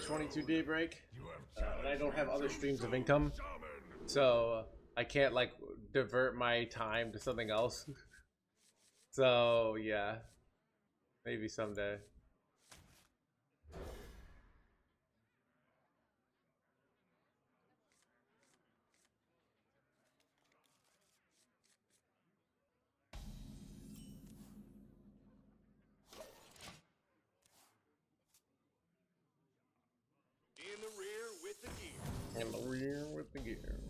22 daybreak, and I don't have other streams of income, so I can't like divert my time to something else. So yeah, maybe someday. In the rear with the gear. In the rear with the gear.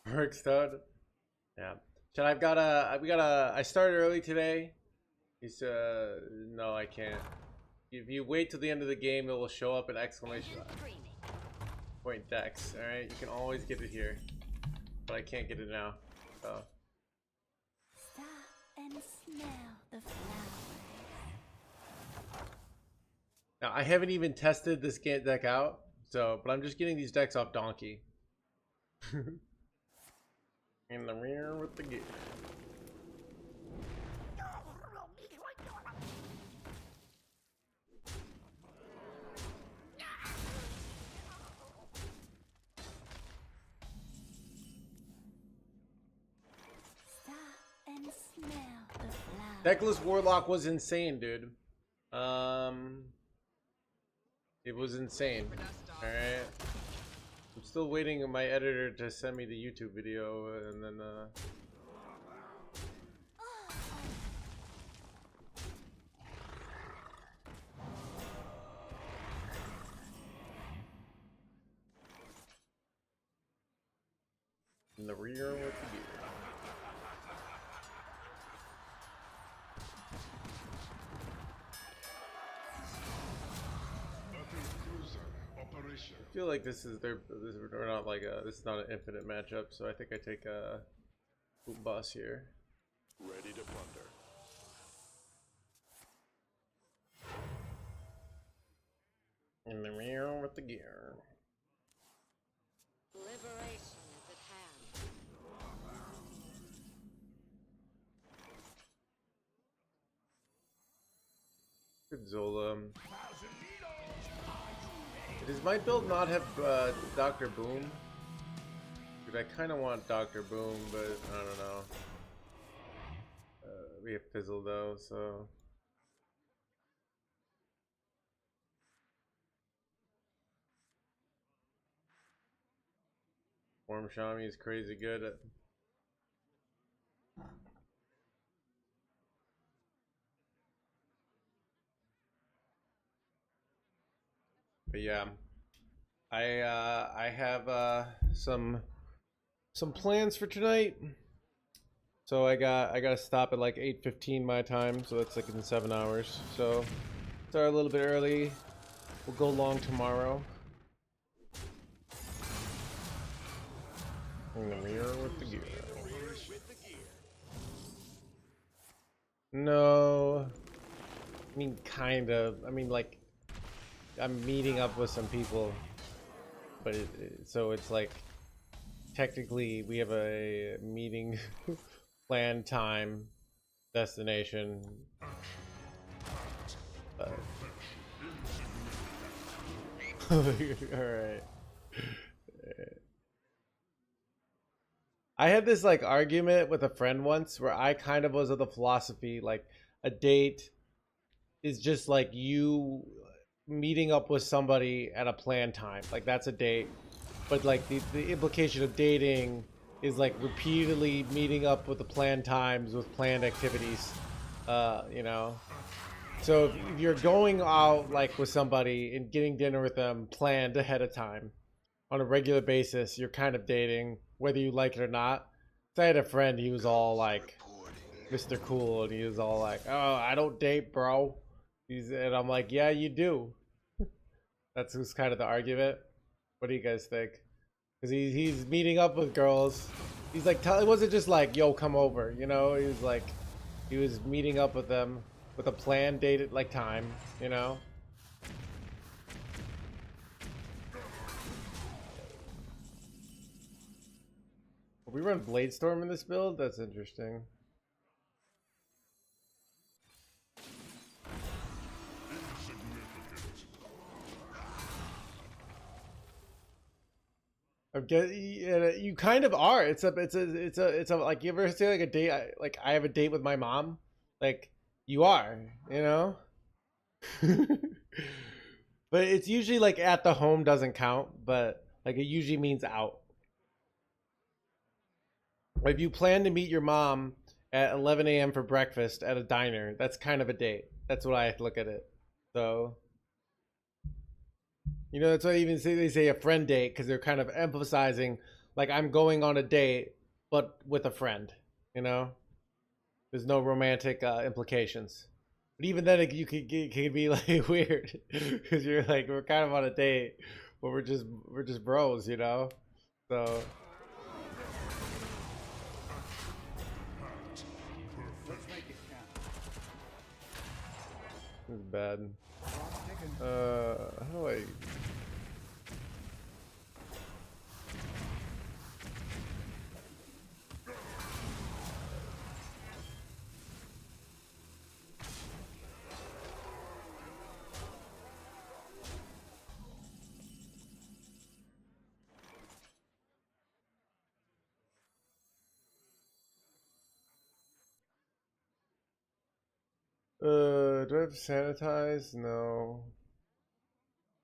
Hearthstone. Yeah. Chad, I started early today. He's no, I can't. If you wait till the end of the game, it will show up an exclamation point Dex. All right, you can always get it here, but I can't get it now. So. Stop and smell the flowers. Now I haven't even tested this deck out, so but I'm just getting these decks off Donkey. In the rear with the gear. Stop and smell the flowers. Deckless Warlock was insane, dude. It was insane. Alright. I'm still waiting on my editor to send me the YouTube video, and then in the rear with the gear. I feel like this is or not like this is not an infinite matchup, so I think I take a boom boss here. Ready to plunder. In the rear with the gear. Liberation is at hand. Good Zola. Does my build not have Dr. Boom? Dude, I kind of want Dr. Boom, but I don't know. We have Fizzle though, so. Form Shami is crazy good at. But yeah, I have some plans for tonight. So I gotta stop at like 8:15 my time, so that's like in 7 hours. So start a little bit early. We'll go long tomorrow. In the rear with the gear. No, I mean kind of. I mean like. I'm meeting up with some people, but so it's like technically we have a meeting plan, time, destination. All right. I had this like argument with a friend once where I kind of was of the philosophy like a date is just like you meeting up with somebody at a planned time, like that's a date, but like the implication of dating is like repeatedly meeting up with the planned times with planned activities, you know. So if you're going out like with somebody and getting dinner with them planned ahead of time on a regular basis, you're kind of dating whether you like it or not. So I had a friend, he was all like Mr. Cool, and he was all like, oh, I don't date, bro. And I'm like, yeah, you do. That's who's kind of the argument. What do you guys think? Because he's meeting up with girls. He's like, it wasn't just like, yo, come over. You know, he was like, he was meeting up with them with a planned date at like time. You know. We run Bladestorm in this build. That's interesting. You kind of are. It's a like, you ever say like a date, like I have a date with my mom, like you are, you know. But it's usually like at the home doesn't count, but like it usually means out. If you plan to meet your mom at 11 a.m. for breakfast at a diner, that's kind of a date. That's what I look at it. So, you know, that's why they say a friend date, because they're kind of emphasizing like I'm going on a date, but with a friend. You know, there's no romantic implications. But even then, it could be like weird because you're like, we're kind of on a date, but we're just bros, you know. So Let's make it count. it's bad. Taken. How do I? Do I have sanitize? No.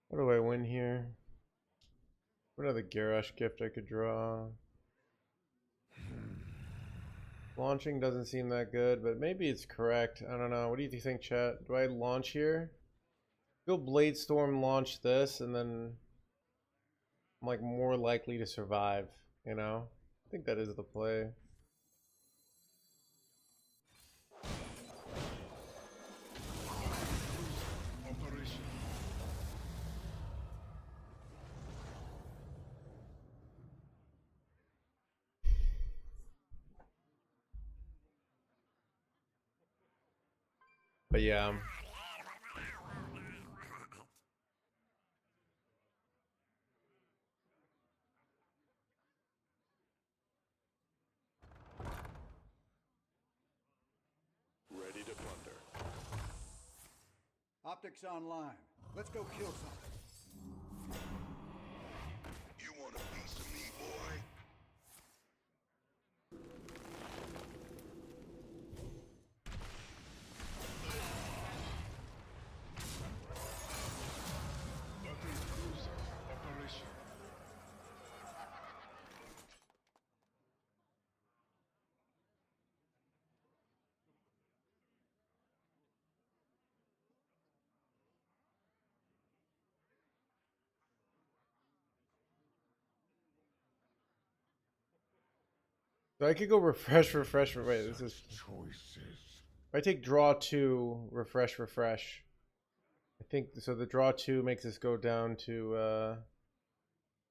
What do I win here? What other Garrosh gift I could draw? Launching doesn't seem that good, but maybe it's correct. I don't know. What do you think, chat? Do I launch here? Go Bladestorm, launch this, and then I'm like more likely to survive, you know? I think that is the play. But yeah. Ready to plunder. Optics online. Let's go kill something. You want a piece of me, boy? So I could go refresh. Wait, this is. If I take draw 2, refresh. I think so. The draw 2 makes us go down to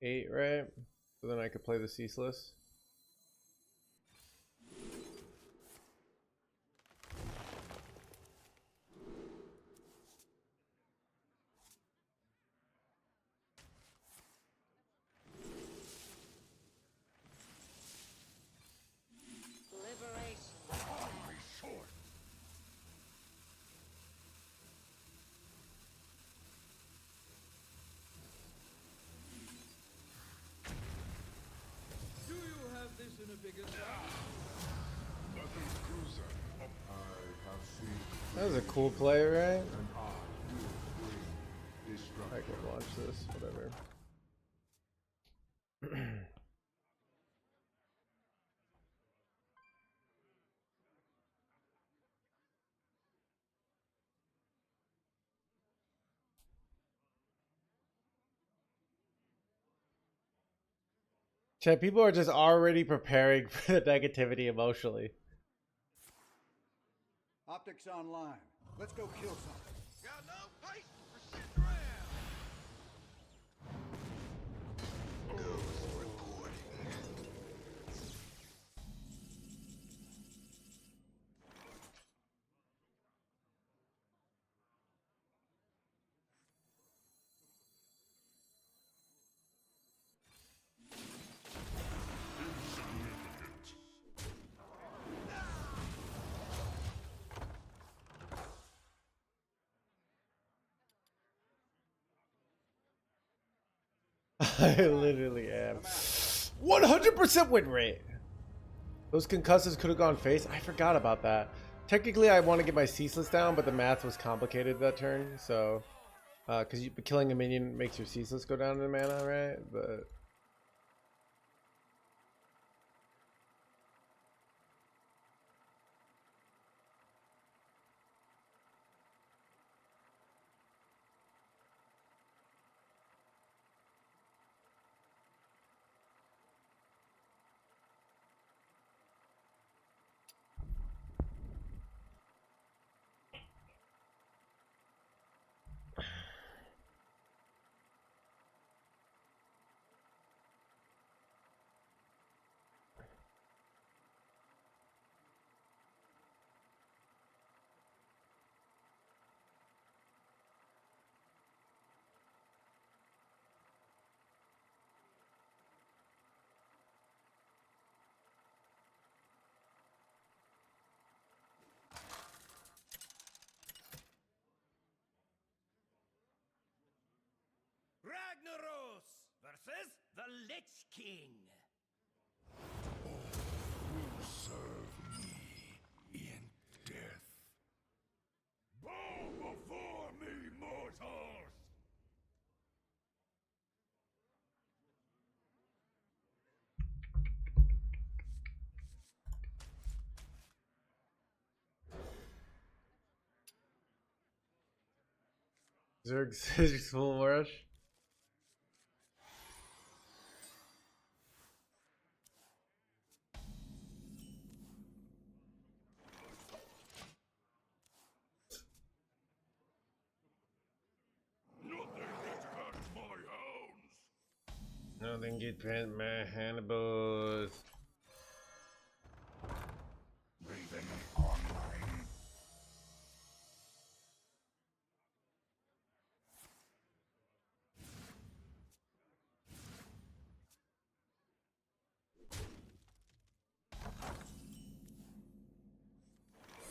8, right? So then I could play the ceaseless. Liberation. Do you have this in a bigger size? That was a cool play, right? I could launch this, whatever. Chat, people are just already preparing for the negativity emotionally. Optics online. Let's go kill something. Got no patience for sitting around. Ghost reporting. I literally am. I'm out. 100% win rate. Those concussives could have gone face. I forgot about that. Technically, I want to get my ceaseless down, but the math was complicated that turn. So, because killing a minion makes your ceaseless go down in mana, right? But Ragnaros versus the Lich King. Will serve me in death. Bow before me, mortals! Zerg's full rush. Nothing gets past my hounds. Nothing get past my Hannibals. Raven online.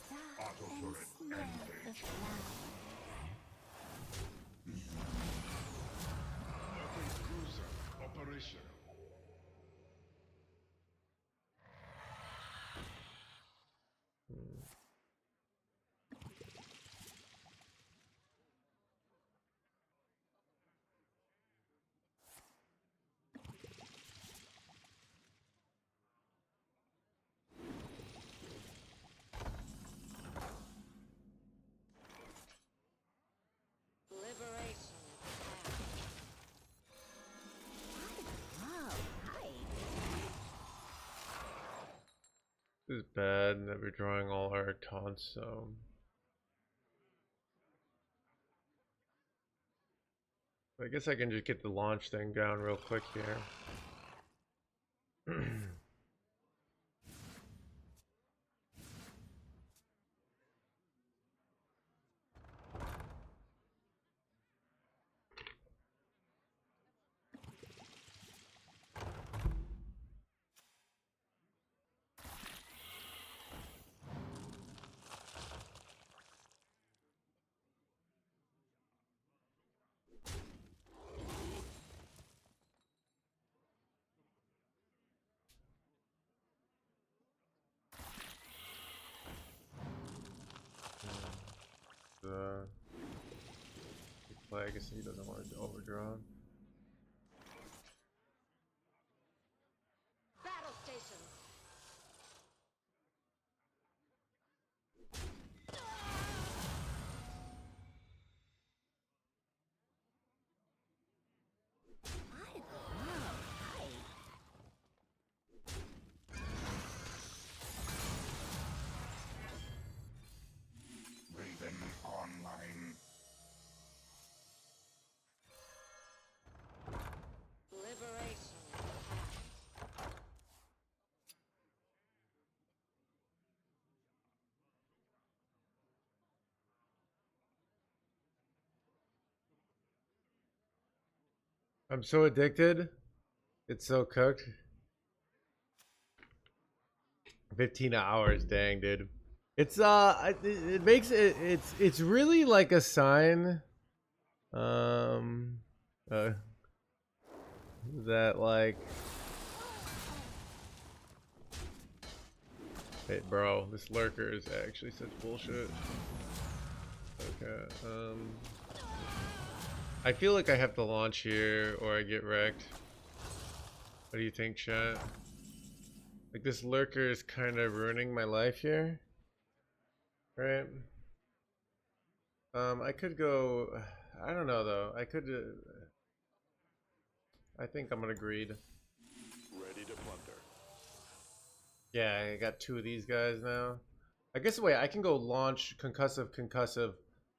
Stop Auto and turret smell the flower. Weapons cruiser operational. Liberation at hand. Wow, hi. This is bad that we're drawing all our taunts, so. I guess I can just get the launch thing down real quick here. I guess he doesn't want it to overdraw. Battle stations. I wow, hi. Raven online. Liberation at hand. I'm so addicted. It's so cooked. 15 hours, dang, dude. It's it makes it it's really like a sign uh that like Hey, bro, this lurker is actually such bullshit. Okay, I feel like I have to launch here or I get wrecked. What do you think, chat? Like, this lurker is kind of ruining my life here. Right? I could go... I don't know, though. I could... I think I'm gonna greed. Ready to plunder. Yeah, I got 2 of these guys now. I guess, wait, I can go launch concussive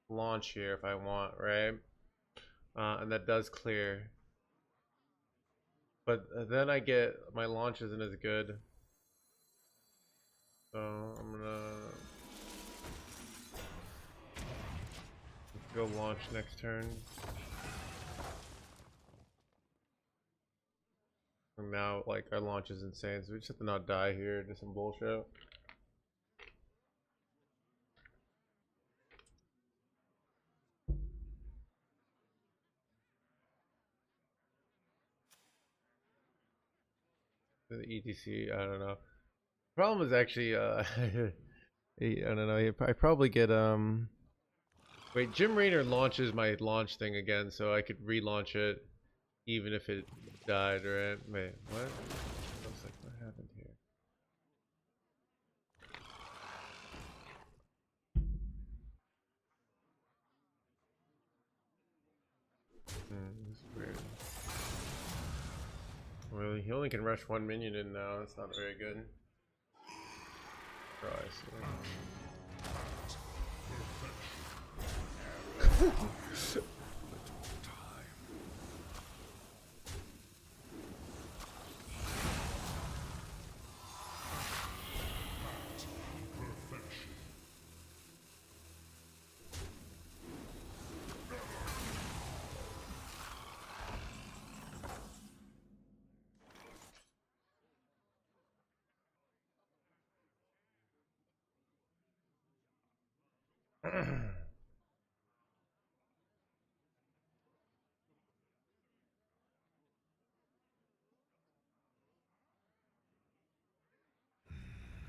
launch here if I want, right? And that does clear. But then I get... my launch isn't as good. So, I'm gonna... go launch next turn. And now, like, our launch is insane, so we just have to not die here to some bullshit. The ETC, I don't know. Problem is actually, I don't know. I probably get Wait, Jim Raynor launches my launch thing again, so I could relaunch it, even if it died. Right? Wait, what? Looks like what happened here? This is weird. Well, he only can rush 1 minion in now. That's not very good.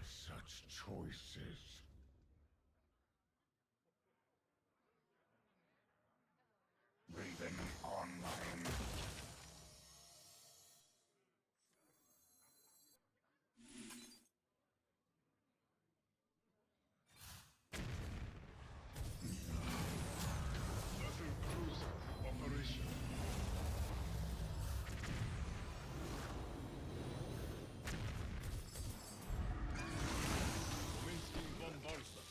Such choices. Raven online. Battle cruiser operation. Commencing bombardment.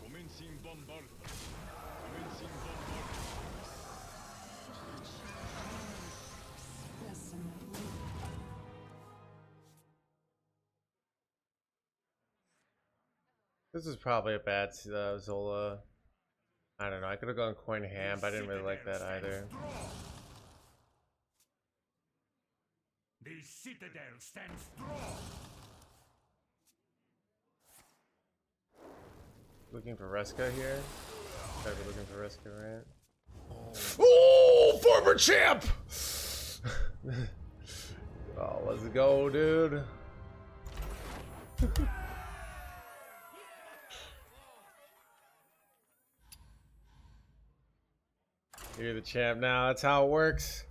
Commencing bombardment. Commencing bombardment. This is probably a bad Zola. I don't know. I could have gone coin ham, but I didn't really like that either. The citadel stands strong. Looking for Reska here. Gotta be looking for Reska, right? Oh, former champ! Oh, let's go, dude. You're the champ now. That's how it works.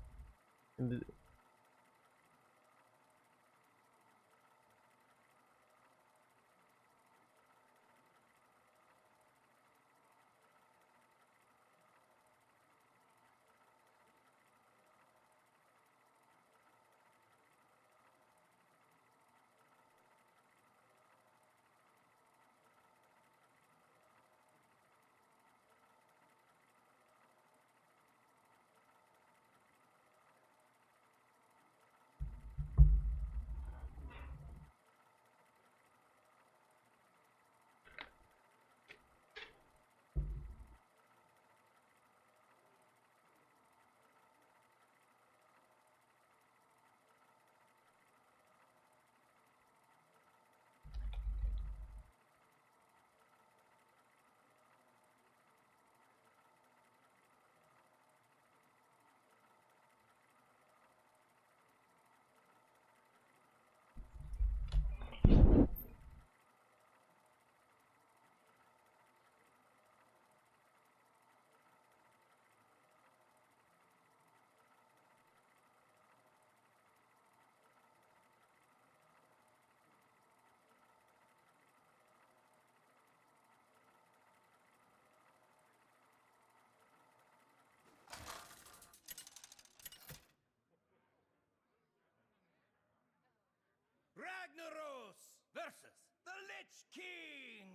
Lich King!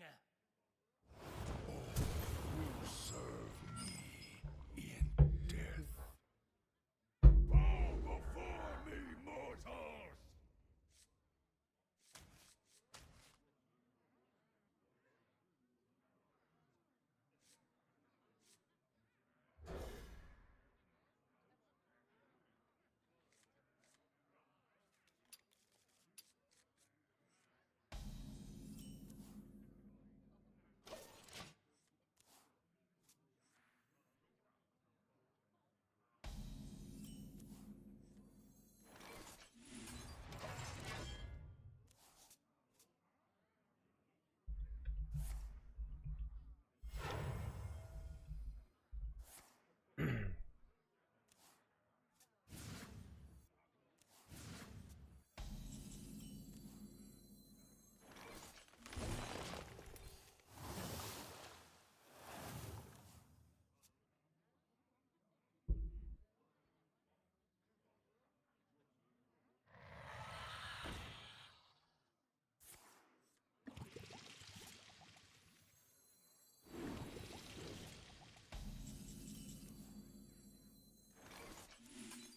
Will serve me in death. Bow before me, mortals!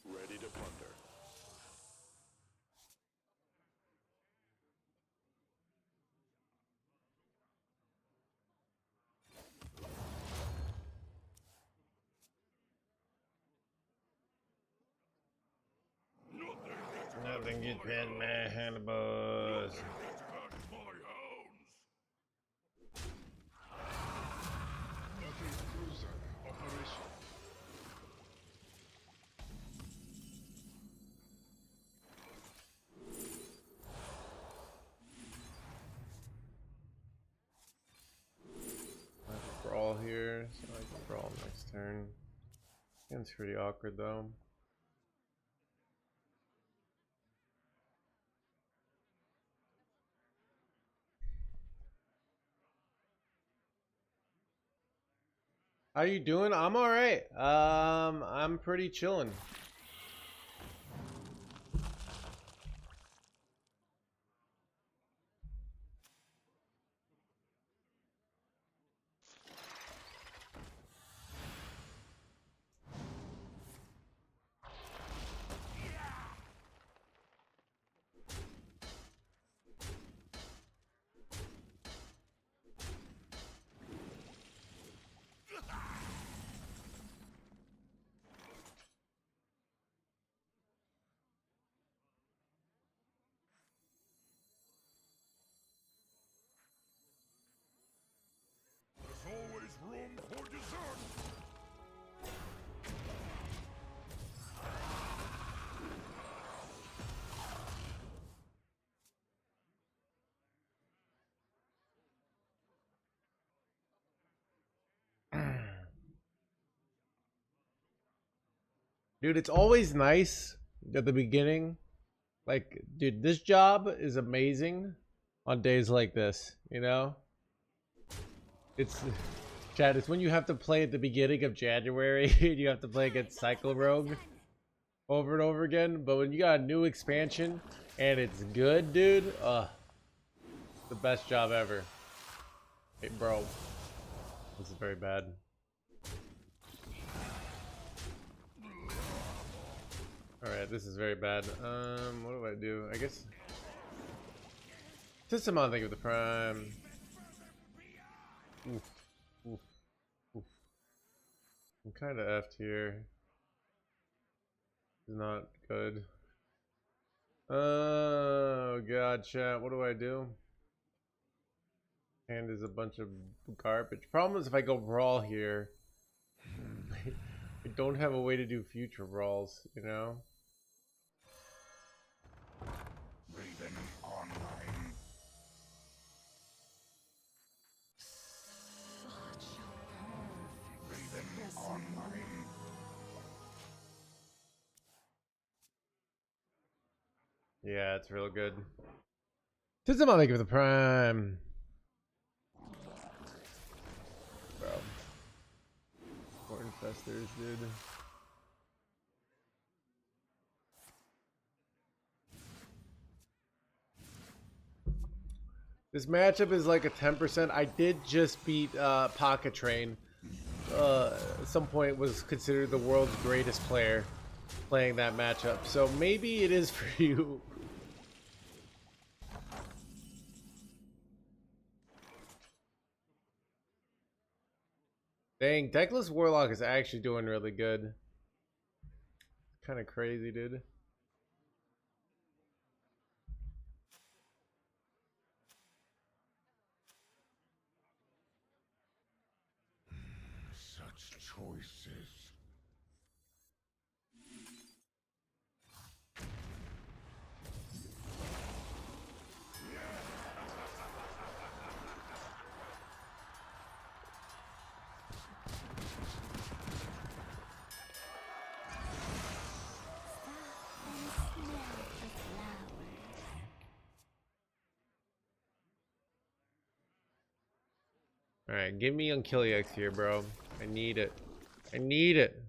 Ready to plunder. Nothing gets past my handlebars. Cruiser operation. Brawl here, so I can brawl next turn. It's pretty awkward though. How you doing? I'm all right. I'm pretty chilling. There's always room for dessert. Dude, it's always nice at the beginning. Like, dude, this job is amazing on days like this, you know? It's Chad, it's when you have to play at the beginning of January and you have to play against Cycle Rogue over and over again. But when you got a new expansion and it's good, dude, the best job ever. Hey, bro. This is very bad. Alright, this is very bad. What do I do? I guess system on, think of the prime. Oof. Oof. Oof. I'm kind of effed here. It's not good. Oh god, chat. What do I do? And is a bunch of garbage. Problem is if I go brawl here, I don't have a way to do future brawls, you know? Raven online. Raven online. Yeah, it's real good. System on, think of the prime. Bro. More infestors, dude. This matchup is like a 10%. I did just beat Pocket Train. At some point was considered the world's greatest player playing that matchup. So maybe it is for you. Dang, Deckless Warlock is actually doing really good. Kind of crazy, dude. Such choices. Alright, give me AAECAQcI here, bro. I need it. I need it.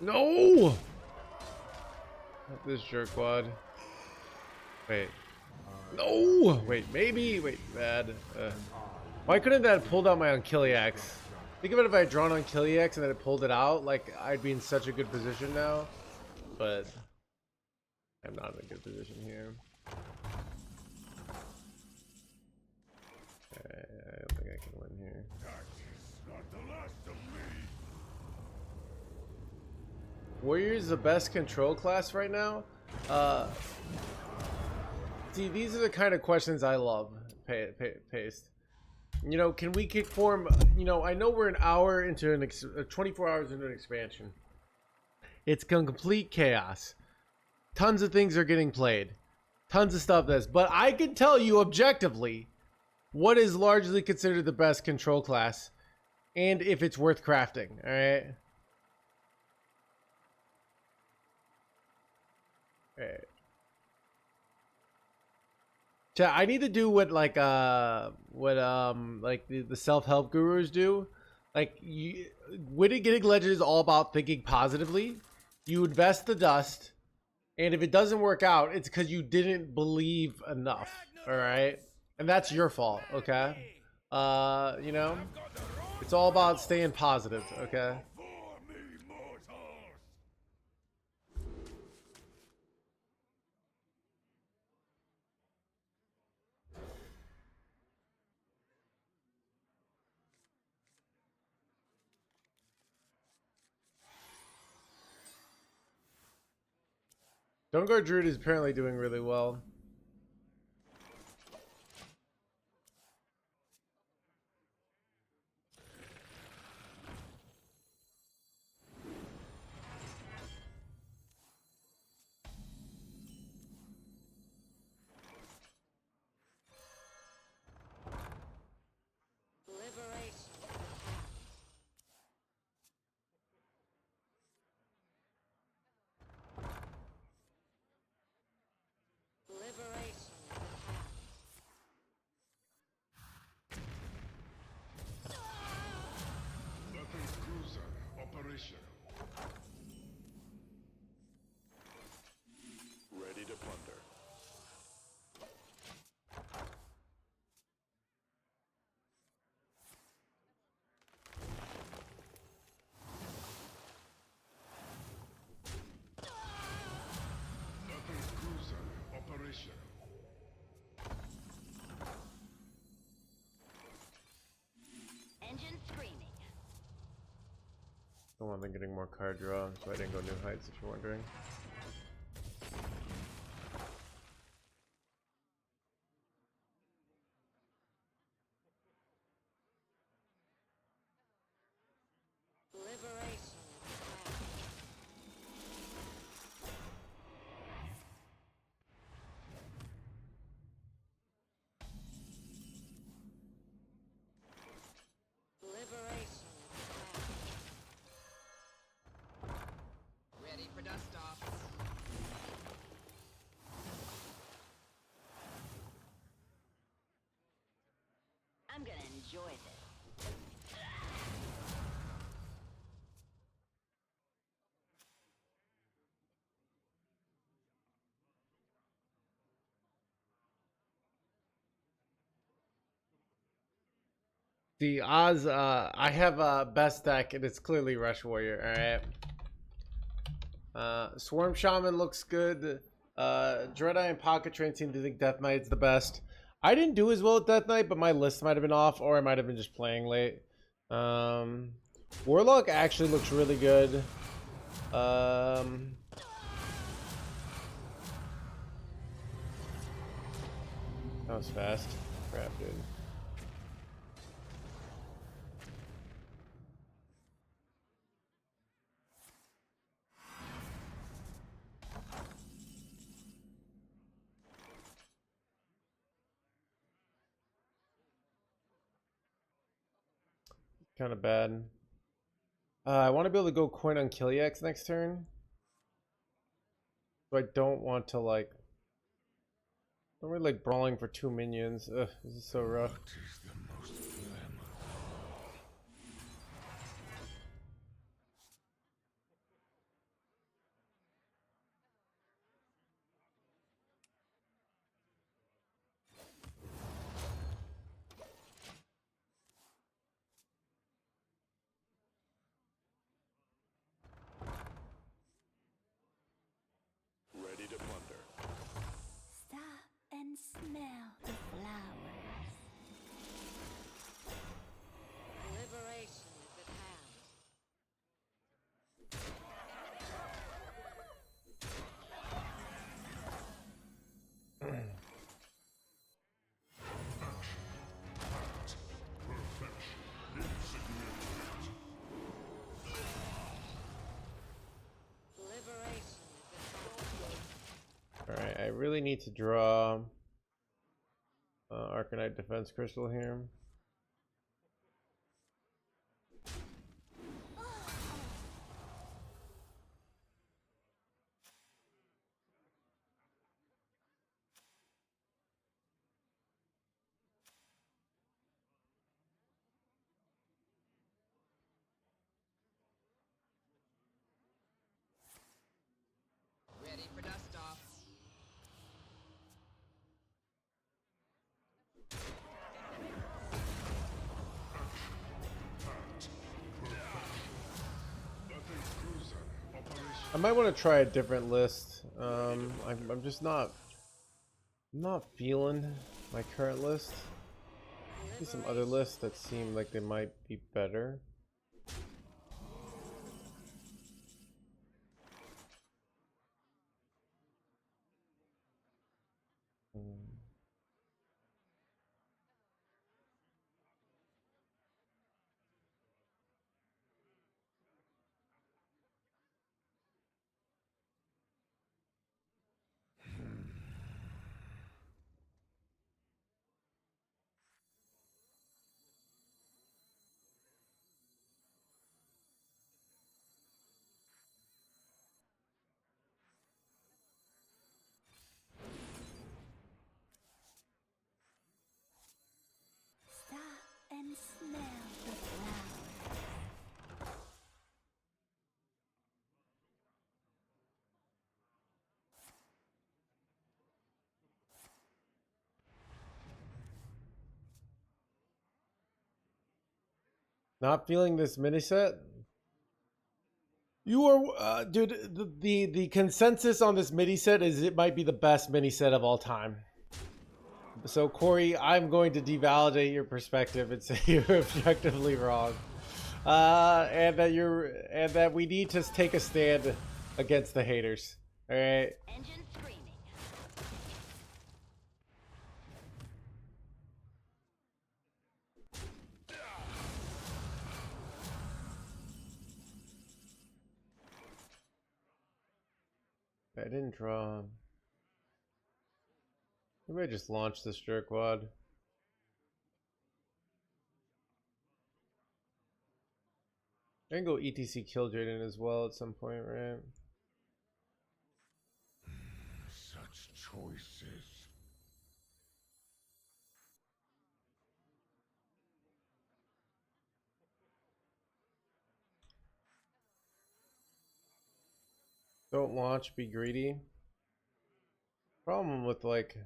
No! Not this jerkwad. Wait. No! Wait, maybe. Wait, bad. Why couldn't that have pulled out my AAECAQcI? Think of it if I had drawn AAECAQcI and then it pulled it out. Like, I'd be in such a good position now. But I'm not in a good position here. I don't think I can win here. Not the last of me. Warrior is the best control class right now. See, these are the kind of questions I love. Paste. You know, can we kick form? You know, I know we're an hour into 24 hours into an expansion. It's complete chaos. Tons of things are getting played. Tons of stuff but I can tell you objectively what is largely considered the best control class and if it's worth crafting. All right. All right. Chat, I need to do what like the self-help gurus do. Like, winning getting legend is all about thinking positively. You invest the dust, and if it doesn't work out, it's because you didn't believe enough. All right, and that's your fault. Okay, you know, it's all about staying positive. Okay. For me, mortals. Stoneguard Druid is apparently doing really well. Liberation. Liberation. Weapons cruiser operational. Ready to plunder. Weapons cruiser operational. Engine screaming. I want them getting more card draw, so I didn't go new heights. If you're wondering. Liberation. Liberation. Ready for dust off. I'm gonna enjoy this. The Oz, I have a best deck, and it's clearly Rush Warrior. All right. Swarm Shaman looks good. Dreadeye and Pocket Train seem to think Death Knight's the best. I didn't do as well with Death Knight, but my list might have been off, or I might have been just playing late. Warlock actually looks really good. That was fast. Crap, dude. Kind of bad. I want to be able to go coin on Killiax next turn. So I don't want to like. Don't really like brawling for 2 minions. Ugh, this is so rough. Ready to plunder. Stop and smell the flowers. Liberation is at hand. Liberation is at hand. Alright, I really need to draw Arcanite Defense Crystal here. Ready for dust off. I might want to try a different list. I'm just not feeling my current list. See some other lists that seem like they might be better. Stop and smell the flowers. Not feeling this mini set. You are, dude. The consensus on this mini set is it might be the best mini set of all time. So Corey, I'm going to devalidate your perspective and say you're objectively wrong, and that we need to take a stand against the haters. All right. Engine screaming. I didn't draw. Maybe I just launched this jerkwad. I can go ETC kill Jaden as well at some point, right? Such choices. Don't launch, be greedy. Problem with like,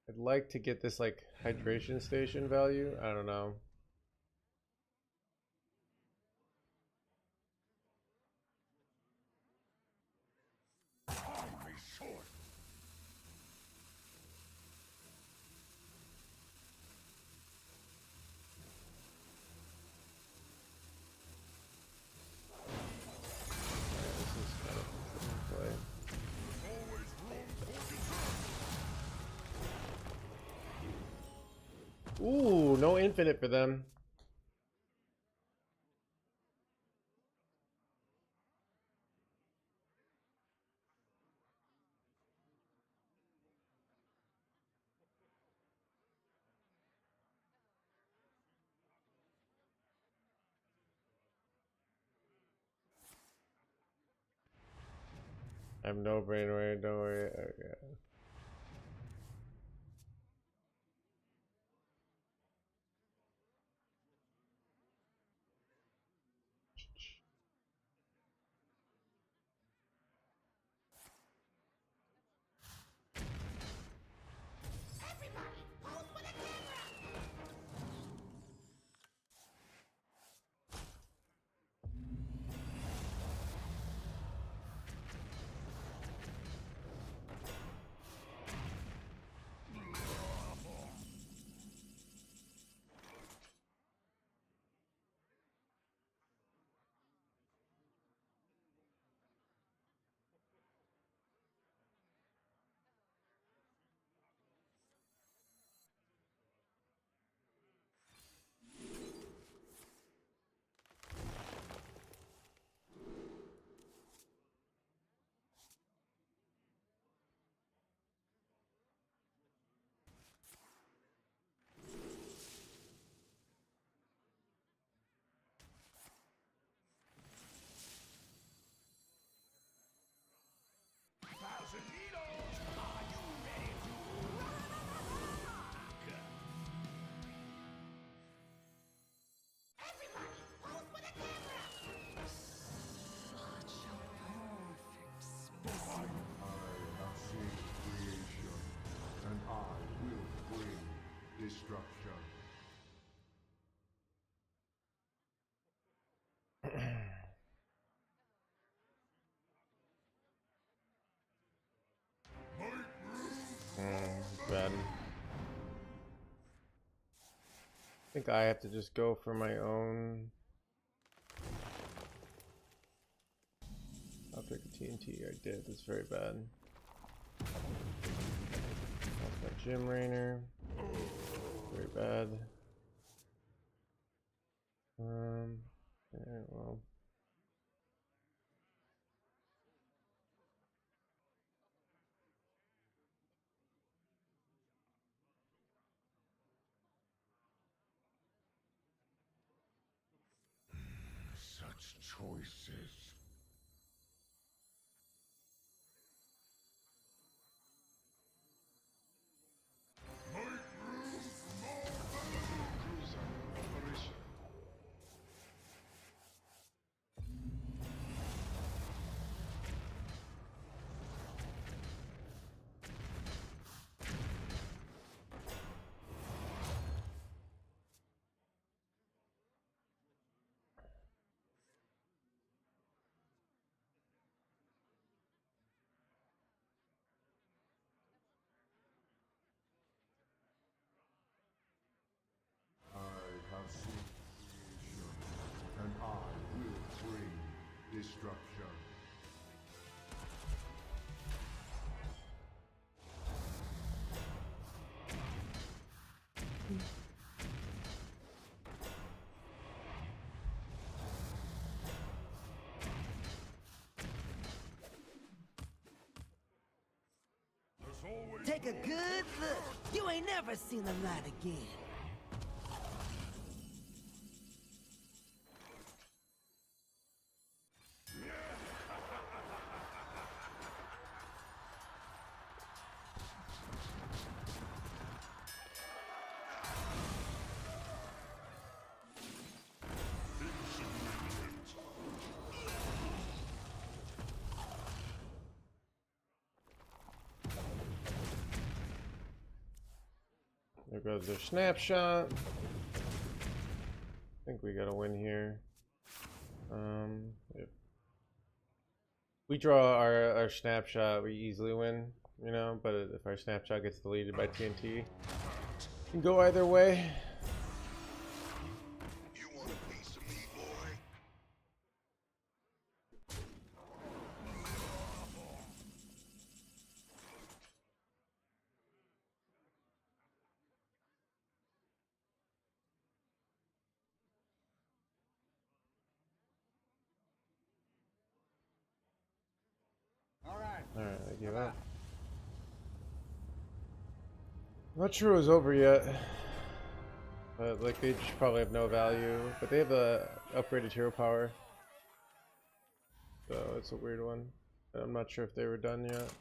I'd like to get this like hydration station value. I don't know. Ooh, no infinite for them. I have no brain worry, don't worry. Okay. Destruction. Bad. I think I have to just go for my own. I'll take a TNT. I did. That's very bad. That's my gym rainer. Very bad. Yeah, well. Such choices. I have seen creation, and I will bring destruction. Take a good look. You ain't never seen the light again. There goes their snapshot. I think we got a win here. If we draw our snapshot, we easily win, you know, but if our snapshot gets deleted by TNT, it can go either way. You want a piece of me, boy? give up. I'm not sure it was over yet. Like they just probably have no value, but they have the upgraded hero power. So it's a weird one. I'm not sure if they were done yet.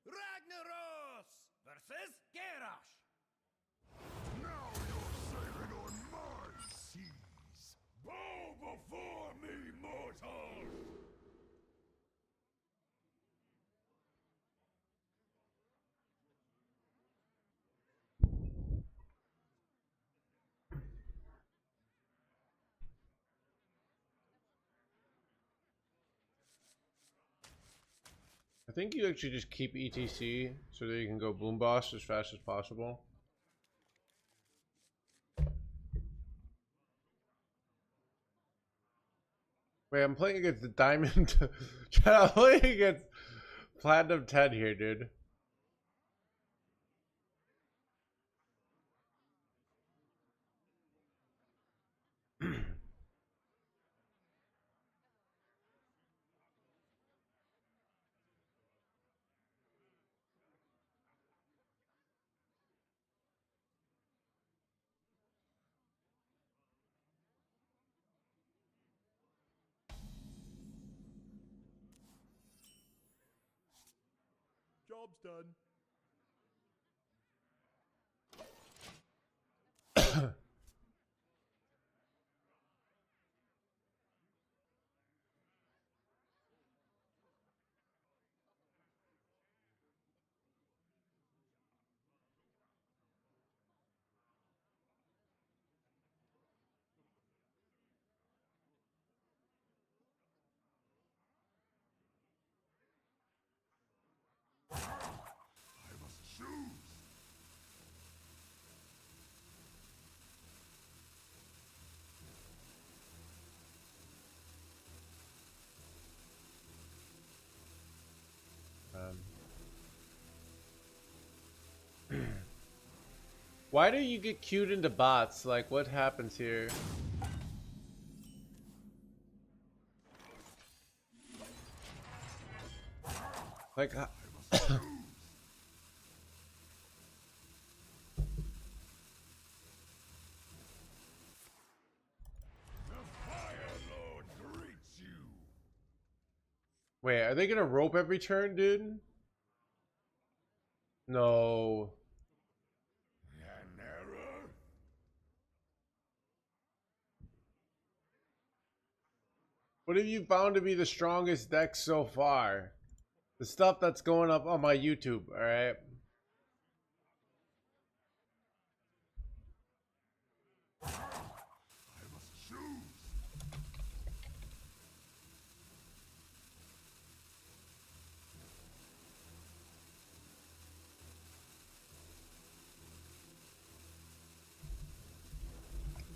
Ragnaros versus Garrosh. Now you're sailing on my seas. Bow before me, mortal! I think you actually just keep ETC so that you can go boom boss as fast as possible. Wait, I'm playing against the diamond. I'm playing against platinum 10 here, dude. Job's done. Why do you get queued into bots? Like, what happens here? Like, wait, are they gonna rope every turn, dude? No. An error? What have you found to be the strongest deck so far? The stuff that's going up on my YouTube, alright? I must choose.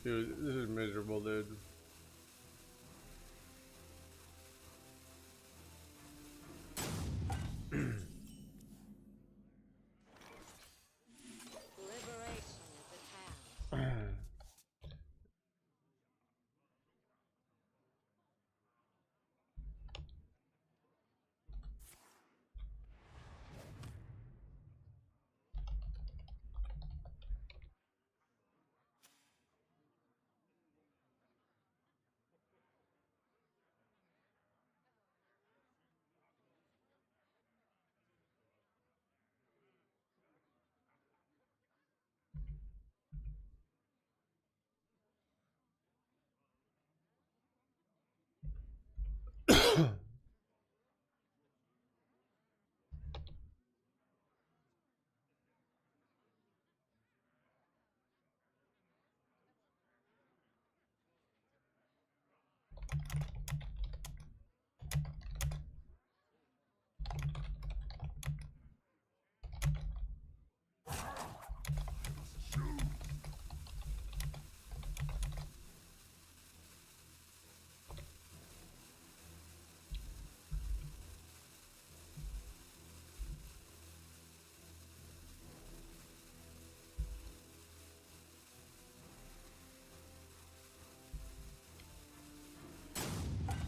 Dude, this is miserable, dude. Liberation is at hand.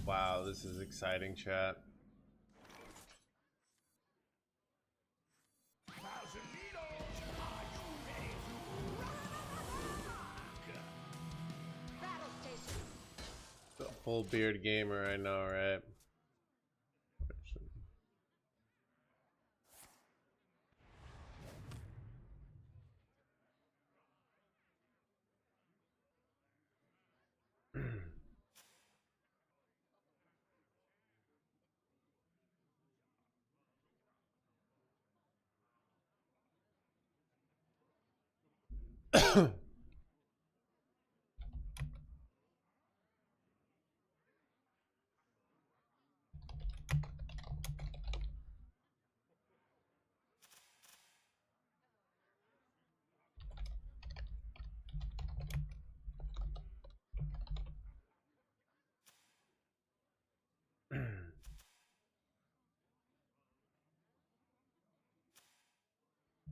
Wow, this is exciting, chat. Battle station. The full beard gamer, I know, right?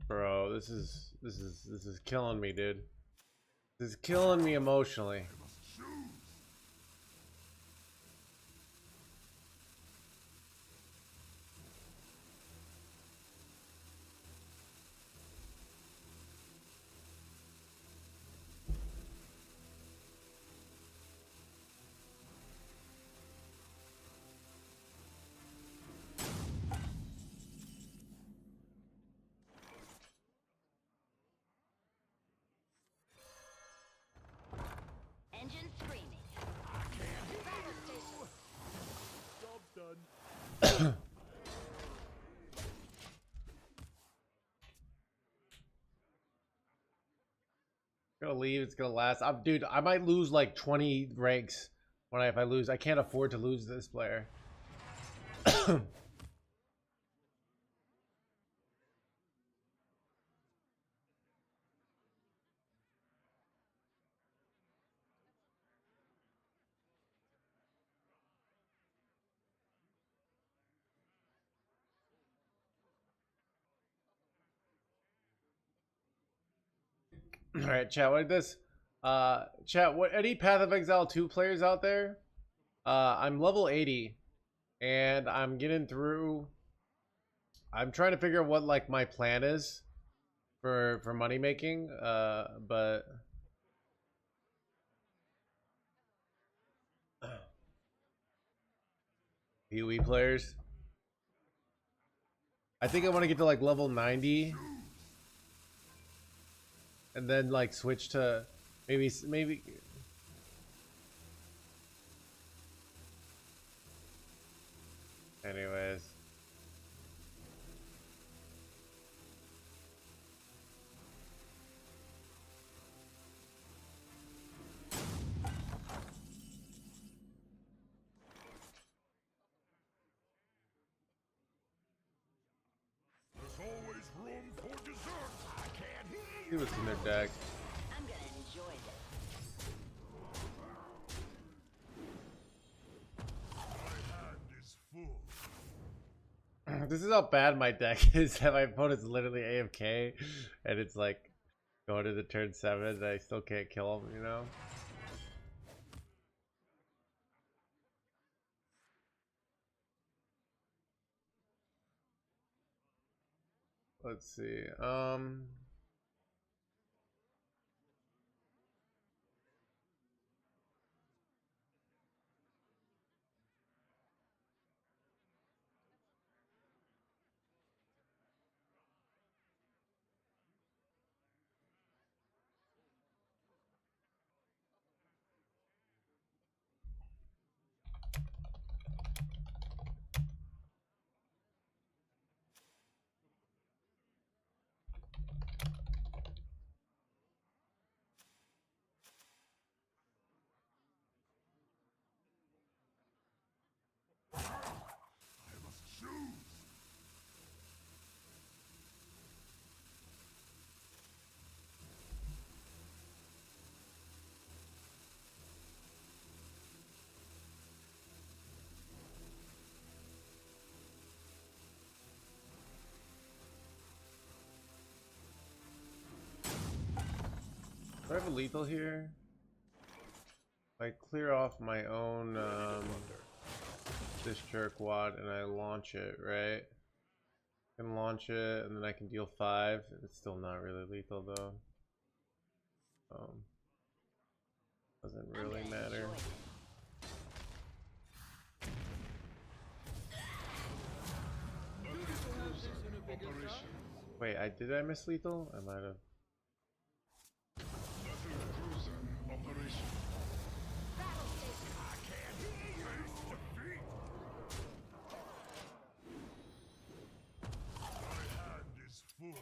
Bro, this is killing me, dude. This is killing me emotionally. Engine screaming. Battle station. Gonna leave, it's gonna last. Dude, I might lose like 20 ranks if I lose. I can't afford to lose this player. All right, chat. What is this? Chat. What? Any Path of Exile 2 players out there? I'm level 80, and I'm getting through. I'm trying to figure out what like my plan is for money making. But PoE players. I think I want to get to like level 90, and then like switch to maybe. Anyways. There's always room for dessert. I can't hear See what's in their deck. I'm gonna enjoy this. My hand is full. This is how bad my deck is. That my opponent's literally AFK, and it's like going to the turn 7, and I still can't kill him. You know. Let's see. I must choose. Do I have a lethal here? If I clear off my own this jerk wad and I launch it, right? I can launch it and then I can deal 5. It's still not really lethal though. Doesn't really matter. Wait, did I miss lethal? I might have. My hand is full.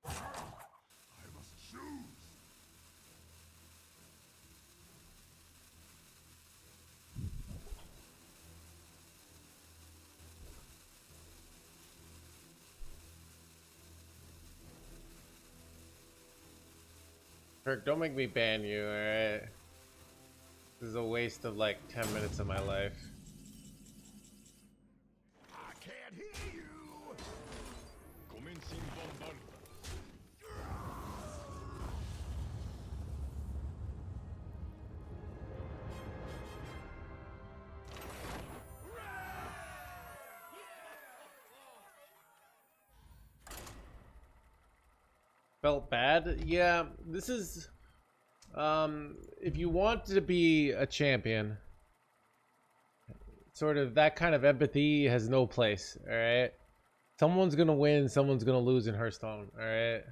I must choose. Kirk, don't make me ban you, alright? This is a waste of like 10 minutes of my life. I can't hear you. Felt bad? Yeah, this is if you want to be a champion, sort of that kind of empathy has no place. All right, someone's gonna win, someone's gonna lose in Hearthstone. All right,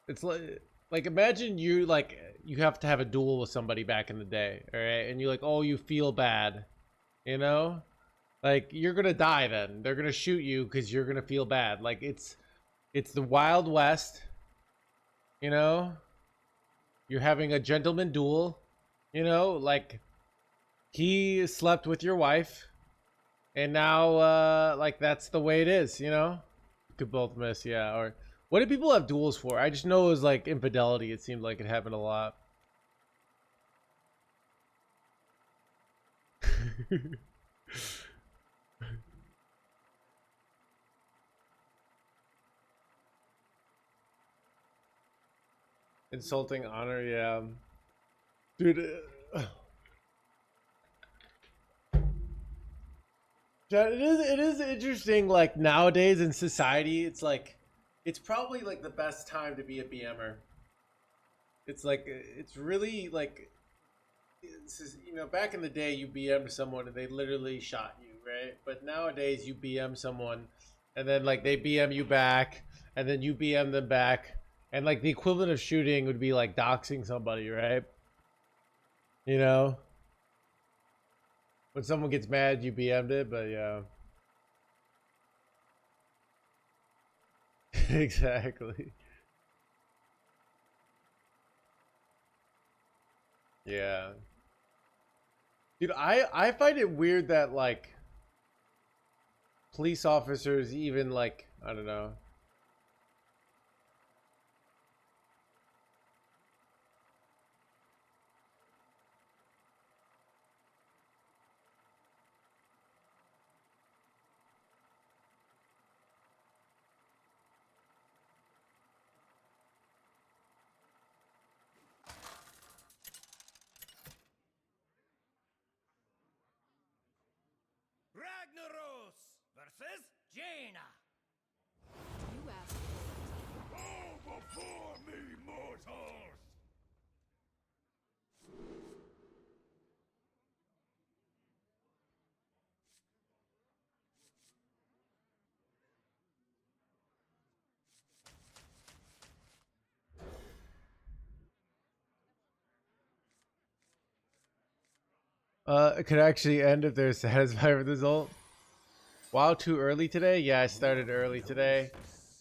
it's like imagine you you have to have a duel with somebody back in the day. All right, and you like, oh, you feel bad, you know, like you're gonna die. Then they're gonna shoot you because you're gonna feel bad. Like it's the Wild West, you know. You're having a gentleman duel, you know, like he slept with your wife, and now like that's the way it is, you know. Could both miss, yeah. Or what do people have duels for? I just know it was like infidelity. It seemed like it happened a lot. Insulting honor, yeah. Dude, yeah, it is interesting, like nowadays in society, it's like it's probably like the best time to be a BMer. It's like it's really like you know, back in the day you BM someone and they literally shot you, right? But nowadays you BM someone and then like they BM you back and then you BM them back, and like the equivalent of shooting would be like doxing somebody, right? You know, when someone gets mad you BM'd it, but yeah. Exactly. Yeah. Dude, I find it weird that like police officers even like, I don't know. Ragnaros versus Jaina. You asked for it. Bow before me, mortals! It could actually end if they're satisfied with the result. Wow, too early today? Yeah, I started early today.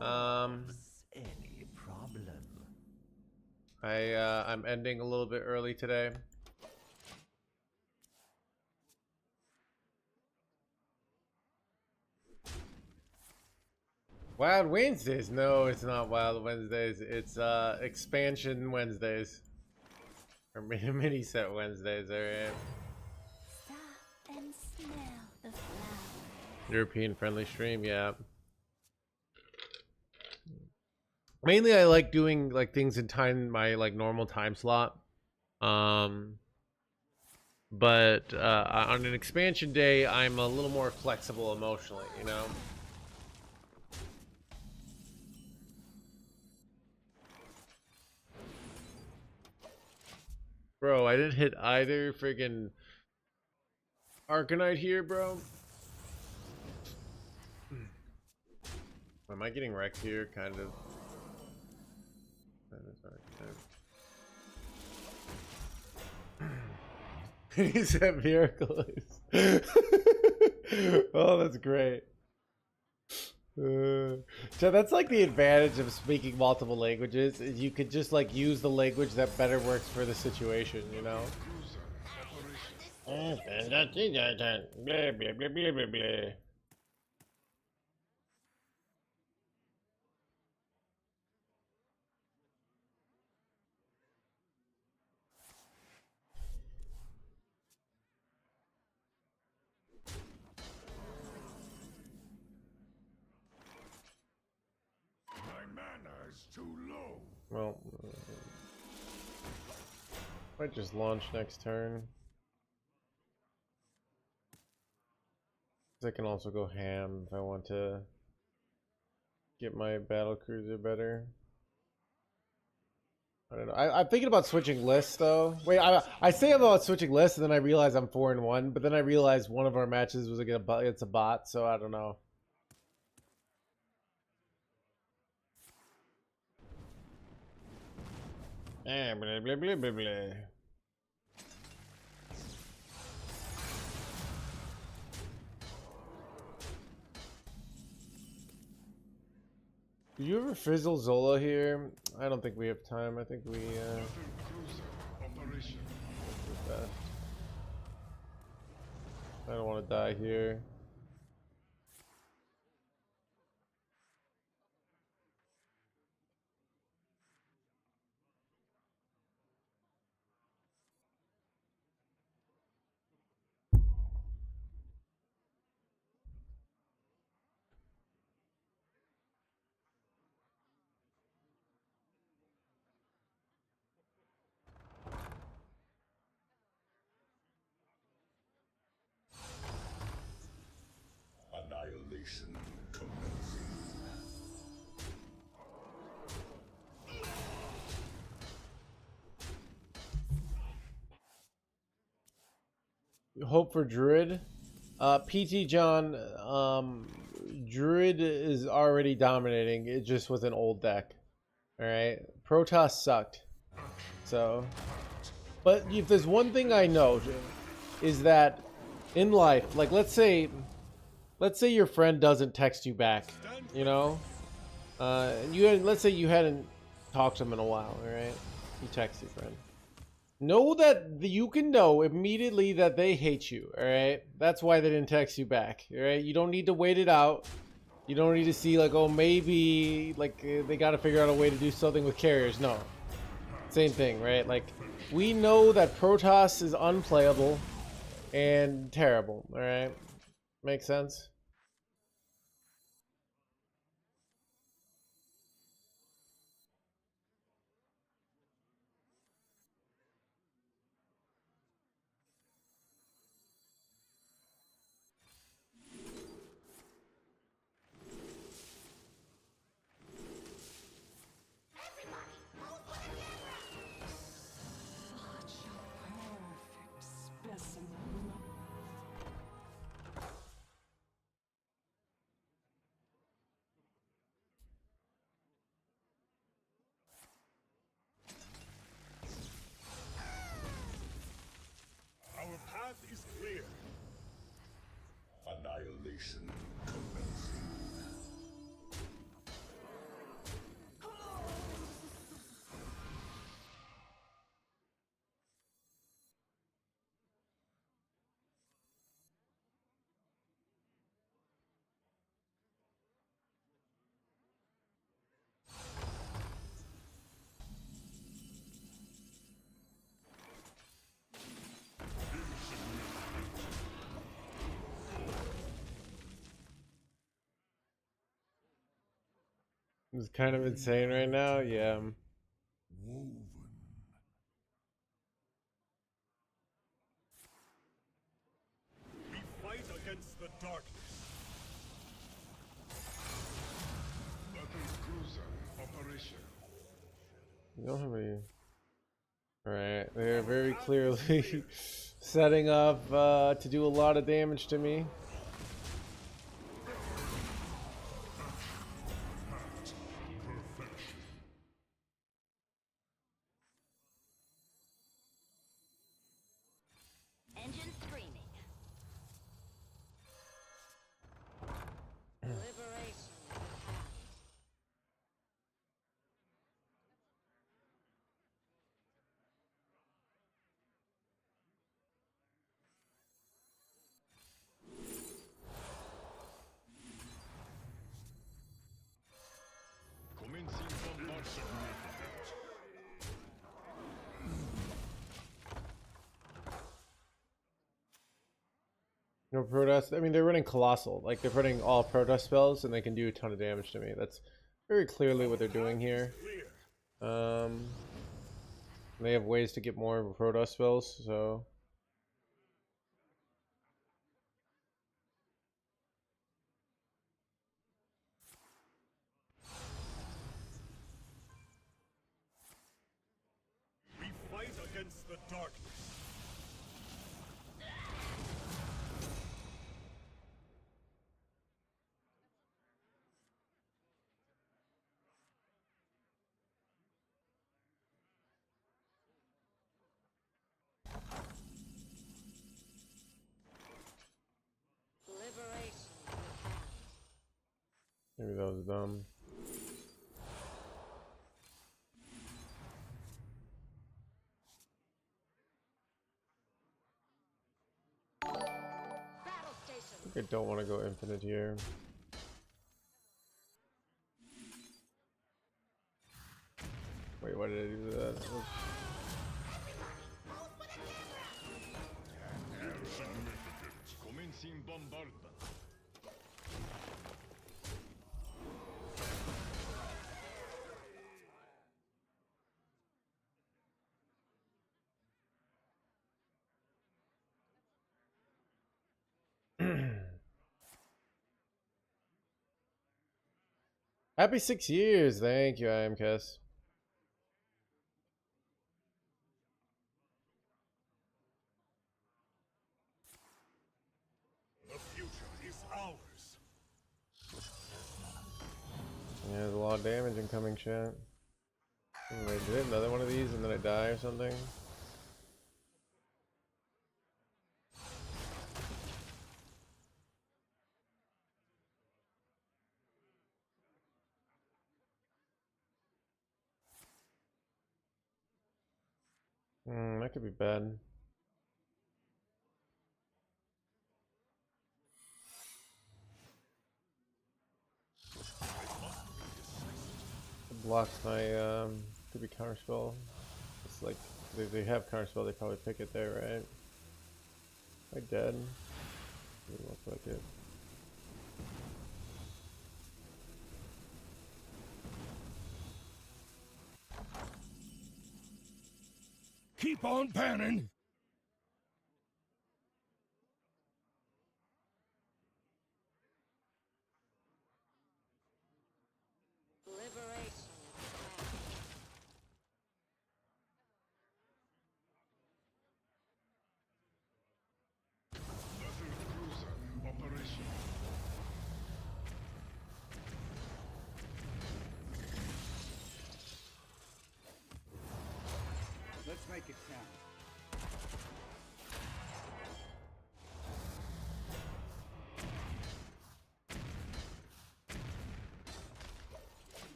Any problem? I'm ending a little bit early today. Wild Wednesdays? No, it's not Wild Wednesdays. It's expansion Wednesdays. Or mini set Wednesdays, alright. Stop and smell the flowers. European friendly stream, yeah. Mainly I like doing like things in time my like normal time slot. But on an expansion day I'm a little more flexible emotionally, you know. Bro, I didn't hit either friggin' Arcanite here, bro. Am I getting wrecked here? Kind of. He said miracles. Oh, that's great. So that's like the advantage of speaking multiple languages, is you could just like use the language that better works for the situation, you know. My mana is too low. Well, might just launch next turn. I can also go ham if I want to get my battle cruiser better. I don't know. I'm thinking about switching lists though. Wait, I say I'm about switching lists, and then I realize I'm 4-1. But then I realize one of our matches was against a bot, so I don't know. Blah, blah, blah, blah, blah. Do you ever fizzle Zola here? I don't think we have time. I think we I don't want to die here. Annihilation commencing. Hope for Druid. PT John, Druid is already dominating. It just was an old deck. Alright. Protoss sucked. So. But if there's one thing I know, is that in life, like let's say your friend doesn't text you back, you know? Let's say you hadn't talked to him in a while, alright? You text your friend. Know that you can know immediately that they hate you, alright? That's why they didn't text you back, alright? You don't need to wait it out. You don't need to see like, oh, maybe like they got to figure out a way to do something with carriers. No. Same thing, right? Like, we know that Protoss is unplayable and terrible, alright? Makes sense? Our path is clear. Annihilation commencing. It's kind of insane right now, yeah. Woven. We fight against the darkness. Battle cruiser operation. You don't have any. Alright, they're very clearly setting up to do a lot of damage to me. Engine screaming. Liberation at hand. Commencing bombardment. No Protoss. I mean, they're running Colossal. Like, they're running all Protoss spells, and they can do a ton of damage to me. That's very clearly what they're doing here. They have ways to get more Protoss spells, so... that was dumb. Battle station. I think I don't want to go infinite here. Wait, why did I do that? Oops. Significance. Commencing bombardment. Happy 6 years. Thank you, I am Kess. The future is ours. Yeah, there's a lot of damage incoming, chat. Wait, did I hit another one of these and then I die or something? That could be bad. It blocks my could be counterspell. It's like they have counterspell, they probably pick it there, right? Am I dead? Doesn't look like it. Keep on panning. Liberation at last. Battle cruiser operation. Let's make it count.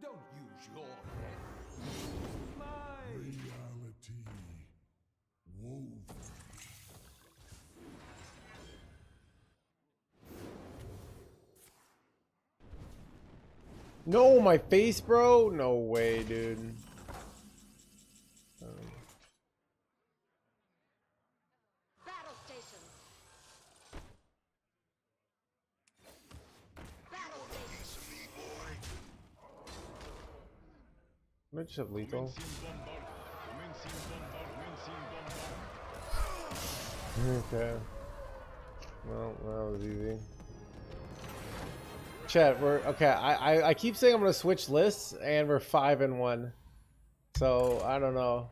Don't use your head. My reality woven. No, my face, bro? No way, dude. Battle station. Battle station. I just have lethal. Okay. Well, that was easy. Chat, we're okay. I keep saying I'm gonna switch lists, and we're 5-1. So I don't know.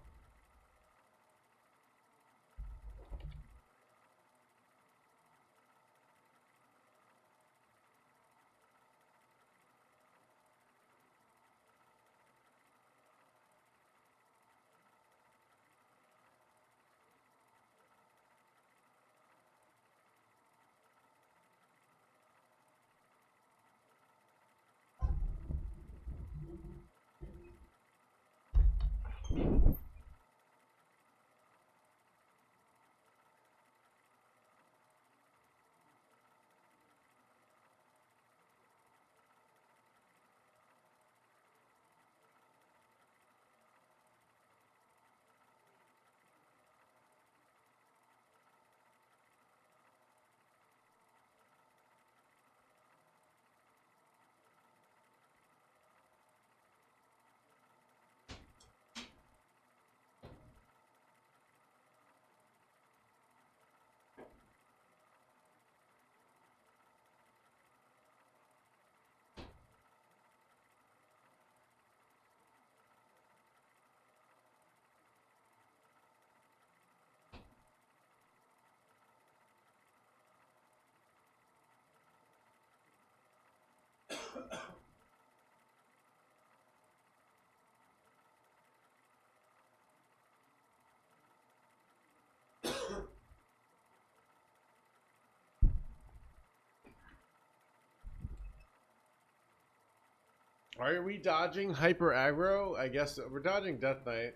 Are we dodging hyper aggro? I guess we're dodging Death Knight.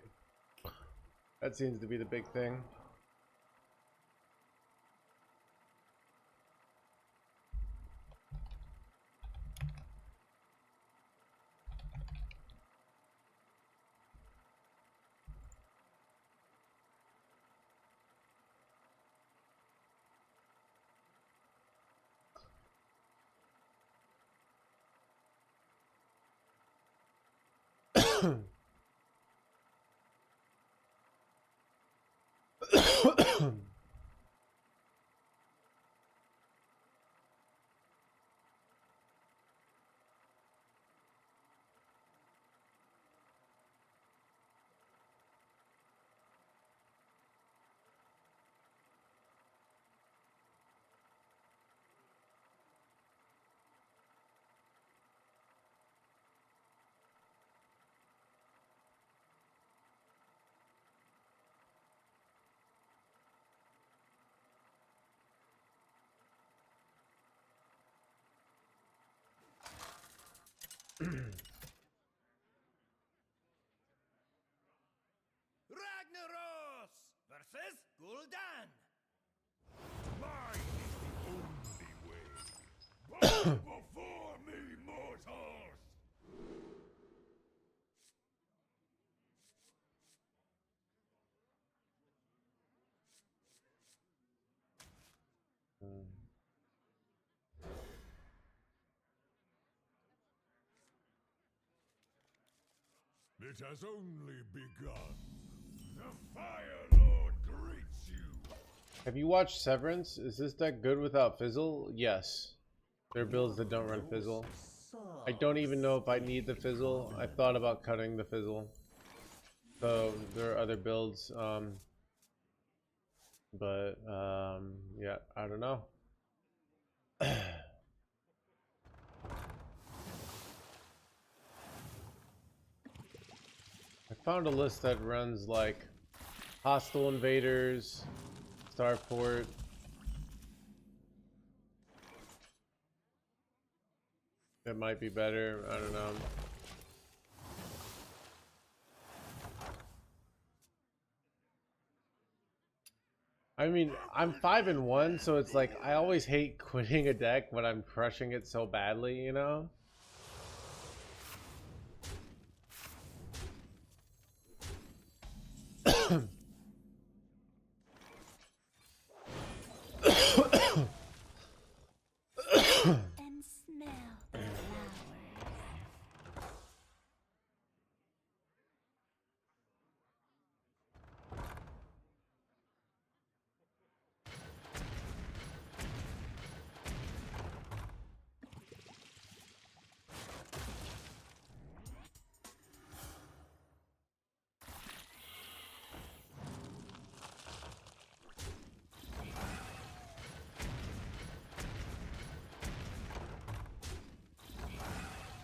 That seems to be the big thing. Ragnaros versus Gul'dan. Mine is the only way. Bow before me, mortals! It has only begun. The Fire Lord greets you. Have you watched Severance? Is this deck good without Fizzle? Yes. There are builds that don't run Fizzle. I don't even know if I need the Fizzle. I thought about cutting the Fizzle. So there are other builds. Yeah, I don't know. I found a list that runs like Hostile Invaders, Starport. It might be better. I don't know. I mean, I'm 5-1, so it's like I always hate quitting a deck when I'm crushing it so badly, you know? And smell the flowers.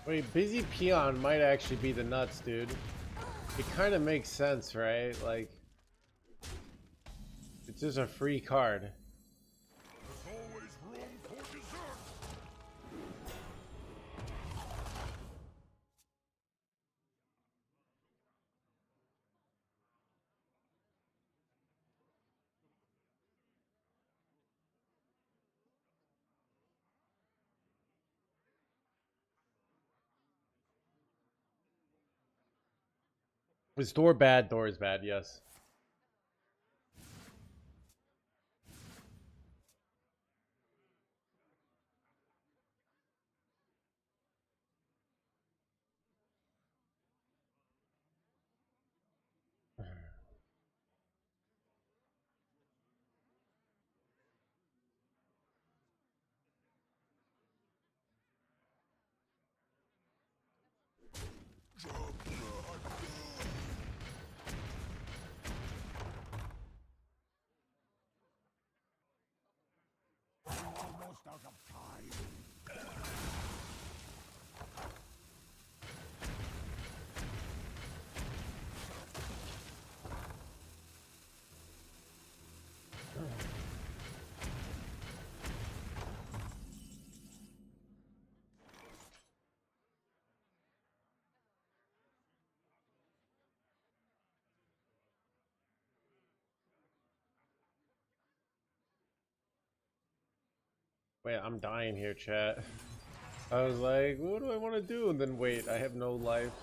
Wait, Busy Peon might actually be the nuts, dude. It kind of makes sense, right? Like, it's just a free card. There's always room for dessert. Is Thor bad? Thor is bad, yes. Wait, I'm dying here, chat. I was like, what do I want to do? And then wait, I have no life.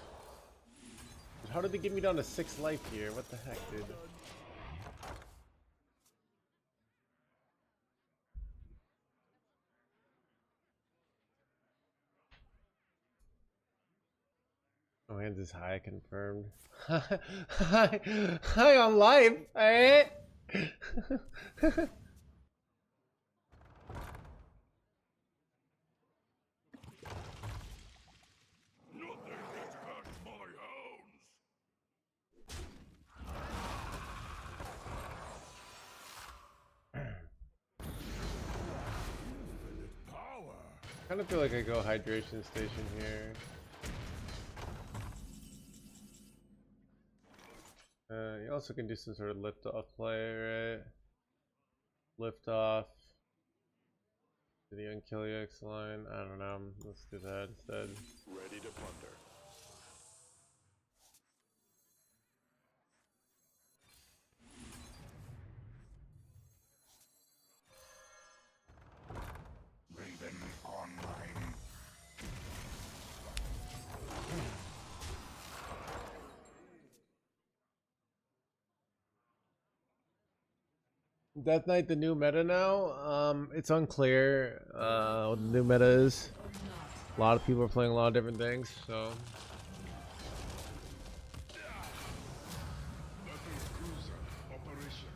How did they get me down to 6 life here? What the heck, dude? Oh, hands is high, confirmed. Hi on live. Eh? Nothing gets past my hounds. Infinite power. Kind of feel like I go hydration station here. You also can do some sort of lift off play, right? Lift off. Did he unkill you X line? I don't know. Let's do that instead. Ready to plunder. Raven online. Death Knight, the new meta now? It's unclear what the new meta is. A lot of people are playing a lot of different things, so. Battle cruiser operation.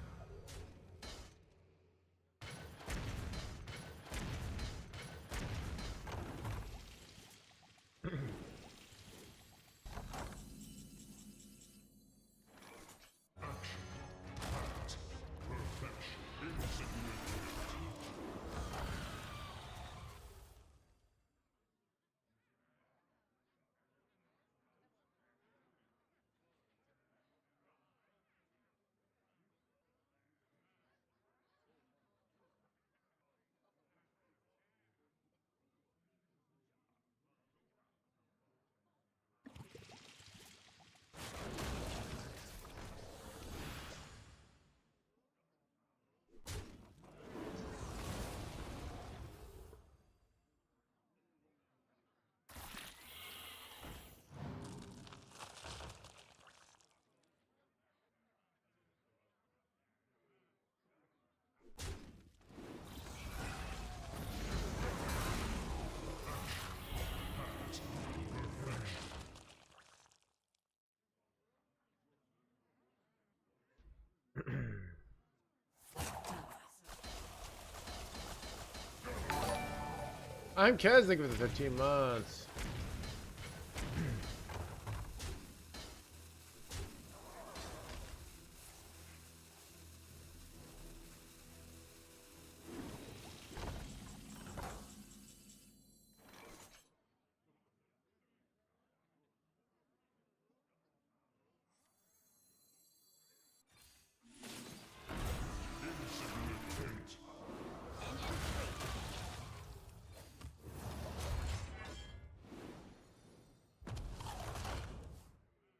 I'm Kaznik for the 15 months.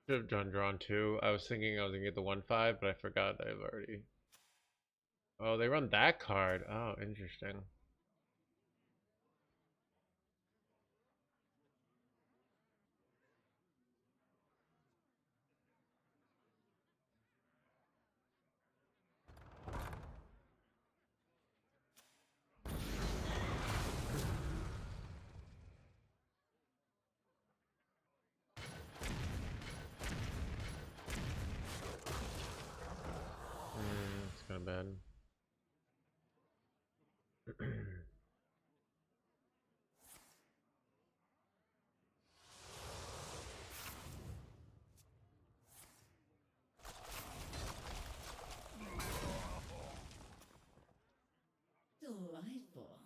Should have done drawn 2. I was thinking I was gonna get the 1/5, but I forgot that I've already. Oh, they run that card. Oh, interesting. It's kind of bad. Delightful.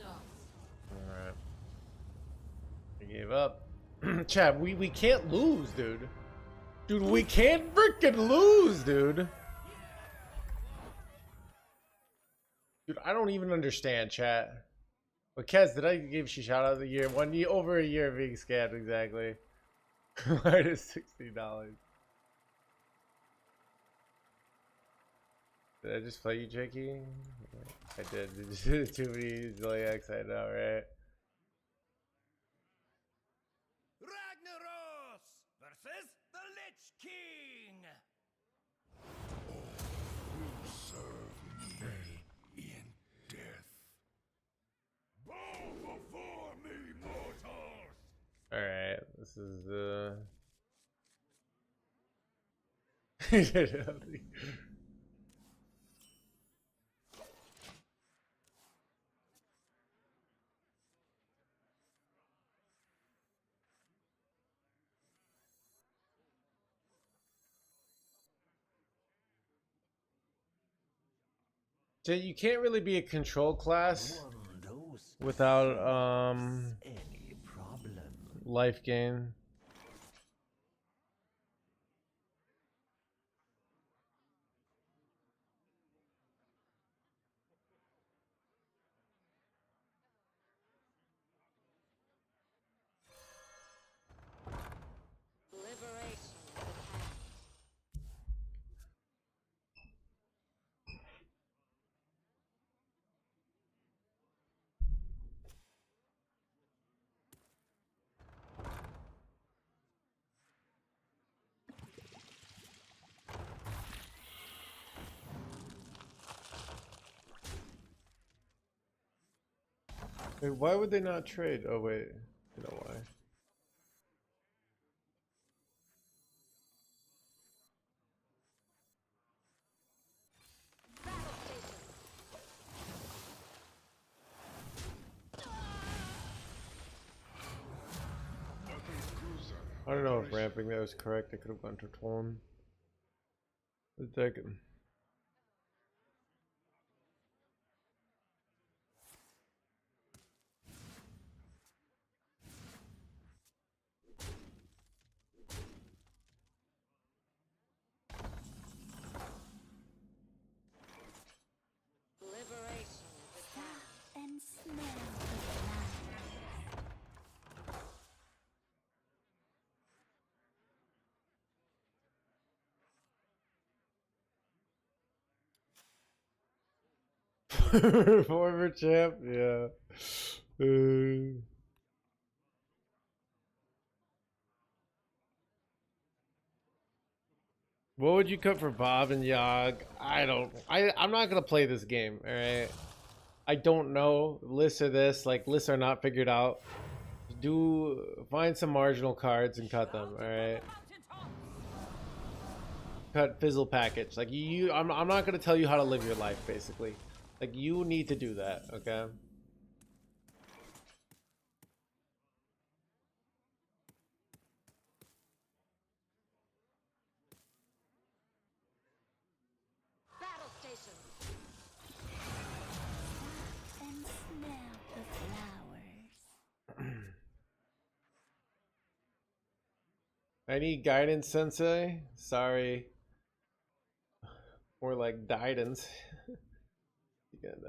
Alright. I gave up. Chad, we can't lose, dude. Dude, we can't freaking lose, dude. Dude, I don't even understand, chat. But Kez, did I give you shout out of the year? 1 year, over a year of being scammed, exactly. Minus $60. Did I just play you, Jakey? I did. Too many Zodiacs, I know, right? Ragnaros versus the Lich King. Will serve me in death. Bow before me, mortals! Alright, this is you can't really be a control class without Any problem? life gain. Liberation is at hand. Wait, why would they not trade? Oh wait, you know why? Battle station. I don't know if ramping that was correct. I could have gone to Torn. Liberation is at hand. And smell the flowers. Former champ, yeah. What would you cut for Bob and Yogg? I'm not gonna play this game, alright? I don't know. Lists are this, like lists are not figured out. Find some marginal cards and cut them, alright? Cut fizzle package. Like I'm not gonna tell you how to live your life, basically. Like you need to do that, okay? Battle station. And smell the flowers. I need guidance, Sensei. Sorry. Or like guidance. Again,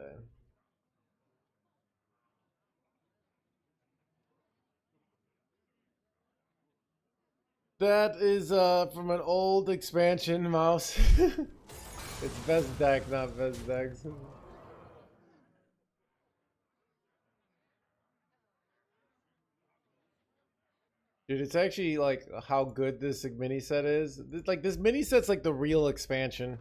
that is from an old expansion, Mouse. It's best deck, not best decks. Dude, it's actually like how good this mini set is. Like this mini set's like the real expansion.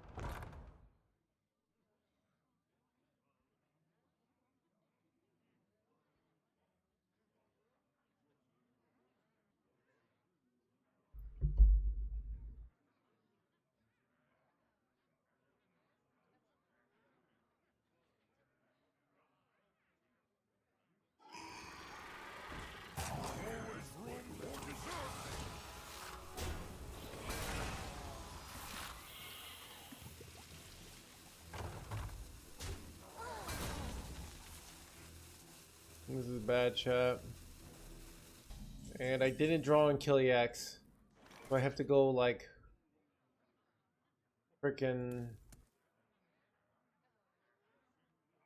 This is bad, chat. And I didn't draw in Kiliax. So I have to go like freaking.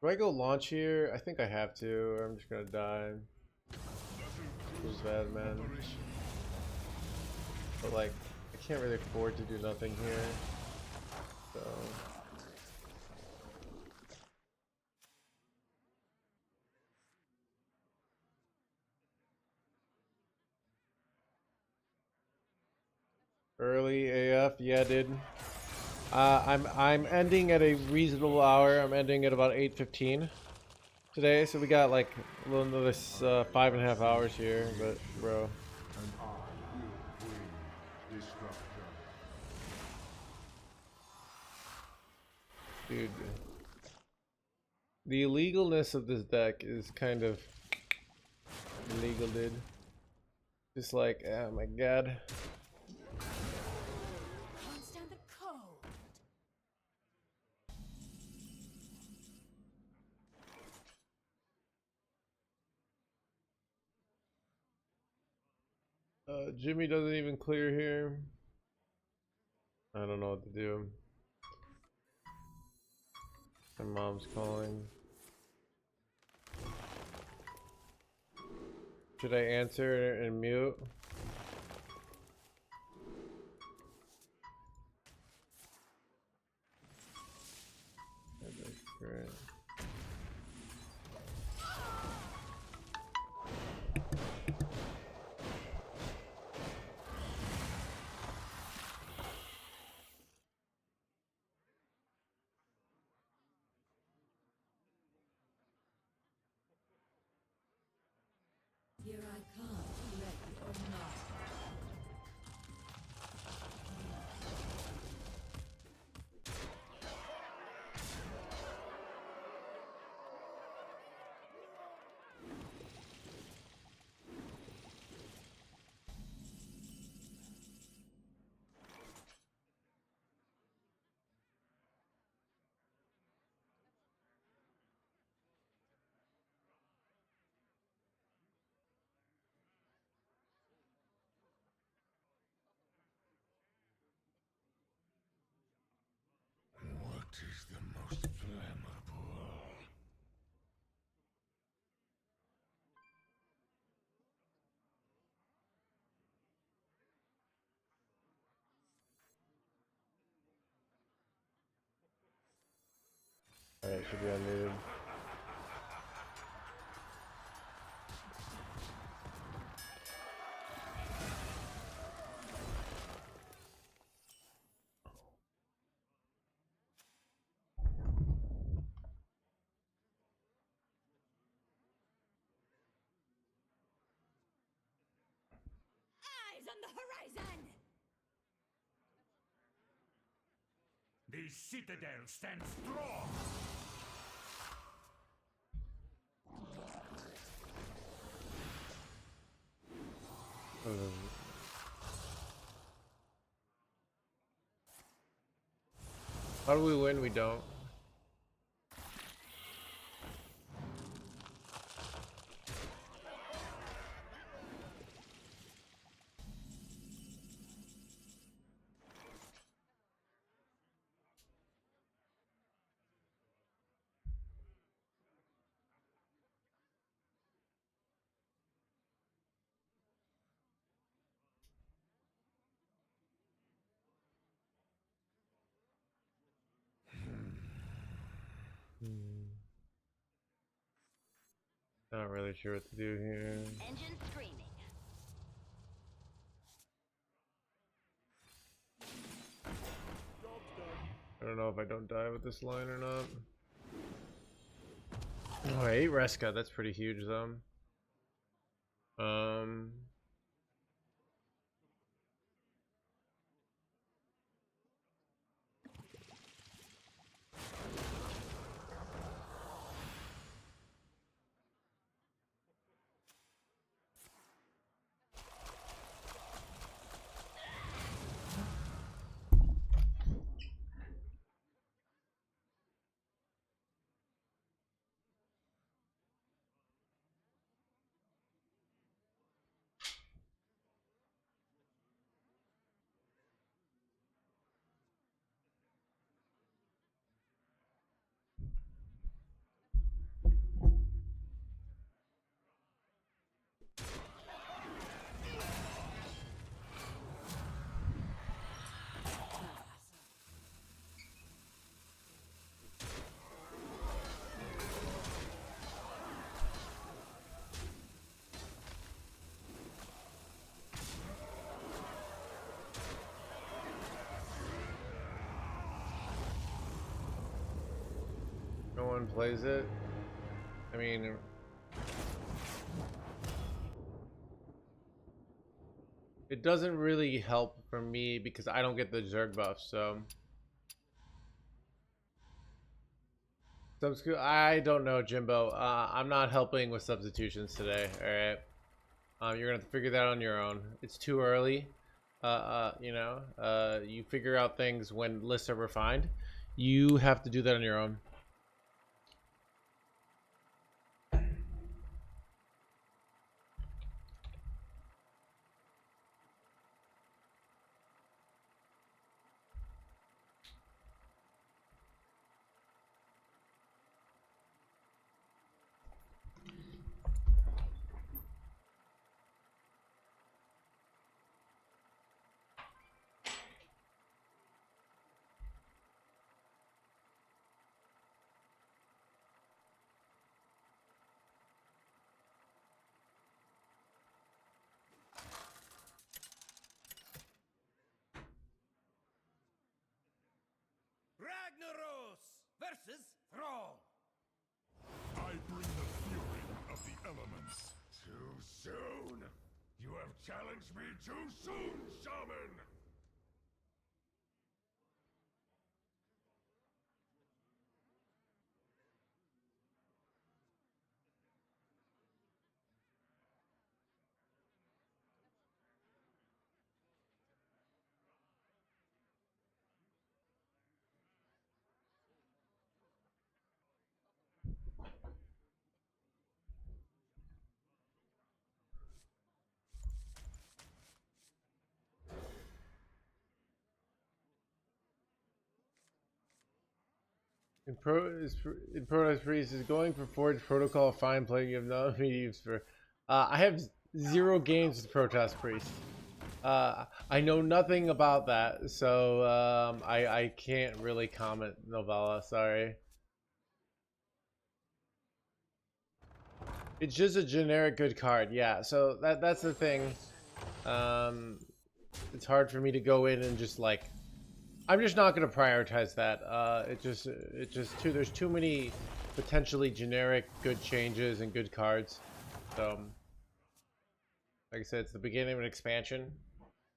Do I go launch here? I think I have to, or I'm just gonna die. This is bad, man. But like, I can't really afford to do nothing here. So. Early AF, yeah, dude. I'm ending at a reasonable hour. I'm ending at about 8:15 today, so we got like a little another 5.5 hours here. But bro, And I will bring destruction. dude, the illegalness of this deck is kind of illegal, dude. Just like, oh my god. Can't stand the cold. Jimmy doesn't even clear here. I don't know what to do. My mom's calling. Should I answer and mute? That's great. Here I come, ready or not. What is the most flammable? Alright, should be unmuted. Eyes on the horizon. The citadel stands strong. How do we win? We don't. Not really sure what to do here. Engine screaming. I don't know if I don't die with this line or not. Oh, 8 Reska, that's pretty huge though. one plays it. I mean, it doesn't really help for me because I don't get the Zerg buff, so. I don't know, Jimbo. I'm not helping with substitutions today, alright? You're gonna have to figure that out on your own. It's too early. You know, you figure out things when lists are refined. You have to do that on your own. Ragnaros versus Thrall. I bring the fury of the elements. Too soon? You have challenged me too soon, Shaman! In Protoss Priest is going for Forge Protocol fine playing. You have no mediums for. I have 0 games with Protoss Priest. I know nothing about that, so I can't really comment, Novella. Sorry. It's just a generic good card, yeah. So that's the thing. It's hard for me to go in and just like. I'm just not going to prioritize that. There's too many potentially generic good changes and good cards. So, like I said, it's the beginning of an expansion.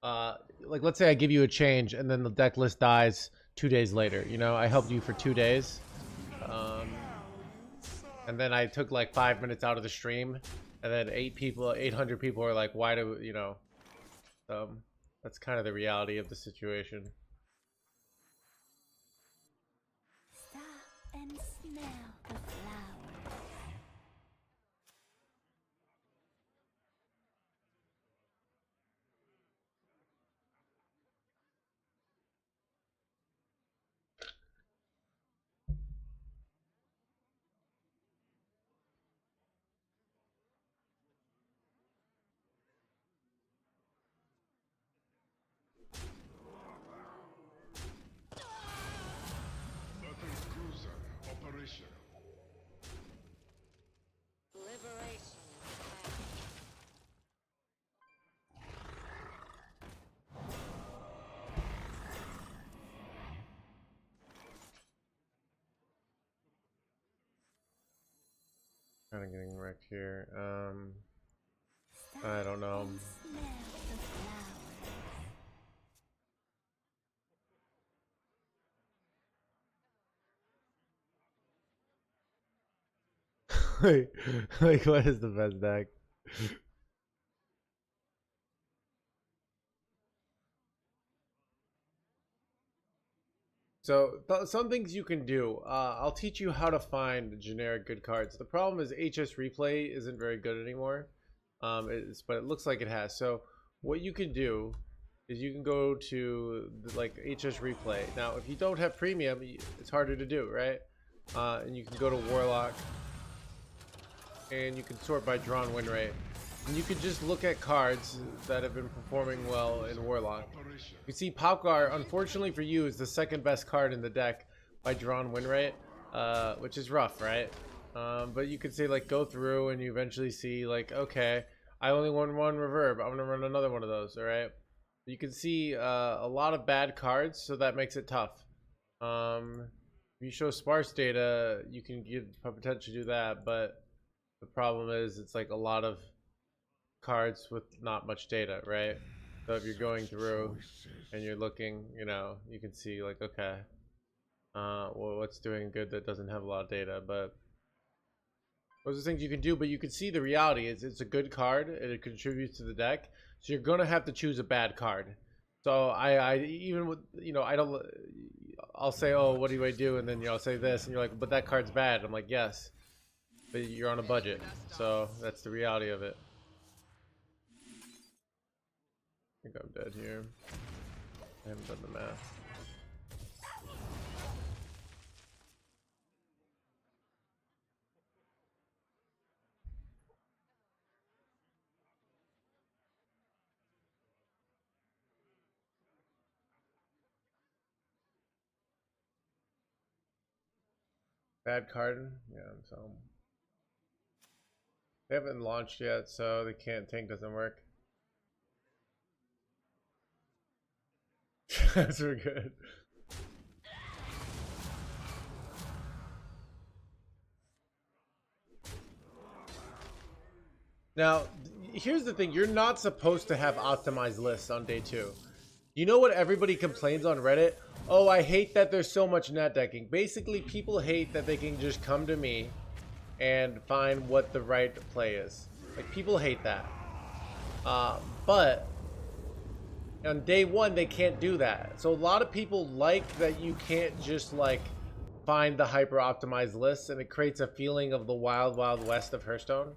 Like let's say I give you a change and then the deck list dies 2 days later. You know, I helped you for 2 days, and then I took like 5 minutes out of the stream, and then 800 people are like, "Why do you know?" That's kind of the reality of the situation. Stop and smell the flowers. Battle's cruiser operational. Liberation is the path. Kind of getting wrecked here. Stop I don't know. and smell the flowers. like what is the best deck? So some things you can do. I'll teach you how to find generic good cards. The problem is HS Replay isn't very good anymore. But it looks like it has. So what you can do is you can go to like HS Replay. Now, if you don't have premium, it's harder to do, right? And you can go to Warlock, and you can sort by drawn win rate. And you can just look at cards that have been performing well in Warlock. You see, Palkar, unfortunately for you, is the second best card in the deck by drawn win rate, which is rough, right? But you could say, like, go through and you eventually see, like, okay, I only won 1 reverb. I'm going to run another one of those, all right? You can see a lot of bad cards, so that makes it tough. If you show sparse data, you can potentially do that, but the problem is it's like a lot of cards with not much data, right? So if you're going through and you're looking, you know, you can see like, okay, well, what's doing good that doesn't have a lot of data, but those are things you can do. But you can see the reality is it's a good card and it contributes to the deck, so you're gonna have to choose a bad card. So I even with, you know, I'll say, oh, what do I do, and then, you know, I'll say this, and you're like, but that card's bad. I'm like, yes, but you're on a budget, so that's the reality of it. I think I'm dead here. I haven't done the math. Bad card? Yeah, so they haven't launched yet, so the can't tank doesn't work. That's very good. Now, here's the thing. You're not supposed to have optimized lists on day 2. You know what everybody complains on Reddit? Oh, I hate that there's so much net decking. Basically, people hate that they can just come to me and find what the right play is. Like, people hate that. But on day 1, they can't do that. So a lot of people like that you can't just, like, find the hyper optimized lists, and it creates a feeling of the wild, wild west of Hearthstone.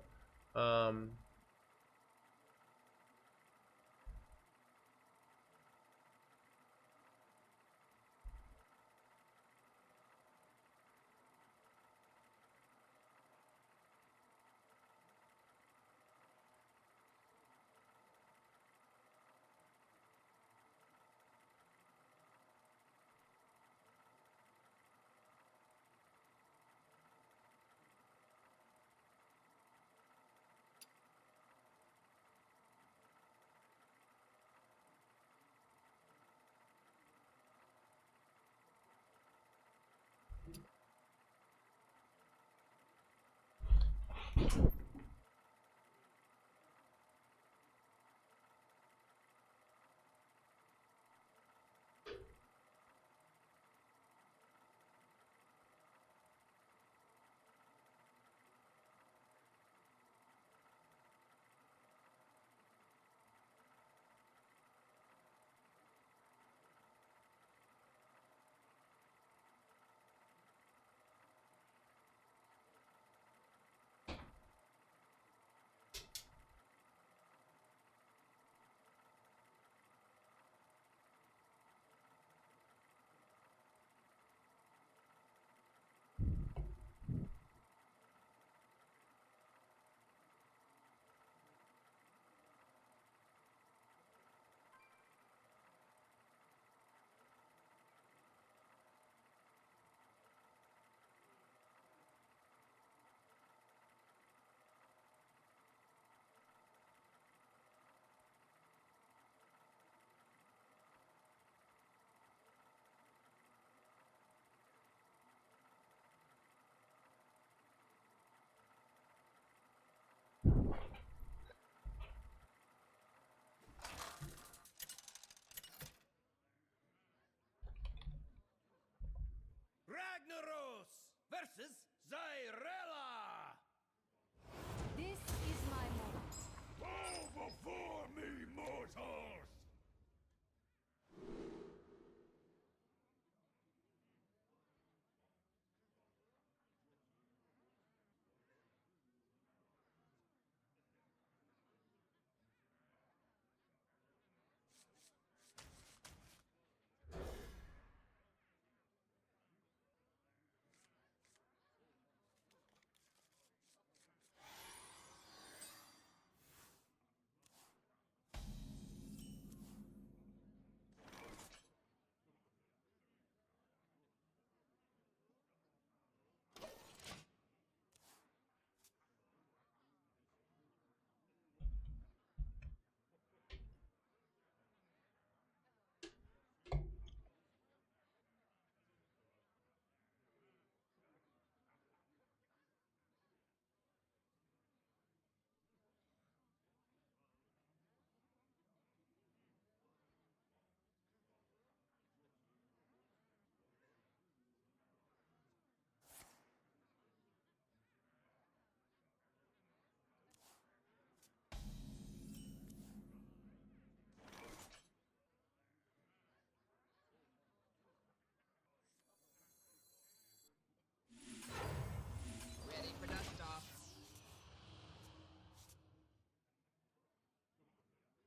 Ragnaros versus Zyrella! This is my moment. Bow before me, mortals!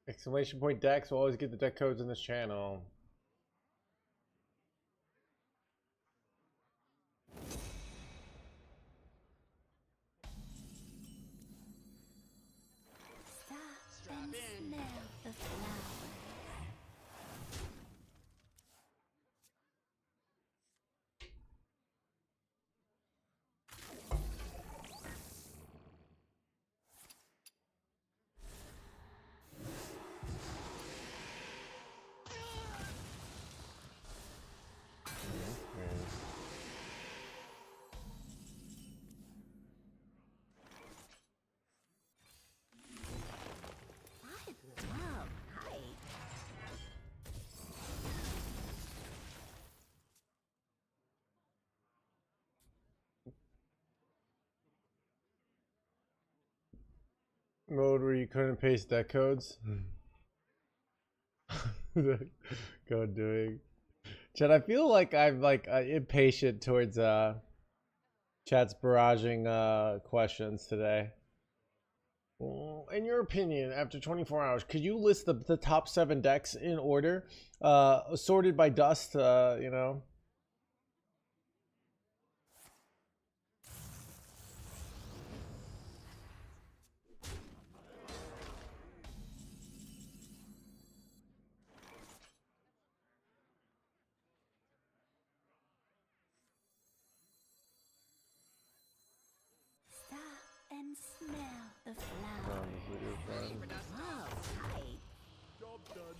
Exclamation point decks will always get the deck codes in this channel. Stop Strap and in. smell the flowers. I love height. Mode where you couldn't paste deck codes. Code doing. Chad, I feel like I'm like impatient towards chat's barraging questions today. In your opinion, after 24 hours, could you list the top 7 decks in order, sorted by dust? You know. Stop and smell the flowers. Ready for dust off. Love height. Job done.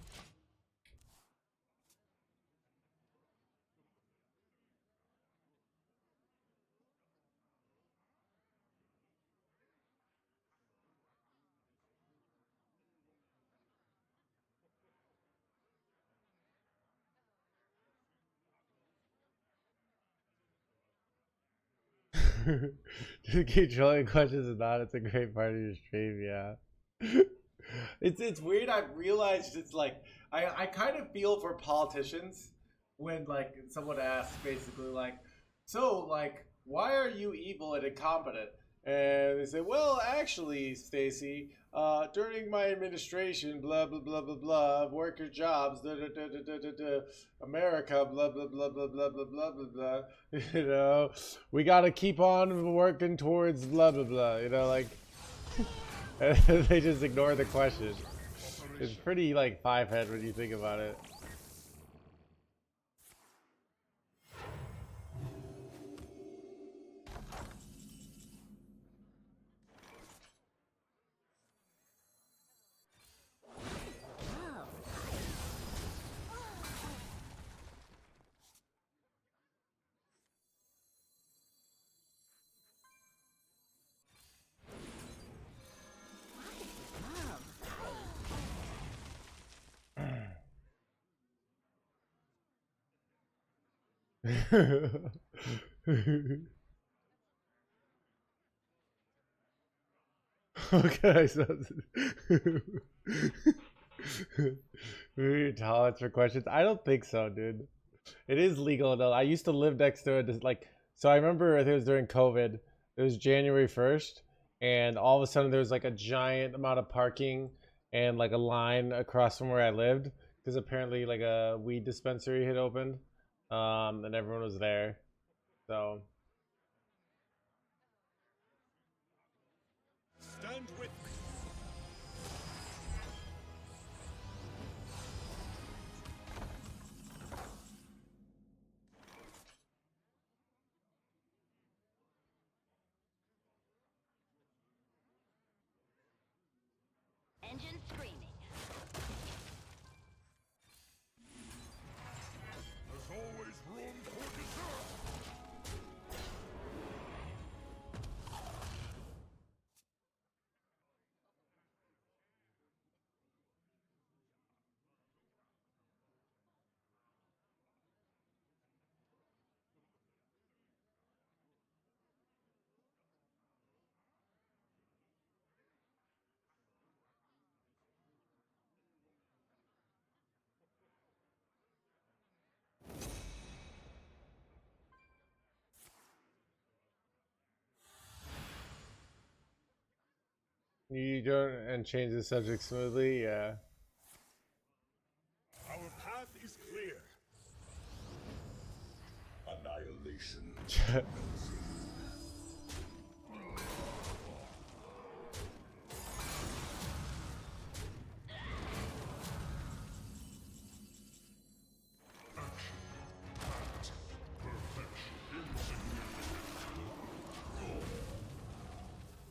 Just keep trolling questions and not. It's a great part of your stream, yeah. It's weird. I've realized it's like I kind of feel for politicians when like someone asks basically like, so like why are you evil and incompetent? And they say, well, actually, Stacy, during my administration, blah blah blah blah blah, worker jobs, da da da da da da da, America, blah blah blah blah blah blah blah blah blah. You know, we gotta keep on working towards blah blah blah. You know, like they just ignore the question. It's pretty like five-head when you think about it. Love love Okay, so tolerance for questions. I don't think so, dude. It is legal though. I used to live next to it. Like, so I remember I think it was during COVID. It was January 1st, and all of a sudden there was like a giant amount of parking and like a line across from where I lived because apparently like a weed dispensary had opened, and everyone was there. So Stand with me. engine screaming. There's always room for dessert. you don't and change the subject smoothly, yeah. Liberation.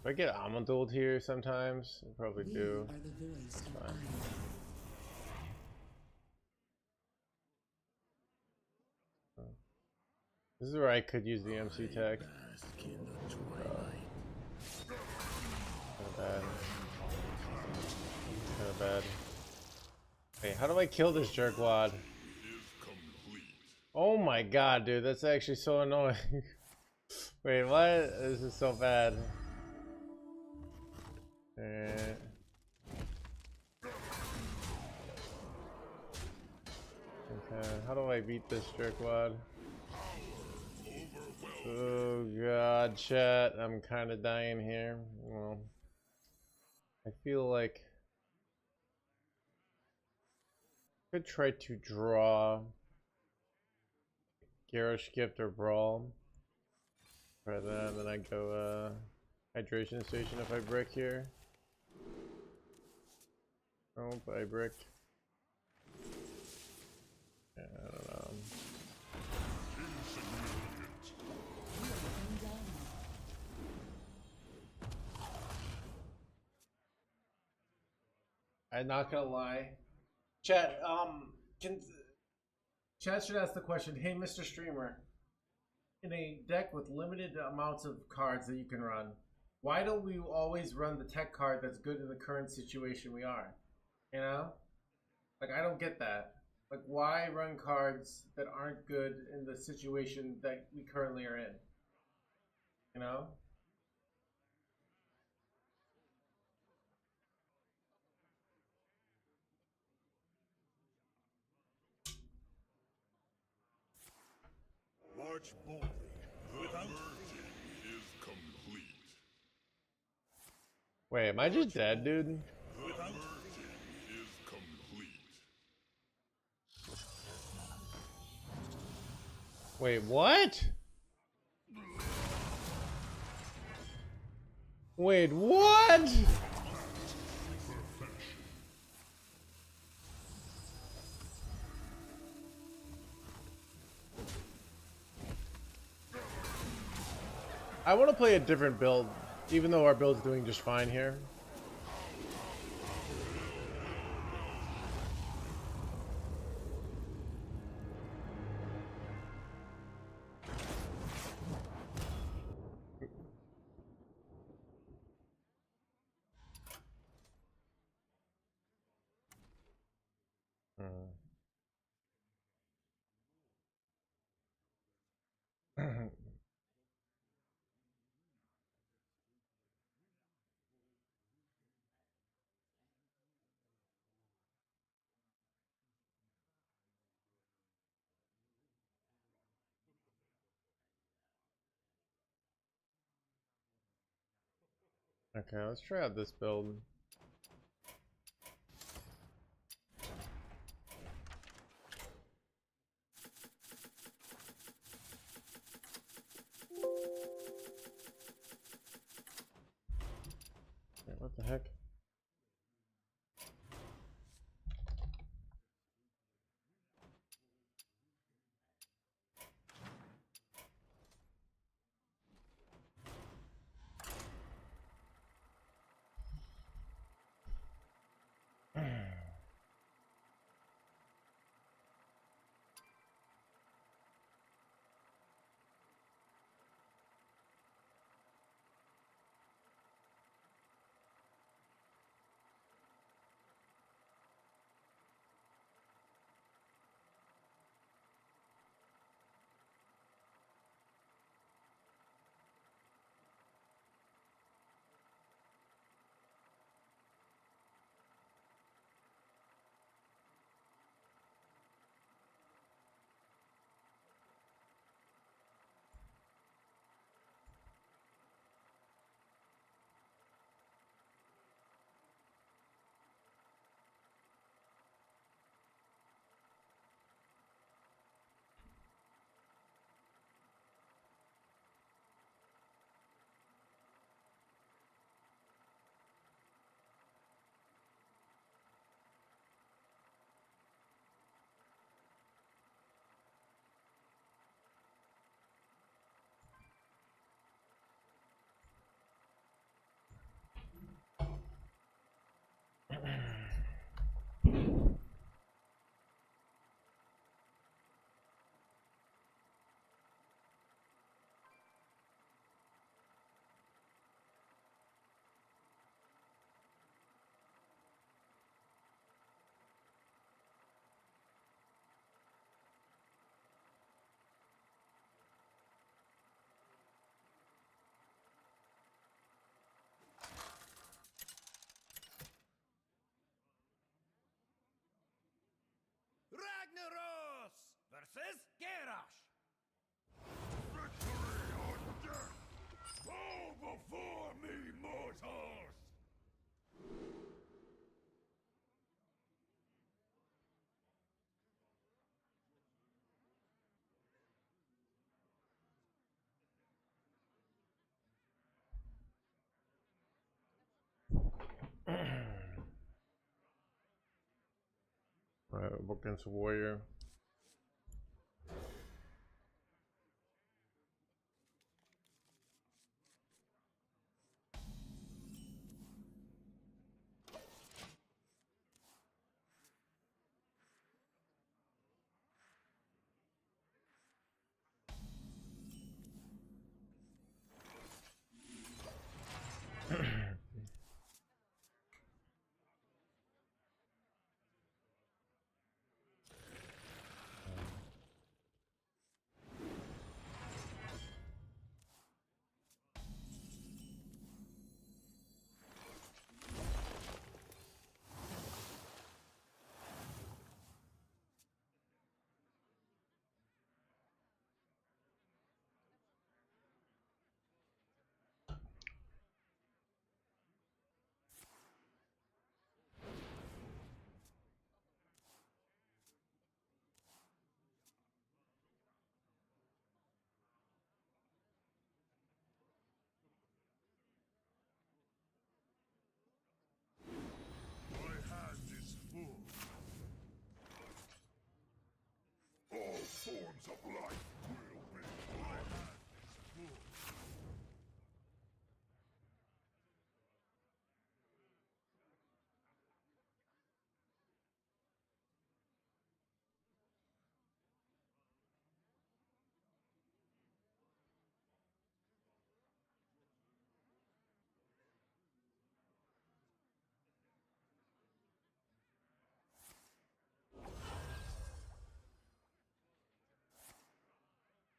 Do I get Amaduld here sometimes? I probably do. Are the voice of Fine. Iron. This is where I could use the MC tech. Kinda bad. Kinda bad. Hey, how do I kill this jerkwad? Oh my god, dude, that's actually so annoying. Wait, what? This is so bad. Okay, how do I beat this jerkwad? Oh god, chat, I'm kind of dying here. Well, I feel like I could try to draw Garrosh Gift or Brawl. Try that, and then I go Hydration Station if I brick here. Oh, I bricked. Yeah, I don't know. I'm not gonna lie. Chat, Chat should ask the question, hey Mr. Streamer, in a deck with limited amounts of cards that you can run, why don't we always run the tech card that's good in the current situation we are? You know? Like, I don't get that. Like, why run cards that aren't good in the situation that we currently are in? You know? March boldly. Without merging is complete. Wait, am I just dead, dude? Without merging is complete. Wait, what? Wait, what? I want to play a different build, even though our build's doing just fine here. Okay, let's try out this build. Wait, what the heck? Unstoppable against Warrior. My hand is full. All forms of life will be. My hand is full.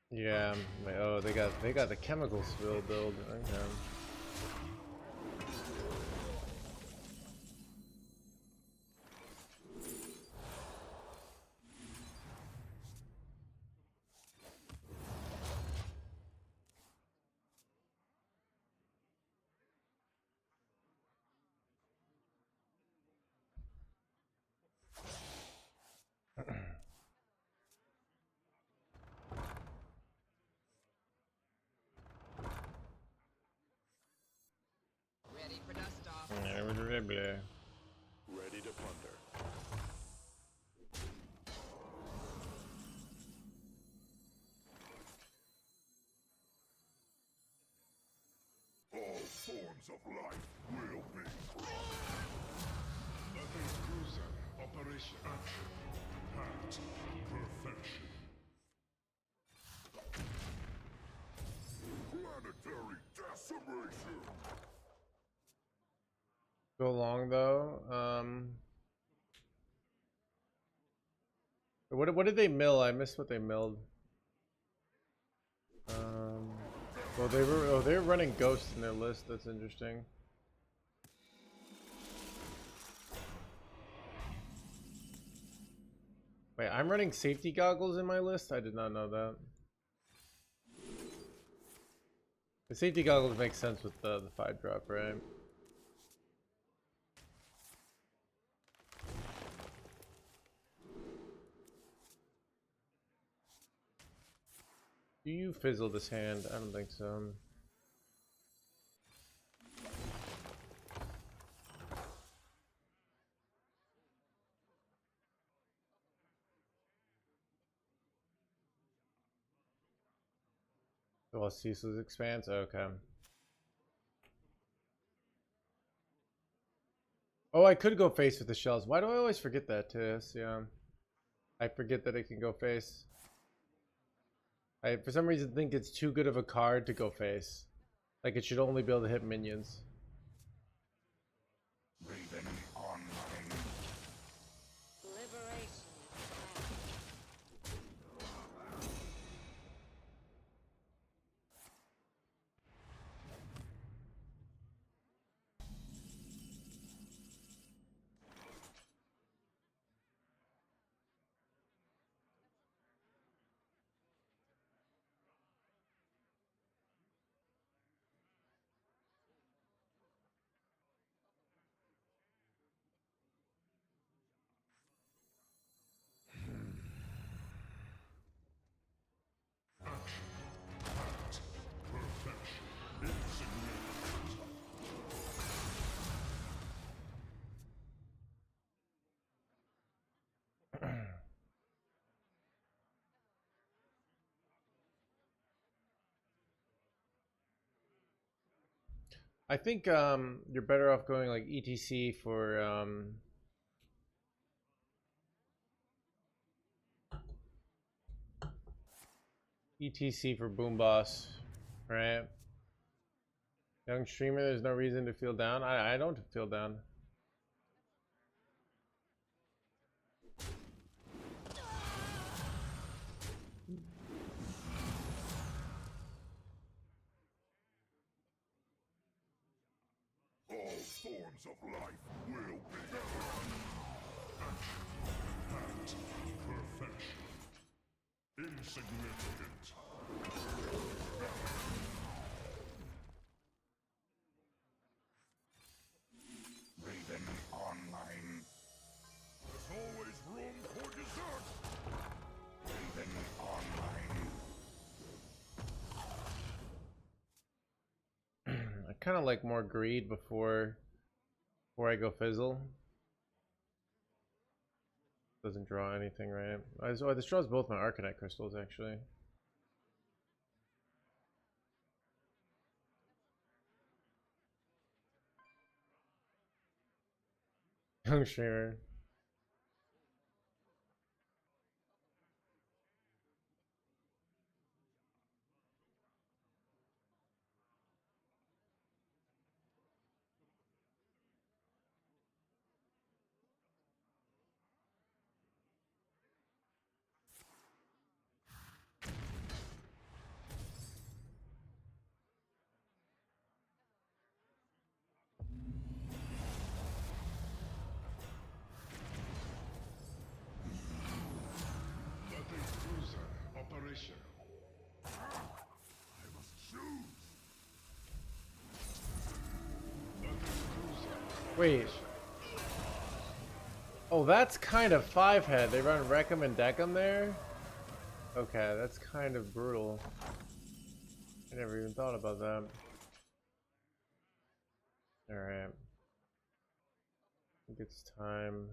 Yeah. Oh, they got the chemical spill build. Okay. Ready for dust off. Ready to plunder. All forms of life will be. Battle cruiser operation action. At perfection. Planetary decimation. Go long though. What did they mill? I missed what they milled. Well, they were running ghosts in their list. That's interesting. Wait, I'm running safety goggles in my list? I did not know that. The safety goggles make sense with the 5-drop, right? Do you fizzle this hand? I don't think so. Oh, Ceaseless Expanse? Okay. Oh, I could go face with the shells. Why do I always forget that, Tis? Yeah. I forget that it can go face. I, for some reason, think it's too good of a card to go face. Like, it should only be able to hit minions. Raven online. Liberation. I think you're better off going like ETC for ETC for Boom Boss, right? Young streamer, there's no reason to feel down. I don't feel down. All forms of life will be action at perfection. Insignificant. Raven online. There's always room for dessert. Raven online. I kind of like more greed before I go fizzle. Doesn't draw anything, right? Oh, this draws both my Arcanite crystals actually. Young streamer. Battle cruiser operational. I must choose. Battle cruiser. Wait. Oh, that's kind of 5-head. They run Wreck'em and Deck'em there? Okay, that's kind of brutal. I never even thought about that. Alright. I think it's time.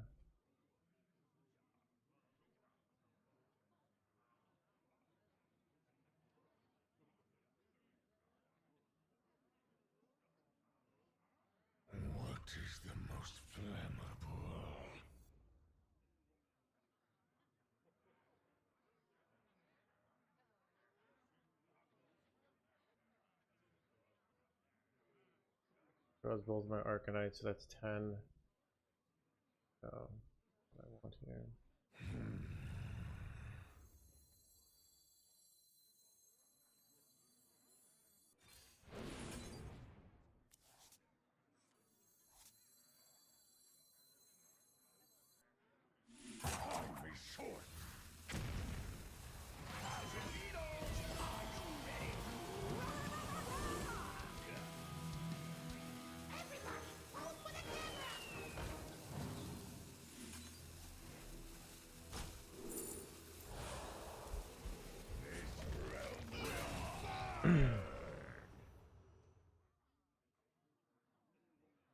What is the most flammable? Draws both my Arcanite, so that's 10. So, what I want here. Time is short.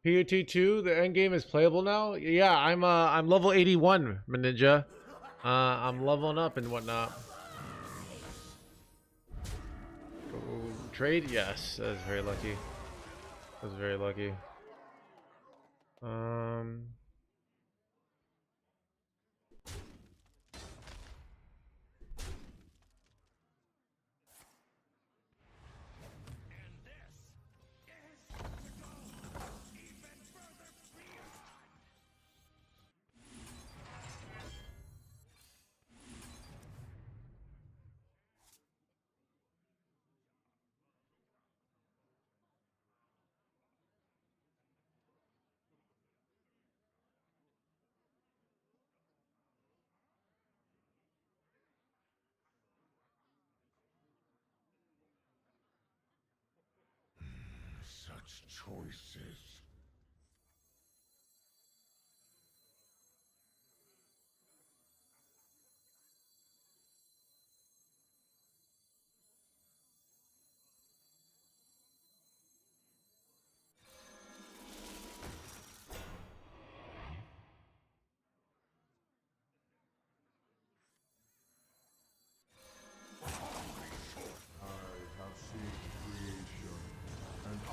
POT2, the end game is playable now. Yeah, I'm level 81, my ninja. I'm leveling up and whatnot. Go trade? Yes, that was very lucky. That was very lucky. Such choices. I have seen creation, and I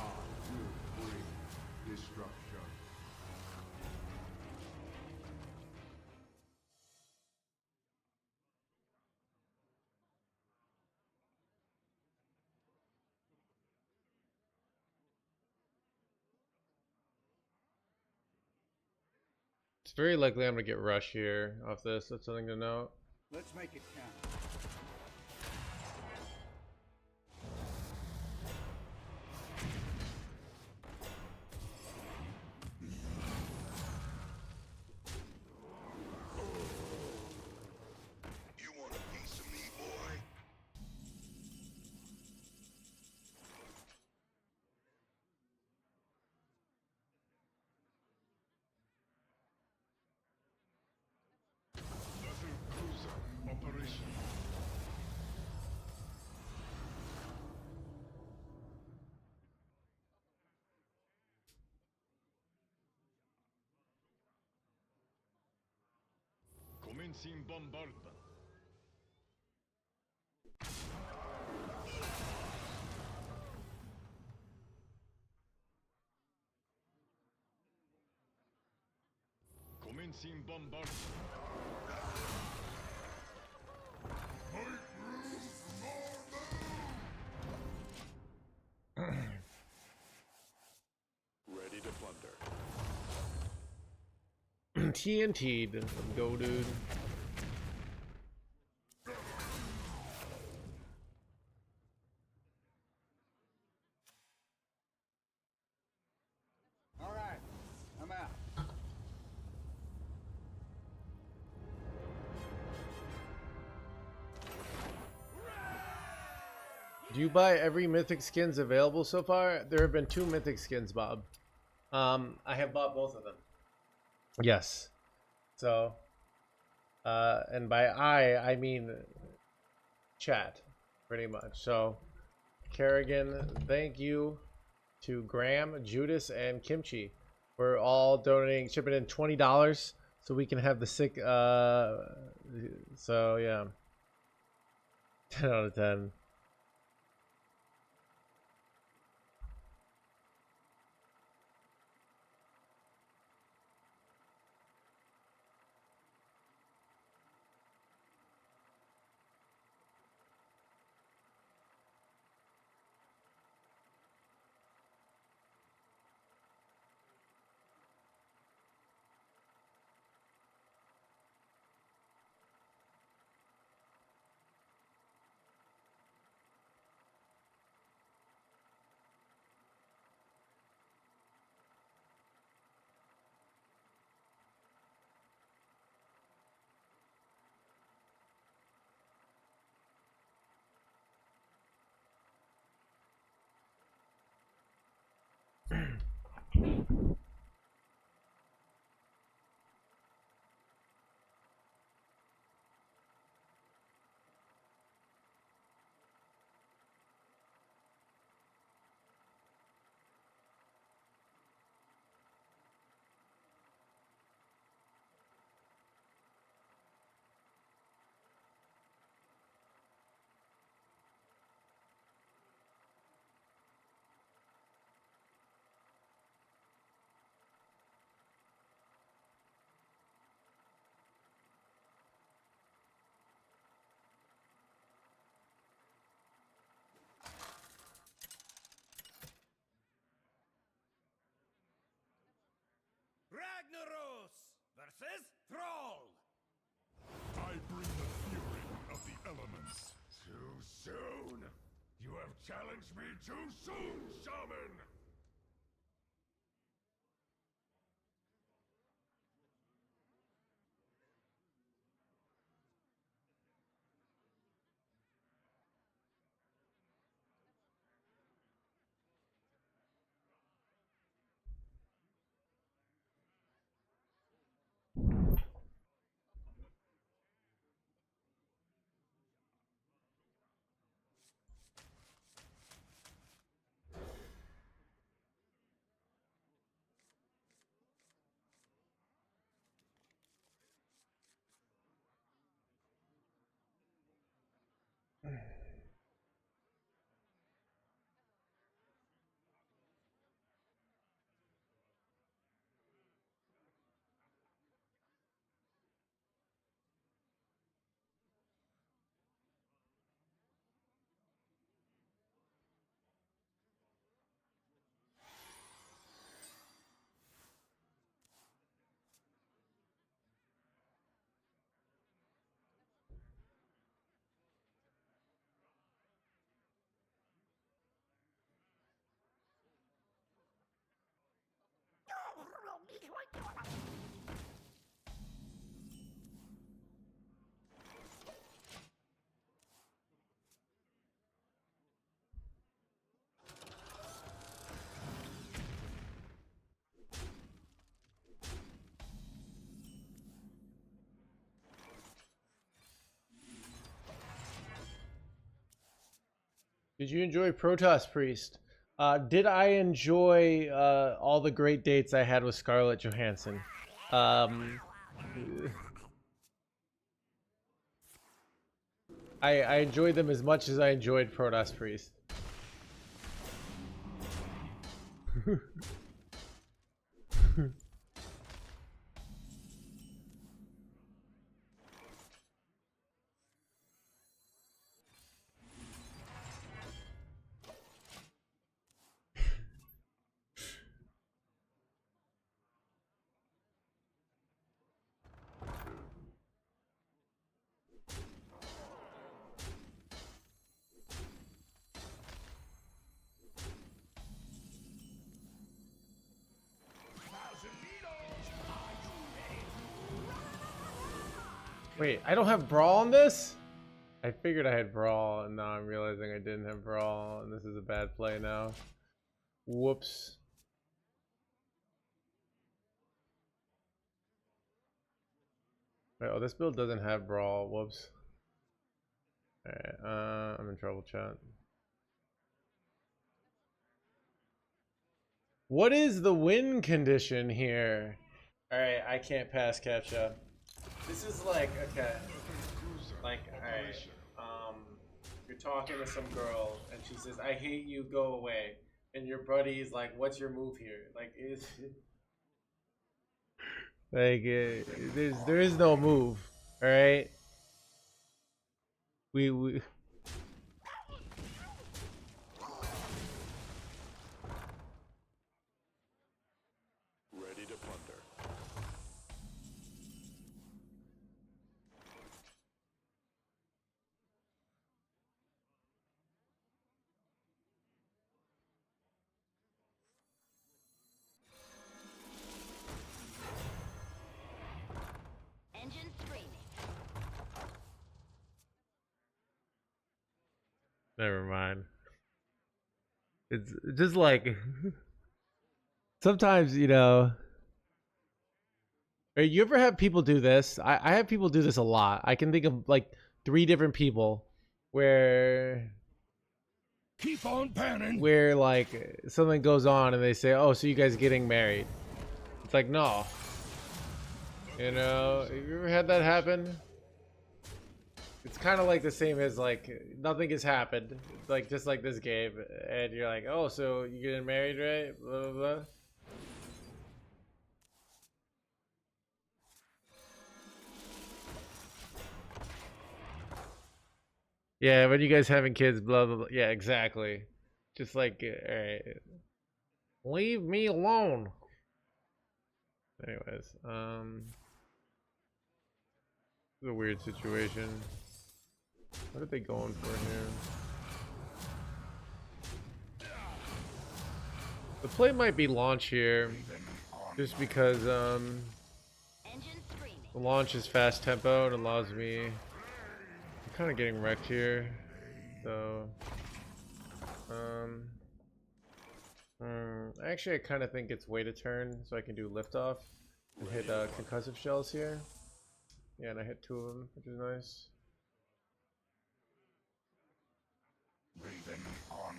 will bring It's very likely I'm gonna get rush here off this. That's something to note. Let's make it count. You want a piece of me, boy? Vessel cruiser operation. Commencing bombardment. Commencing bombardment. Ready to plunder. TNT, let's go, dude. All right, I'm out. Do you buy every mythic skins available so far? There have been 2 mythic skins, Bob. I have bought both of them. Yes. So, and by I mean chat, pretty much. So, Kerrigan, thank you to Graham, Judas, and Kimchi. We're all donating, shipping in $20 so we can have the sick, so yeah. 10 out of 10. Ragnaros versus Thrall. I bring the fury of the elements. Too soon? You have challenged me too soon, shaman! Did you enjoy Protoss Priest? Did I enjoy all the great dates I had with Scarlett Johansson? I enjoyed them as much as I enjoyed Protoss Priest. Wait, I don't have Brawl on this? I figured I had Brawl, and now I'm realizing I didn't have Brawl, and this is a bad play now. Whoops. Wait, oh, this build doesn't have Brawl. Whoops. Alright, I'm in trouble, chat. What is the win condition here? Alright, I can't pass catch up. This is like, okay. Like, alright. You're talking to some girl, and she says, I hate you, go away. And your buddy is like, what's your move here? Like, there is no move, alright? We Ready to plunder. Engine screaming. never mind. It's just like sometimes, you know. You ever have people do this? I have people do this a lot. I can think of like 3 different people where Keep on panning. where like something goes on and they say, oh, so you guys getting married? It's like, no. You know, have you ever had that happen? It's kind of like the same as like nothing has happened, like just like this game, and you're like, oh, so you getting married, right? Blah blah blah. Yeah, when you guys having kids, blah blah blah. Yeah, exactly. Just like, all right, leave me alone. Anyways, it's a weird situation. What are they going for here? The play might be launch here, just because Engine screaming. the launch is fast tempo and allows me. I'm kind of getting wrecked here, so actually I kind of think it's wait a turn so I can do liftoff and hit concussive shells here. Yeah, and I hit 2 of them, which is nice. Raven online.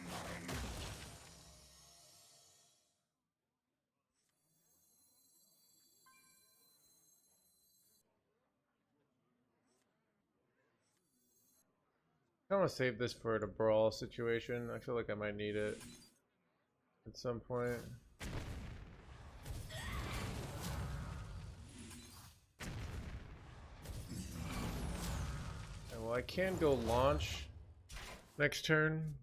I want to save this for the brawl situation. I feel like I might need it at some point. Okay, well, I can go launch next turn.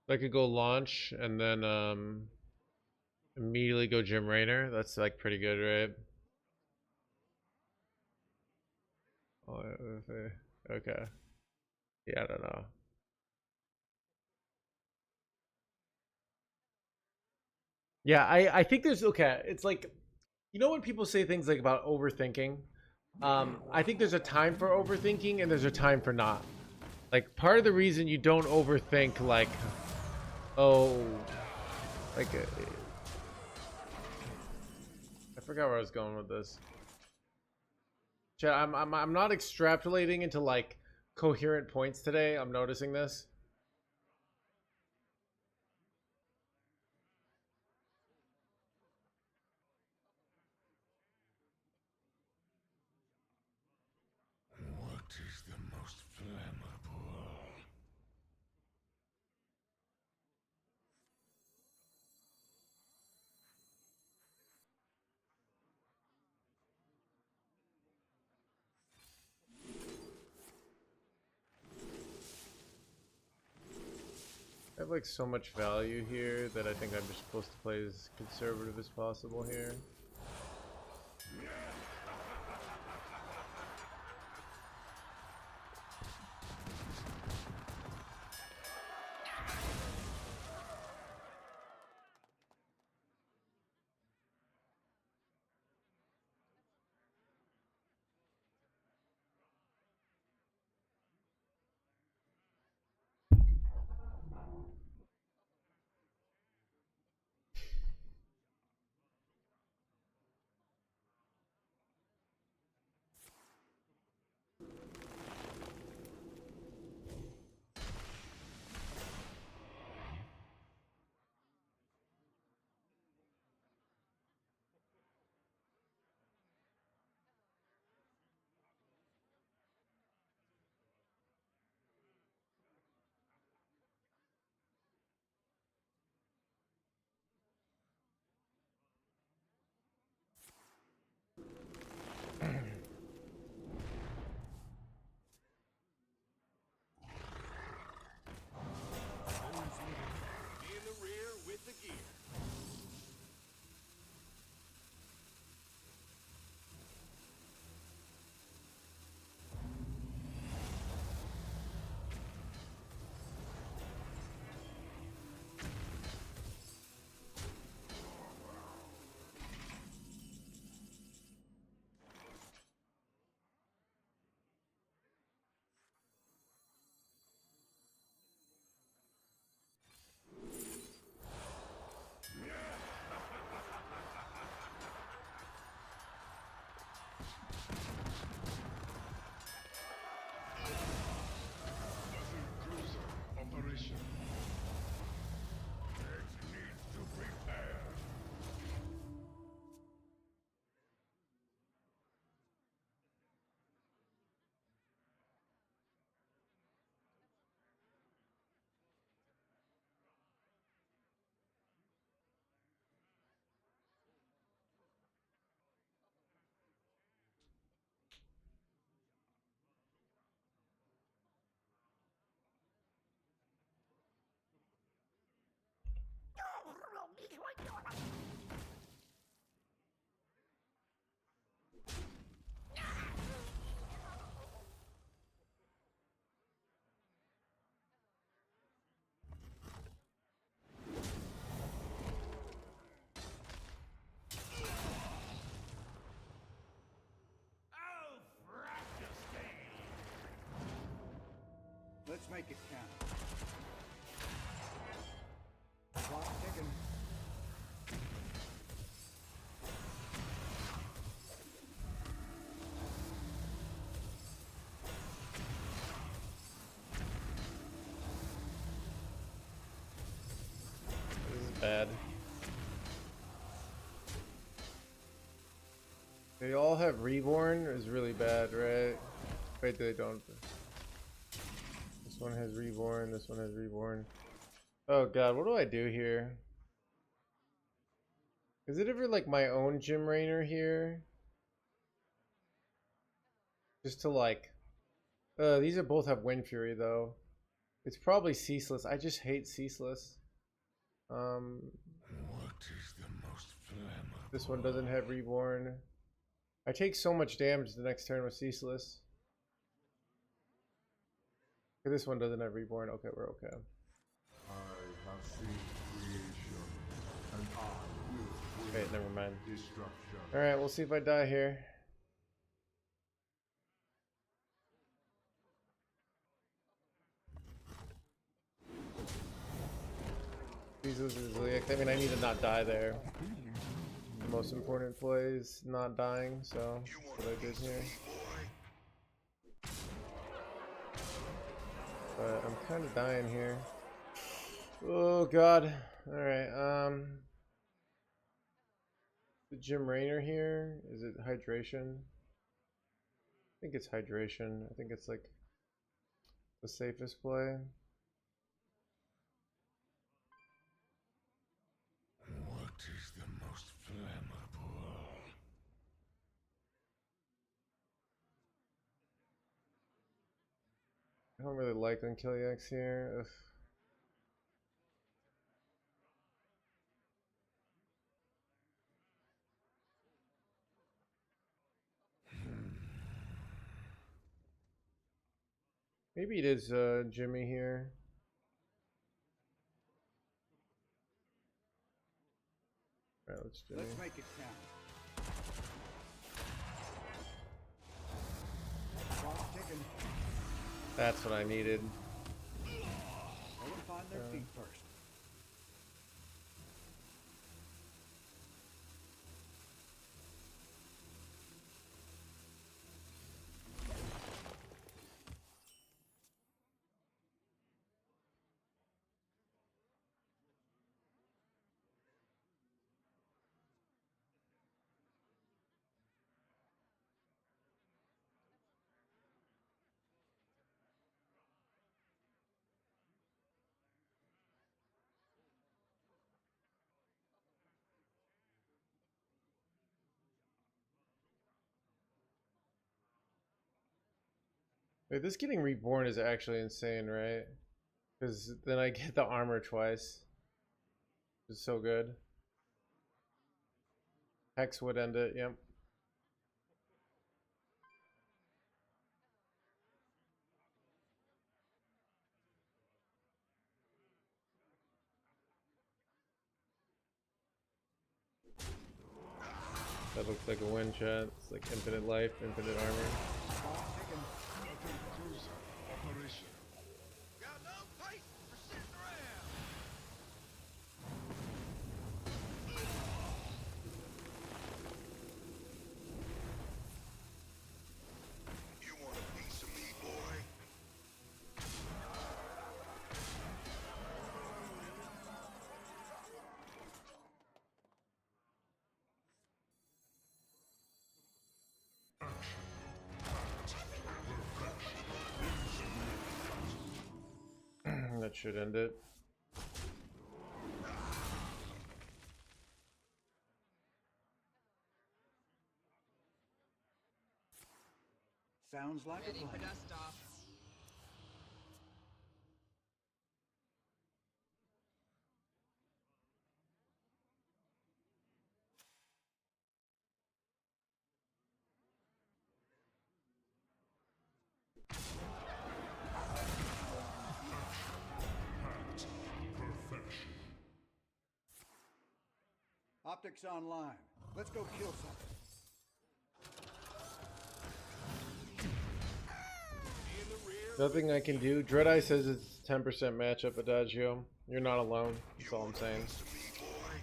I could go launch and then immediately go Jim Raynor. That's like pretty good, right? Oh, okay. Yeah, I don't know. Yeah, I think there's okay. It's like, you know when people say things like about overthinking? I think there's a time for overthinking and there's a time for not. Like part of the reason you don't overthink, like, oh, like, I forgot where I was going with this. Chat, I'm not extrapolating into like coherent points today. I'm noticing this. is the most flammable? I have like so much value here that I think I'm just supposed to play as conservative as possible here. In the rear with the gear. Operation. It needs to prepare. Oh, Frankenstein! Let's make it count. Clock ticking. This is bad. They all have Reborn is really bad, right? Wait, they don't. This one has Reborn, this one has Reborn. Oh god, what do I do here? Is it ever like my own Gym Rainer here? Just to like... these are both have Wind Fury though. It's probably Ceaseless. I just hate Ceaseless. What is the most flammable? This one doesn't have Reborn. I take so much damage the next turn with Ceaseless. Okay, this one doesn't have Reborn. Okay, we're okay. I have seen creation, and I will bring Wait, never mind. destruction. Alright, we'll see if I die here. Ceaseless is like, I mean, I need to not die there. The most important play is not dying, so that's what I did here. But I'm kind of dying here. Oh god. Alright, the Gym Rainer here, is it hydration? think it's hydration. I think it's like the safest play. What is the most flammable? I don't really like AAECAQcI here. Ugh. Maybe it is Jimmy here. Alright, let's Jimmy. Let's make it count. Clock ticking. That's what I needed. Let them find their feet first. Wait, this getting reborn is actually insane, right? Because then I get the armor twice. It's so good. Hex would end it, yep. That looks like a win, chat. It's like infinite life, infinite armor. Clock ticking. Nothing cruiser operation. Got no patience for sitting around. You want a piece of me, boy? That should end it. Sounds like Ready a for plan. dust off. Perfection. Optics online. Let's go kill something. Nothing I can do. Dreadeye says it's 10% matchup, Adagio. You're not alone. That's all I'm saying. Piece of me, boy?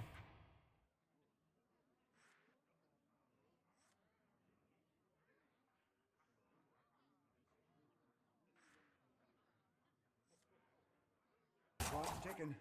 Clock ticking.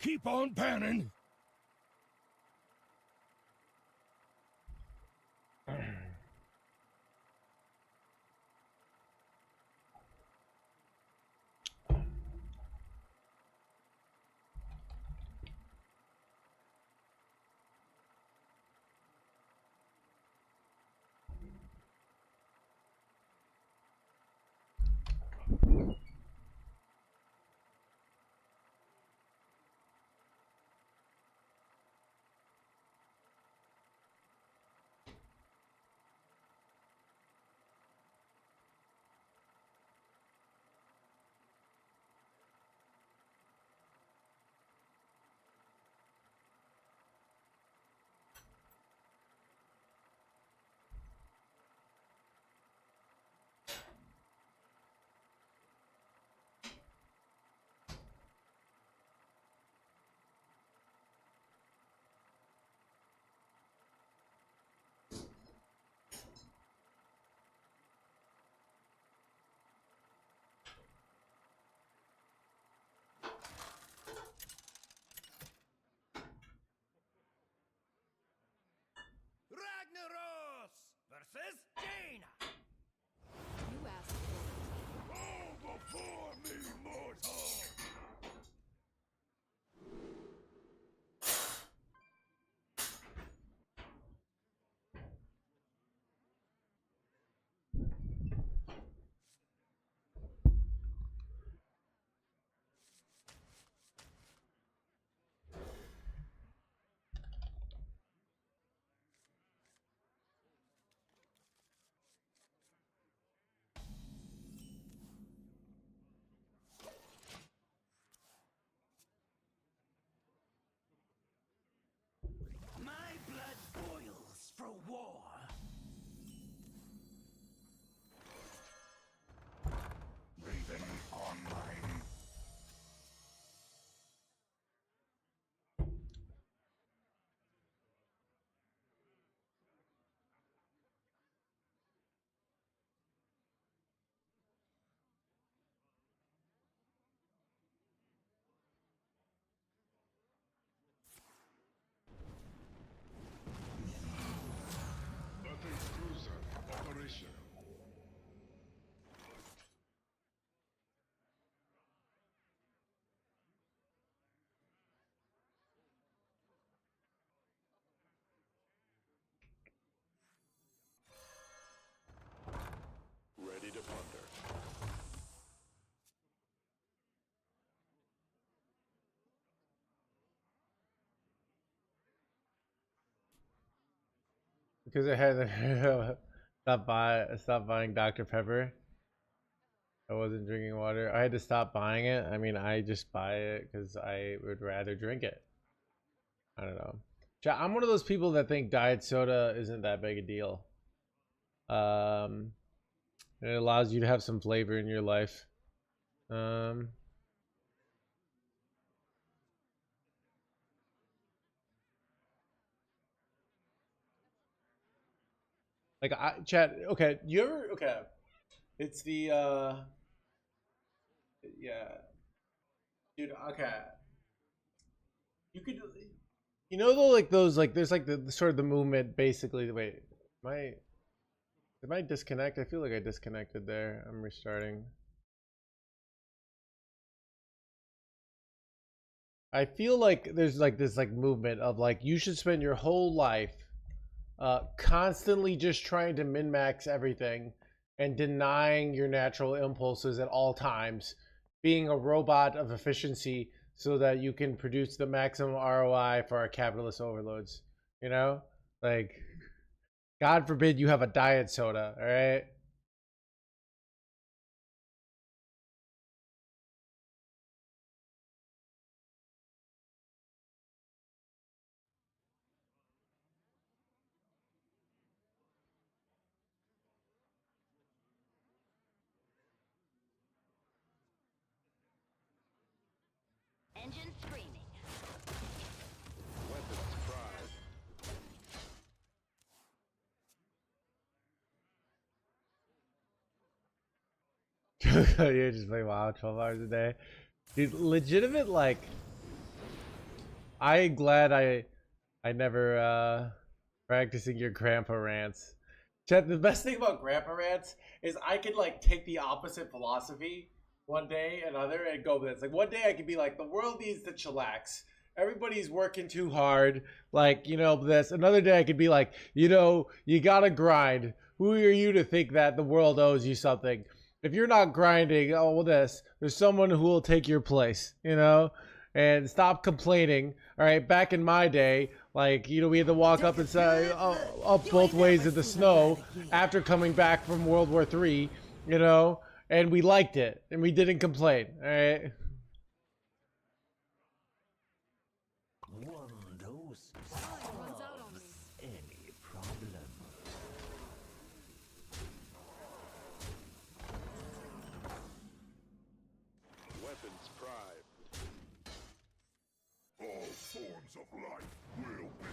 keep on panning. Ragnaros versus Jaina. You asked for it. Bow before me, mortal! My blood boils for war. Raven online. Earth's cruiser operational. Ready to plunder. Because I had to stop buying Dr. Pepper. I wasn't drinking water. I had to stop buying it. I mean, I just buy it because I would rather drink it. I don't know. I'm one of those people that think diet soda isn't that big a deal. It allows you to have some flavor in your life. Like chat. Okay, you ever? Okay, it's the yeah, dude. Okay, you could, you know, though, like those, like there's like the sort of the movement. Basically, wait, did I disconnect? I feel like I disconnected there. I'm restarting. I feel like there's like this like movement of like you should spend your whole life constantly just trying to min-max everything and denying your natural impulses at all times, being a robot of efficiency so that you can produce the maximum ROI for our capitalist overlords. You know? Like, God forbid you have a diet soda, all right? Engine screaming. Weapons prime. You just play WoW 12 hours a day. Dude, legitimate, like, I'm glad I never practicing your grandpa rants. Chet, the best thing about grandpa rants is I could like take the opposite philosophy one day another and go with it. It's like one day I could be like the world needs to chillax. Everybody's working too hard. Like, you know, this. Another day I could be like, you know, you gotta grind. Who are you to think that the world owes you something? If you're not grinding, oh well there's someone who will take your place, you know? And stop complaining. All right, back in my day, like, you know, we had to walk up and say up both ways in the snow after coming back from World War III, you know, and we liked it and we didn't complain. All right. One dose Runs out on me. any problem. Weapons prime. All forms of life will be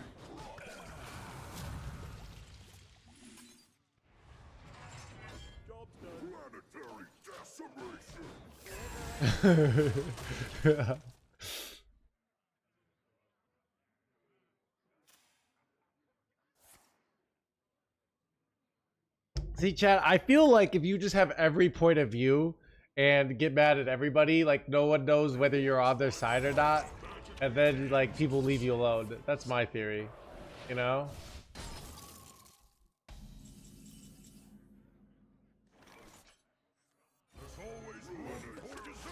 crushed. Job's done. Planetary decimation. See, Chad, I feel like if you just have every point of view and get mad at everybody, like no one knows whether you're on their side or not, and then like people leave you alone. That's my theory, you know? There's always one for dessert.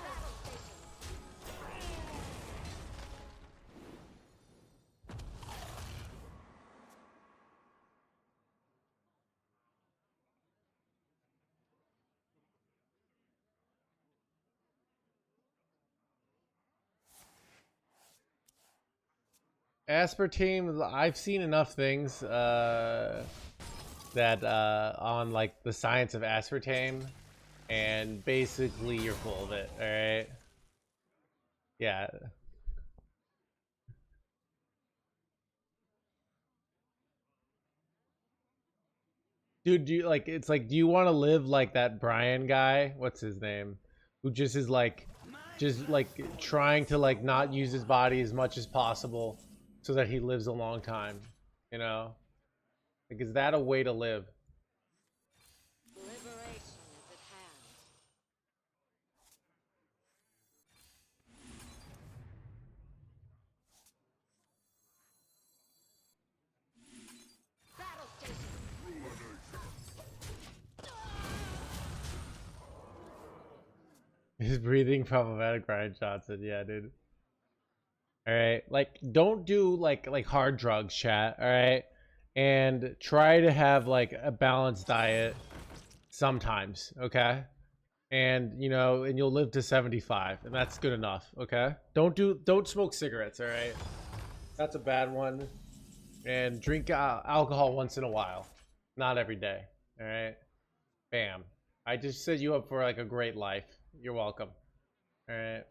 Aspartame, I've seen enough things that on like the science of aspartame, and basically you're full of it. All right. Yeah. Dude, do you like it's like do you want to live like that Brian guy? What's his name? Who just is like trying to like not use his body as much as possible so that he lives a long time, you know? Like is that a way to live? Liberation is at hand. Battle station. His breathing problematic, Ryan Johnson. Yeah, dude. All right, like don't do like hard drugs, chat. All right, and try to have like a balanced diet sometimes. Okay, and you know, and you'll live to 75, and that's good enough. Okay, don't smoke cigarettes. All right, that's a bad one. And drink alcohol once in a while, not every day. All right, bam. I just set you up for like a great life. You're welcome. All right.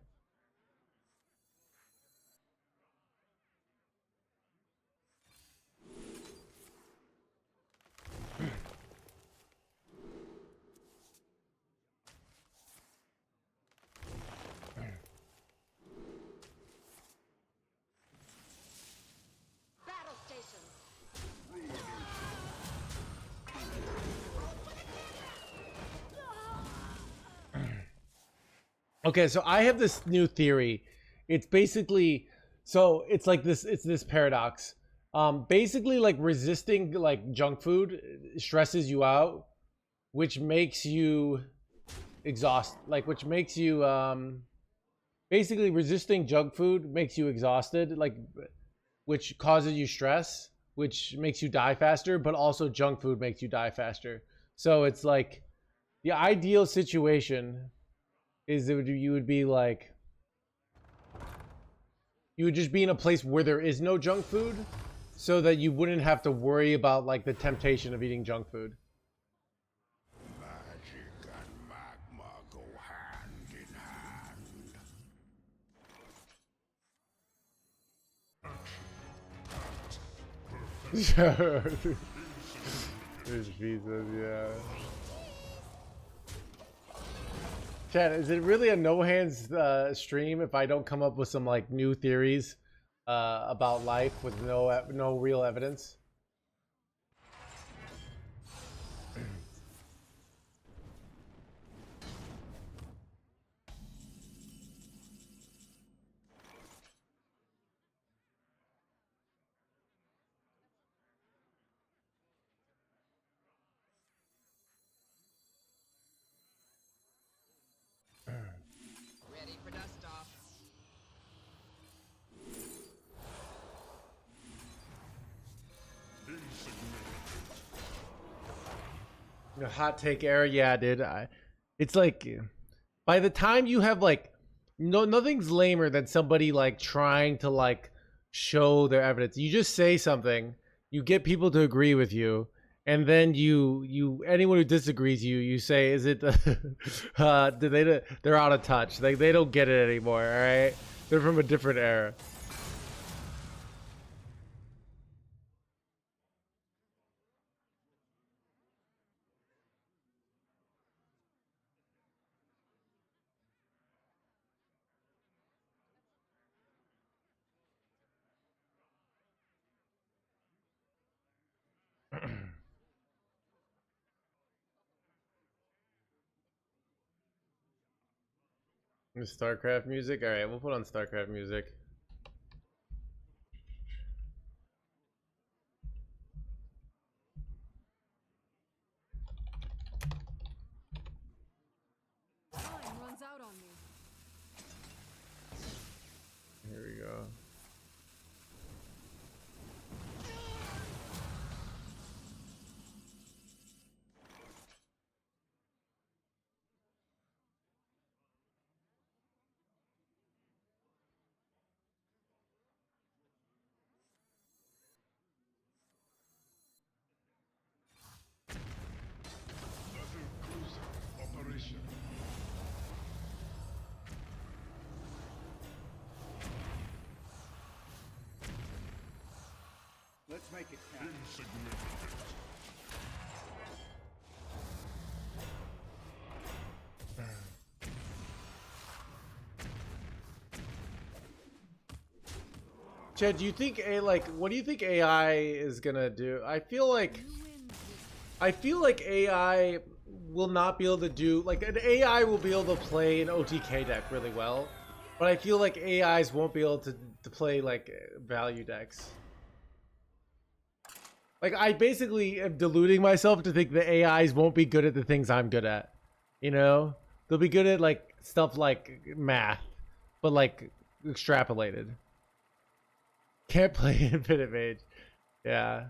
Battle station. Okay, so I have this new theory. It's basically so it's like this paradox. Basically like resisting like junk food stresses you out, which makes you which makes you basically resisting junk food makes you exhausted, like which causes you stress, which makes you die faster, but also junk food makes you die faster. So it's like the ideal situation is that you would be like you would just be in a place where there is no junk food so that you wouldn't have to worry about like the temptation of eating junk food. Magic and magma go hand in hand. There's pizzas, yeah. Chat, is it really a no hands stream if I don't come up with some like new theories about life with no real evidence. Ready for dust off. Hot take era, yeah, dude. It's like by the time you have like nothing's lamer than somebody like trying to like show their evidence. You just say something, you get people to agree with you, and then you anyone who disagrees you say, is it they're out of touch. Like they don't get it anymore, all right? They're from a different era. StarCraft music? Alright, we'll put on StarCraft music. Time runs out on me. Here we go. Operation. Let's make it count. Insignificant. Chad, do you think what do you think AI is gonna do? I feel like AI will not be able to do like an AI will be able to play an OTK deck really well, but I feel like AIs won't be able to play like value decks. Like I basically am deluding myself to think the AIs won't be good at the things I'm good at. You know, they'll be good at like stuff like math, but like extrapolated. Can't play Infinite Mage. Yeah.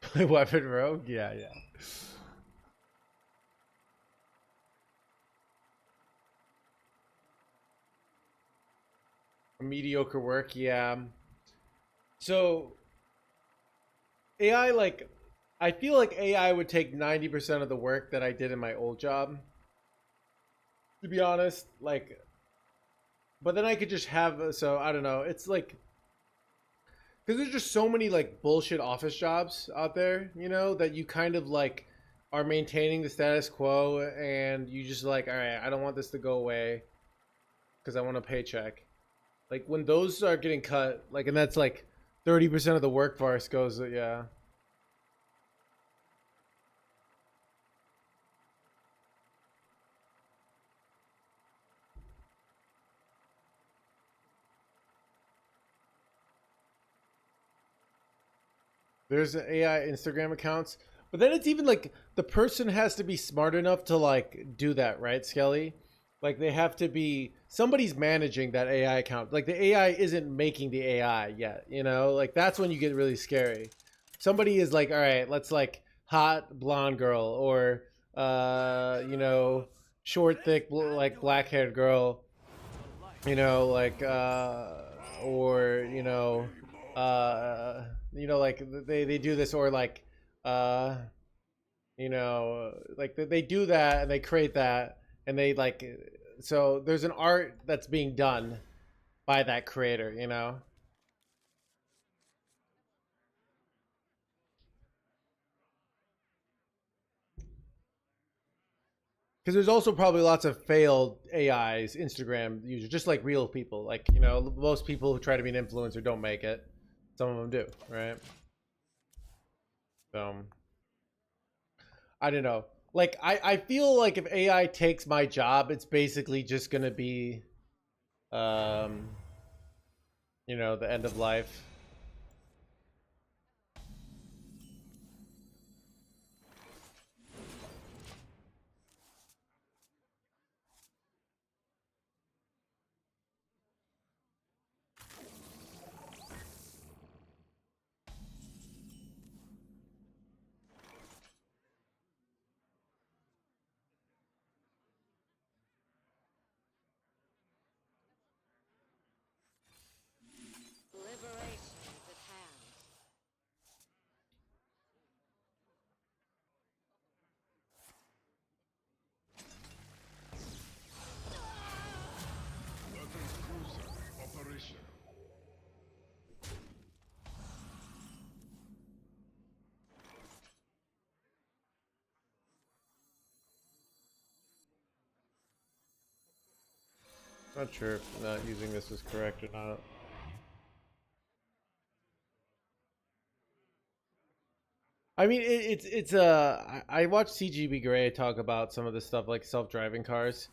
Play Weapon Rogue? Yeah, yeah. Mediocre work, yeah. So AI, like, I feel like AI would take 90% of the work that I did in my old job. To be honest, like, but then I could just have, so I don't know. It's like, because there's just so many like bullshit office jobs out there, you know, that you kind of like are maintaining the status quo and you just like, all right, I don't want this to go away because I want a paycheck. Like when those are getting cut, like, and that's like 30% of the workforce goes, yeah. There's AI Instagram accounts, but then it's even like the person has to be smart enough to like do that, right, Skelly? Like they have to be somebody's managing that AI account. Like the AI isn't making the AI yet, you know? Like that's when you get really scary. Somebody is like, all right, let's like hot blonde girl or you know, short thick like black-haired girl, you know, like or you know, like they do this, or like you know, like they do that and they create that and they like, so there's an art that's being done by that creator, you know. Because there's also probably lots of failed AIs, Instagram users, just like real people. Like, you know, most people who try to be an influencer don't make it. Some of them do, right? So, I don't know. Like, I feel like if AI takes my job, it's basically just going to be, you know, the end of life. Liberation is at hand. Battle cruiser operational. Not sure if not using this is correct or not. I mean, I watched CGB Grey talk about some of this stuff like self-driving cars,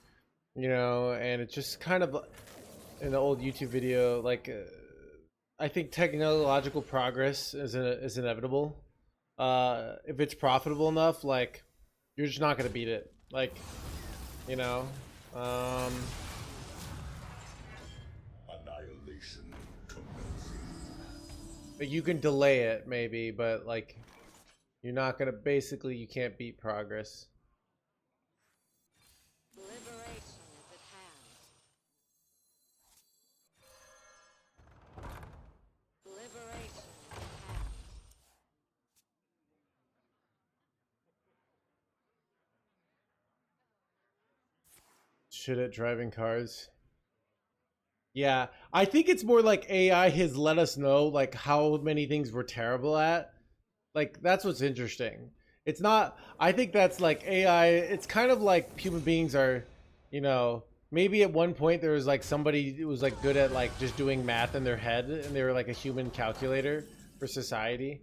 you know, and it's just kind of in the old YouTube video, like I think technological progress is inevitable. If it's profitable enough, like you're just not gonna beat it. Like, you know, Annihilation commencing. like you can delay it maybe, but like you're not gonna. Basically, you can't beat progress. Liberation is at hand. Liberation is at hand. Shit at driving cars. Yeah, I think it's more like AI has let us know like how many things we're terrible at. Like that's what's interesting. It's not. I think that's like AI. It's kind of like human beings are, you know. Maybe at one point there was like somebody who was like good at like just doing math in their head, and they were like a human calculator for society.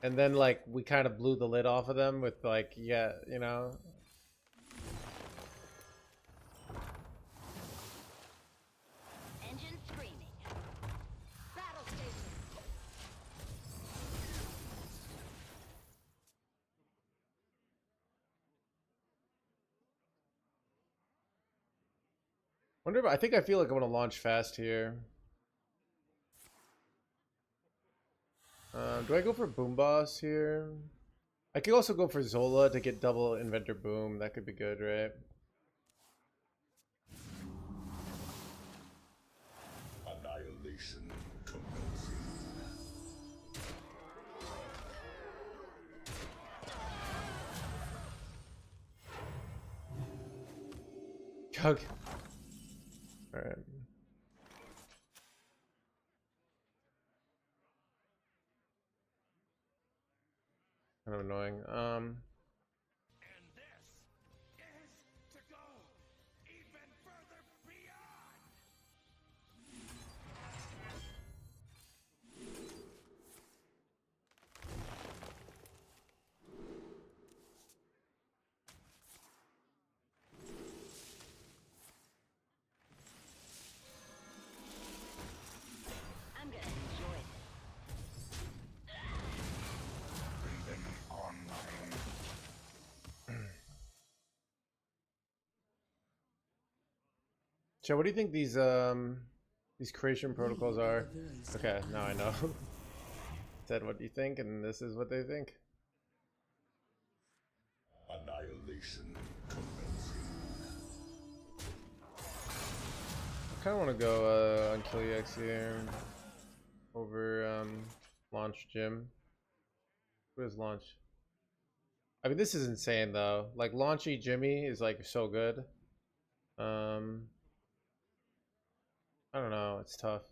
And then like we kind of blew the lid off of them with like, yeah, you know. Engine screaming. Battle station. Wonder if I think I feel like I'm gonna launch fast here. Do I go for Boom Boss here? I could also go for Zola to get double Inventor Boom. That could be good, right? Annihilation commencing. Chug. Alright. Kind of annoying. And this is to go even further beyond. I'm gonna enjoy this. Breathing online. Chad, what do you think these creation protocols are? Okay, now I know. Said what do you think, and this is what they think. Annihilation commencing. I kind of want to go on AAECAQcI here over launch Jim. What is launch? I mean, this is insane though. Like launchy Jimmy is like so good. I don't know. It's tough.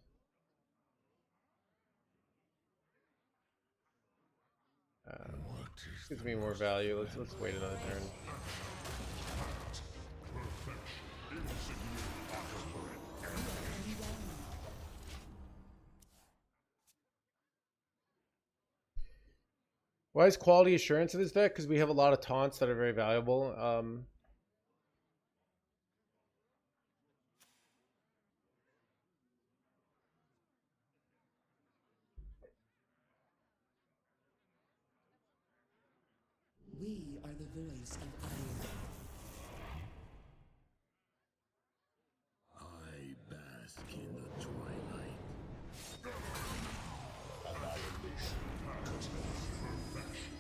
What is Gives the me more most value. Let's wait another turn. Why is quality assurance in this deck? Because we have a lot of taunts that are very valuable. We are the voice of iron. I bask in the twilight. Annihilation happens perfection.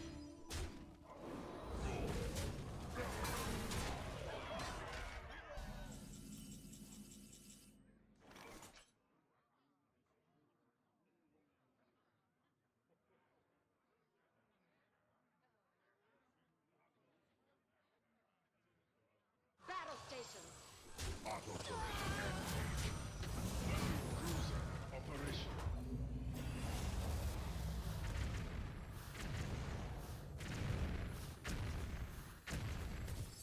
Battle stations. Auto turret engaged. Cruiser operation.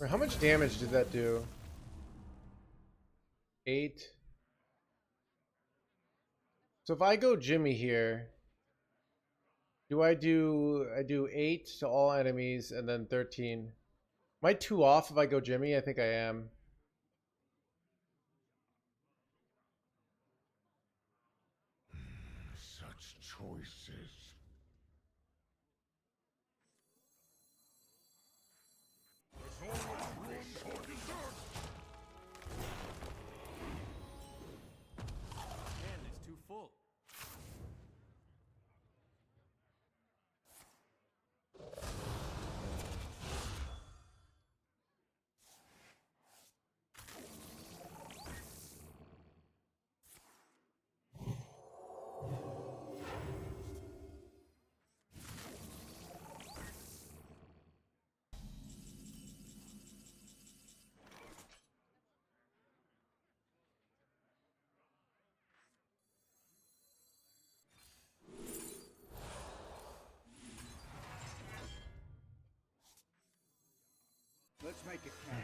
How much damage did that do? 8. So if I go Jimmy here, I do 8 to all enemies and then 13. Am I 2 off if I go Jimmy? I think I am. Such choices. There's always room for dessert. Man, it's too full. Let's make it count.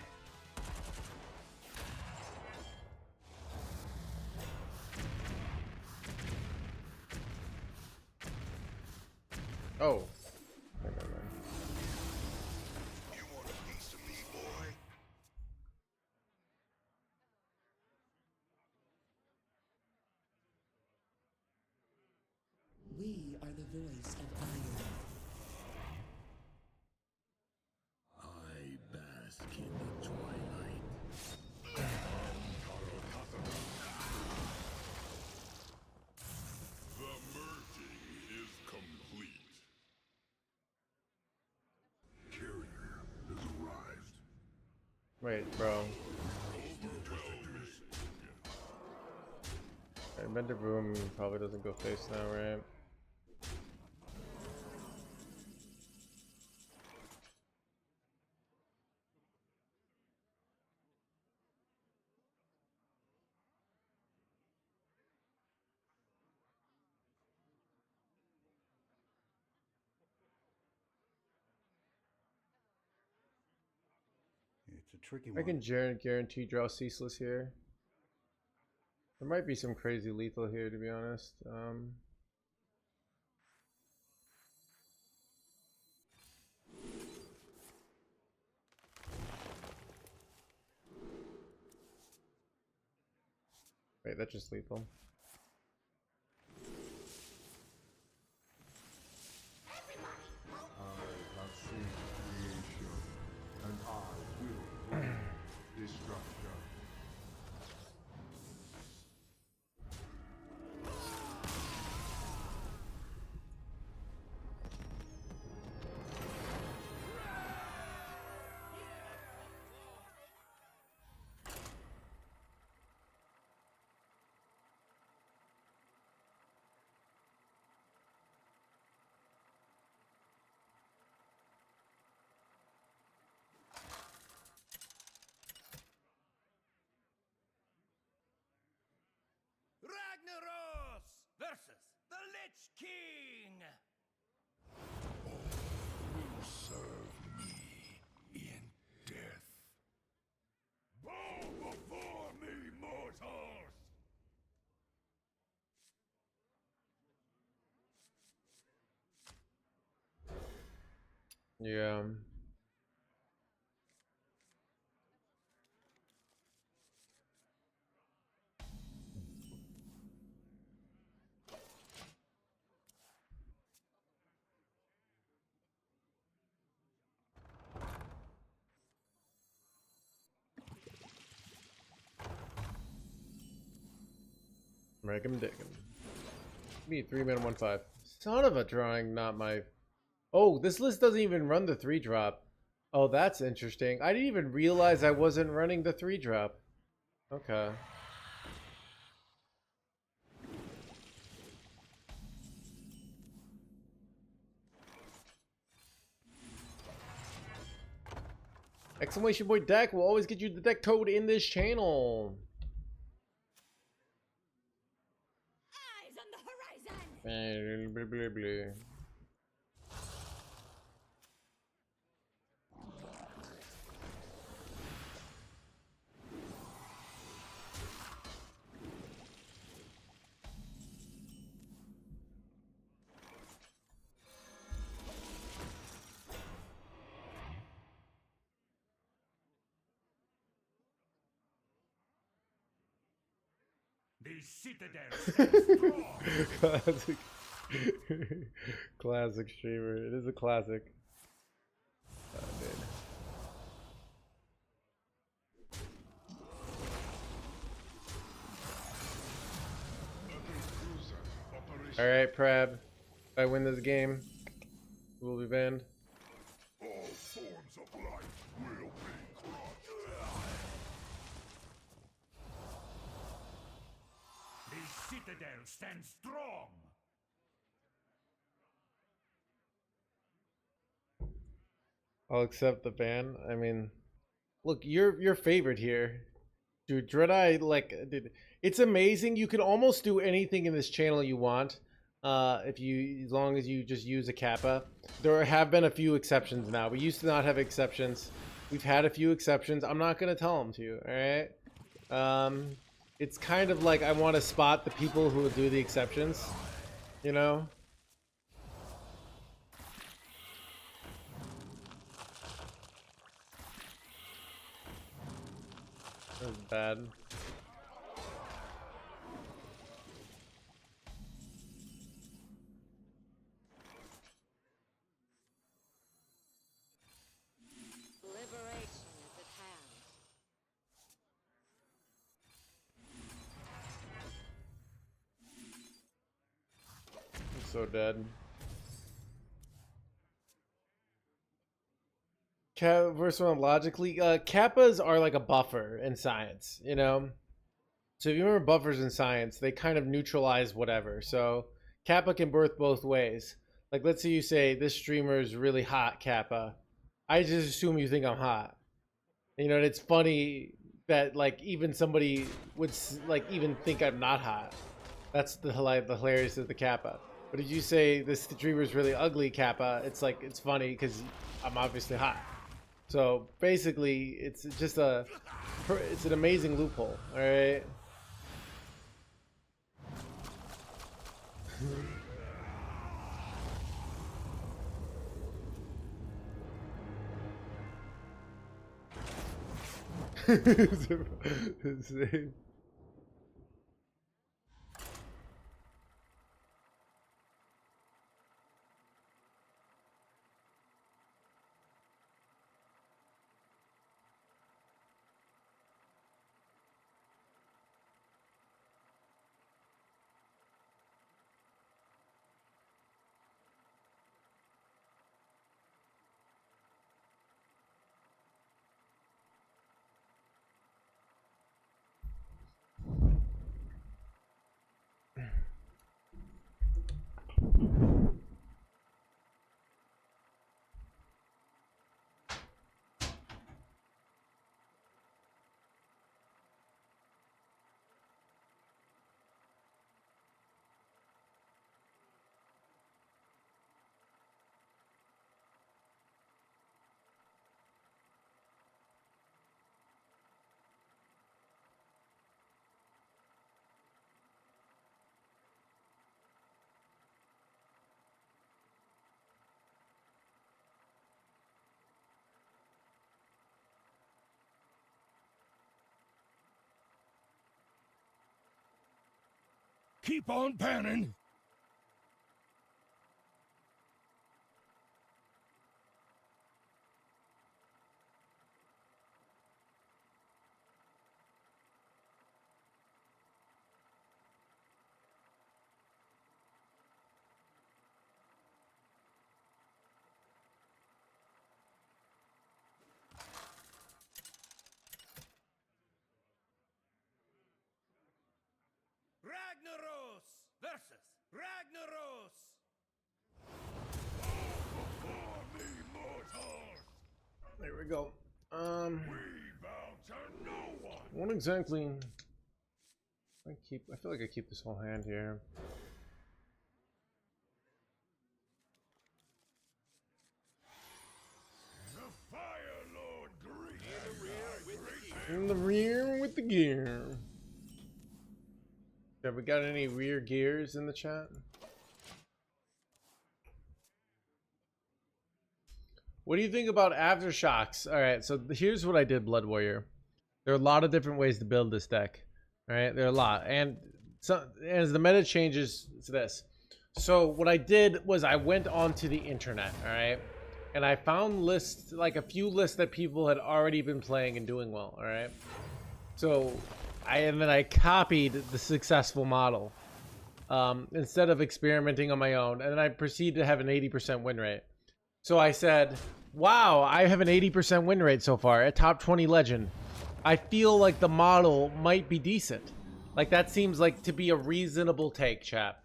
Oh. You want a piece of me, boy? We are the voice of iron. I bask in the twilight. The merging is complete. Carrier has arrived. Wait, bro. Bender Boom probably doesn't go face now, right? It's a tricky I one. can guarantee draw Ceaseless here. There might be some crazy lethal here, to be honest. Wait, that's just lethal. I have seen creation, and I will bring destruction. Ragnaros versus the Lich King. Will serve me in death. Bow before me, mortals! Yeah. Make him dig him. Me 3 mana 1/5. Son of a drawing, not my. Oh, this list doesn't even run the 3-drop. Oh, that's interesting. I didn't even realize I wasn't running the 3-drop. Okay. Exclamation point deck will always get you the deck code in this channel. Eyes on the horizon. Blah, blah, blah. The citadel stands strong. Classic. Classic streamer. It is a classic. Oh, dude. All right, Prab. If I win this game, we'll be banned. All forms of life will be crushed. The citadel stands strong. I'll accept the ban. I mean, look, you're favored here. Dude, Dreadeye, like, dude, it's amazing. You can almost do anything in this channel you want, if you, as long as you just use a kappa. There have been a few exceptions now. We used to not have exceptions. We've had a few exceptions. I'm not gonna tell them to you. All right. It's kind of like I want to spot the people who will do the exceptions. You know. That was bad. Liberation is at hand. I'm so dead. First one, logically, kappas are like a buffer in science, you know? So if you remember buffers in science, they kind of neutralize whatever. So kappa can birth both ways. Like, let's say you say, this streamer is really hot, kappa. I just assume you think I'm hot. You know, and it's funny that, like, even somebody would, like, even think I'm not hot. That's the hilarious of the kappa. But if you say, this streamer is really ugly, kappa, it's like, it's funny because I'm obviously hot. So basically, it's just it's an amazing loophole. All right. Same. Keep on panning. Ragnaros versus Ragnaros. There we go. We bow to no one. What exactly? I feel like I keep this whole hand here. The Fire Lord greets In the rear with the gear. Have we got any rear gears in the chat? What do you think about aftershocks? All right, so here's what I did, Blood Warrior. There are a lot of different ways to build this deck. All right, there are a lot, and so as the meta changes, it's this. So what I did was I went onto the internet, all right, and I found lists, like a few lists that people had already been playing and doing well. All right, so and then I copied the successful model instead of experimenting on my own, and then I proceeded to have an 80% win rate. So I said, wow, I have an 80% win rate so far at top 20 legend. I feel like the model might be decent. Like, that seems like to be a reasonable take, chat.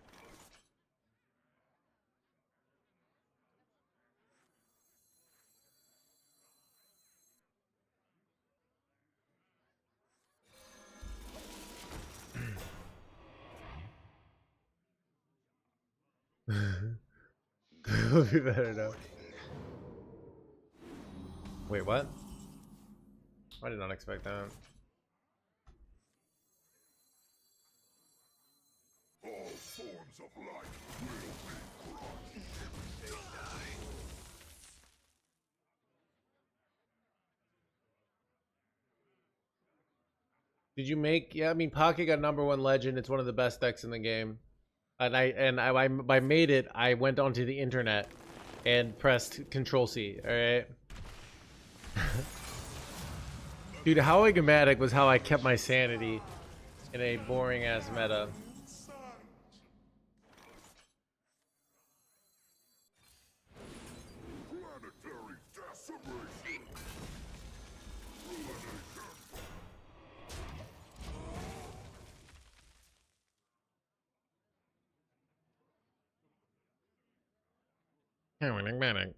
It'll be better now. Wait, what? I did not expect that. all forms of life will be crushed. Did you make? Yeah, I mean, Pocket got #1 legend. It's one of the best decks in the game. And I made it. I went onto the internet and pressed Control-C. All right. Dude, how enigmatic was how I kept my sanity in a boring ass meta. Planetary decimation. Ruination. How enigmatic.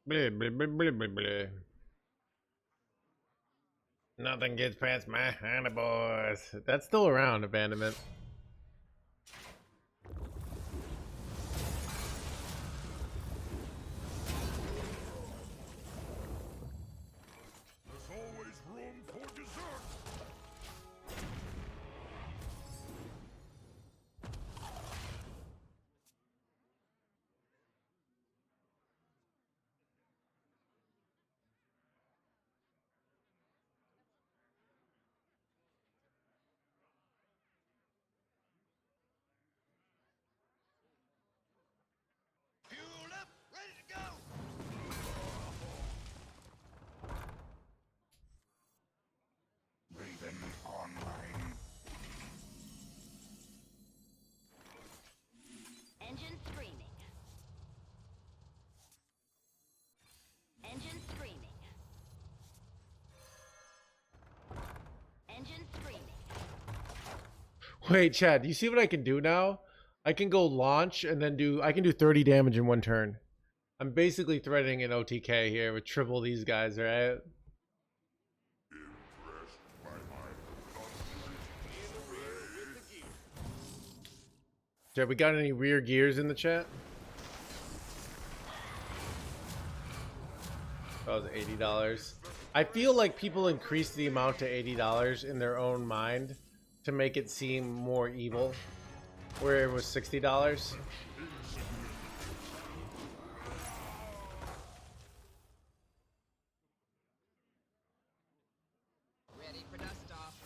Blah, blah, blah, blah, blah, blah. Nothing gets past my honey boys. That's still around, Abandonment. There's always room for dessert. Fuel up, ready to go. Raven online. Engine screaming. Engine screaming. Engine screaming. Wait, Chad, do you see what I can do now? I can go launch and then I can do 30 damage in one turn. I'm basically threatening an OTK here with triple these guys, right? Impressed by my Chad, we got any rear gears in the chat? That was $80. I feel like people increase the amount to $80 in their own mind to make it seem more evil, where it was $60. Ready for dust off.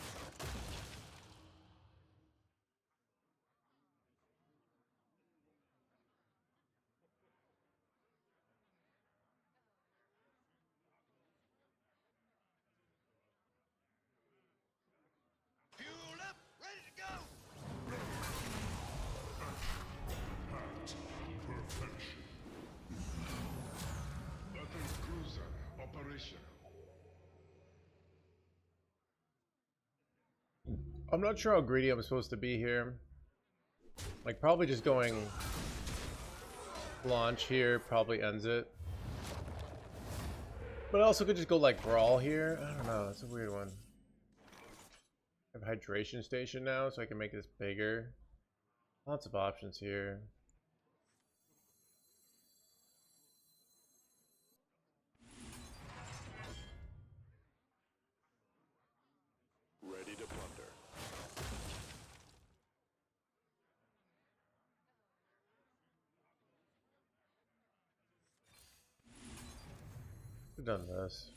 I'm not sure how greedy I'm supposed to be here. Like, probably just going launch here probably ends it. But I also could just go like brawl here. I don't know. It's a weird one. I have a hydration station now, so I can make this bigger. Lots of options here. Ready to plunder. We've done this.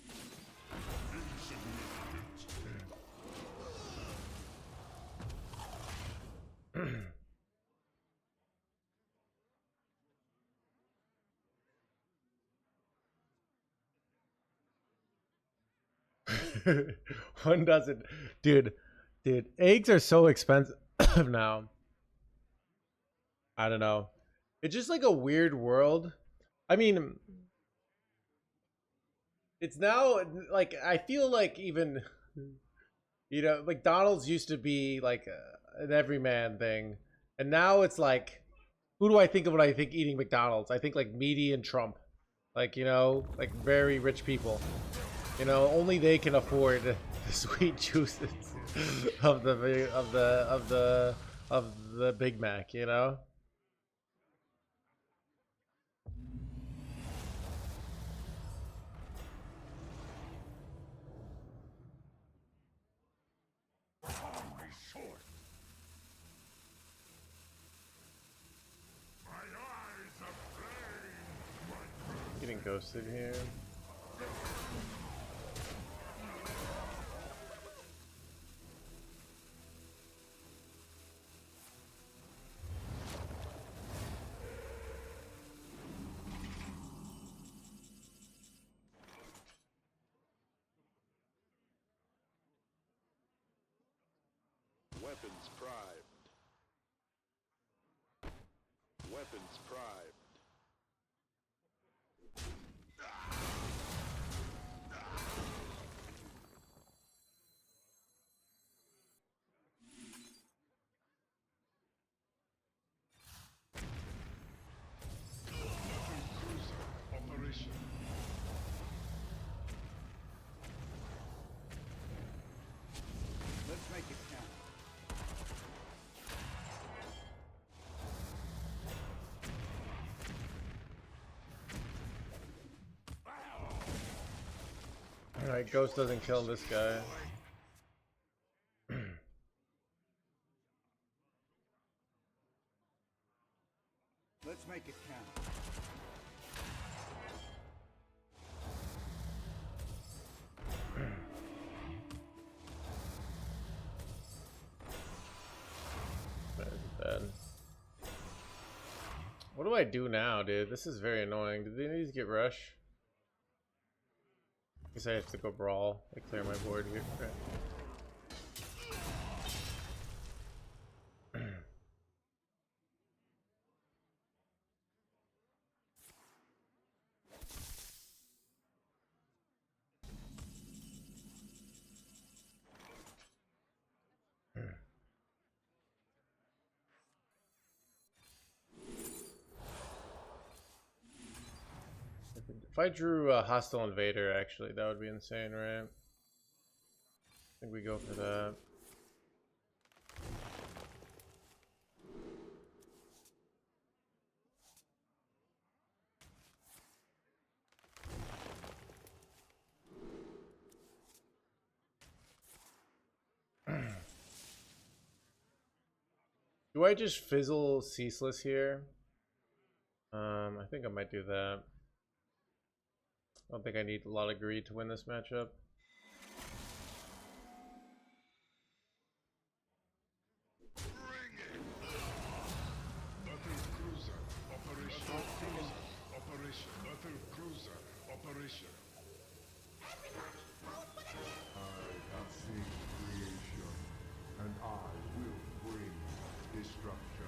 One doesn't, dude. Eggs are so expensive now. I don't know. It's just like a weird world. I mean, it's now like I feel like even McDonald's used to be like an everyman thing, and now it's like, who do I think of when I think eating McDonald's? I think like Meaty and Trump, like like very rich people. Only they can afford the sweet juices of the Big Mac. Getting ghosted here. Weapons primed. Weapons primed. Operation. Let's make it count. Alright, Ghost doesn't kill this guy. Let's make it count. Bad. What do I do now, dude? This is very annoying. Did they need to get rush? I guess I have to go brawl. I clear my board here. Okay. If I drew a hostile invader, actually, that would be insane, right? I think we go for that. Do I just fizzle Ceaseless here? I think I might do that. I don't think I need a lot of greed to win this matchup. Bring it! Battle cruiser operation. Operation. Battle cruiser operation. I have seen creation, and I will bring destruction.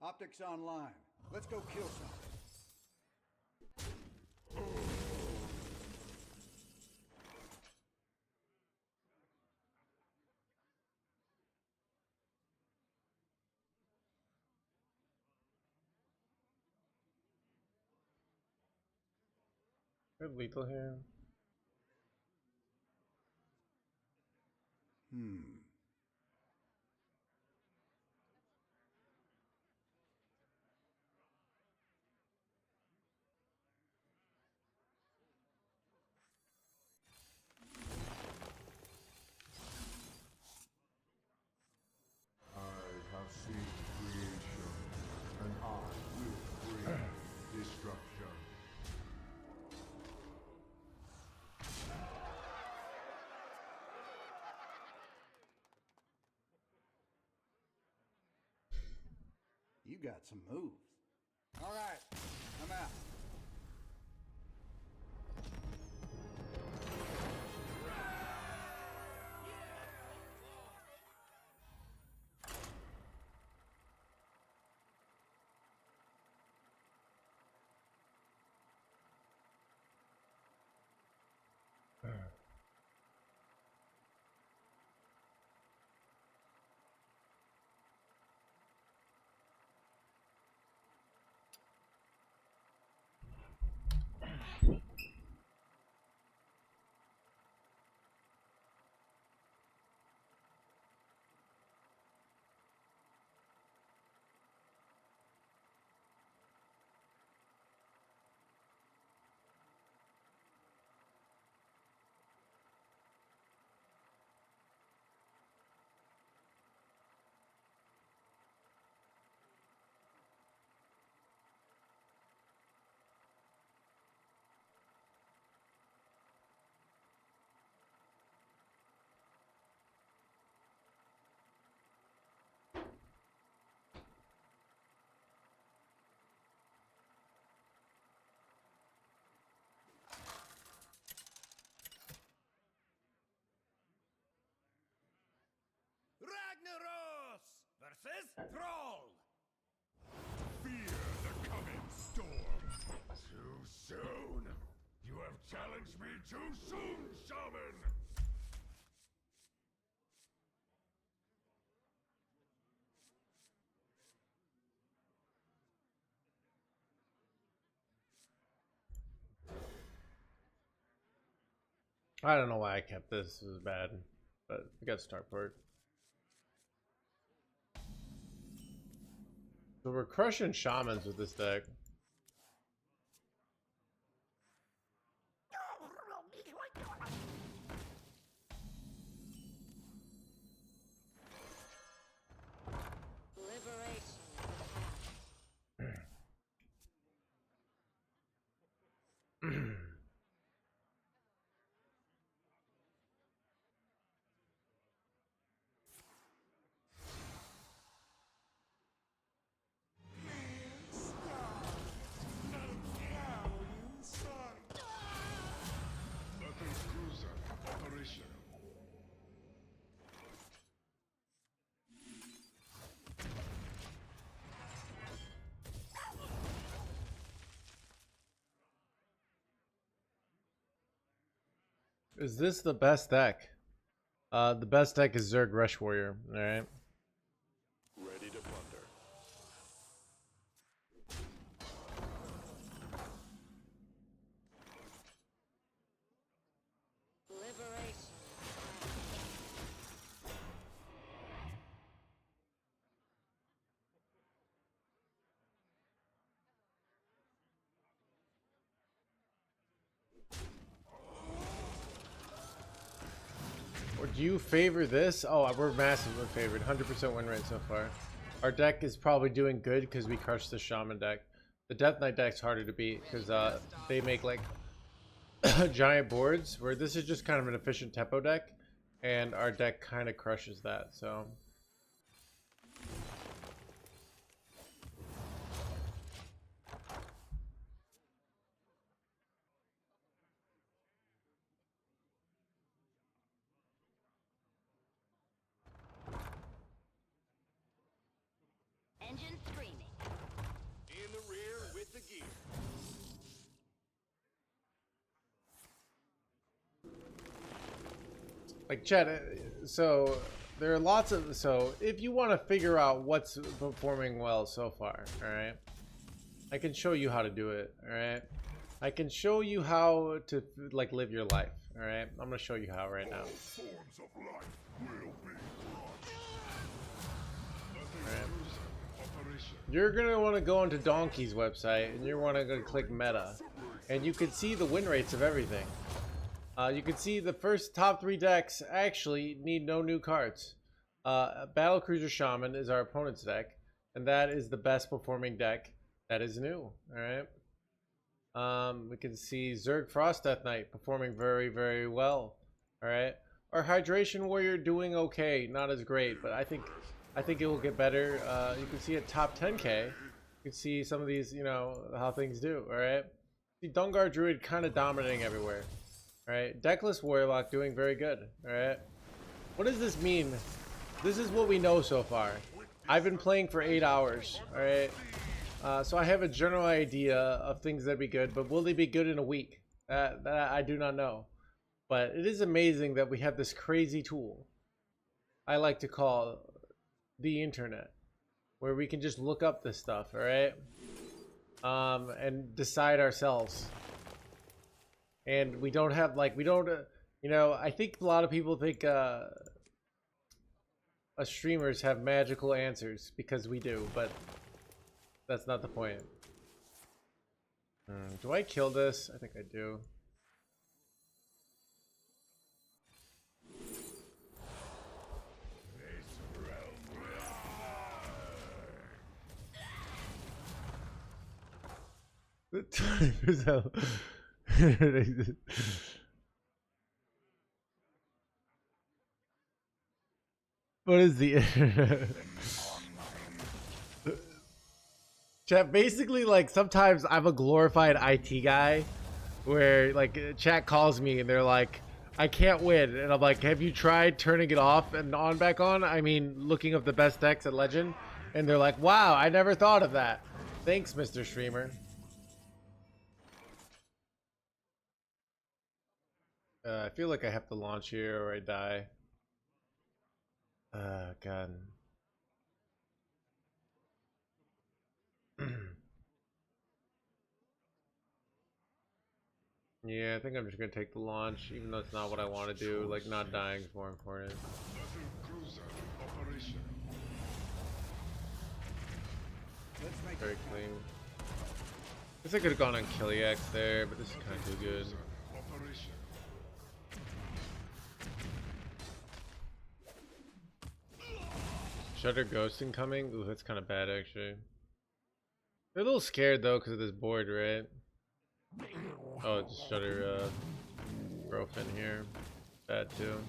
Optics online. Let's go kill something. Good lethal here. I have seen creation, and I will bring destruction. You got some moves. All right, I'm out. Ragnaros versus Thrall. Fear the coming storm. Too soon. You have challenged me too soon, Shaman. I don't know why I kept this. This was bad, but we got Starport. So we're crushing shamans with this deck. Liberation. Weapons cruiser operational. Is this the best deck? The best deck is Zerg Rush Warrior. All right. Ready to plunder. Liberation. Or do you favor this? Oh, we're massively favored. 100% win rate so far. Our deck is probably doing good because we crushed the Shaman deck. The Death Knight deck's harder to beat because they make like giant boards, where this is just kind of an efficient tempo deck, and our deck kind of crushes that. So Engine screaming. Like chat, so there are lots of, so if you want to figure out what's performing well so far, all right, I can show you how to do it, all right. I can show you how to like live your life, all right. I'm gonna show you how right now. Forms of life will be All right. You're gonna want to go onto Donkey's website, and you're want to go click Meta, and you can see the win rates of everything. You can see the first top 3 decks actually need no new cards. Battlecruiser Shaman is our opponent's deck, and that is the best performing deck that is new. All right. We can see Zerg Frost Death Knight performing very, very well. All right. Our Hydration Warrior doing okay, not as great, but I think it will get better. You can see at top 10k, you can see some of these, you know, how things do. All right. See Dungar Druid kind of dominating everywhere. Alright, Deckless Warlock doing very good. Alright. What does this mean? This is what we know so far. I've been playing for 8 hours. Alright. So I have a general idea of things that'd be good, but will they be good in a week? That I do not know. But it is amazing that we have this crazy tool I like to call the internet, where we can just look up this stuff, alright? And decide ourselves. And we don't have, like, we don't, you know, I think a lot of people think streamers have magical answers, because we do, but that's not the point. Do I kill this? I think I do. The 20%. What is the internet? Chat, basically, like, sometimes I'm a glorified IT guy where, like, chat calls me and they're like, I can't win, and I'm like, have you tried turning it off and on back on? I mean, looking up the best decks at Legend, and they're like, wow, I never thought of that. Thanks, Mr. Streamer. I feel like I have to launch here or I die. God. Yeah, I think I'm just gonna take the launch, even though it's not what I want to do. Like, not dying is more important. Very clean. Guess I could have gone on Kiliax there, but this is kind of too good. Shutter Ghost incoming? Ooh, that's kind of bad, actually. They're a little scared, though, because of this board, right? Oh, it's Shutter Growth in here. Bad, too.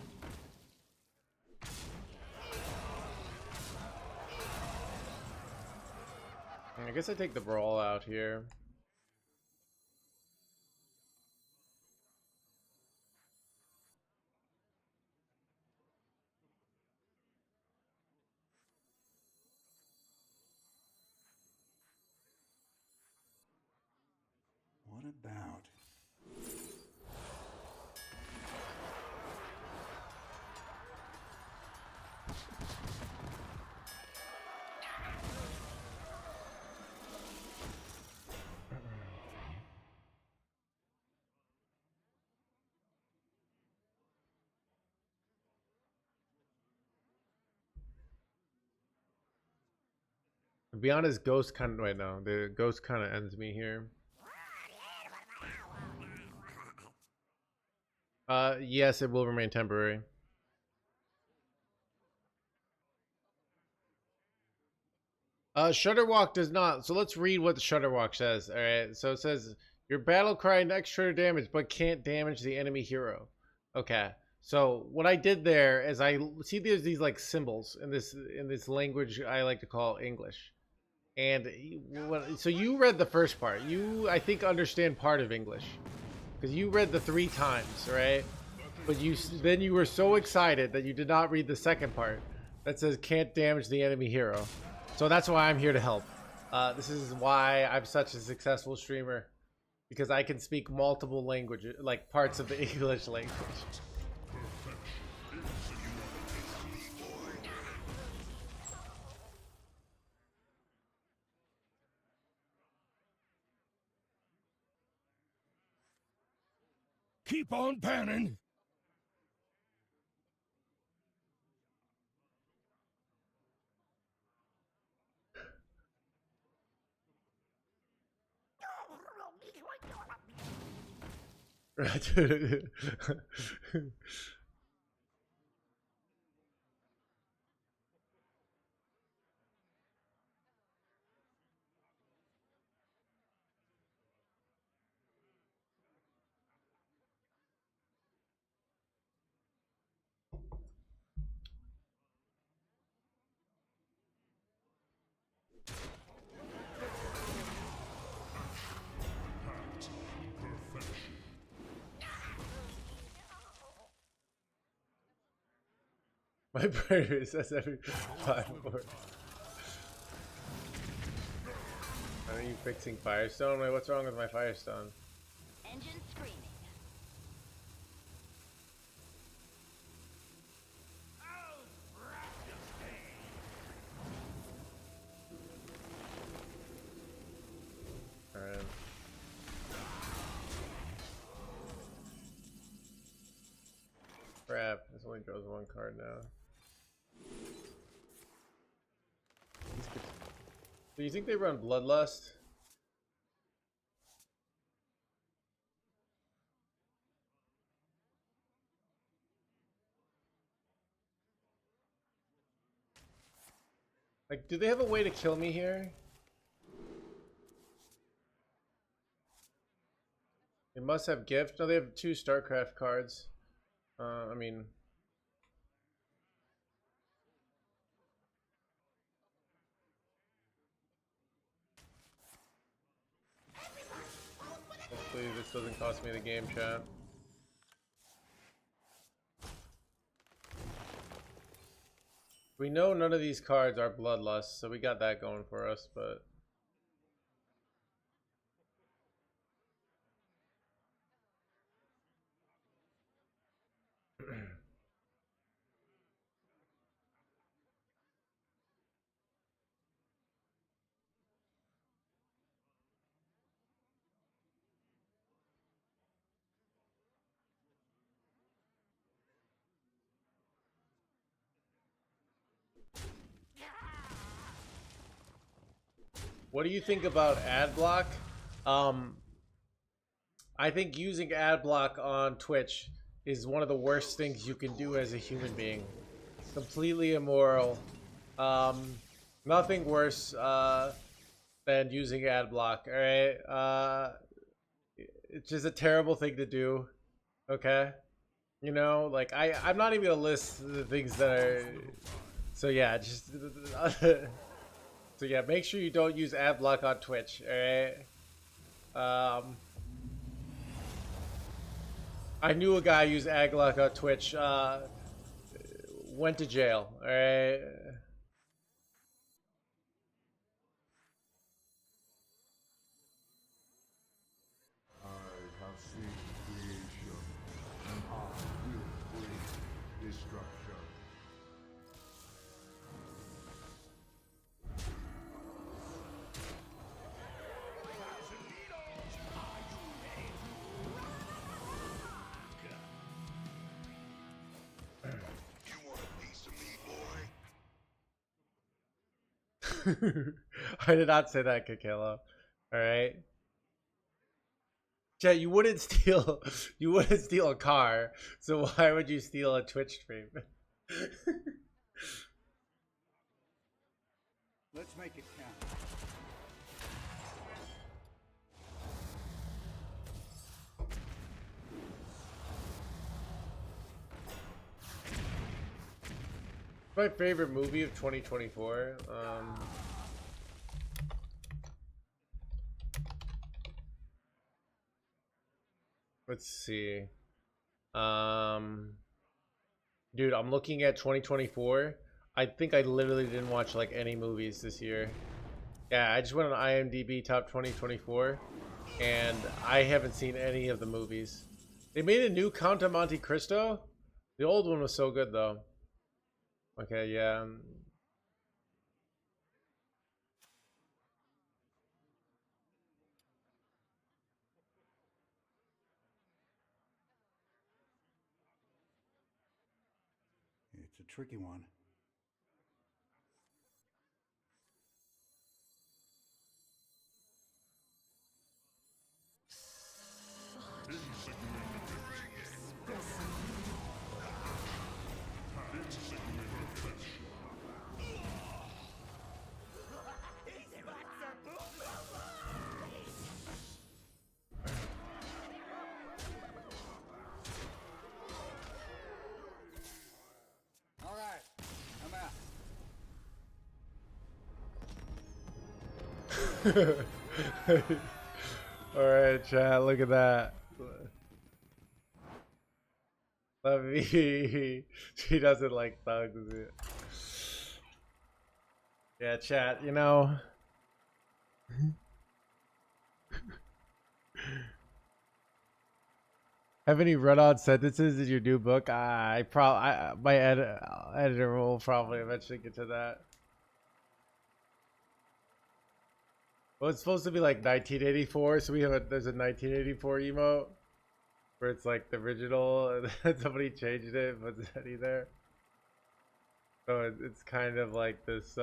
I guess I take the Brawl out here. What about? To be honest, Ghost kind of, right now, the Ghost kind of ends me here. Yes, it will remain temporary. Shutterwalk does not. So let's read what the Shutterwalk says. All right. So it says your battle cry next trigger damage, but can't damage the enemy hero. Okay. So what I did there is I see there's these like symbols in this language I like to call English. And so you read the first part. You, I think, understand part of English because you read the 3 times, right? But then you were so excited that you did not read the second part that says can't damage the enemy hero. So that's why I'm here to help. This is why I'm such a successful streamer, because I can speak multiple languages, like parts of the English language. keep on panning. My brain resets every 5 hours. Are you fixing Firestone? Wait, what's wrong with my Firestone? Engine screaming. Alright. Crap, this only goes one card now. Do you think they run Bloodlust? Like, do they have a way to kill me here? They must have gift. No, they have 2 StarCraft cards. I mean, hopefully this doesn't cost me the game, chat. We know none of these cards are Bloodlust, so we got that going for us, but what do you think about ad block? I think using ad block on Twitch is one of the worst things you can do as a human being. Completely immoral. Nothing worse than using ad block. All right, it's just a terrible thing to do. Okay, you know, like I'm not even gonna list the things that are. So yeah, just so yeah, make sure you don't use ad block on Twitch. All right. I knew a guy used ad block on Twitch. Went to jail. All right. I have seen creation, and I will bring destruction. You want a piece of me, boy? I did not say that, Kakela. All right. Chat, you wouldn't steal. You wouldn't steal a car. So why would you steal a Twitch stream? Let's make it count. My favorite movie of 2024. Let's see. Dude, I'm looking at 2024. I think I literally didn't watch like any movies this year. Yeah, I just went on IMDb top 2024, and I haven't seen any of the movies. They made a new Count of Monte Cristo. The old one was so good though. Okay, yeah. tricky one. All right, I'm out. All right, chat. Look at that. Let me. She doesn't like thugs. Yeah, chat. You know. Have any run-on sentences in your new book? My editor will probably eventually get to that. Well, it's supposed to be like 1984, so there's a 1984 emote where it's like the original, and then somebody changed it, but it's already there. So it's kind of like this.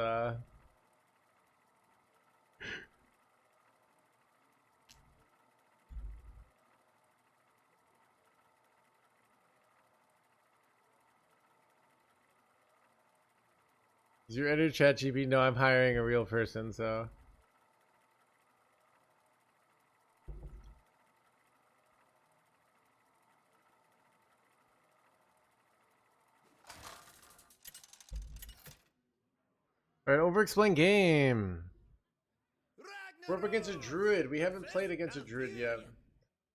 Is your editor ChatGPT? No, I'm hiring a real person, so. Alright, over-explain game. We're up against a druid. We haven't played against a druid yet.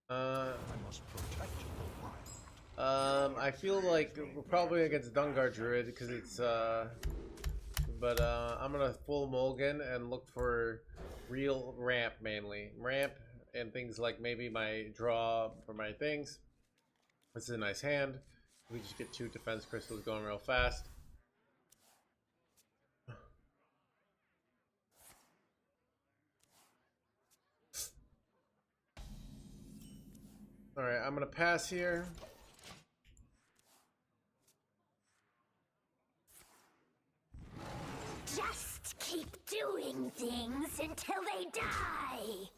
I feel like we're probably against Dungar druid because it's but I'm gonna full mulligan and look for real ramp mainly. Ramp and things like maybe my draw for my things. This is a nice hand. We just get 2 defense crystals going real fast. Alright, I'm gonna pass here. Just keep doing things until they die.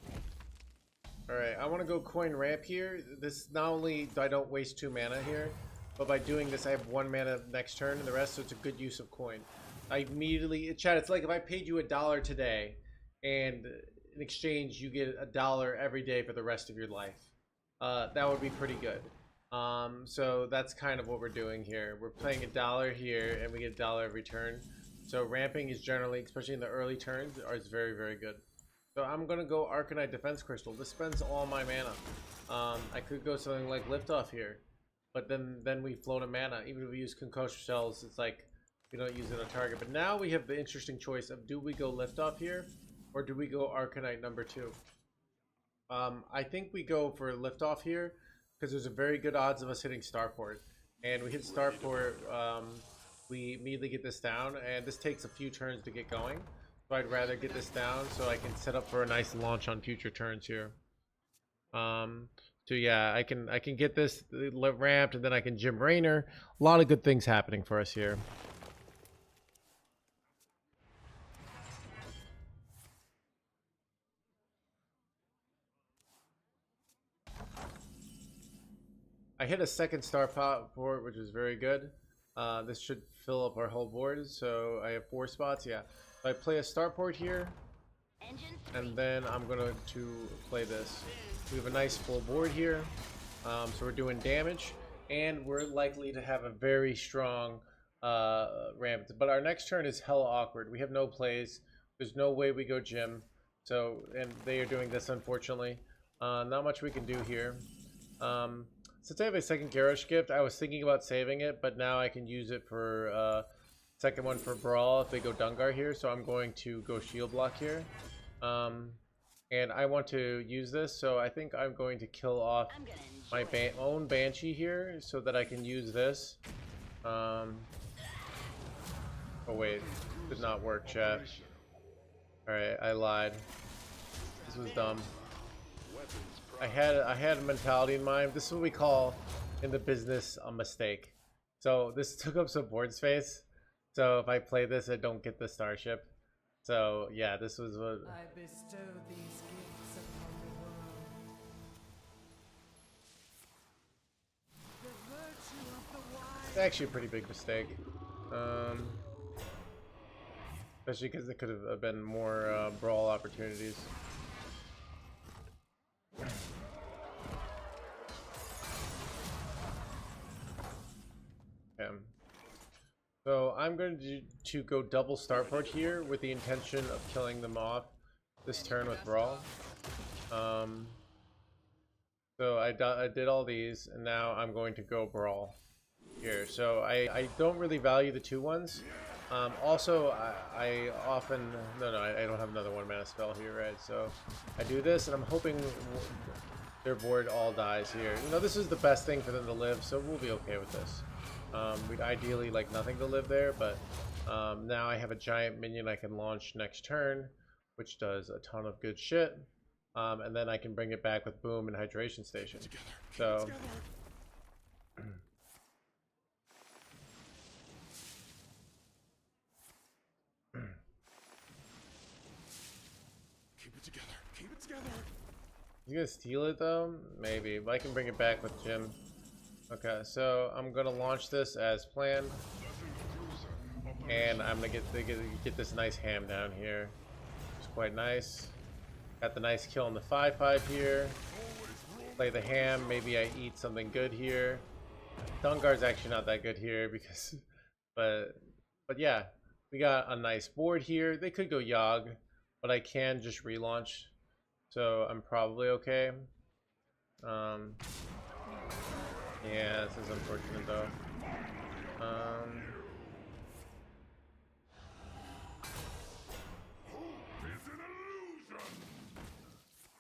Alright, I want to go coin ramp here. This not only do I don't waste 2 mana here, but by doing this I have 1 mana next turn and the rest, so it's a good use of coin. I immediately, chat, it's like if I paid you $1 today and in exchange you get $1 every day for the rest of your life. That would be pretty good. So that's kind of what we're doing here. We're playing $1 here and we get $1 every turn. So ramping is generally, especially in the early turns, is very, very good. So I'm gonna go Arcanite Defense Crystal. This spends all my mana. I could go something like Liftoff here, but then we float a mana. Even if we use Concussion Shells, it's like we don't use it on target. But now we have the interesting choice of, do we go Liftoff here, or do we go Arcanite number 2? I think we go for Liftoff here because there's a very good odds of us hitting Starport, and we hit Starport. We immediately get this down, and this takes a few turns to get going. So I'd rather get this down so I can set up for a nice launch on future turns here. So yeah, I can get this ramped, and then I can Jim Raynor. A lot of good things happening for us here. I hit a second star port, which is very good. This should fill up our whole board, so I have 4 spots. Yeah, so I play a starport here, and then I'm going to play this. We have a nice full board here, so we're doing damage, and we're likely to have a very strong ramp. But our next turn is hella awkward. We have no plays. There's no way we go Jim. So, and they are doing this, unfortunately. Not much we can do here. Since I have a second Garrosh gift, I was thinking about saving it, but now I can use it for second one for Brawl if they go Dungar here, so I'm going to go Shield Block here. And I want to use this, so I think I'm going to kill off my own Banshee here so that I can use this. Oh wait, did not work, chat. Alright, I lied. This was dumb. I had a mentality in mind. This is what we call in the business a mistake. So this took up some board space. So if I play this, I don't get the starship. So yeah, this was what. I bestow these gifts upon the world. The virtue of the wise. It's actually a pretty big mistake. Especially because there could have been more brawl opportunities. Okay. So I'm going to go double starport here with the intention of killing them off this turn with brawl. So I did all these, and now I'm going to go brawl here. So I don't really value the 2/1s. Also, I often I don't have another 1 mana spell here, right? So I do this, and I'm hoping their board all dies here. You know, this is the best thing for them to live, so we'll be okay with this. We'd ideally like nothing to live there, but now I have a giant minion I can launch next turn, which does a ton of good shit. And then I can bring it back with Boom and Hydration Station. So Keep it together. Keep it together. you gonna steal it though? Maybe, but I can bring it back with Jim. Okay, so I'm gonna launch this as planned, and I'm gonna get this nice ham down here. It's quite nice. Got the nice kill on the 5/5 here. Play the ham. Maybe I eat something good here. Dungar's actually not that good here because, but yeah, we got a nice board here. They could go Yogg, but I can just relaunch, so I'm probably okay. Yeah, this is unfortunate though.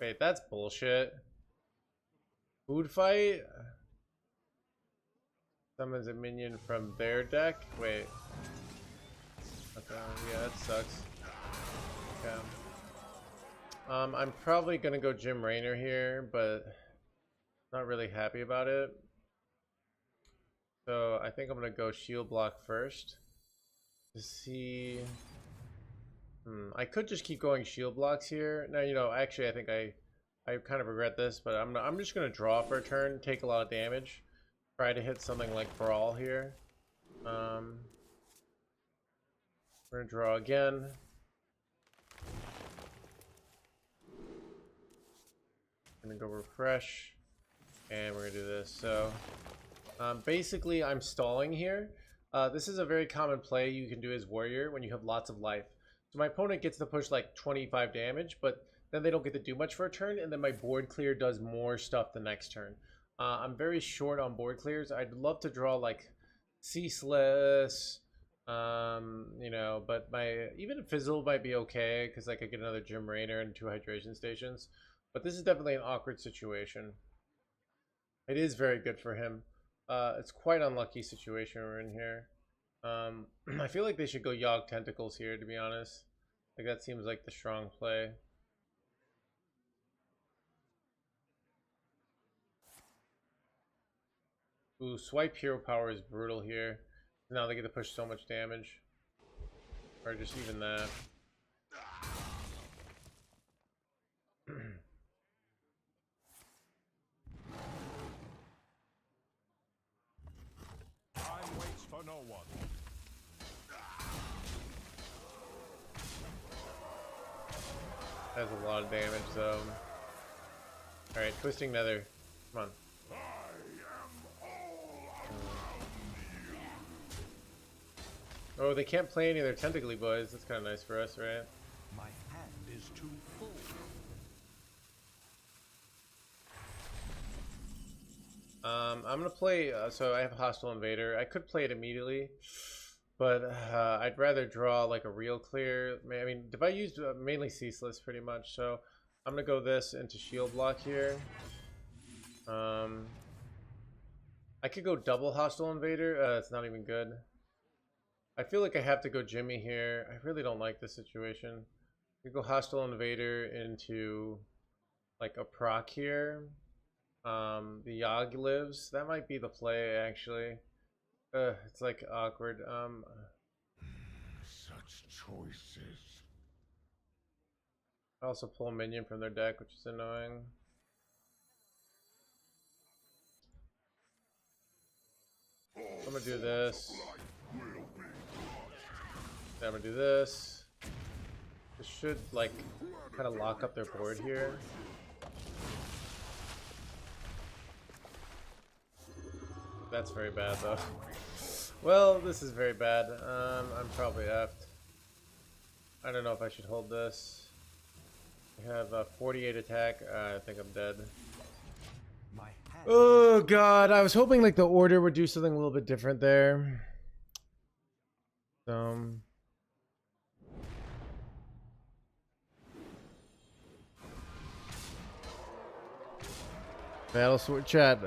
Wait, that's bullshit. Food fight? Summons a minion from their deck? Wait. Okay, yeah, that sucks. Okay. I'm probably gonna go Jim Raynor here, but not really happy about it. So I think I'm gonna go shield block first to see. I could just keep going shield blocks here. Now, you know, actually I think I kind of regret this, but I'm just gonna draw for a turn, take a lot of damage, try to hit something like Brawl here. We're gonna draw again. Gonna go refresh, and we're gonna do this. So basically I'm stalling here. This is a very common play you can do as warrior when you have lots of life. So my opponent gets to push like 25 damage, but then they don't get to do much for a turn, and then my board clear does more stuff the next turn. I'm very short on board clears. I'd love to draw like Ceaseless, you know, but my even Fizzle might be okay because I could get another Jim Raynor and 2 hydration stations. But this is definitely an awkward situation. It is very good for him. It's quite unlucky situation we're in here. I feel like they should go Yogg Tentacles here, to be honest. Like that seems like the strong play. Ooh, Swipe Hero Power is brutal here. Now they get to push so much damage. Or just even that. Time waits for no one. Has a lot of damage though. Alright, Twisting Nether. Come on. Oh, they can't play any of their Tentacly boys. That's kind of nice for us, right? My hand is too full. I'm gonna play. So I have a Hostile Invader. I could play it immediately, but I'd rather draw like a real clear. I mean, if I used mainly Ceaseless pretty much, so I'm gonna go this into shield block here. I could go double Hostile Invader. It's not even good. I feel like I have to go Jimmy here. I really don't like this situation. We go Hostile Invader into like a proc here. The Yogg lives. That might be the play actually. It's like awkward. Such choices. I also pull a minion from their deck, which is annoying. I'm gonna do this. Then I'm gonna do this. This should like kind of lock up their board here. That's very bad though. Well, this is very bad. I'm probably effed. I don't know if I should hold this. I have a 48 attack. I think I'm dead. Oh god, I was hoping like the order would do something a little bit different there. Battle Sword chat.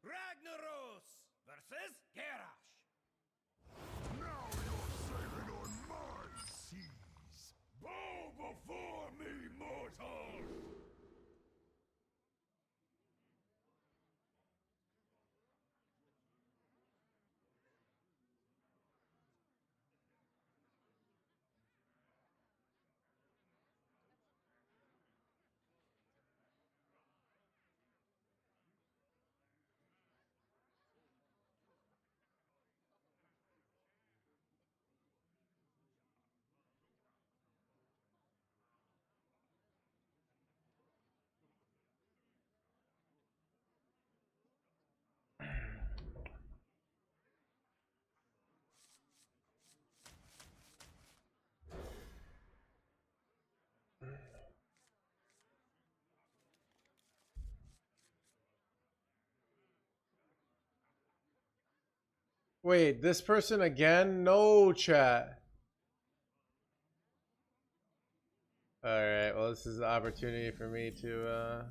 Ragnaros versus Garrosh. Now you're sailing on my seas. Bow before me, mortals! Wait, this person again? No, chat. Alright, well, this is the opportunity for me to,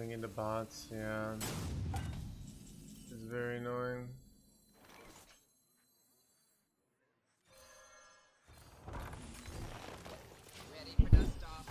Putting into bots, yeah. It's very annoying. Ready for dust off.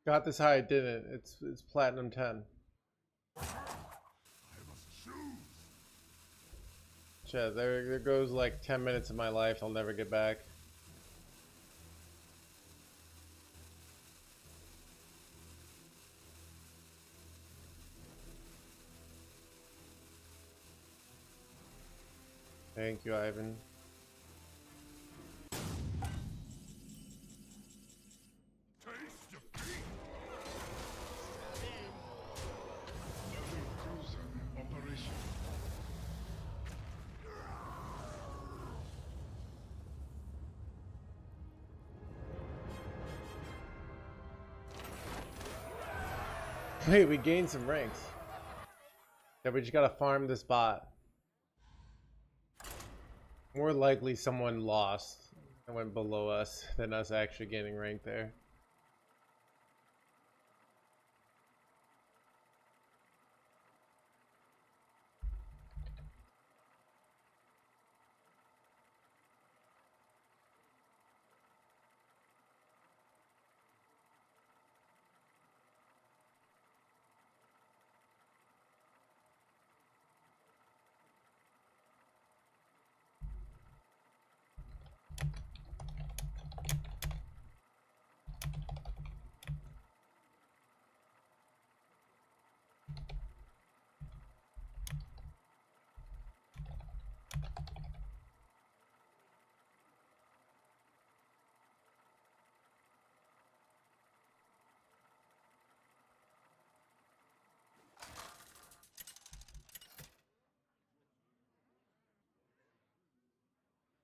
Got this high, I didn't. It's platinum 10. I must choose. Chat, there goes like 10 minutes of my life I'll never get back. Thank you, Ivan. Taste defeat. Level cruiser operation. Wait, we gained some ranks. Yeah, we just gotta farm this bot. More likely someone lost and went below us than us actually gaining rank there.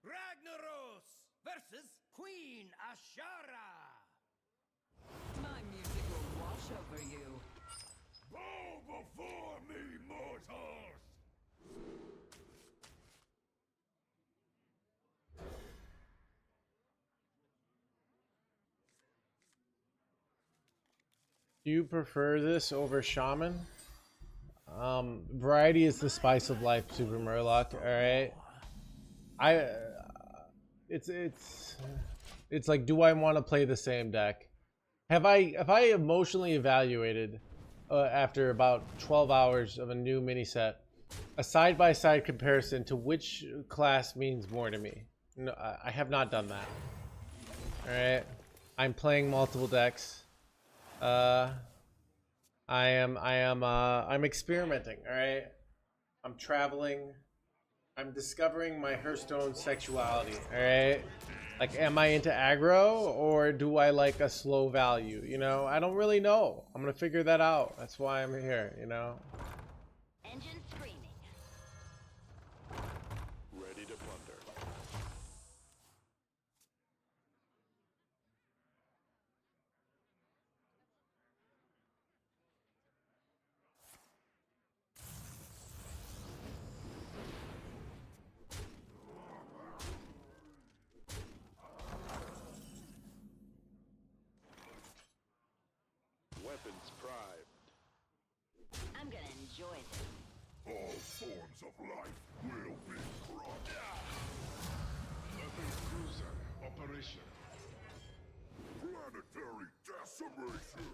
Ragnaros versus Queen Ashara. My music will wash over you. Bow before me, mortals. Do you prefer this over Shaman? Variety is the spice of life, Super Murloc. All right. It's like, do I want to play the same deck? Have I emotionally evaluated after about 12 hours of a new mini set, a side-by-side comparison to which class means more to me? No, I have not done that. All right. I'm playing multiple decks. I'm experimenting, all right? I'm traveling. I'm discovering my Hearthstone sexuality, all right? Like, am I into aggro or do I like a slow value? You know, I don't really know. I'm gonna figure that out. That's why I'm here, you know? Engine screaming. Ready to plunder. Weapons primed. I'm gonna enjoy this. All forms of life will be crushed. Level cruiser operation. Planetary decimation.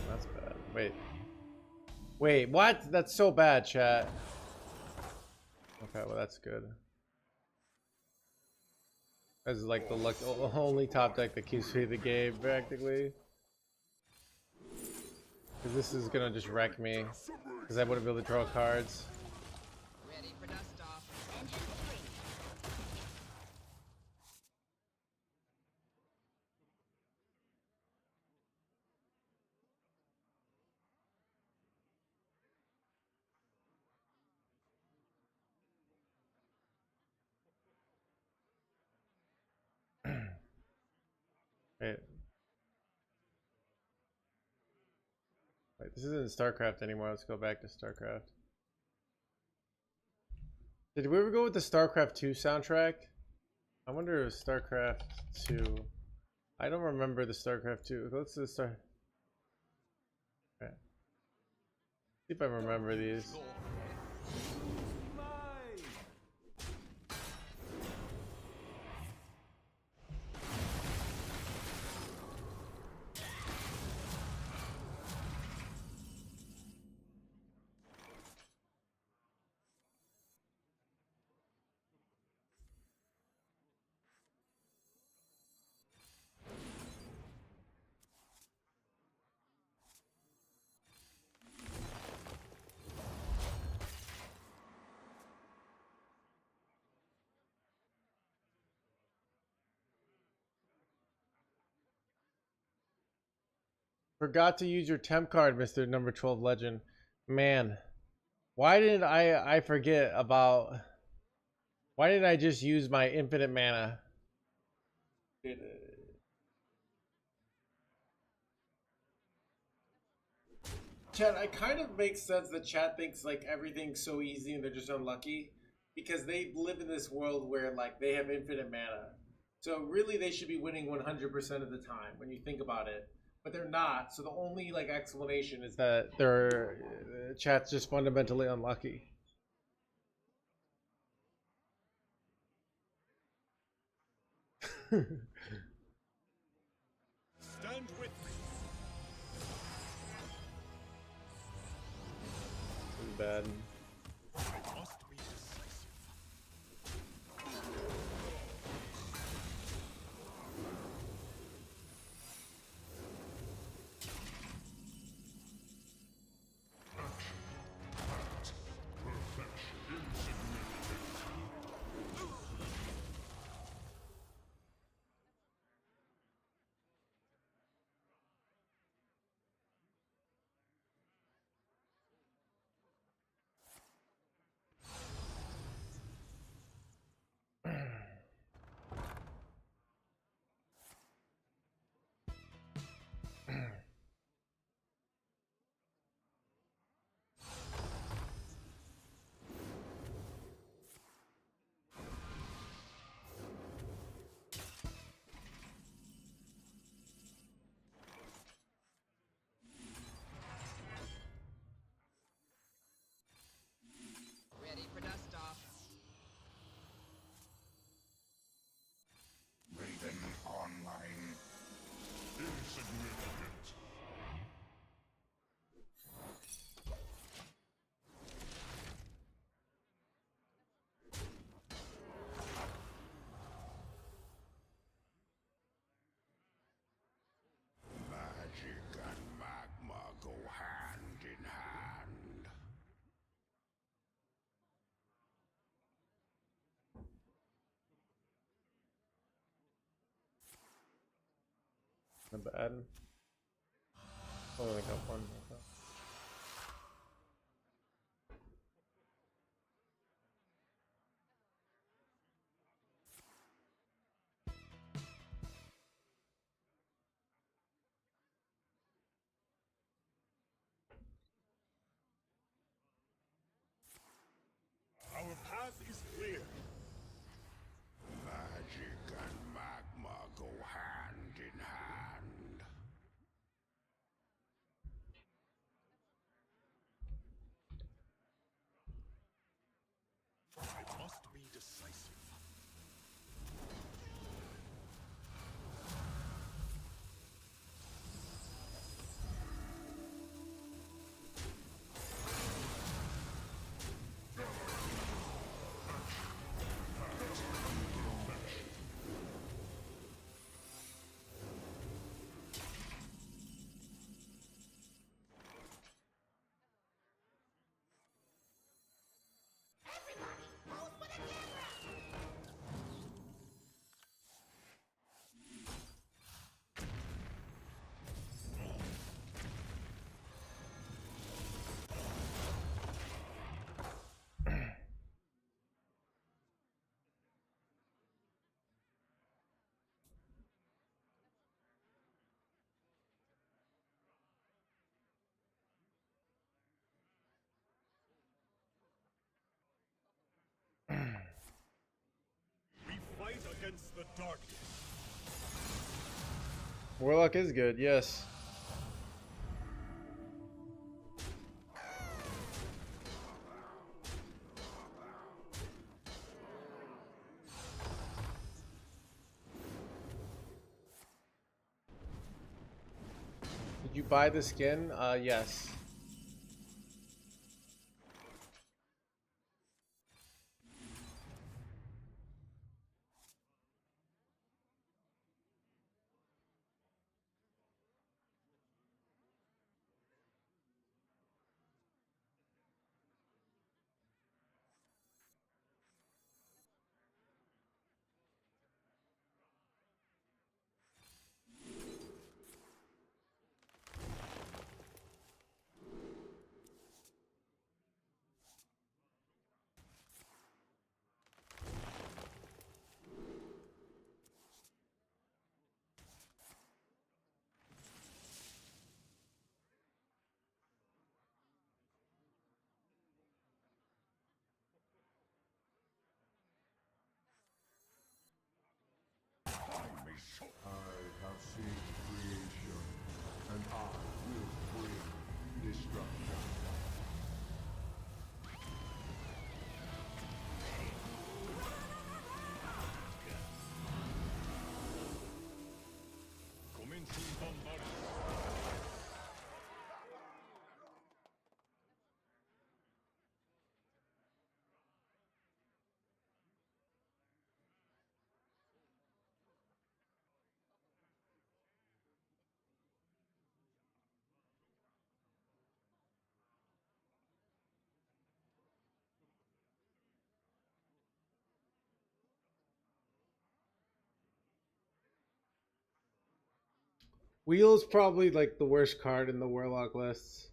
That's bad. Wait, what? That's so bad, chat. Okay, well that's good. This is like the only top deck that keeps me the game, practically. Because this is gonna just wreck me. Because I wouldn't be able to draw cards. Ready for dust off. Engine screaming. Wait. Wait, this isn't StarCraft anymore. Let's go back to StarCraft. Did we ever go with the StarCraft 2 soundtrack? I wonder if StarCraft 2. I don't remember the StarCraft 2. Let's do Star. See if I remember these. Forgot to use your temp card, Mr. Number 12 Legend. Man, why didn't I forget about... Why didn't I just use my infinite mana? Chat, it kind of makes sense that chat thinks like everything's so easy and they're just unlucky because they live in this world where like they have infinite mana. So really they should be winning 100% of the time when you think about it. But they're not. So the only like explanation is that their chat's just fundamentally unlucky. Stand with me. Bad. I must be decisive. Ready for dust off. Raven online. Insignificant. Magic and magma go hand in hand. Not bad. Only got one. Our path is clear. Magic and magma go hand in hand. I must be decisive. We fight against the darkness. Warlock is good, yes. Did you buy the skin? Yes. I have seen creation, and I will bring destruction. Wheel's probably like the worst card in the Warlock lists.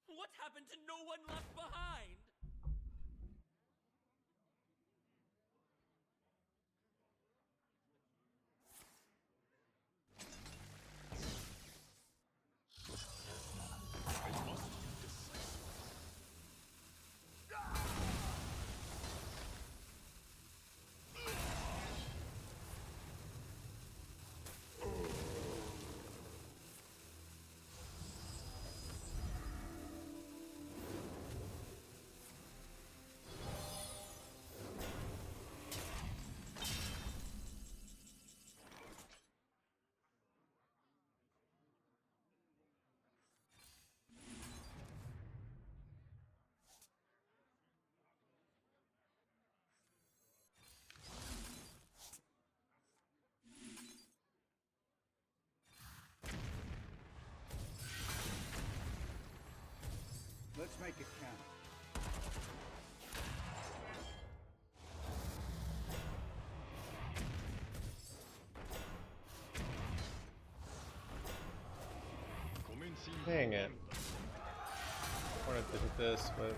What happened to no one left behind? Let's make it count. Dang it. I wanted to hit this, but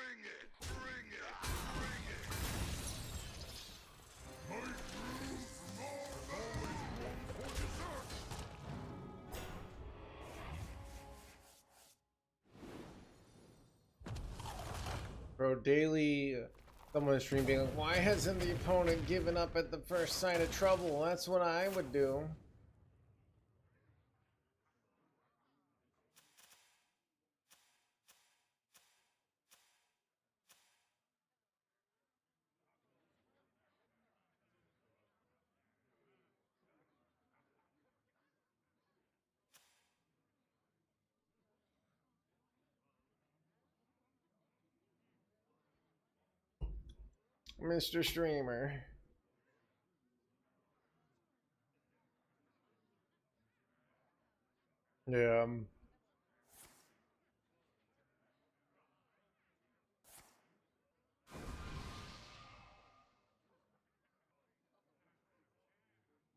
Bring it! Bring it! Bring it! My troops are always home for dessert! bro, daily someone stream being like, why hasn't the opponent given up at the first sign of trouble? That's what I would do. Mr. Streamer. Yeah.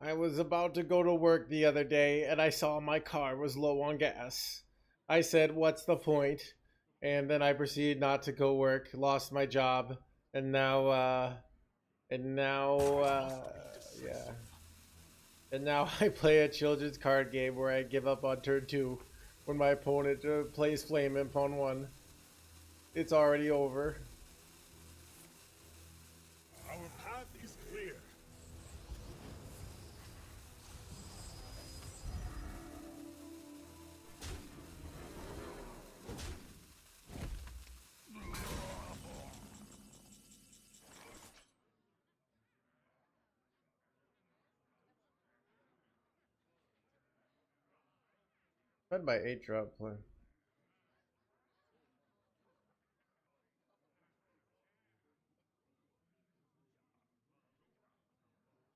I was about to go to work the other day and I saw my car was low on gas. I said, "What's the point?" And then I proceeded not to go work, lost my job, and yeah. And now I play a children's card game where I give up on turn 2 when my opponent plays Flame Imp on 1. It's already over. Our path is clear. Fed by 8 drop play.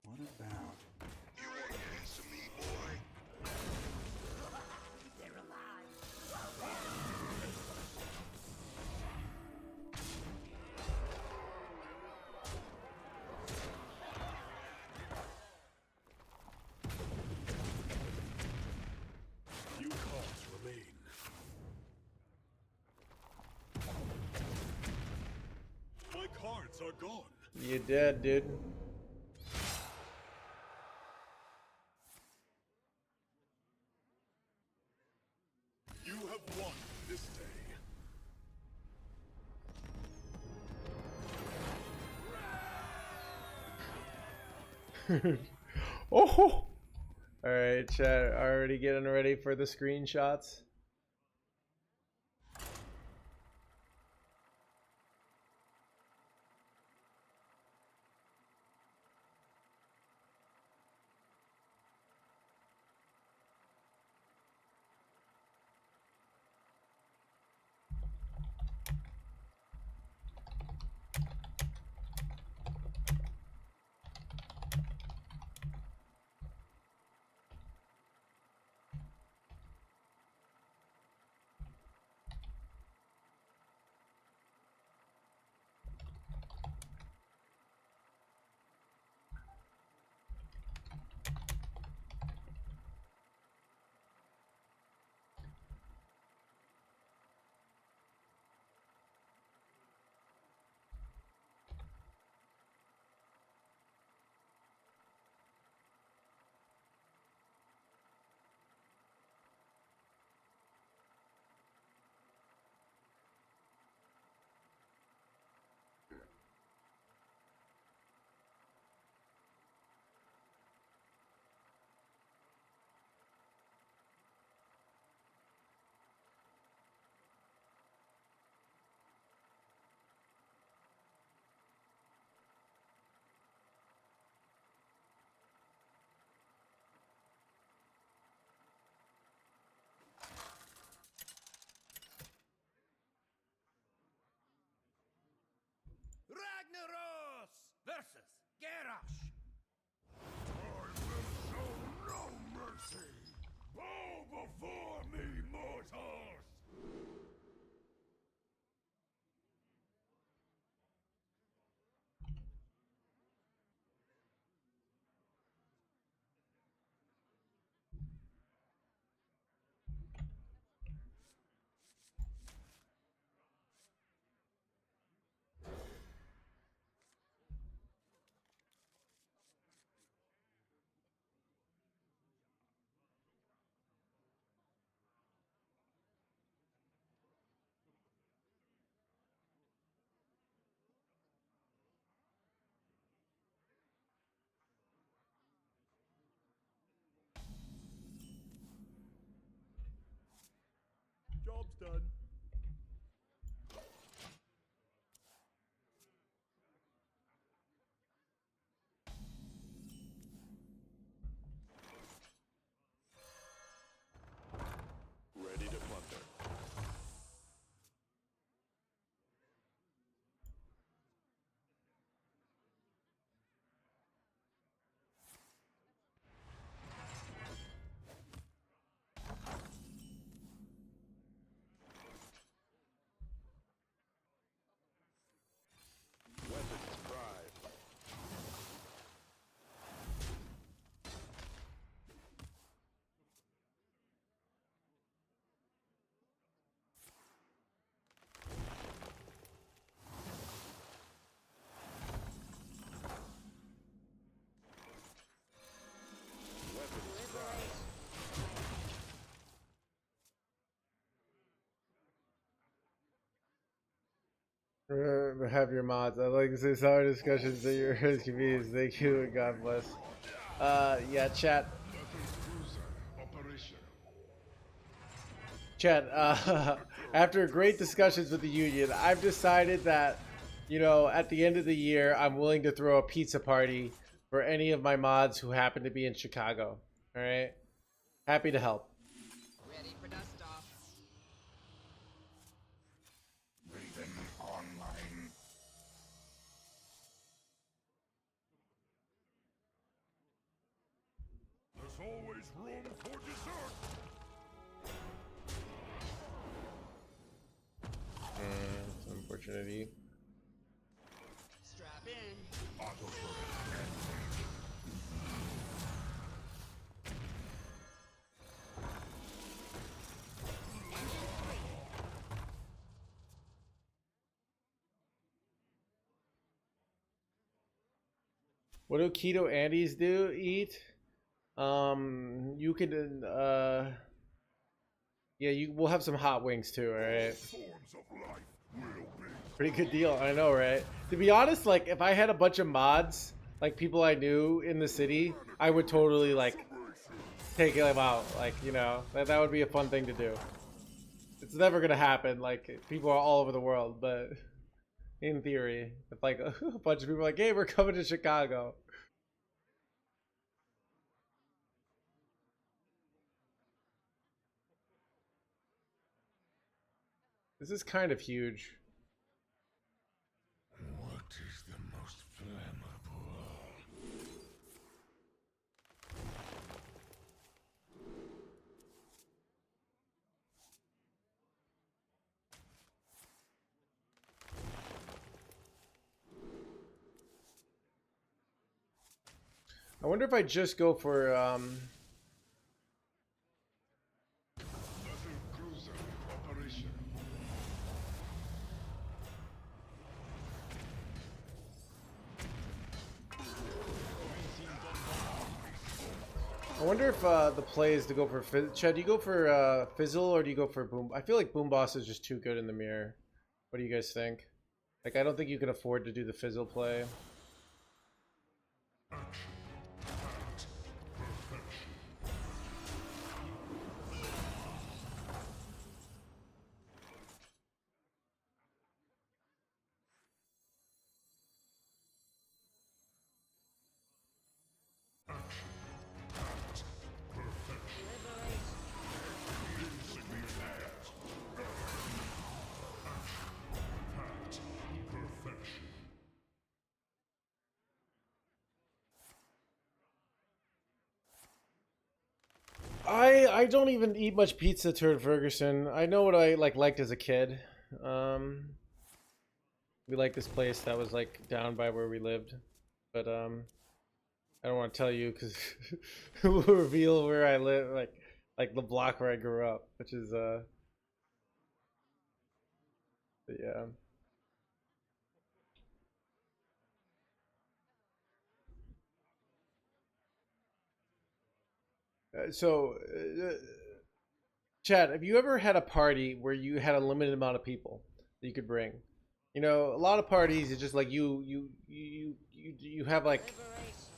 What about? You want a piece of me, boy? They're alive. Few cards remain. My cards are gone. You dead, dude. You have won this day. Oh! Alright, chat. Already getting ready for the screenshots. Ragnaros versus Garrosh. I will show no mercy. Bow before me, mortals. Job's done. Ready to plunder. have your mods. I'd like to say sorry discussions at your convenience. Thank you and God bless. Yeah, chat. Chat, after great discussions with the union, I've decided that, you know, at the end of the year, I'm willing to throw a pizza party for any of my mods who happen to be in Chicago. All right? Happy to help. Ready for dust off. Raven online. There's always room for dessert. It's an opportunity. Strap in. What do keto Andes do? Eat? You can yeah, we'll have some hot wings too, alright? Forms of life will be. Pretty good deal, I know, right? To be honest, like, if I had a bunch of mods, like people I knew in the city, I would totally, like, take them out. Like, you know, that would be a fun thing to do. It's never gonna happen, like, people are all over the world, but in theory, if, like, a bunch of people are like, hey, we're coming to Chicago. This is kind of huge. What is the most flammable? I wonder if I just go for, Cruiser operation. I wonder if the play is to go for Chad, do you go for Fizzle or do you go for Boom? I feel like Boom Boss is just too good in the mirror. What do you guys think? Like, I don't think you can afford to do the Fizzle play. I don't even eat much pizza, Turd Ferguson. I know what I liked as a kid. We liked this place that was like down by where we lived, but I don't want to tell you because we'll reveal where I live, like the block where I grew up, which is but yeah. Chad, have you ever had a party where you had a limited amount of people that you could bring? You know, a lot of parties, it's just like you have like,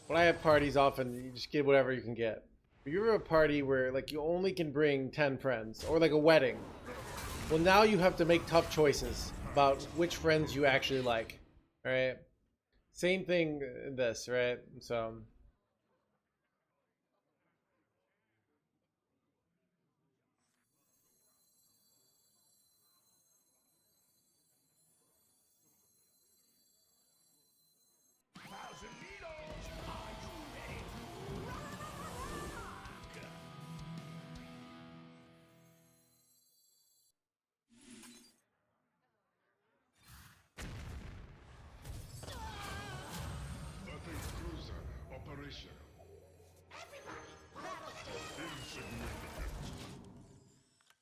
when I have parties, often you just get whatever you can get. But you ever have a party where like you only can bring 10 friends, or like a wedding? Well, now you have to make tough choices about which friends you actually like, right? Same thing in this, right? So.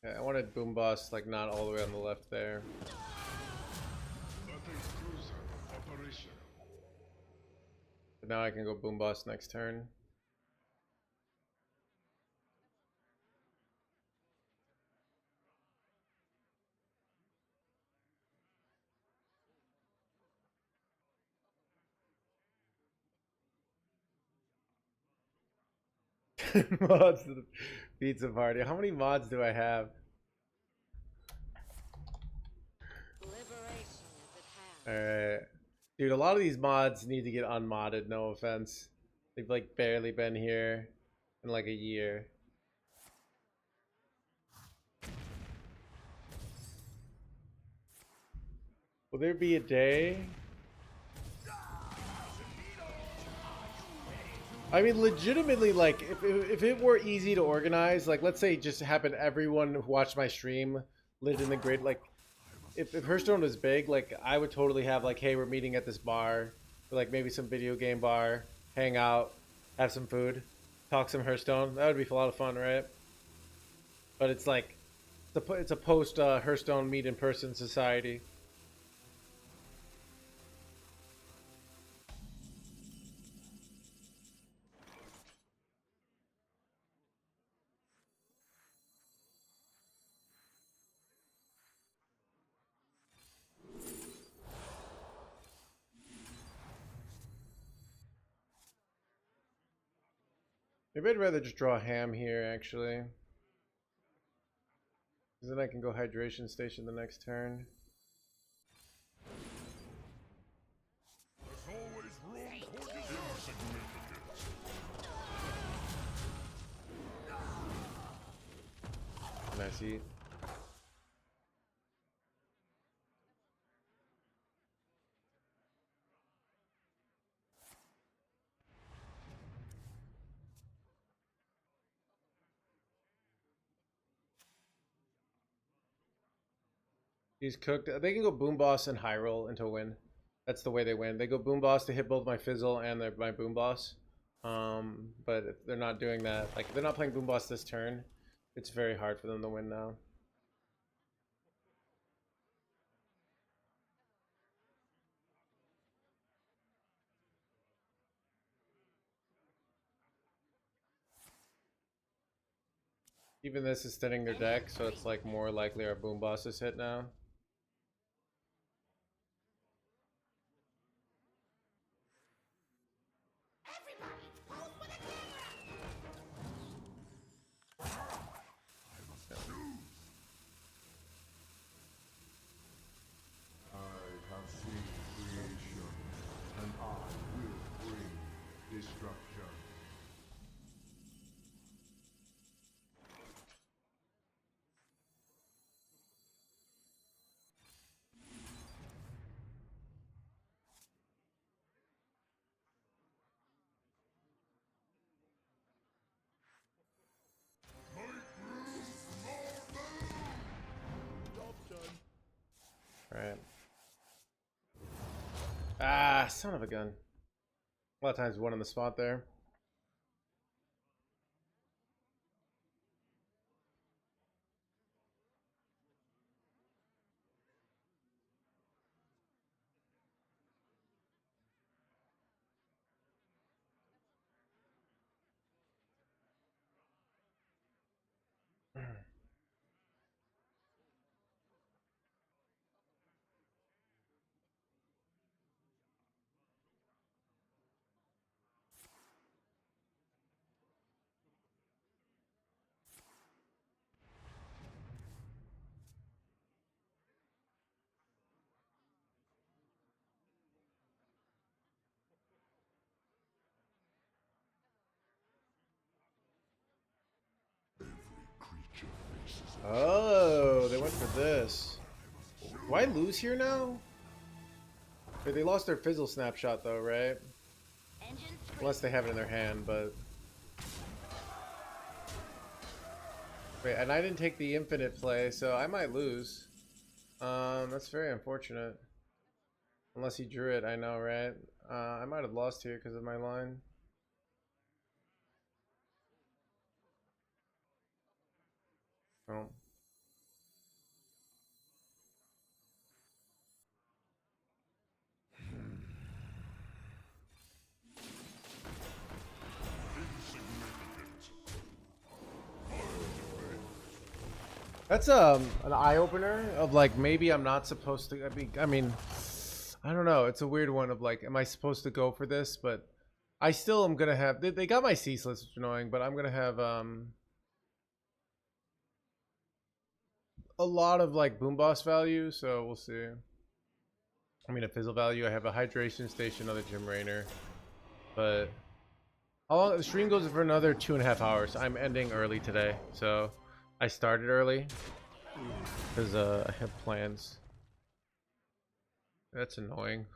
Yeah, I wanted Boom Boss like not all the way on the left there. But now I can go Boom Boss next turn. Mods to the pizza party. How many mods do I have? Liberation is at hand. Alright. Dude, a lot of these mods need to get unmodded, no offense. They've like barely been here in like a year. Will there be a day? I mean, legitimately, like, if it were easy to organize, like, let's say it just happened, everyone who watched my stream lived in the grid, like, if Hearthstone was big, like, I would totally have, like, hey, we're meeting at this bar, or, like, maybe some video game bar, hang out, have some food, talk some Hearthstone. That would be a lot of fun, right? But it's like, it's a post Hearthstone meet in person society. Maybe I'd rather just draw a ham here, actually. Because then I can go hydration station the next turn. There's always room for insignificance. Nice eat. He's cooked. They can go Boom Boss and High Roll into a win. That's the way they win. They go Boom Boss to hit both my Fizzle and my Boom Boss. But if they're not doing that, like if they're not playing Boom Boss this turn, it's very hard for them to win now. Even this is thinning their deck, so it's like more likely our Boom Boss is hit now. I have seen creation, and I will bring destruction. Alright. Ah, son of a gun. A lot of times one on the spot there. Oh, they went for this. Do I lose here now? Okay, they lost their Fizzle snapshot though, right? Unless they have it in their hand, but... Wait, and I didn't take the infinite play, so I might lose. That's very unfortunate. Unless he drew it, I know, right? I might have lost here because of my line. Oh. That's an eye opener of like maybe I'm not supposed to. I mean, I don't know. It's a weird one of like, am I supposed to go for this? But I still am gonna have. They got my ceaseless, which is annoying, but I'm gonna have a lot of like boom boss value, so we'll see. I mean, a fizzle value. I have a hydration station, another gym rainer, but how long? The stream goes for another 2.5 hours. I'm ending early today, so I started early because I have plans. That's annoying.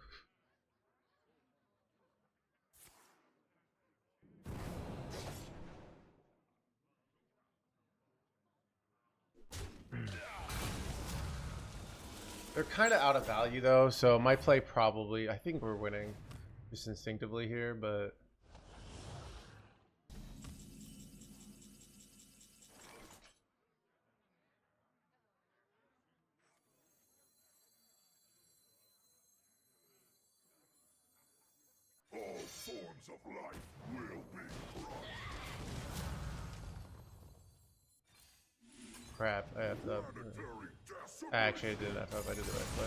They're kind of out of value though, so my play probably. I think we're winning, just instinctively here, but. All forms of life will be crushed. Crap, I have to. Actually, I didn't have to. I did the right play.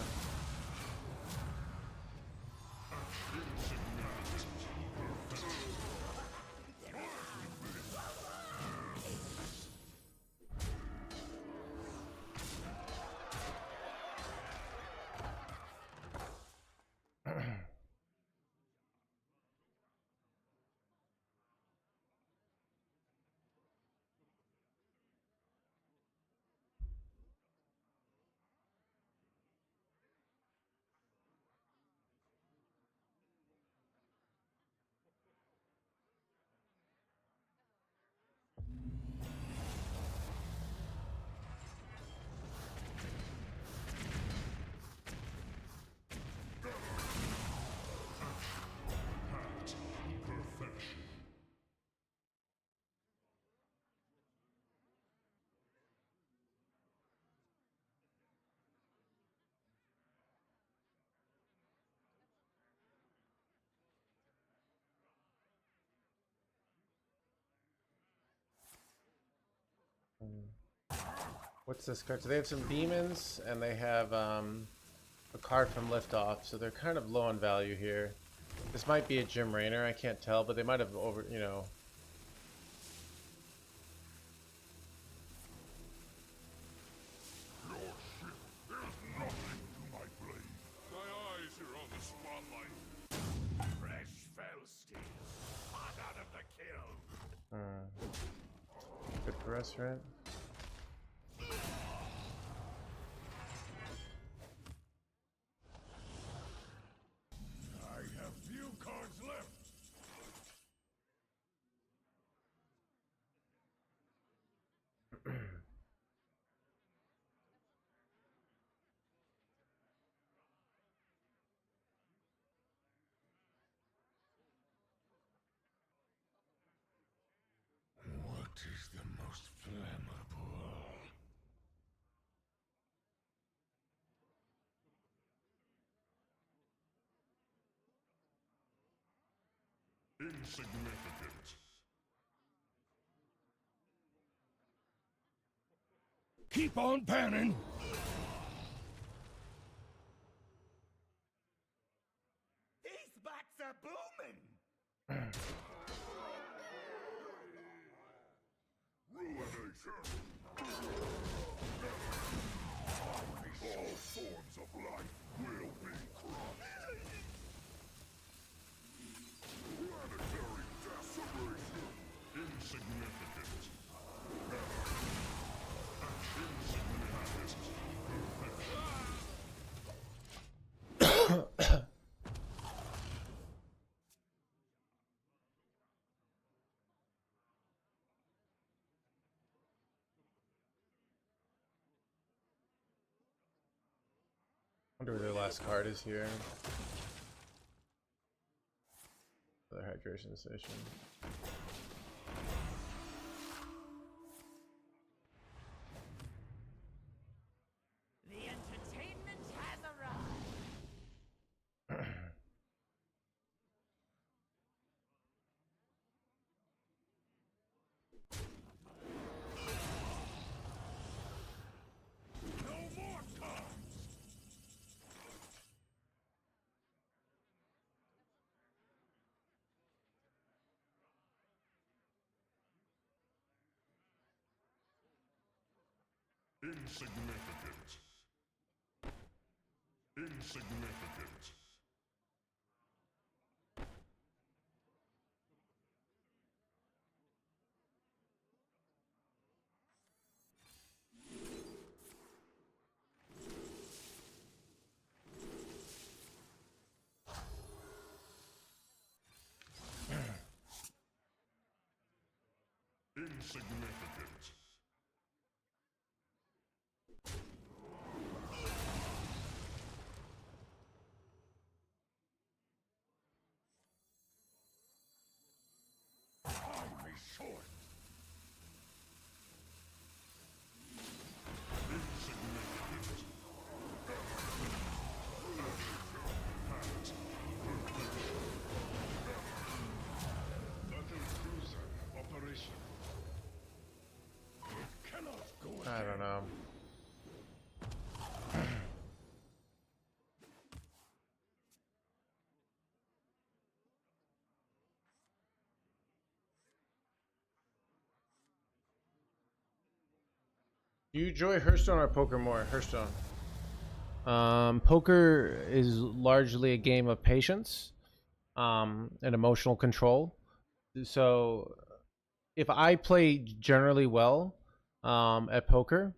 What's this card? So they have some demons and they have a card from Liftoff, so they're kind of low on value here. This might be a Gym Rainer, I can't tell, but they might have over, you know. Your ship is nothing to my blade. My eyes are on the spotlight. Fresh fell steel, hot out of the kiln. Good for us, right? I have few cards left. What is the most flammable? Insignificant. Keep on panning. These bats are booming! Ruination. All forms of life will be crushed. Planetary decimation. Insignificant. Wonder where their last card is here. Another hydration station. The entertainment has arrived. No more cards. Insignificant. Insignificant. Insignificant. Time is short. Insignificant. Battle cruiser operation. Cannot go I don't know. Do you enjoy Hearthstone or poker more? Hearthstone. Poker is largely a game of patience, and emotional control. So, if I play generally well, at poker,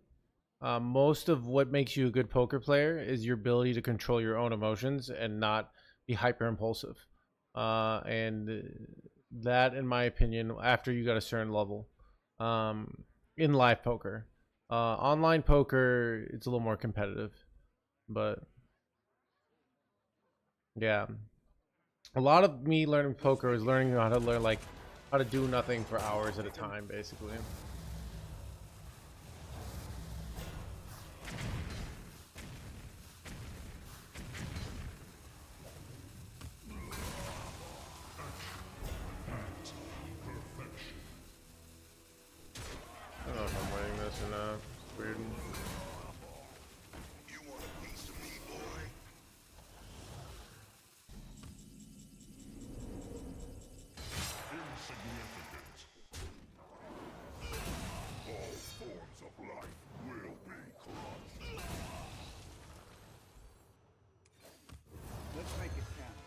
most of what makes you a good poker player is your ability to control your own emotions and not be hyper impulsive. And that, in my opinion, after you got a certain level, in live poker. Online poker, it's a little more competitive, but yeah, a lot of me learning poker is learning how to learn like how to do nothing for hours at a time, basically. I don't know if I'm winning this or not. It's weird. You want a piece of me, boy? Insignificant. All forms of life will be crushed. Let's make it count.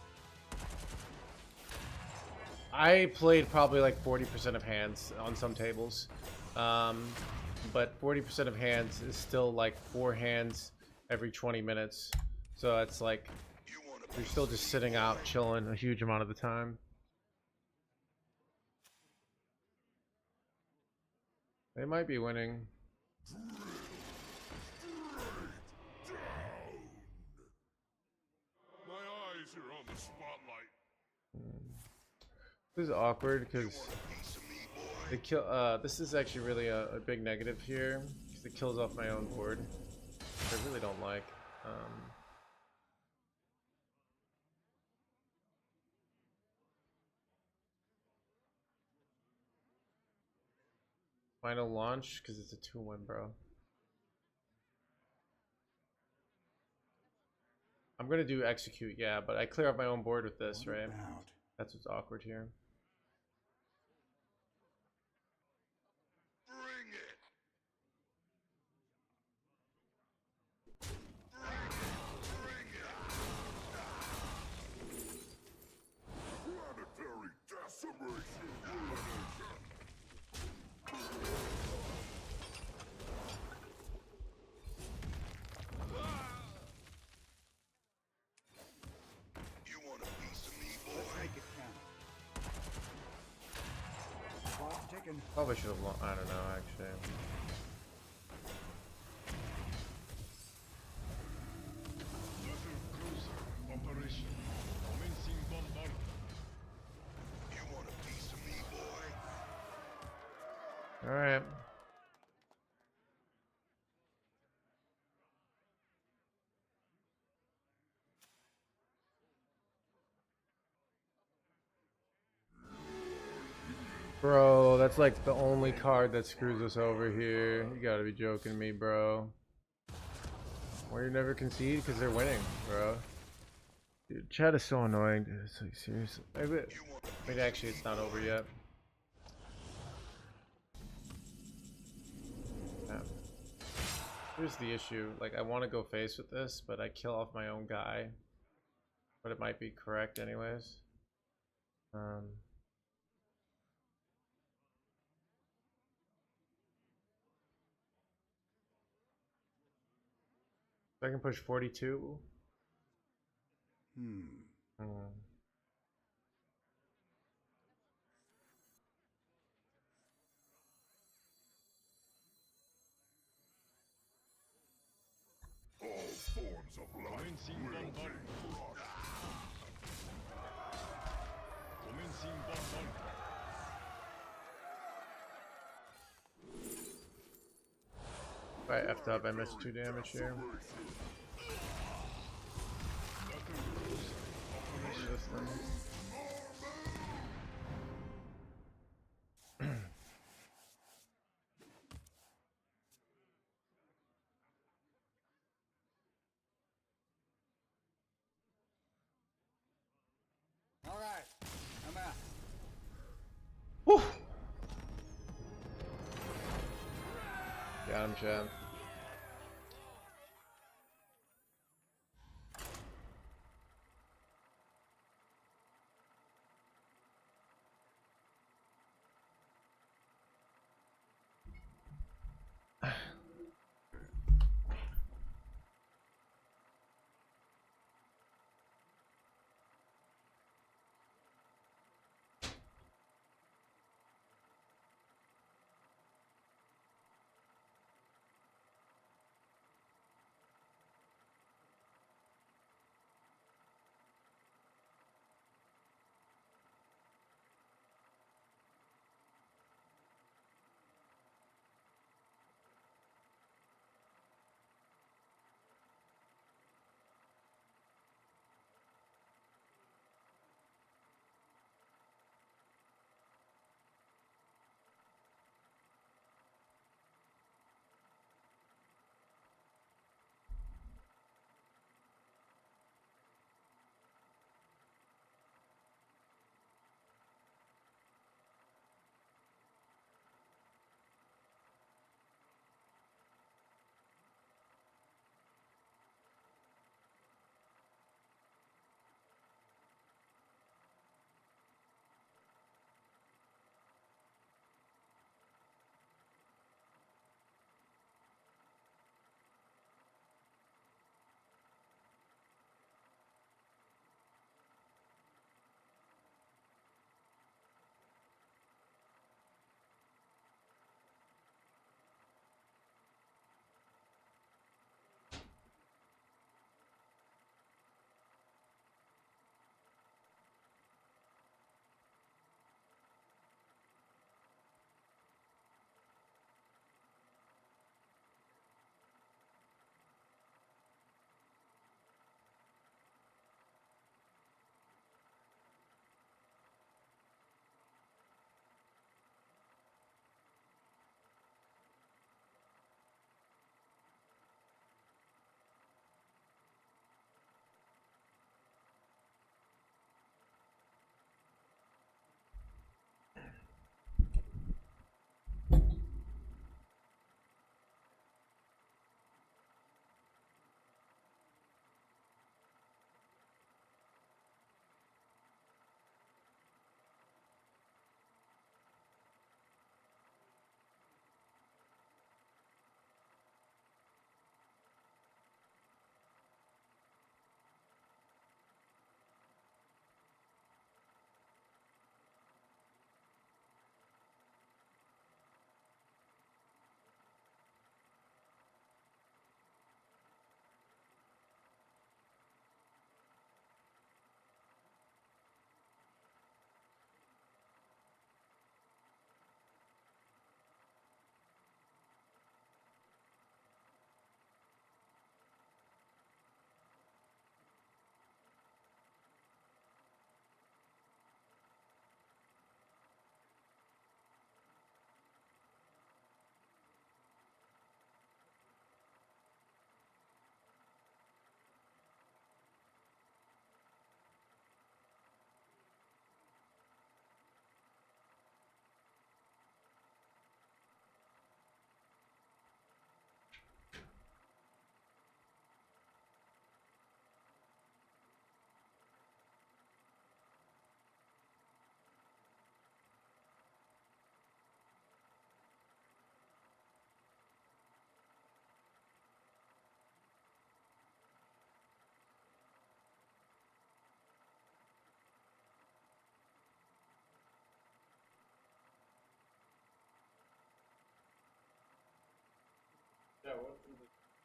I played probably like 40% of hands on some tables, but 40% of hands is still like 4 hands every 20 minutes. So it's like you're still just sitting out chilling a huge amount of the time. They might be winning. My eyes are on the spotlight. This is awkward because they kill. This is actually really a big negative here because it kills off my own board, which I really don't like. Final launch because it's a 2-1, bro. I'm gonna do execute, yeah, but I clear up my own board with this, right? That's what's awkward here. Bring it. Planetary decimation. You want a piece of me, boy? Let's make it count. Clock's ticking. Probably should have. I don't know, actually. Battle cruiser operation. Commencing bombardment. You want a piece of me, boy? All right. Bro, that's like the only card that screws us over here. You gotta be joking me, bro. Or you never concede because they're winning, bro. Dude, chat is so annoying, dude. It's like, seriously. Maybe actually it's not over yet. Yeah. Here's the issue. Like, I want to go face with this, but I kill off my own guy. But it might be correct anyways. I can push 42. All forms of life will be crushed. If I effed up, I missed 2 damage here. This thing. All right, I'm out. Whew. Got him, champ.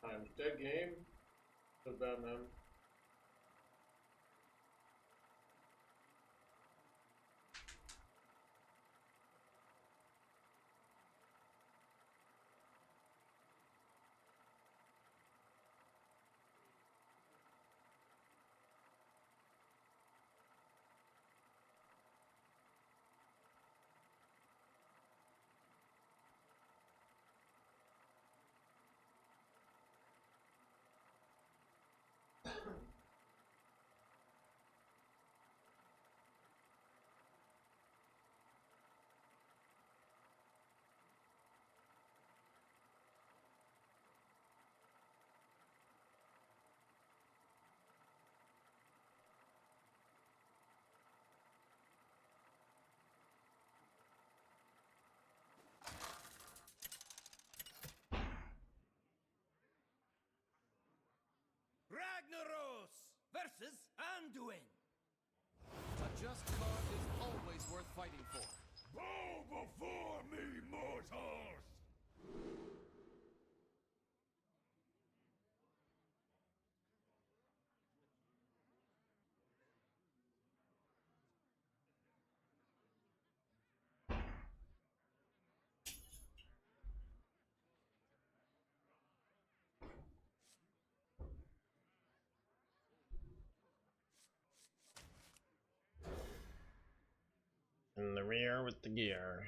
Times dead game. So bad, man. Ragnaros versus Anduin. A just cause is always worth fighting for. Bow before me, mortals! In the rear with the gear.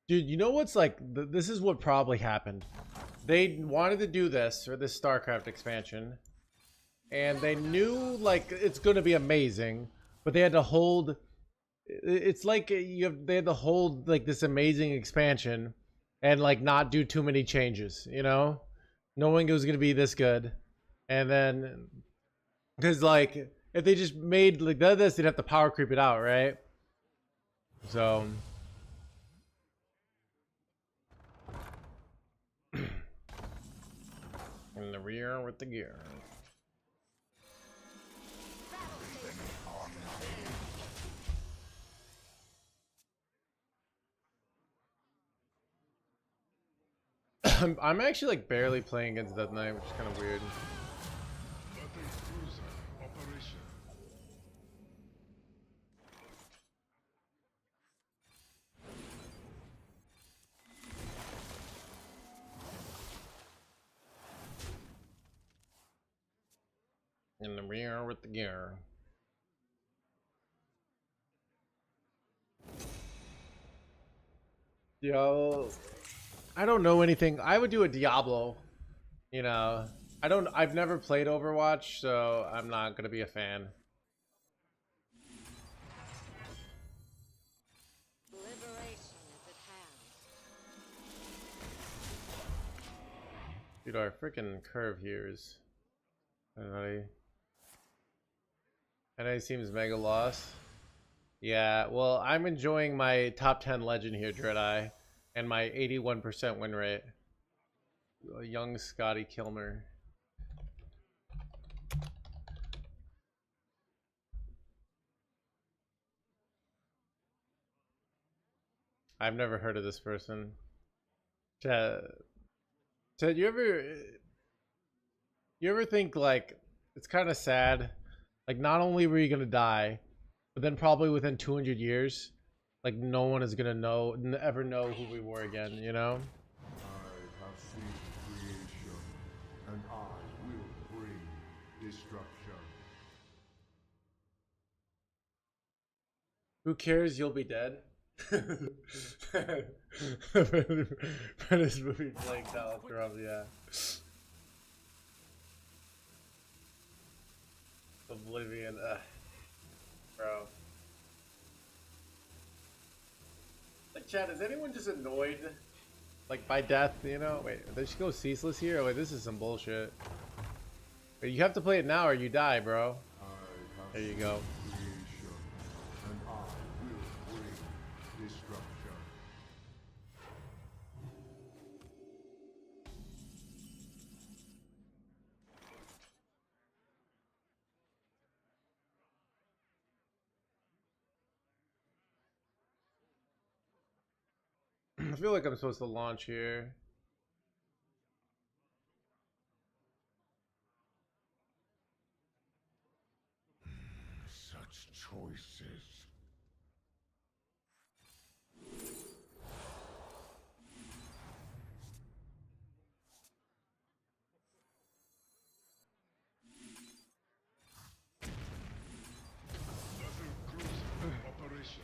Dude, you know what's like, this is what probably happened. They wanted to do this, or this StarCraft expansion, and they knew, like, it's going to be amazing, but they had to hold, it's like they had to hold, like, this amazing expansion, and, like, not do too many changes, you know? Knowing it was going to be this good, and then, because, like, if they just made, like, this, they'd have to power creep it out, right? So... in the rear with the gear. I'm actually like barely playing against Death Knight, which is kind of weird. In the rear with the gear. Yo, I don't know anything. I would do a Diablo. You know, I've never played Overwatch, so I'm not gonna be a fan. Dude, our freaking curve here is... Anybody seems mega lost. Yeah, well, I'm enjoying my top 10 legend here, Dreadeye, and my 81% win rate. Young Scotty Kilmer. I've never heard of this person. Ted, you ever think, like, it's kind of sad? Like, not only were you gonna die, but then probably within 200 years, like, no one is gonna ever know who we were again, you know? I have seen creation, and I will bring destruction. Who cares? You'll be dead. British movie playing Dallas Drums, yeah. Oblivion, bro. Like, chat, is anyone just annoyed, like, by death, you know? Wait, did she go ceaseless here? Oh, wait, this is some bullshit. Wait, you have to play it now or you die, bro. There you go. Creation, and I will bring destruction. I feel like I'm supposed to launch here. Such choices. Operation.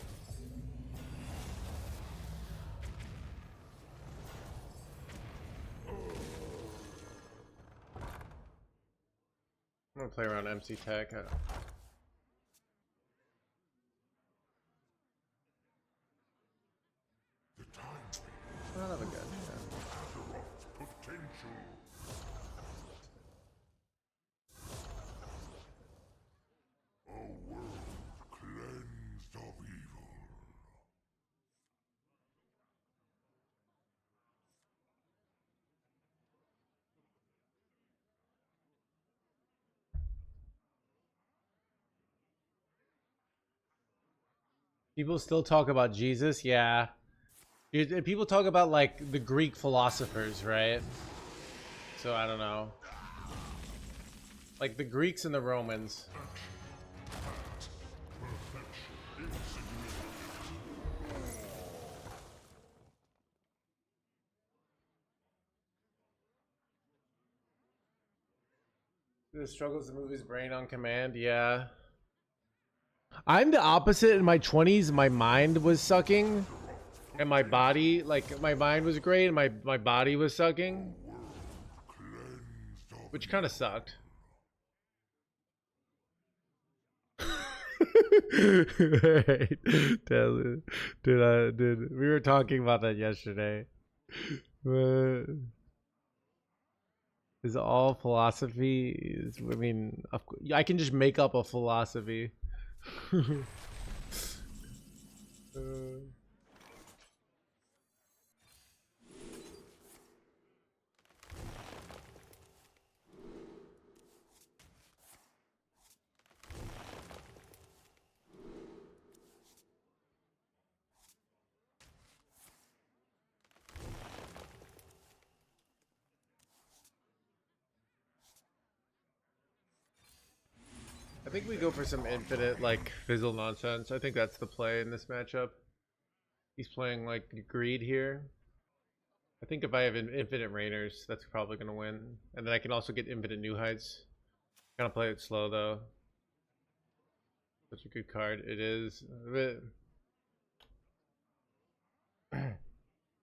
I'm gonna play around MC Tech. The time Son of a gun. potential. A world cleansed of evil. People still talk about Jesus, yeah. People talk about like the Greek philosophers, right? So I don't know. Like the Greeks and the Romans. The struggles to move his brain on command, yeah. I'm the opposite. In my 20s, my mind was sucking. And my body, like, my mind was great, and my body was sucking. Which kind of sucked. Right. Dude, we were talking about that yesterday. Is all philosophy? I mean, I can just make up a philosophy. I think we go for some infinite, like, fizzle nonsense. I think that's the play in this matchup. He's playing, like, greed here. I think if I have infinite Rainers, that's probably going to win. And then I can also get infinite New Heights. Kind of play it slow, though. Such a good card. It is.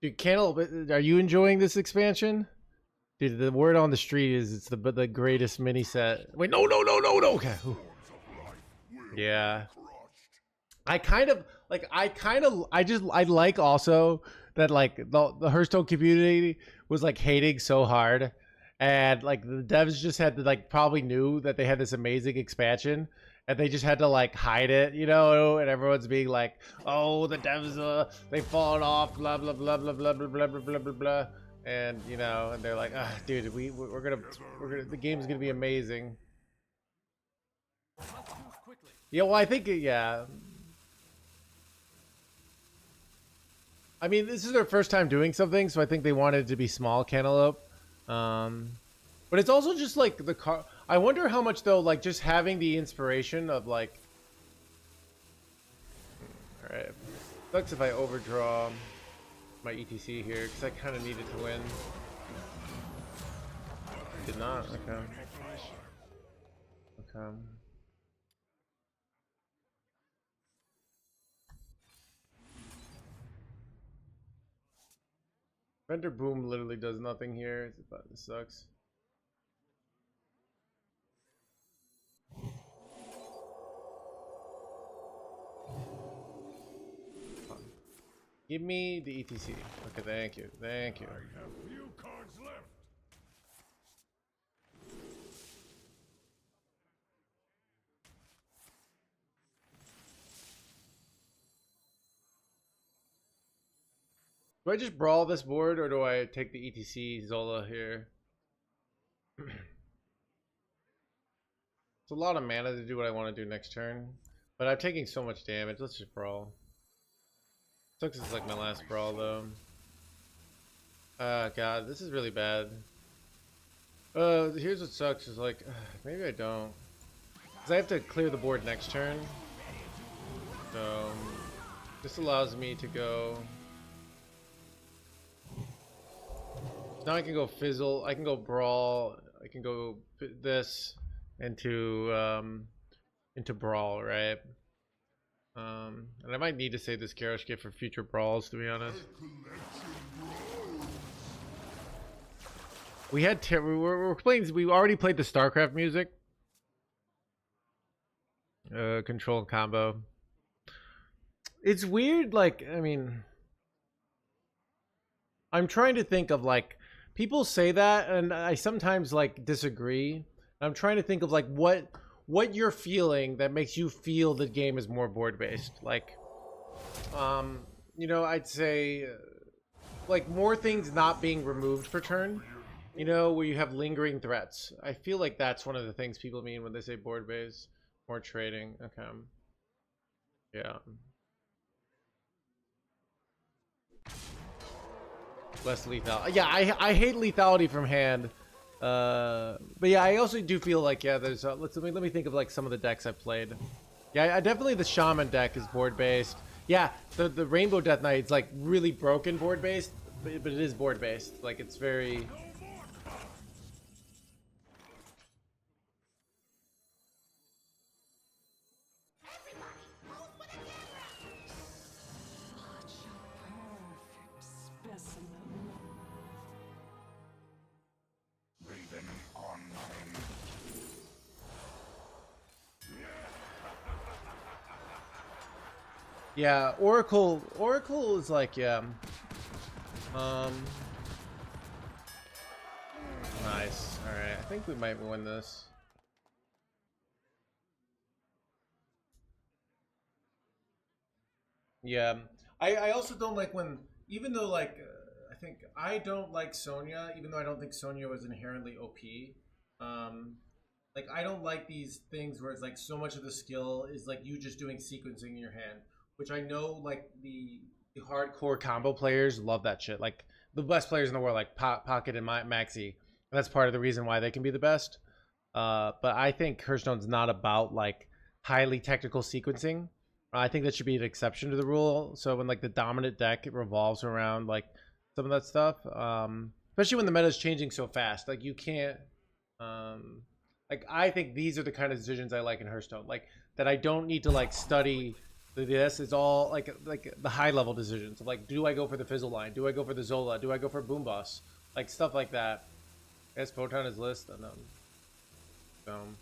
Dude, Candle, are you enjoying this expansion? Dude, the word on the street is it's the greatest mini set. Wait, no. Okay. Ooh. Yeah. I like also that like the Hearthstone community was like hating so hard, and like the devs just had to like probably knew that they had this amazing expansion, and they just had to like hide it, you know, and everyone's being like, oh, the devs they've fallen off, blah blah blah blah blah blah blah blah blah blah blah, and you know, and they're like, ah, dude, we're gonna the game's gonna be amazing. Yeah, well, I think yeah. I mean, this is their first time doing something, so I think they wanted it to be small Cantaloupe. But it's also just like the car. I wonder how much though, like just having the inspiration of like. All right, sucks if I overdraw my ETC here because I kind of needed to win. Did not. Okay. Okay. Vendor Boom literally does nothing here. It sucks. Give me the ETC. Okay, thank you. Thank you. I have few cards left. Do I just brawl this board or do I take the ETC Zola here? It's a lot of mana to do what I want to do next turn. But I'm taking so much damage. Let's just brawl. Sucks is like my last brawl though. God, this is really bad. Here's what sucks is like, maybe I don't. Because I have to clear the board next turn. So, this allows me to go... Now I can go fizzle, I can go brawl, I can go this into brawl, right? And I might need to save this Garrosh gift for future brawls, to be honest. We had we're playing. We already played the StarCraft music. Control and combo. It's weird. Like, I mean, I'm trying to think of like people say that, and I sometimes like disagree. I'm trying to think of like what you're feeling that makes you feel the game is more board based. Like, you know, I'd say like more things not being removed per turn. You know, where you have lingering threats. I feel like that's one of the things people mean when they say board base. More trading. Okay. Yeah. Less lethal. Yeah, I hate lethality from hand. But yeah, I also do feel like, yeah, there's let me think of like some of the decks I've played. Yeah, definitely the Shaman deck is board based. Yeah, the Rainbow Death Knight is like really broken board based, but it is board based. Like it's very... Yeah, Oracle is like, yeah. Nice. All right, I think we might win this. Yeah, I also don't like when, even though like I think I don't like Sonya, even though I don't think Sonya was inherently OP. Like I don't like these things where it's like so much of the skill is like you just doing sequencing in your hand, which I know like the hardcore combo players love that shit. Like the best players in the world, like Pocket and Maxi. That's part of the reason why they can be the best. But I think Hearthstone's not about like highly technical sequencing. I think that should be an exception to the rule. So when like the dominant deck revolves around like some of that stuff, especially when the meta is changing so fast, like you can't. Like I think these are the kind of decisions I like in Hearthstone. Like that I don't need to like study this. It's all like the high level decisions of like, do I go for the Fizzle line? Do I go for the Zola? Do I go for Boom Boss? Like stuff like that. Yes, Photon is list. And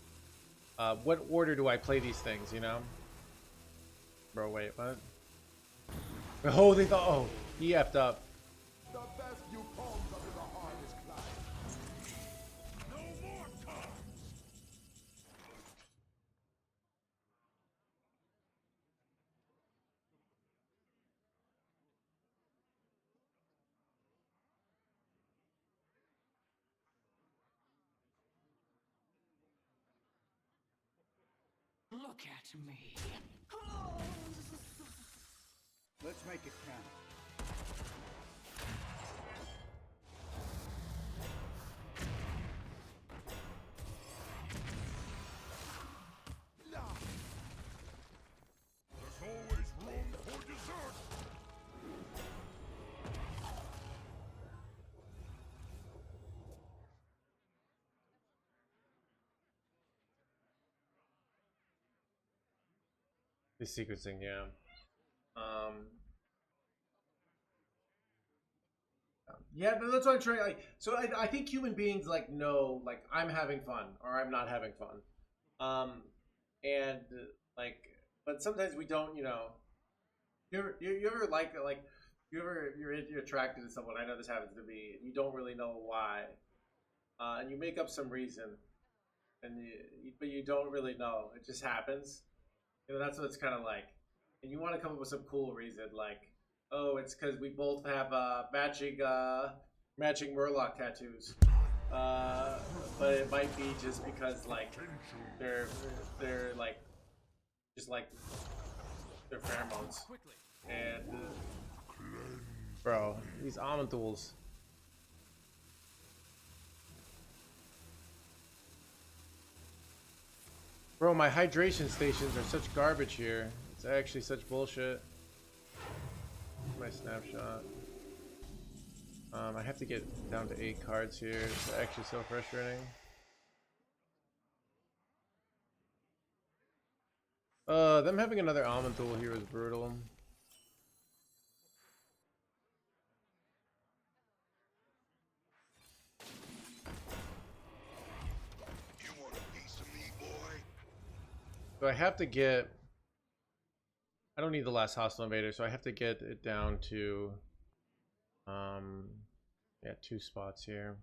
what order do I play these things? You know. Bro, wait, what? Oh, they thought. Oh, he effed up. The best you called them in the hardest climb. No more time. Look at me. Let's make it count. There's always room for dessert. The sequencing, yeah. Yeah, that's what I'm trying. Like, so I think human beings like know, like I'm having fun or I'm not having fun, and like, but sometimes we don't. You know, you ever like you're attracted to someone. I know this happens to me, and you don't really know why, and you make up some reason, and but you don't really know. It just happens. You know, that's what it's kind of like, and you want to come up with some cool reason, like, Oh, it's because we both have matching Murloc tattoos. But it might be just because like they're like just like they're pheromones. And bro, these almond tools. Bro, my hydration stations are such garbage here. It's actually such bullshit. My snapshot. I have to get down to 8 cards here. It's actually so frustrating. Them having another almond tool here is brutal. You want a piece of me, boy? So I have to get... I don't need the last hostile invader, so I have to get it down to... yeah, 2 spots here.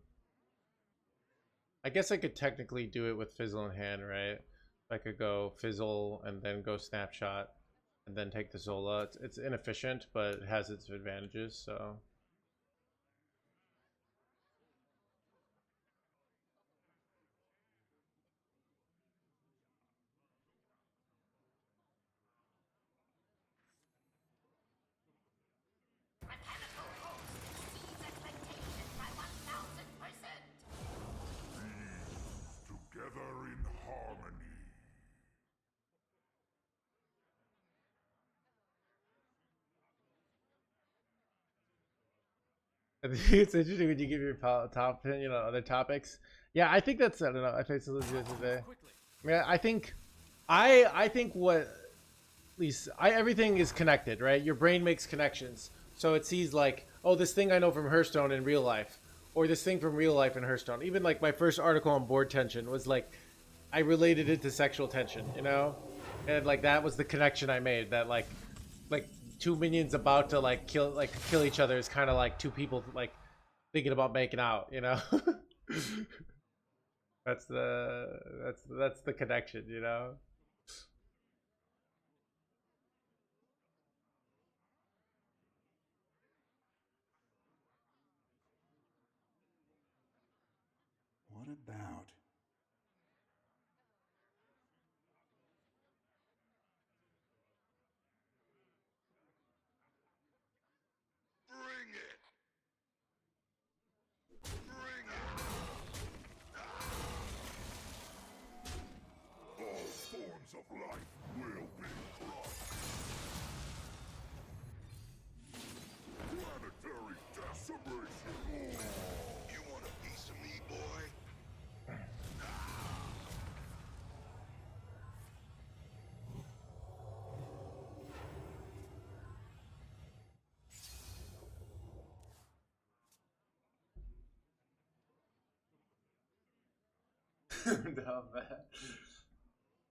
I guess I could technically do it with Fizzle in hand, right? I could go Fizzle and then go Snapshot and then take the Zola. It's inefficient, but it has its advantages, so... Together in harmony. It's interesting when you give your top opinion on other topics. Yeah, I think that's, I don't know, I think it's today. Yeah, I think what, at least, everything is connected, right? Your brain makes connections. So it sees like, oh, this thing I know from Hearthstone in real life, or this thing from real life in Hearthstone. Even like my first article on board tension was like, I related it to sexual tension, you know? And like that was the connection I made, that like 2 minions about to like kill each other is kind of like 2 people like thinking about making out, you know? that's the connection, you know? What about? Bring it! Bring it! All forms of life will be crushed. Planetary decimation! You want a piece of me, boy? No, man.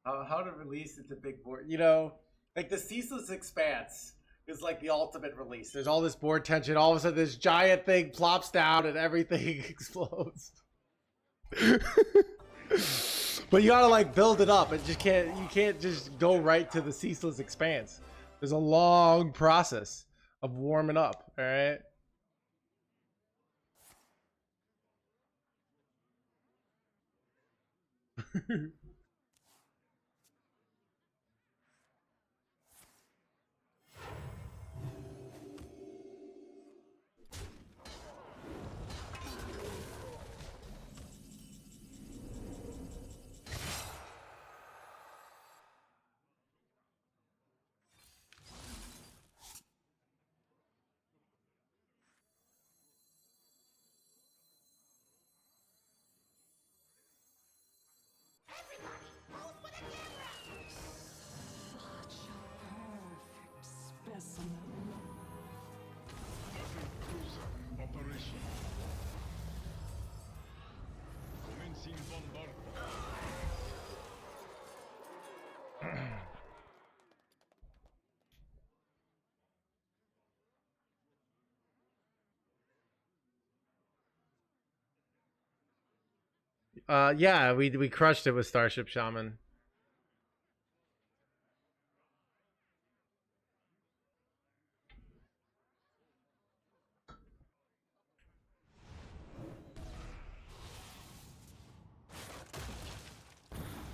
How to release it to big board, you know, like the Ceaseless Expanse is like the ultimate release. There's all this board tension, all of a sudden this giant thing plops down and everything explodes. But you gotta like build it up. You can't just go right to the Ceaseless Expanse. There's a long process of warming up, all right? Yeah, we crushed it with Starship Shaman.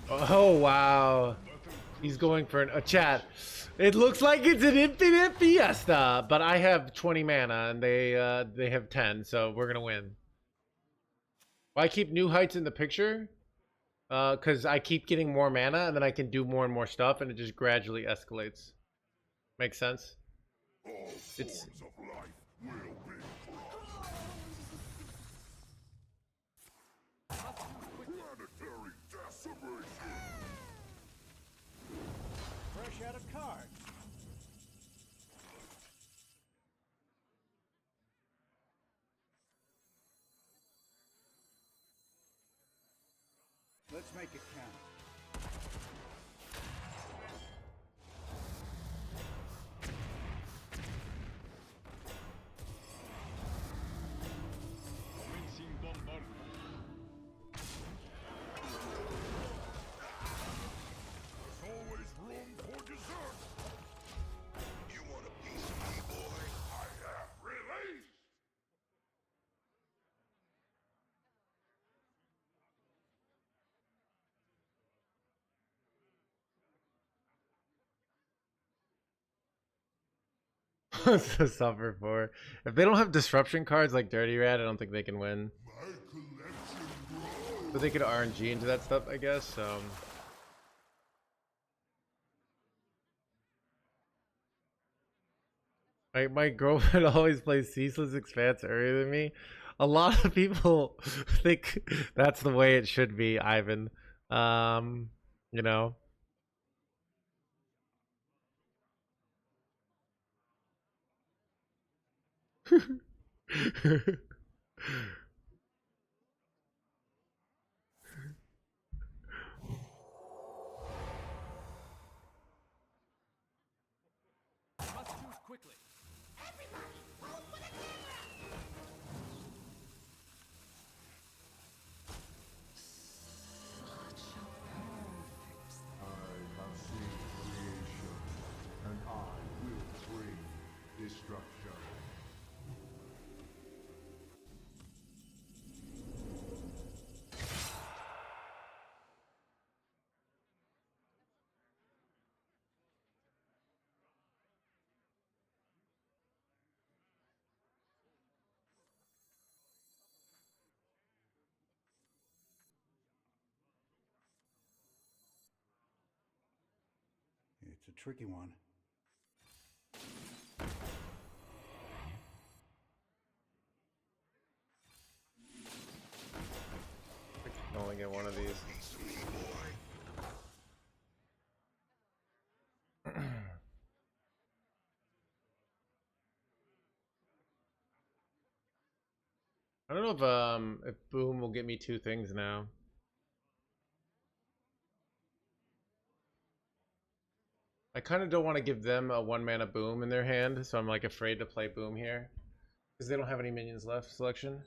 Oh wow. He's going for a chat. It looks like it's an infinite fiesta, but I have 20 mana and they have 10, so we're gonna win. Why keep New Heights in the picture? Because I keep getting more mana and then I can do more and more stuff and it just gradually escalates. Makes sense? All It's forms of life will be crushed. Planetary decimation. Fresh out of cards. Let's make it count. There's always room for dessert. You want a piece of me, boy? I have released. to suffer for. If they don't have disruption cards like Dirty Rat, I don't think they can win. My collection grows. But they could RNG into that stuff, I guess. My girlfriend always plays Ceaseless Expanse earlier than me. A lot of people think that's the way it should be, Ivan. You know. Must choose quickly. Everybody, roll for the camera! I have seen creation, and I will bring destruction. It's a tricky one. I can only get one of these. I don't know if Boom will get me two things now. I kind of don't want to give them a 1-mana Boom in their hand, so I'm like afraid to play Boom here because they don't have any minions left. Selection.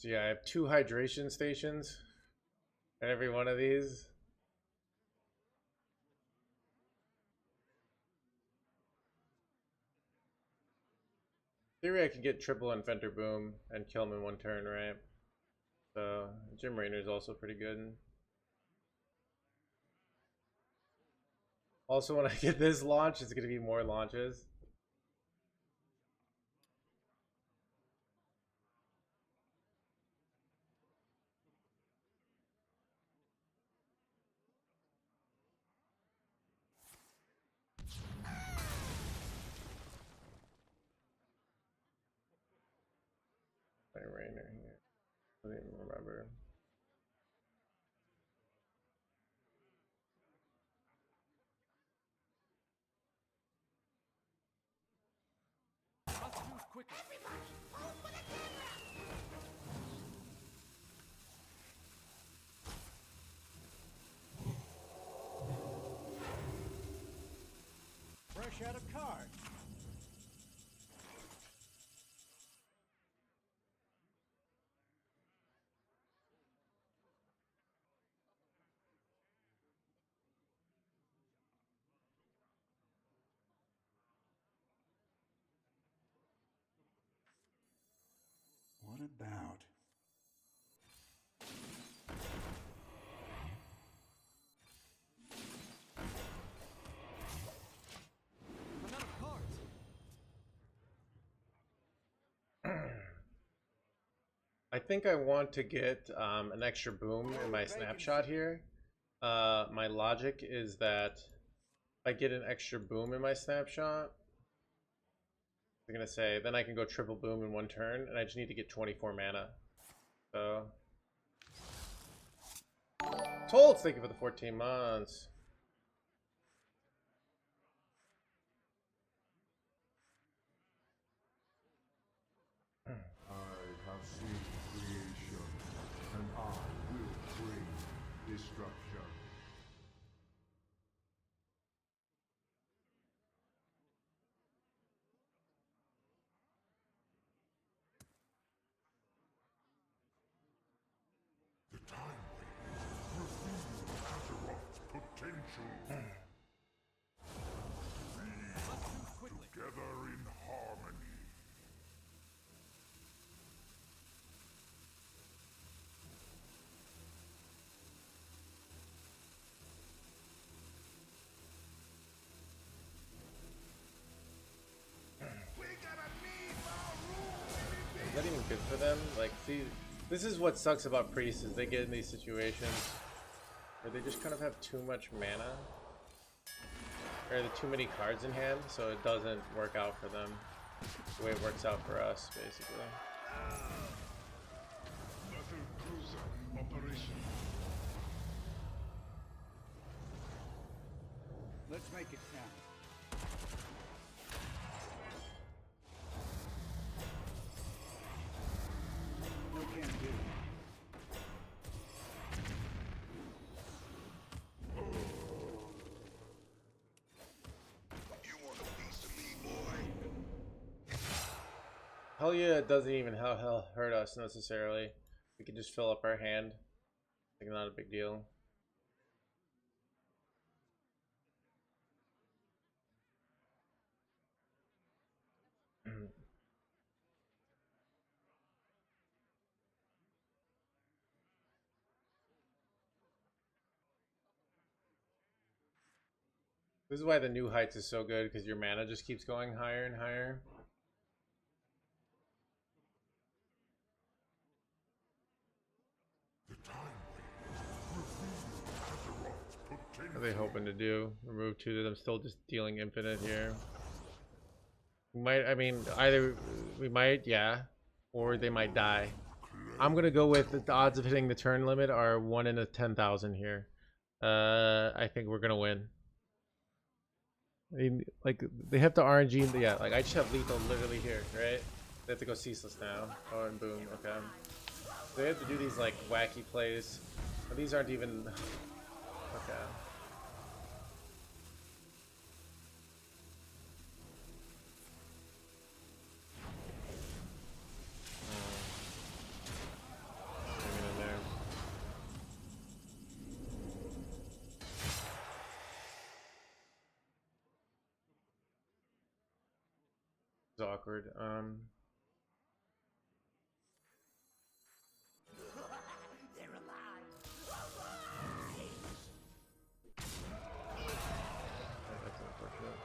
So yeah, I have 2 hydration stations at every one of these. In theory, I could get triple Inventor Boom and kill him in 1 turn, right? So Jim Raynor is also pretty good. Also, when I get this launch, it's going to be more launches. Raynor here. I don't even remember. Must choose quickly. Fresh out of cards. What about? I'm out of cards. I think I want to get an extra boom in my snapshot here. My logic is that if I get an extra boom in my snapshot, I'm gonna say then I can go triple boom in 1 turn, and I just need to get 24 mana. So, Toltz, thank you for the 14 months. I have seen creation, and I will bring destruction. The time waits. Reveal Azeroth's potential. We together in harmony. Is that even good for them? Like, see, this is what sucks about priests, is they get in these situations where they just kind of have too much mana, or too many cards in hand, so it doesn't work out for them the way it works out for us, basically. Battle cruiser operation. Let's make it count. No can do. You want a piece of me, boy? Hell yeah, it doesn't even hurt us necessarily. We can just fill up our hand. Like, not a big deal. This is why the new heights is so good, because your mana just keeps going higher and higher. The time waits. Reveal Azeroth's potential. What are they hoping to do? Remove 2 of them, still just dealing infinite here. We might, I mean, either we might, yeah, or they might die. I'm gonna go with the odds of hitting the turn limit are 1 in a 10,000 here. I think we're gonna win. I mean, like, they have the RNG, yeah, like, I just have lethal literally here, right? They have to go ceaseless now. Oh, and boom, okay. They have to do these, like, wacky plays. But these aren't even... Okay. It's awkward. They're alive. That's unfortunate.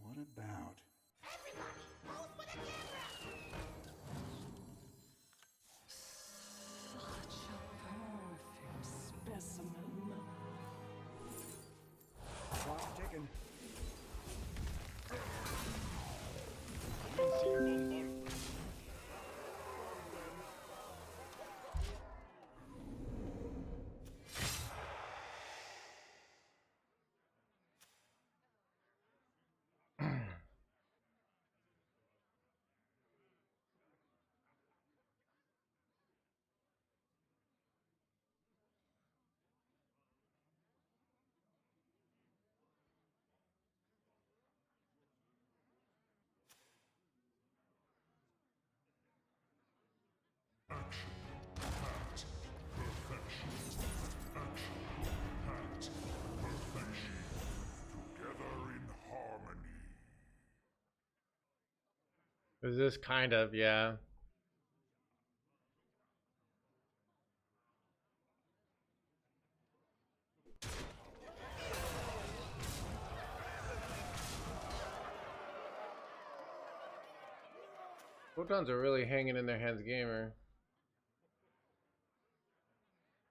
What about? Everybody, pose for the camera. Such a perfect specimen. Clock's ticking. Together in harmony. Is this kind of, yeah. Photons are really hanging in their hands, gamer.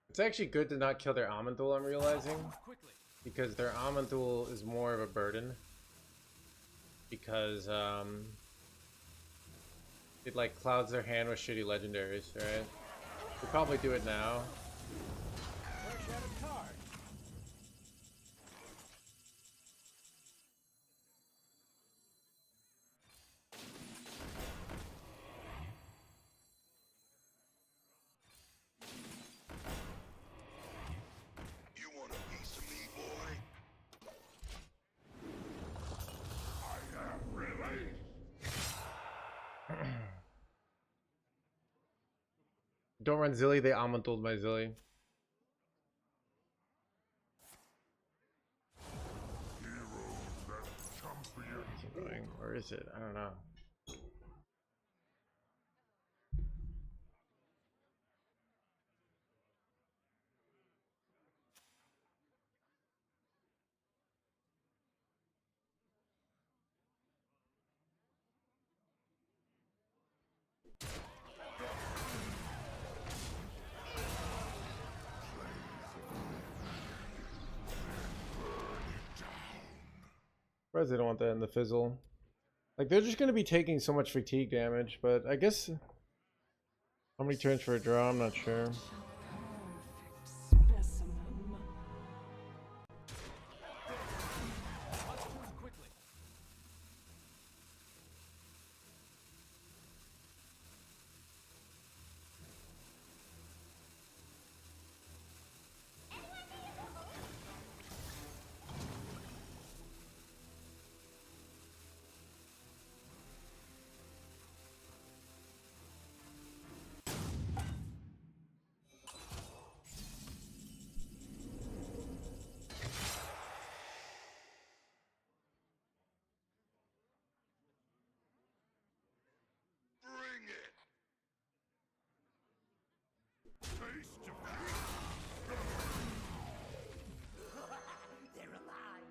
It's actually good to not kill their Amanthul, I'm realizing. Because their Amanthul is more of a burden. Because, it like clouds their hand with shitty legendaries, right? We'll probably do it now. Fresh out of card. You want a piece of me, boy? I am ready. Don't run Zilly, they Amanthuled my Zilly. Heroes that champion. Where's it going? Where is it? I don't know. Surprised they don't want that in the fizzle. Like, they're just going to be taking so much fatigue damage, but I guess... How many turns for a draw? I'm not sure. Perfect specimen. Bring it. Taste of They're alive.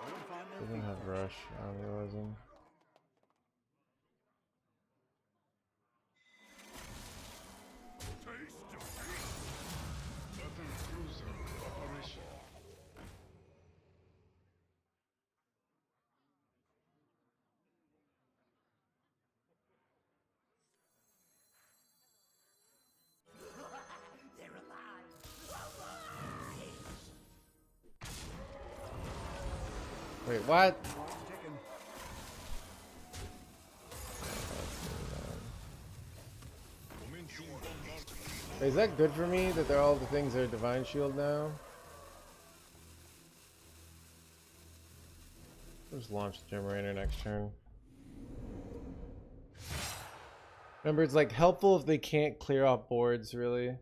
I don't find their Doesn't feet have rush, I'm realizing. taste of Battle cruiser operation. They're alive. Wait, what? clock's ticking. Is that good for me that they're all the things that are Divine Shield now? I'll just launch the Generator next turn. Remember, it's like helpful if they can't clear off boards, really.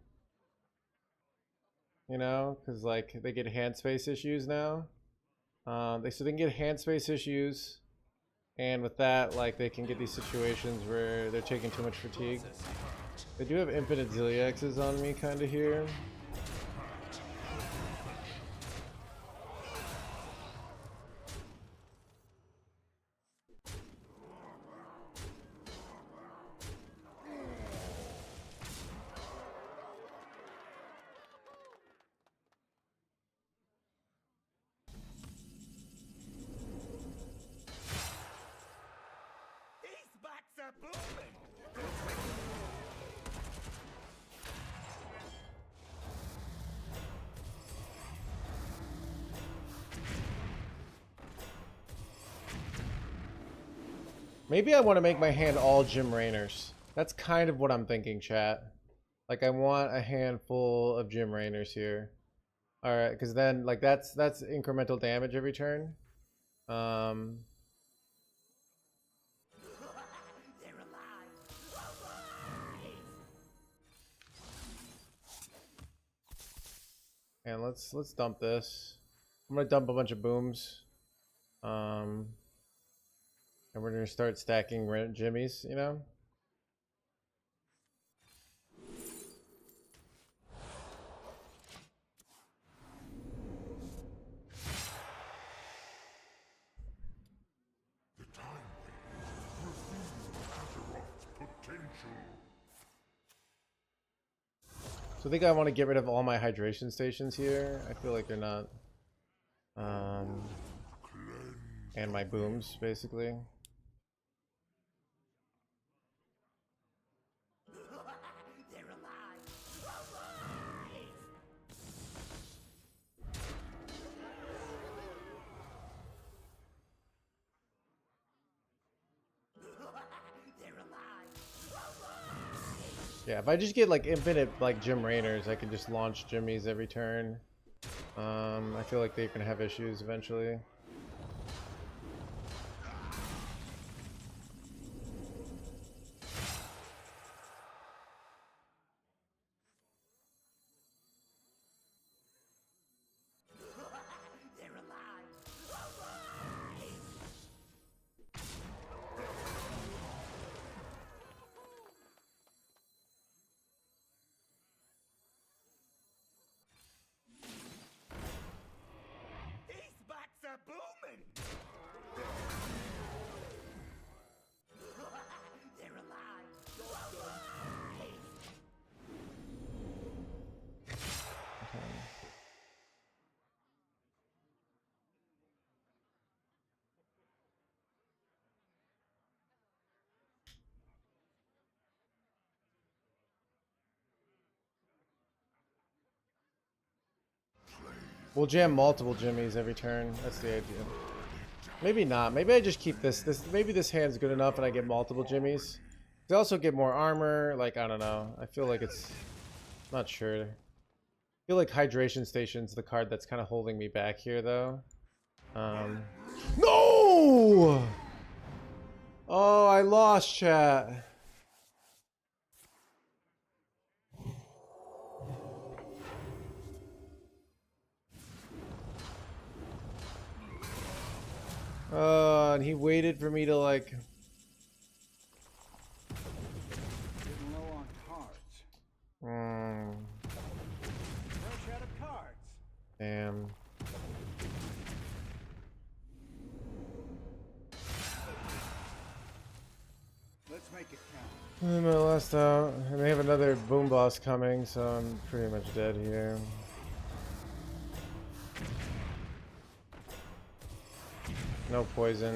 You know, because like they get hand space issues now. So they can get hand space issues, and with that, like they can get these situations where they're taking too much fatigue. They do have infinite Ziliaxes on me, kind of here. These bats are booming! Maybe I want to make my hand all Jim Rayners. That's kind of what I'm thinking, chat. Like I want a handful of Jim Rayners here. All right, because then like that's incremental damage every turn. They're alive! And let's dump this. I'm gonna dump a bunch of booms. And we're gonna start stacking jimmies, you know? The time waves reveal Azeroth's potential. So I think I want to get rid of all my hydration stations here. I feel like they're not. And my booms, basically. They're alive! They're alive! Yeah, if I just get like infinite like Jim Rayners, I can just launch Jimmies every turn. I feel like they can have issues eventually. They're alive! These bats are booming! They're alive! We'll jam multiple Jimmies every turn. That's the idea. Maybe not. Maybe I just keep this. Maybe this hand's good enough and I get multiple Jimmies. They also get more armor. Like, I don't know. I feel like it's... Not sure. I feel like Hydration Station's the card that's kind of holding me back here, though. No! Oh, I lost, chat. And he waited for me to, like... Getting low on cards. Fresh out of cards. Damn. Let's make it count. I'm last out. And they have another boom boss coming, so I'm pretty much dead here. No poison.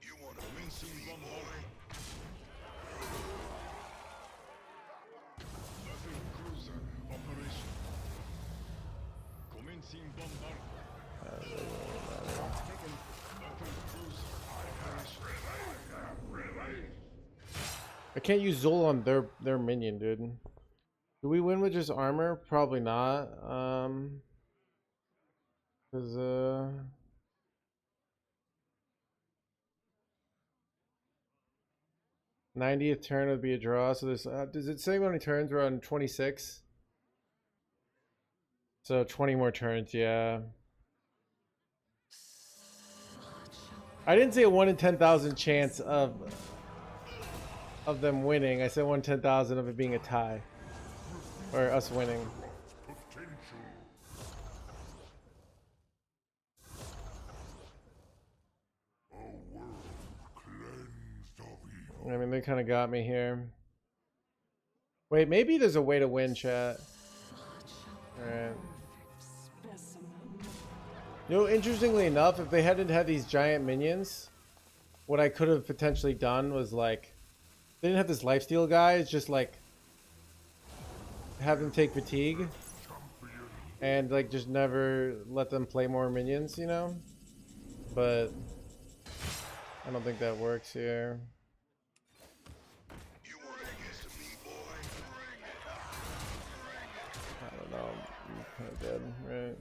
You want to win some Bumble? I can't use Zol on their minion, dude. Do we win with just armor? Probably not. Cause 90th turn would be a draw. So there's does it say how many turns? We're on 26. So 20 more turns, yeah. I didn't say a 1 in 10,000 chance of them winning. I said 1 in 10,000 of it being a tie. Or us winning. I mean, they kind of got me here. Wait, maybe there's a way to win, chat. Alright. You know, interestingly enough, if they hadn't had these giant minions, what I could have potentially done was like, they didn't have this lifesteal guy, it's just like, have them take fatigue, and like just never let them play more minions, you know? But, I don't think that works here. I don't know, I'm kind of dead, right?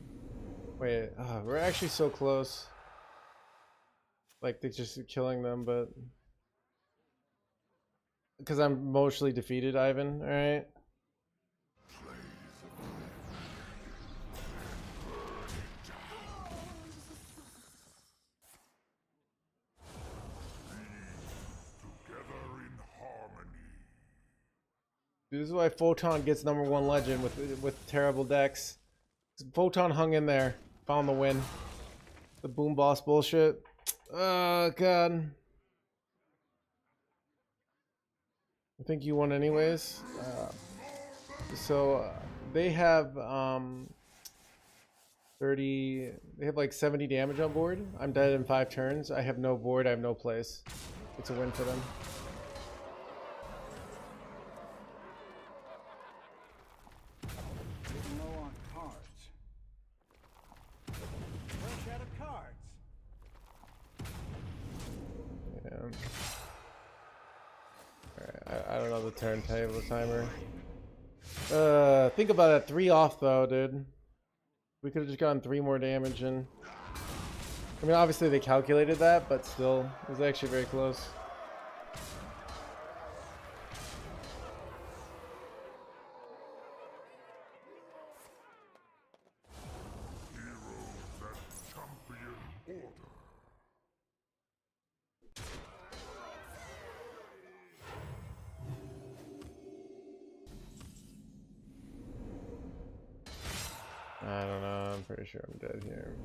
Wait, we're actually so close. Like, they're just killing them, but... Because I'm emotionally defeated, Ivan, alright? Dude, this is why Photon gets #1 legend with terrible decks. Photon hung in there, found the win. The boom boss bullshit. Oh god. I think you won anyways. They have 30. They have like 70 damage on board. I'm dead in 5 turns. I have no board. I have no place. It's a win for them. I don't know the turntable timer. Think about that. 3 off though, dude. We could have just gotten 3 more damage in. I mean, obviously they calculated that, but still, it was actually very close. I don't know, I'm pretty sure I'm dead here.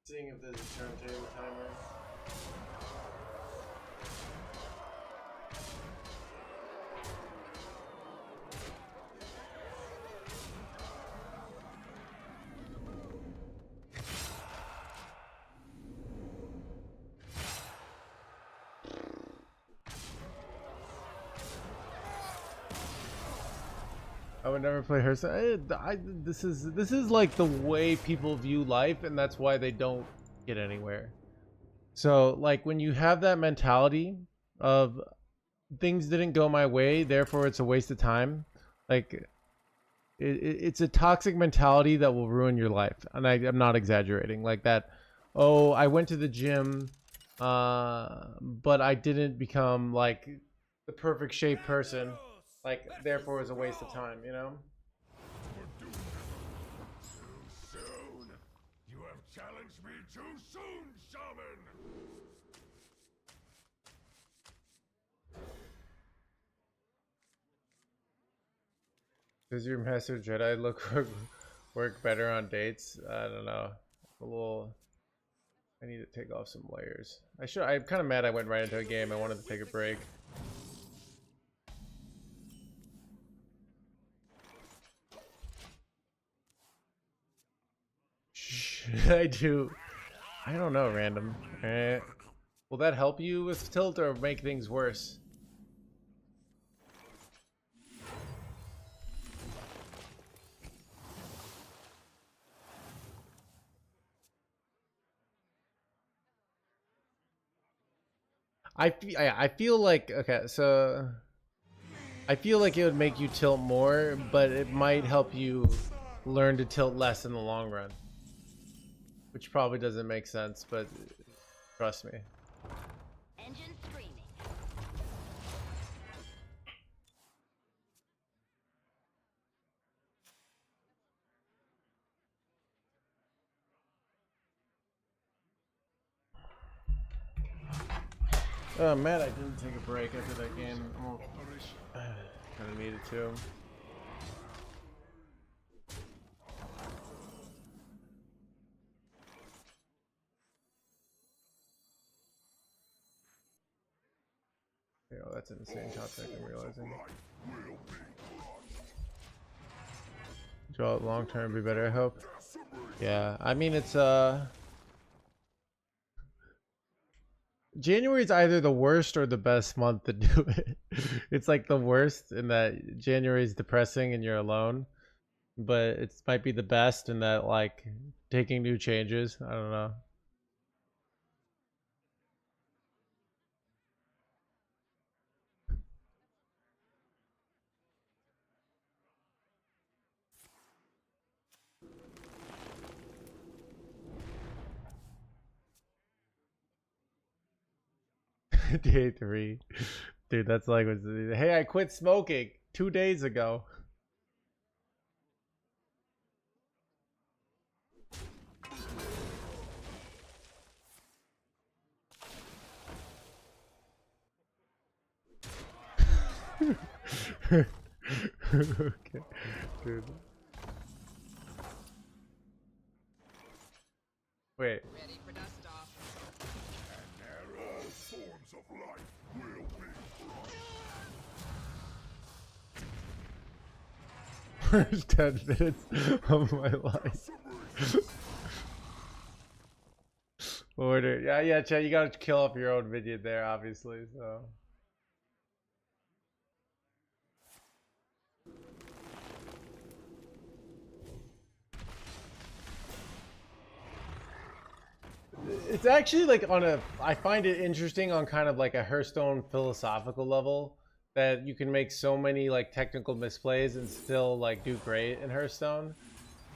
Seeing if there's a turntable timer. I would never play Hearthstone. This is like the way people view life, and that's why they don't get anywhere. So, like, when you have that mentality of things didn't go my way, therefore it's a waste of time. Like, it's a toxic mentality that will ruin your life, and I'm not exaggerating. Like that. Oh, I went to the gym, but I didn't become like the perfect shape person. Like, therefore, it's a waste of time, you know? Too soon. You have challenge me too soon, shaman! Does your Master Jedi look work better on dates? I don't know. A little. I need to take off some layers. I'm kind of mad I went right into a game. I wanted to take a break. Should I do? I don't know. Random. Will that help you with tilt or make things worse? I feel like, okay, so I feel like it would make you tilt more, but it might help you learn to tilt less in the long run, which probably doesn't make sense, but trust me. Engine screaming. Oh man, I didn't take a break after that game. Kind of needed to. You know, that's an insane top deck, I'm realizing. Draw it long term be better, I hope. Yeah, I mean it's January is either the worst or the best month to do it. It's like the worst in that January is depressing and you're alone, but it might be the best in that like taking new changes. I don't know. Day 3. Dude, that's like, hey, I quit smoking 2 days ago. Okay, dude. Wait. Ready for dust off. And there all forms of life will be. First 10 minutes of my life. Order. Yeah, Chad, you gotta kill off your own video there, obviously, so. It's actually like I find it interesting on kind of like a Hearthstone philosophical level that you can make so many like technical misplays and still like do great in Hearthstone.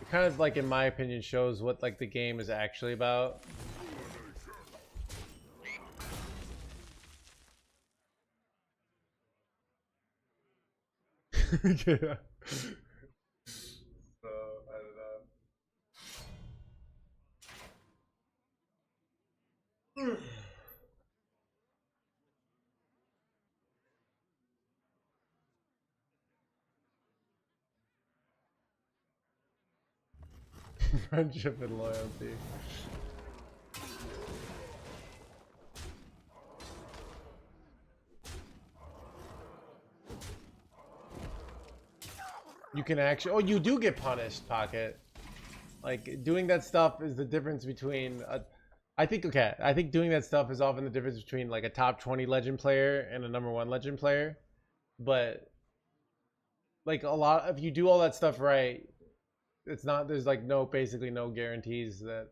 It kind of like, in my opinion, shows what like the game is actually about. Yeah. So, I don't know. Friendship and loyalty. You can actually, oh, you do get punished, Pocket. Like, doing that stuff is the difference between I think doing that stuff is often the difference between like a top 20 legend player and a #1 legend player. But like if you do all that stuff right, it's not, there's like basically no guarantees that,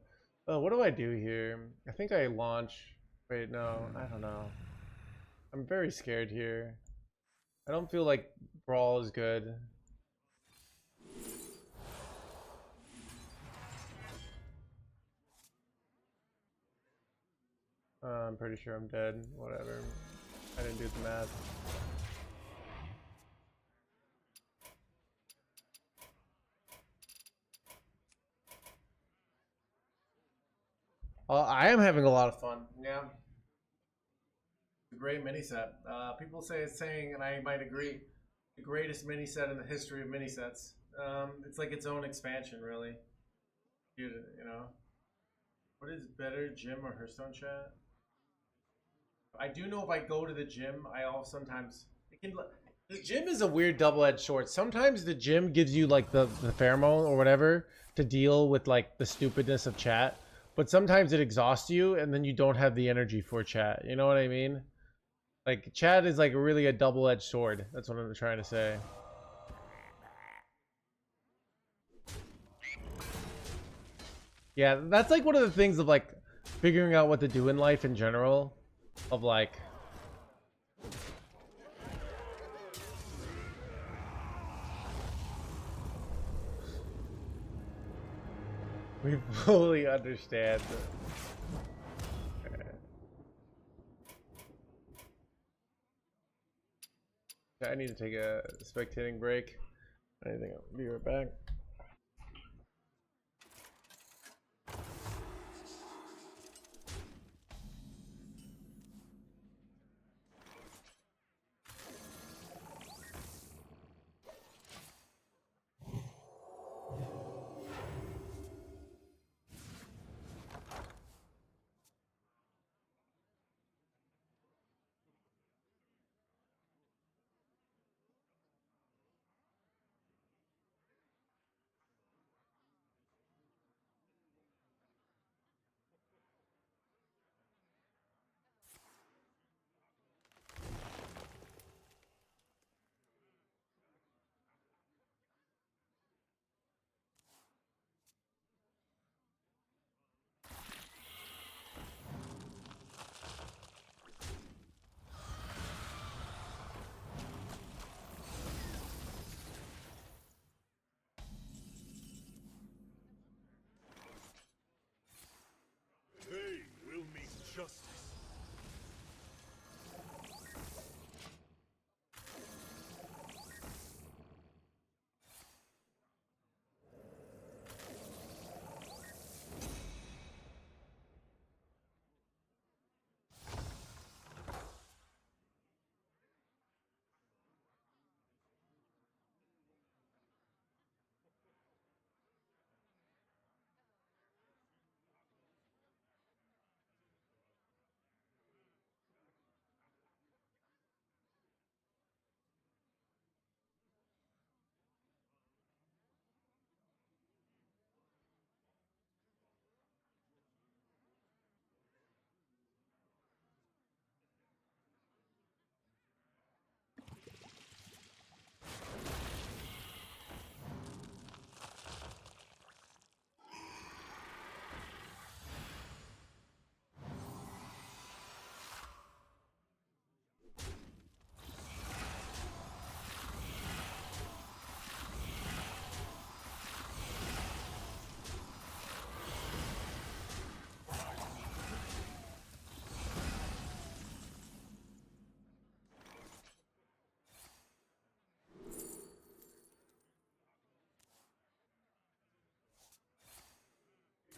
oh, what do I do here? I think I launch, wait, no, I don't know. I'm very scared here. I don't feel like Brawl is good. I'm pretty sure I'm dead. Whatever. I didn't do the math. I am having a lot of fun. Yeah. It's a great mini set. People say it's saying, and I might agree, the greatest mini set in the history of mini sets. It's like its own expansion, really. You know. What is better, gym or Hearthstone chat? I do know if I go to the gym, I'll sometimes it can. The gym is a weird double-edged sword. Sometimes the gym gives you like the pheromone or whatever to deal with like the stupidness of chat, but sometimes it exhausts you and then you don't have the energy for chat. You know what I mean? Like chat is like really a double-edged sword. That's what I'm trying to say. Yeah, that's like one of the things of like figuring out what to do in life in general. Of like, we fully understand. I need to take a spectating break. Anything, I'll be right back. They will meet justice.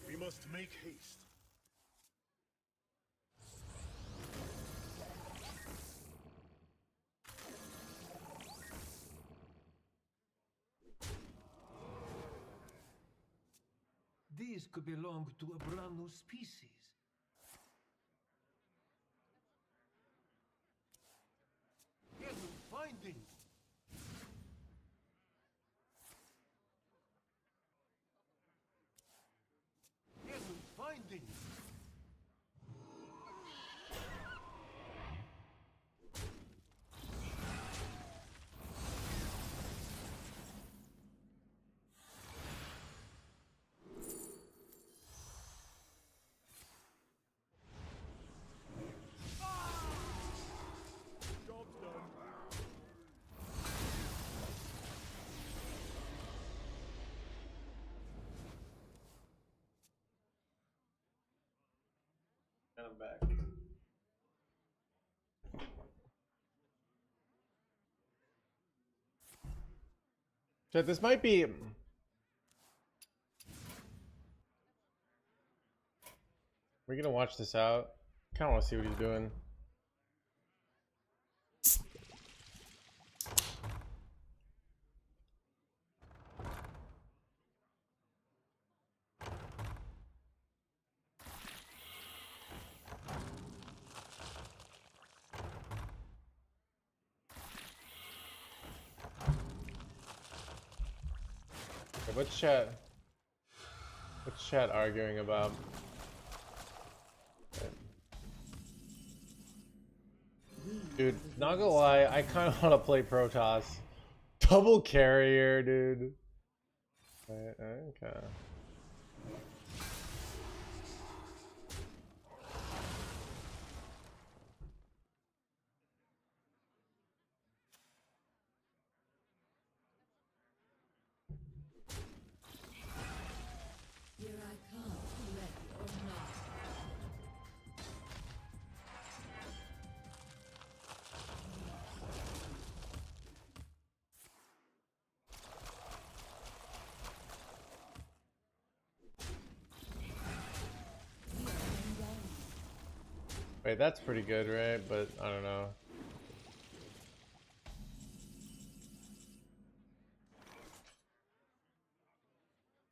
We must make haste. These could belong to a brand new species. Hidden findings. Hidden findings. Job's done. And I'm back. So this might be. We're gonna watch this out. Kind of want to see what he's doing. Okay, what's chat arguing about? Dude, not gonna lie, I kind of want to play Protoss. Double carrier, dude. Okay. Here I come, ready or not. Wait, that's pretty good, right? But I don't know.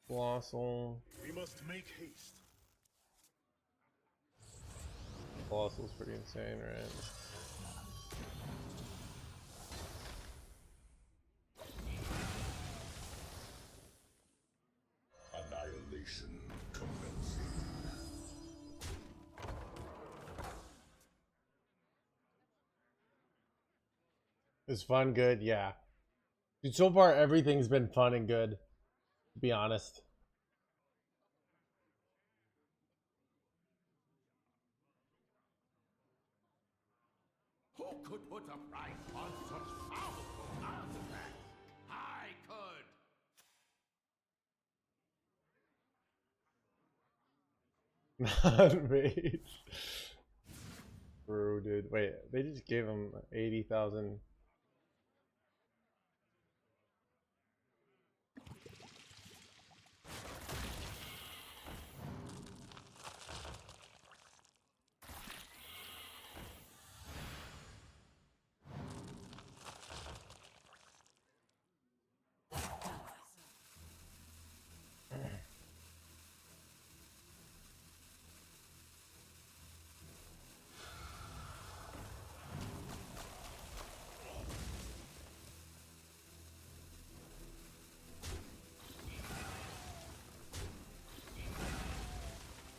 Colossal. We must make haste. Colossal's pretty insane, right? Annihilation commencing. It's fun, good, yeah. Dude, so far everything's been fun and good, to be honest. Who could put a price on such powerful artifacts? I could. Not mage. Bro, dude. Wait, they just gave him 80,000.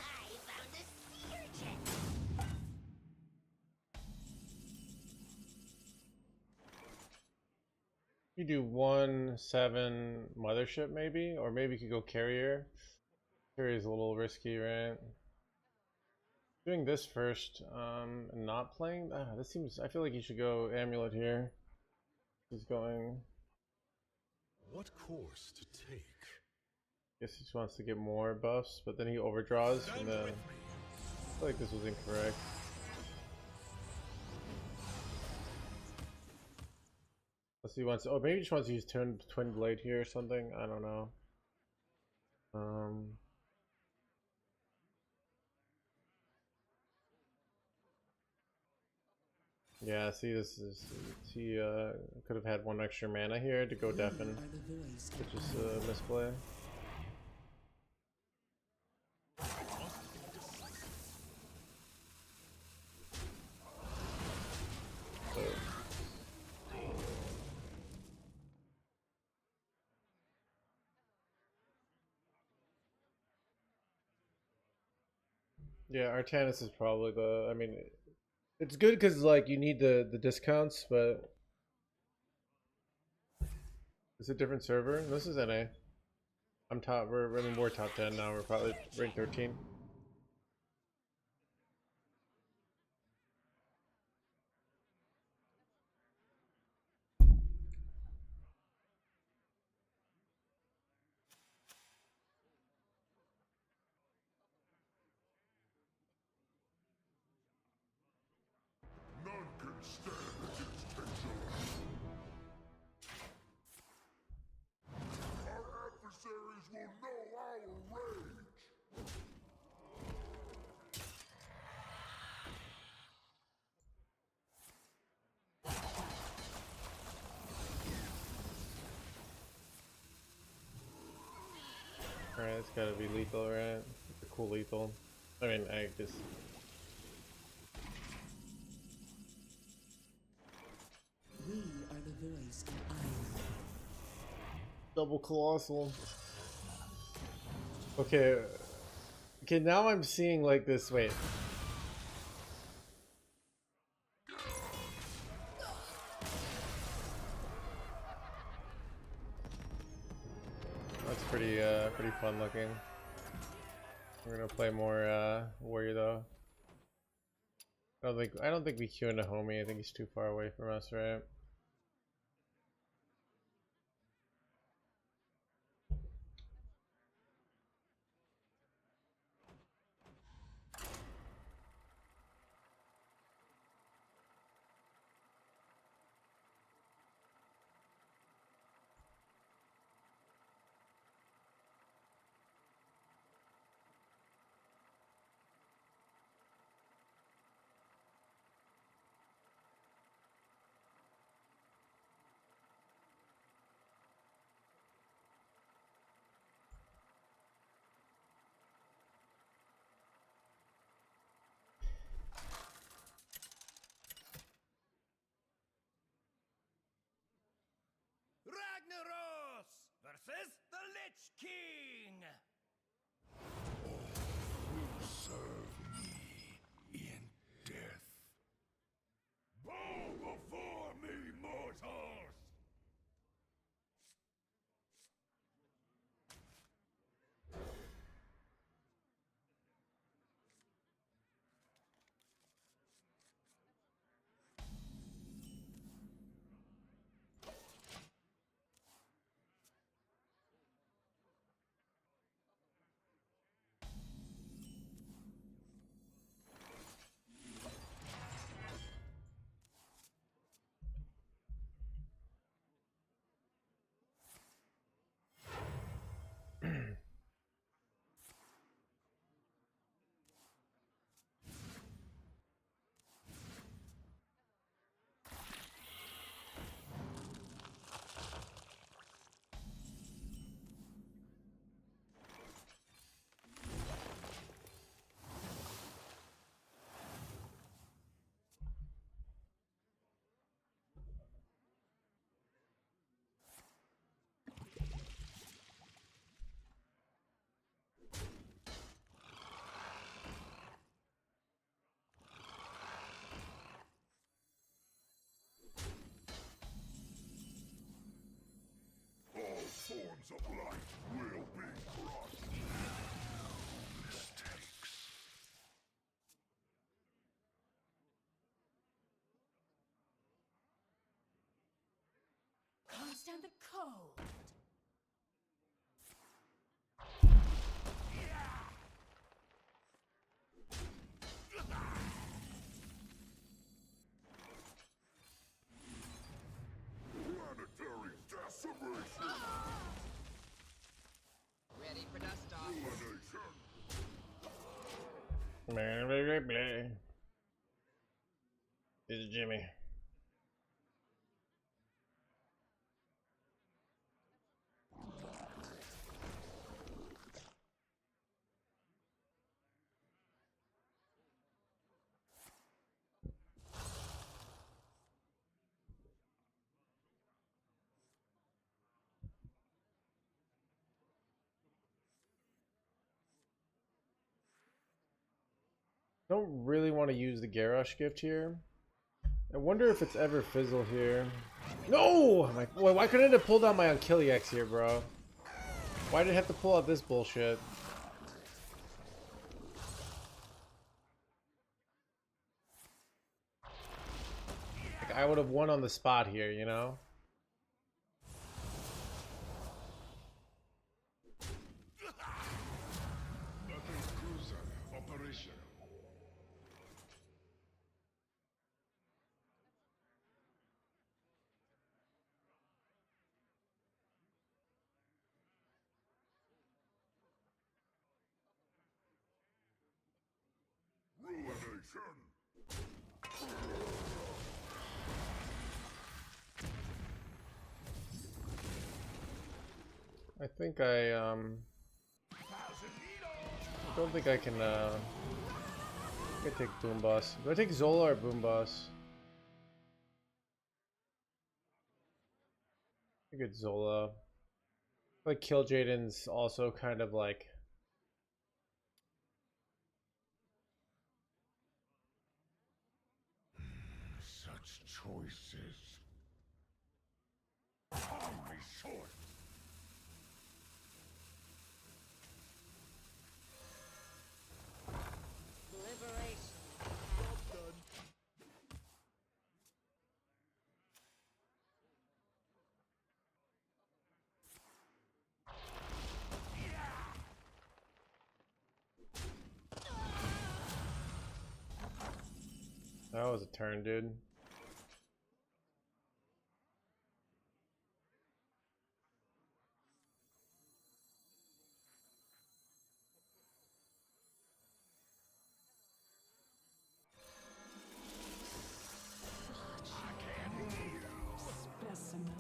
I found a sea urchin. You do 1-7 mothership maybe, or maybe you could go carrier. Carrier's a little risky, right? Doing this first, and not playing. This seems. I feel like you should go amulet here. He's going. What course to take? Guess he just wants to get more buffs, but then he overdraws, and then I feel like this was incorrect. Unless he wants. Oh, maybe he just wants to use twin blade here or something. I don't know. Yeah, see, this is he could have had one extra mana here to go deafen, which is a misplay. Yeah, Artanis is probably the. I mean, it's good because like you need the discounts, but it's a different server. This is NA. I'm top. We're top 10 now. We're probably ranked 13. None can stand against tension. Our adversaries will know our rage. it's gotta be lethal, right? It's a cool lethal. I mean, I just... We are the voice of iron. Double colossal. Okay. Okay, now I'm seeing like this. Wait. That's pretty fun looking. We're gonna play more warrior though. I don't think we queue into homie. I think he's too far away from us, right? Ragnaros versus the Lich King. Will serve me in death. Bow before me, mortals! All forms of life will be crushed. Mistakes. Can't stand the cold. Planetary decimation. Ready for dust off. Ruination. Blah, blah, blah, blah. This is Jimmy. Don't really want to use the Garrosh gift here. I wonder if it's ever fizzle here. No! I'm like, why couldn't it pull down my AAECAQcI here, bro? Why did it have to pull out this bullshit? Like, I would have won on the spot here, you know? Battle cruiser operational. Ruination. I think I don't think I can, I take Boom Boss. Do I take Zola or Boom Boss? I think it's Zola. Like Kill Jaden's also kind of like Such choices. Call me short. Liberation. that was a turn, dude. Specimen.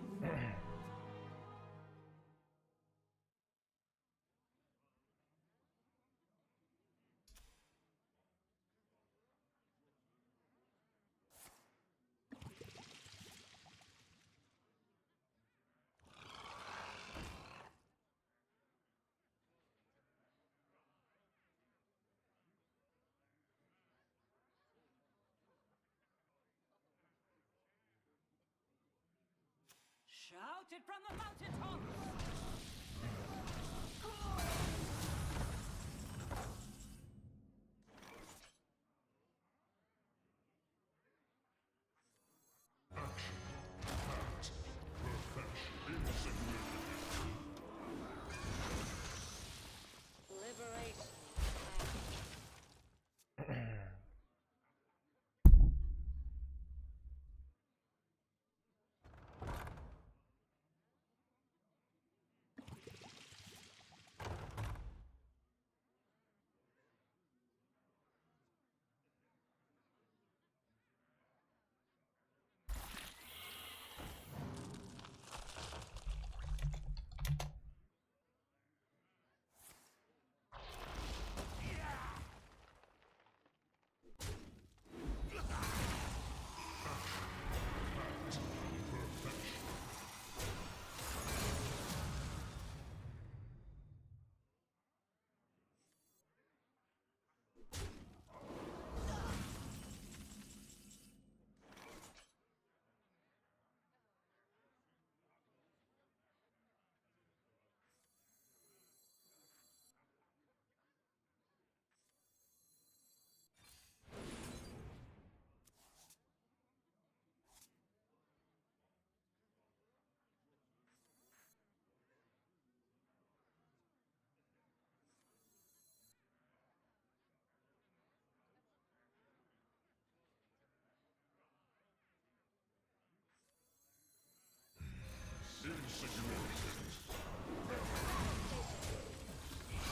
Shout it from the mountaintops! Liberation.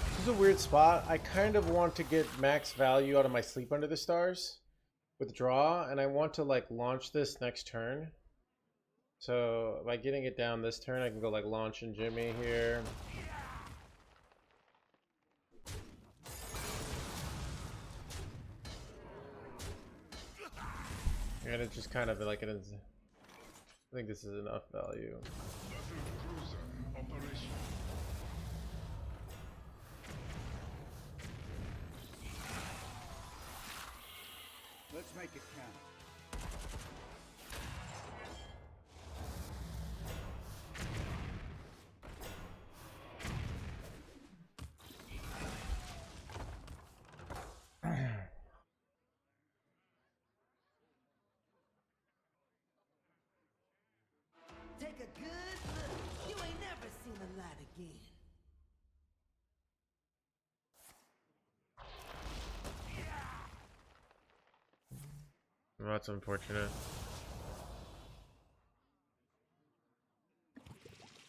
This is a weird spot. I kind of want to get max value out of my Sleep Under the Stars with draw, and I want to like launch this next turn. So by getting it down this turn, I can go like launch and Jimmy here. And it's just kind of like an. I think this is enough value. Let's make it count. Take a good look. You ain't never seen the light again. Well, that's unfortunate.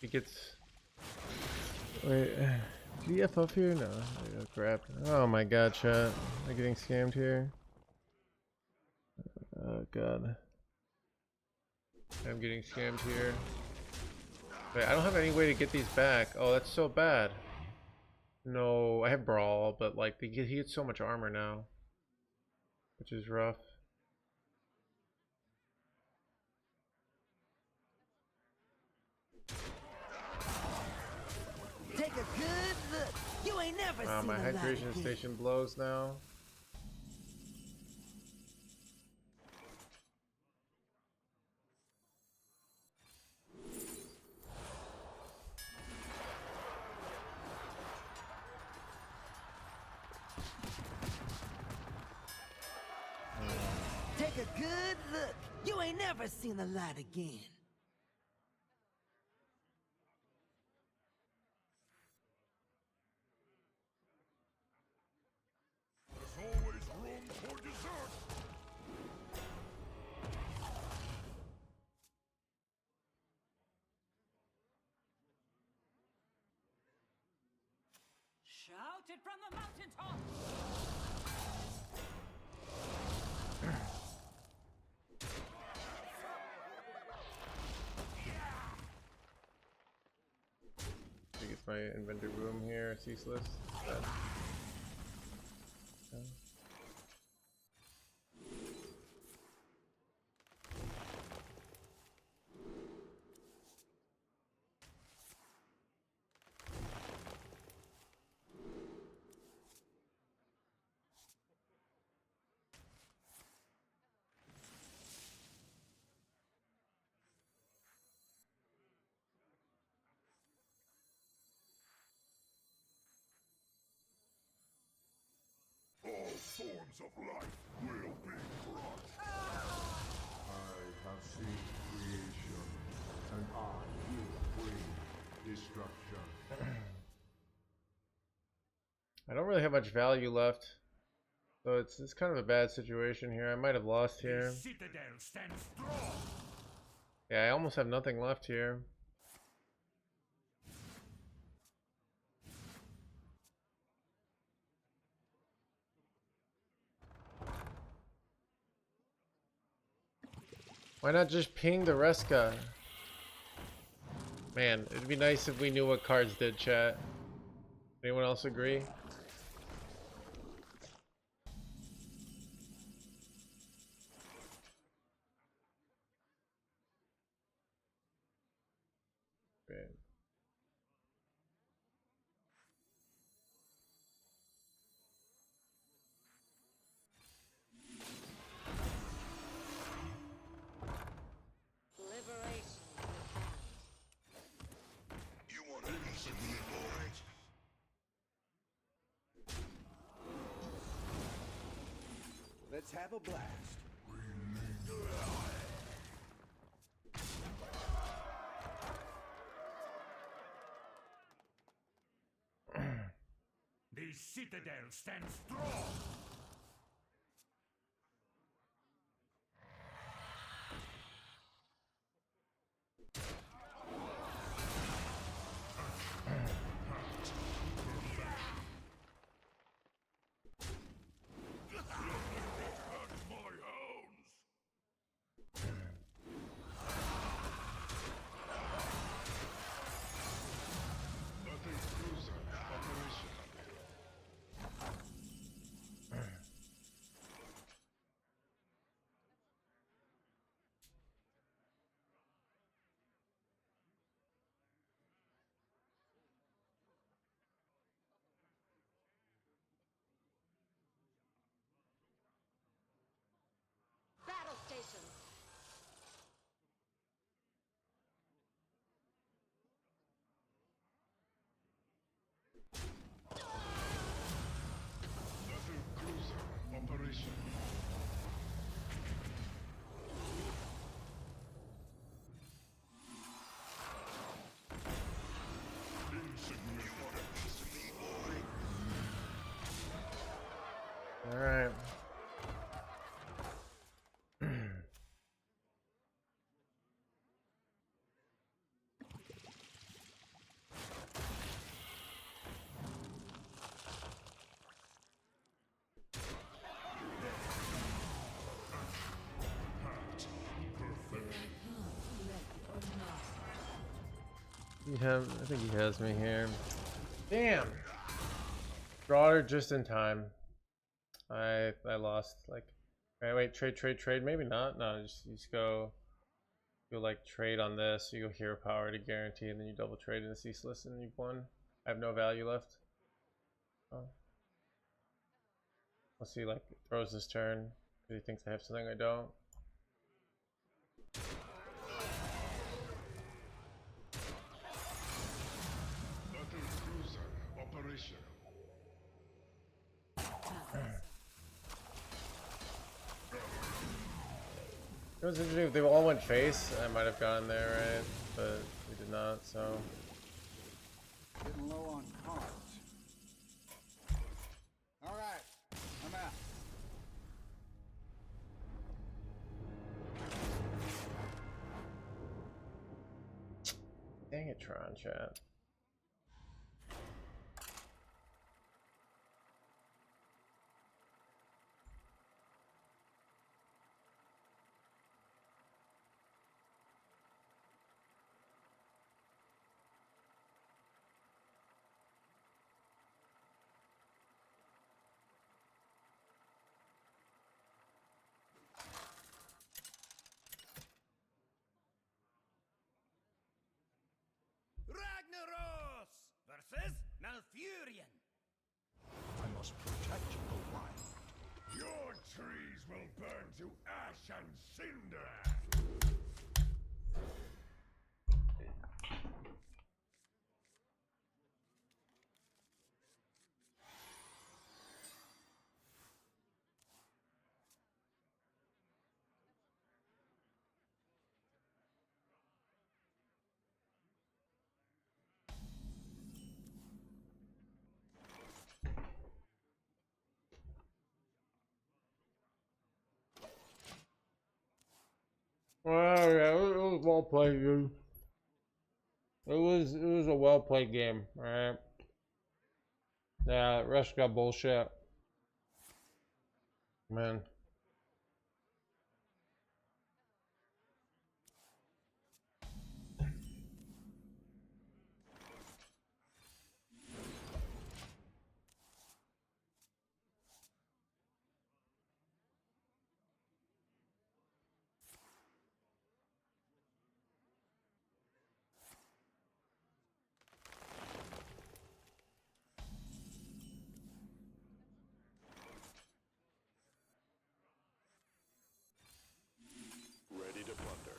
He gets. Wait, did he F up here? No. Oh, crap. Oh my god, chat. Am I getting scammed here? Oh god. I'm getting scammed here. Wait, I don't have any way to get these back. Oh, that's so bad. No, I have Brawl, but like he gets so much armor now, which is rough. Take a good look. You ain't never Wow, seen my a light hydration again. station blows now. Take a good look. You ain't never seen the light again. There's always room for dessert. Shout it from the mountaintop! I think it's my inventory room here, ceaseless. But... okay. All forms of life will be crushed. I have seen creation, and I will bring destruction. I don't really have much value left, so it's kind of a bad situation here. I might have lost here. The citadel stands strong. Yeah, I almost have nothing left here. Why not just ping the Reska? Man, it'd be nice if we knew what cards did, chat. Anyone else agree? Okay. Liberation in hand. You want a piece of me, boy? Let's have a blast. The citadel stands strong. Battle stations. Operation. All right. I think he has me here. Damn. Broader just in time. I lost like. Wait, trade. Maybe not. No, you just go like trade on this. You go hero power to guarantee, and then you double trade in the ceaseless, and you've won. I have no value left. Oh. Let's see, like throws this turn because he thinks I have something I don't. Battle cruiser operational. It was interesting if they all went face, I might have gone there, right? But we did not, so. Getting low on cards. All right, I'm out. Dang it, Tron chat. Ragnaros versus Malfurion. I must protect the wild. Your trees will burn to ash and cinder. Well, yeah, it was well played, dude. It was a well played game, alright? Yeah, the rest got bullshit. Man. Ready to plunder.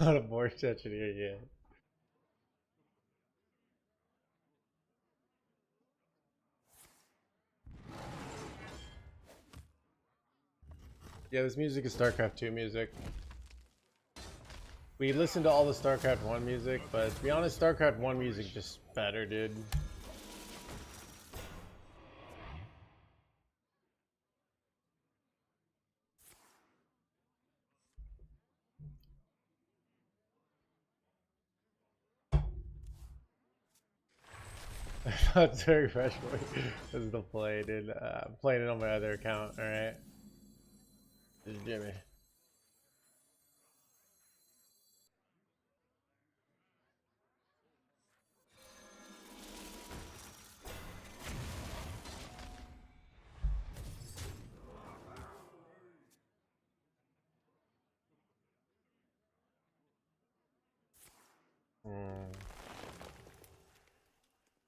Not a more touching here yet. Yeah, this music is StarCraft 2 music. We listened to all the StarCraft 1 music, but to be honest, StarCraft 1 music just better, dude. That's very fresh. This is the play, dude. I'm playing it on my other account, alright? This is Jimmy.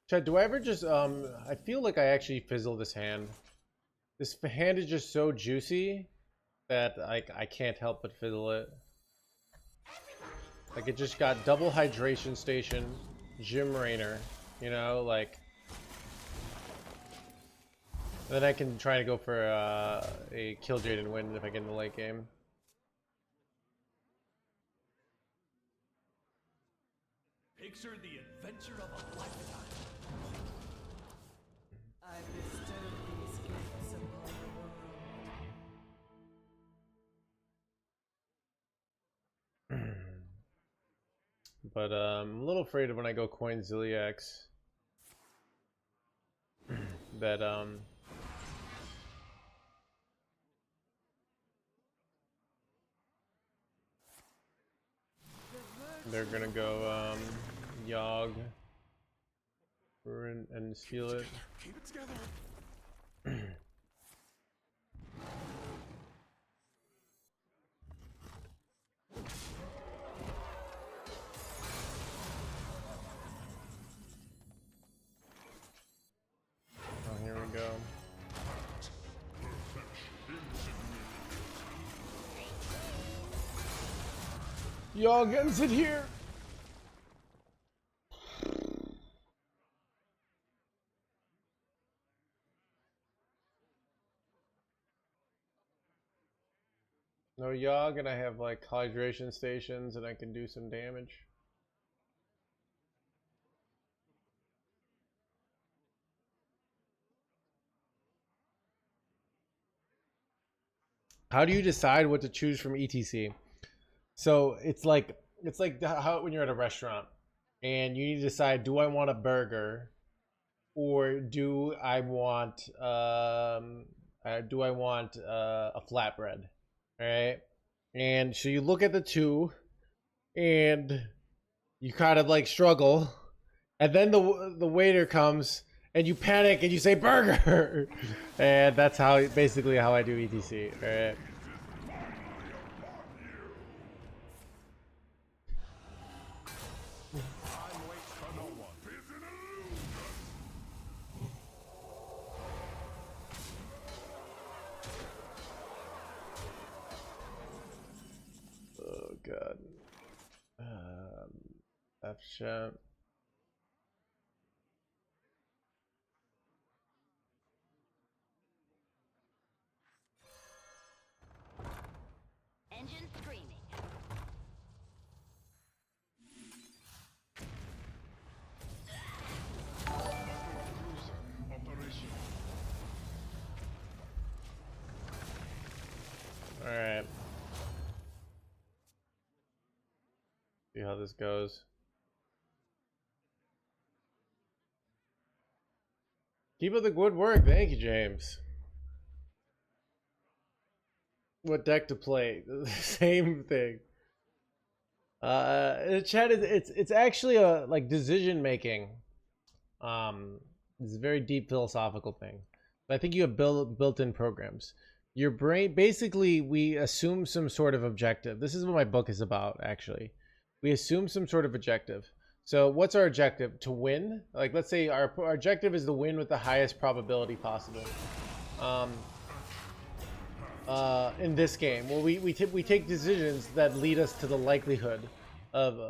Chad, do I ever just, I feel like I actually fizzle this hand. This hand is just so juicy that I can't help but fizzle it. Like, it just got double hydration station, Jim Raynor, you know, like. Then I can try to go for a kill Jade and win if I get in the late game. Picture the adventure of a lifetime. I bestowed these gifts upon the world. But I'm a little afraid of when I go coin Ziliax that They're gonna go Yogg and steal it. Keep it together. Oh, here we go. Y'all ends it here. No Yogg, and I have like hydration stations, and I can do some damage. How do you decide what to choose from ETC? So it's like how when you're at a restaurant and you need to decide, do I want a burger or do I want a flatbread? All right, and so you look at the two and you kind of like struggle, and then the waiter comes and you panic and you say burger, and that's how basically how I do ETC. All right. Oh god. F chat. Engine screaming. All right. See how this goes. Keep up the good work. Thank you, James. What deck to play? The same thing. Chat is it's actually a like decision making. It's a very deep philosophical thing. But I think you have built-in programs. Your brain, basically, we assume some sort of objective. This is what my book is about, actually. We assume some sort of objective. So what's our objective? To win? Like, let's say our objective is to win with the highest probability possible. In this game, well, we take decisions that lead us to the likelihood of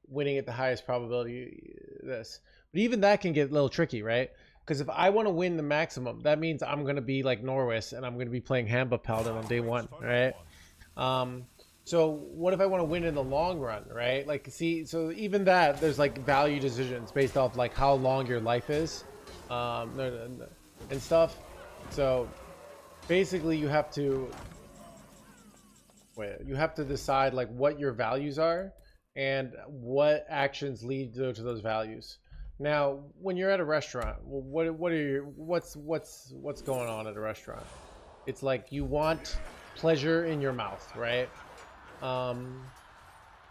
winning at the highest probability. But even that can get a little tricky, right? Because if I want to win the maximum, that means I'm going to be like Norwis and I'm going to be playing Hamba Paladin on day one, right? So what if I want to win in the long run, right? Like, see, so even that, there's like value decisions based off like how long your life is, and stuff. So basically you have to decide like what your values are and what actions lead to those values. Now, when you're at a restaurant, what's going on at a restaurant? It's like you want pleasure in your mouth, right? And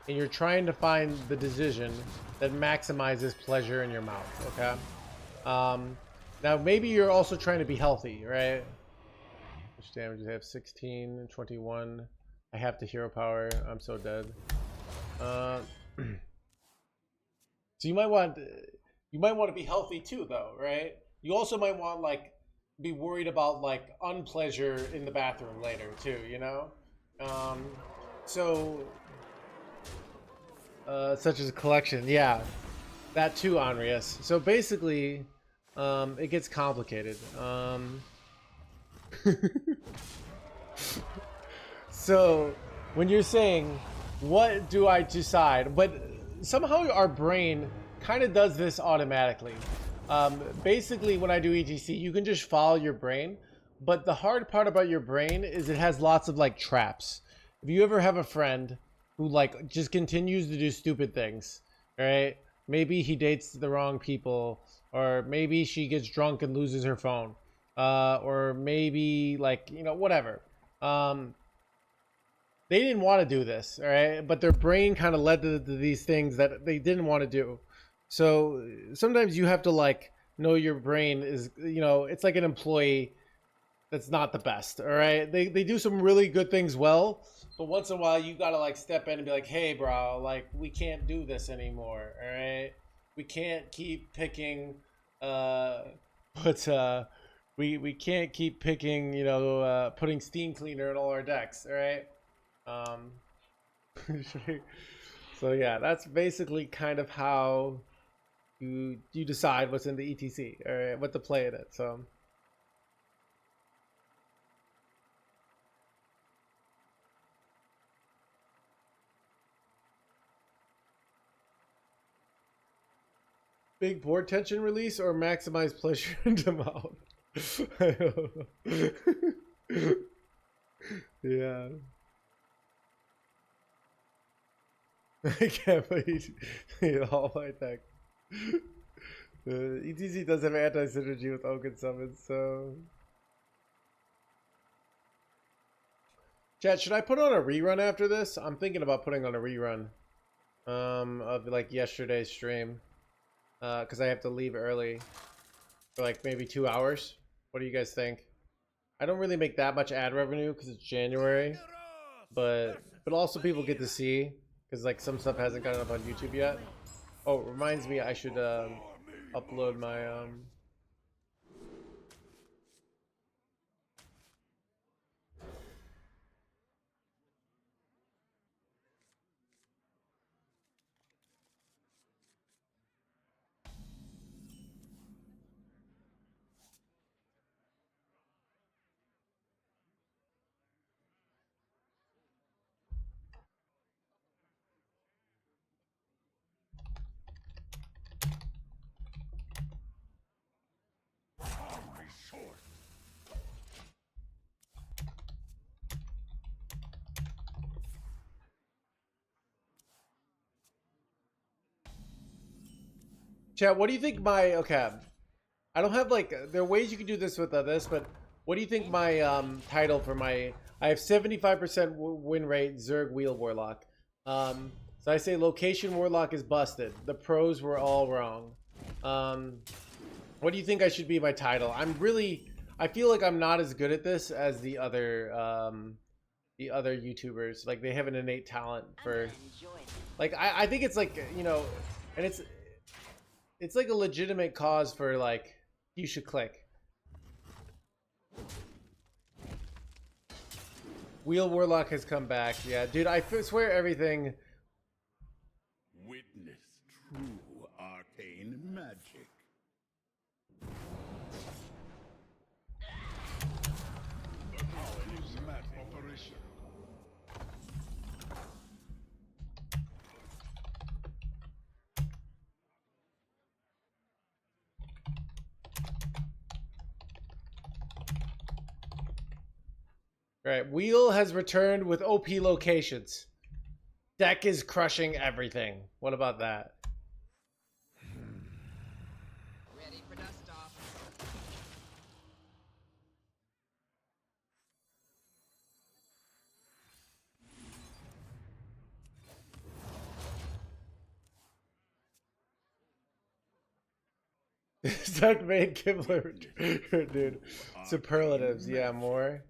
you're trying to find the decision that maximizes pleasure in your mouth, okay? Now, maybe you're also trying to be healthy, right? Which damages I have 16 and 21. I have to hero power. I'm so dead. So you might want to be healthy too, though, right? You also might want like be worried about like unpleasure in the bathroom later too, you know? Such as a collection, yeah, that too, Anrius. So basically, it gets complicated. So when you're saying, what do I decide? But somehow our brain kind of does this automatically. Basically, when I do ETC, you can just follow your brain. But the hard part about your brain is it has lots of like traps. If you ever have a friend who like just continues to do stupid things, right? Maybe he dates the wrong people, or maybe she gets drunk and loses her phone, or maybe like, you know, whatever. they didn't want to do this, all right? But their brain kind of led to these things that they didn't want to do. So sometimes you have to like know your brain is, you know, it's like an employee that's not the best, all right? They do some really good things well, but once in a while you gotta like step in and be like, hey, bro, like we can't do this anymore, all right? We can't keep picking, we can't keep picking, you know, putting Steam Cleaner in all our decks, all right? So yeah, that's basically kind of how you decide what's in the ETC, all right, what to play in it. So big board tension release or maximize pleasure into mouth. I don't know. Yeah. I can't wait. All my tech. ETC does have anti-synergy with Oaken summons, so. Chat, should I put on a rerun after this? I'm thinking about putting on a rerun of like yesterday's stream. Because I have to leave early for like maybe 2 hours. What do you guys think? I don't really make that much ad revenue because it's January, but also people get to see because like some stuff hasn't gotten up on YouTube yet. Oh, it reminds me I should upload my chat. What do you think my I don't have like there are ways you can do this with this, but what do you think my title for my I have 75% win rate Zerg Wheel Warlock. So I say location Warlock is busted. The pros were all wrong. What do you think I should be my title? I feel like I'm not as good at this as the other YouTubers. Like they have an innate talent for like I think it's like, you know, and it's like a legitimate cause for like you should click. Wheel Warlock has come back. Yeah, dude, I swear everything. Witness true arcane magic. Operation. Right, Wheel has returned with OP locations. Deck is crushing everything. What about that? Ready for dust off. Deck made Kibler, dude. Superlatives, yeah, more.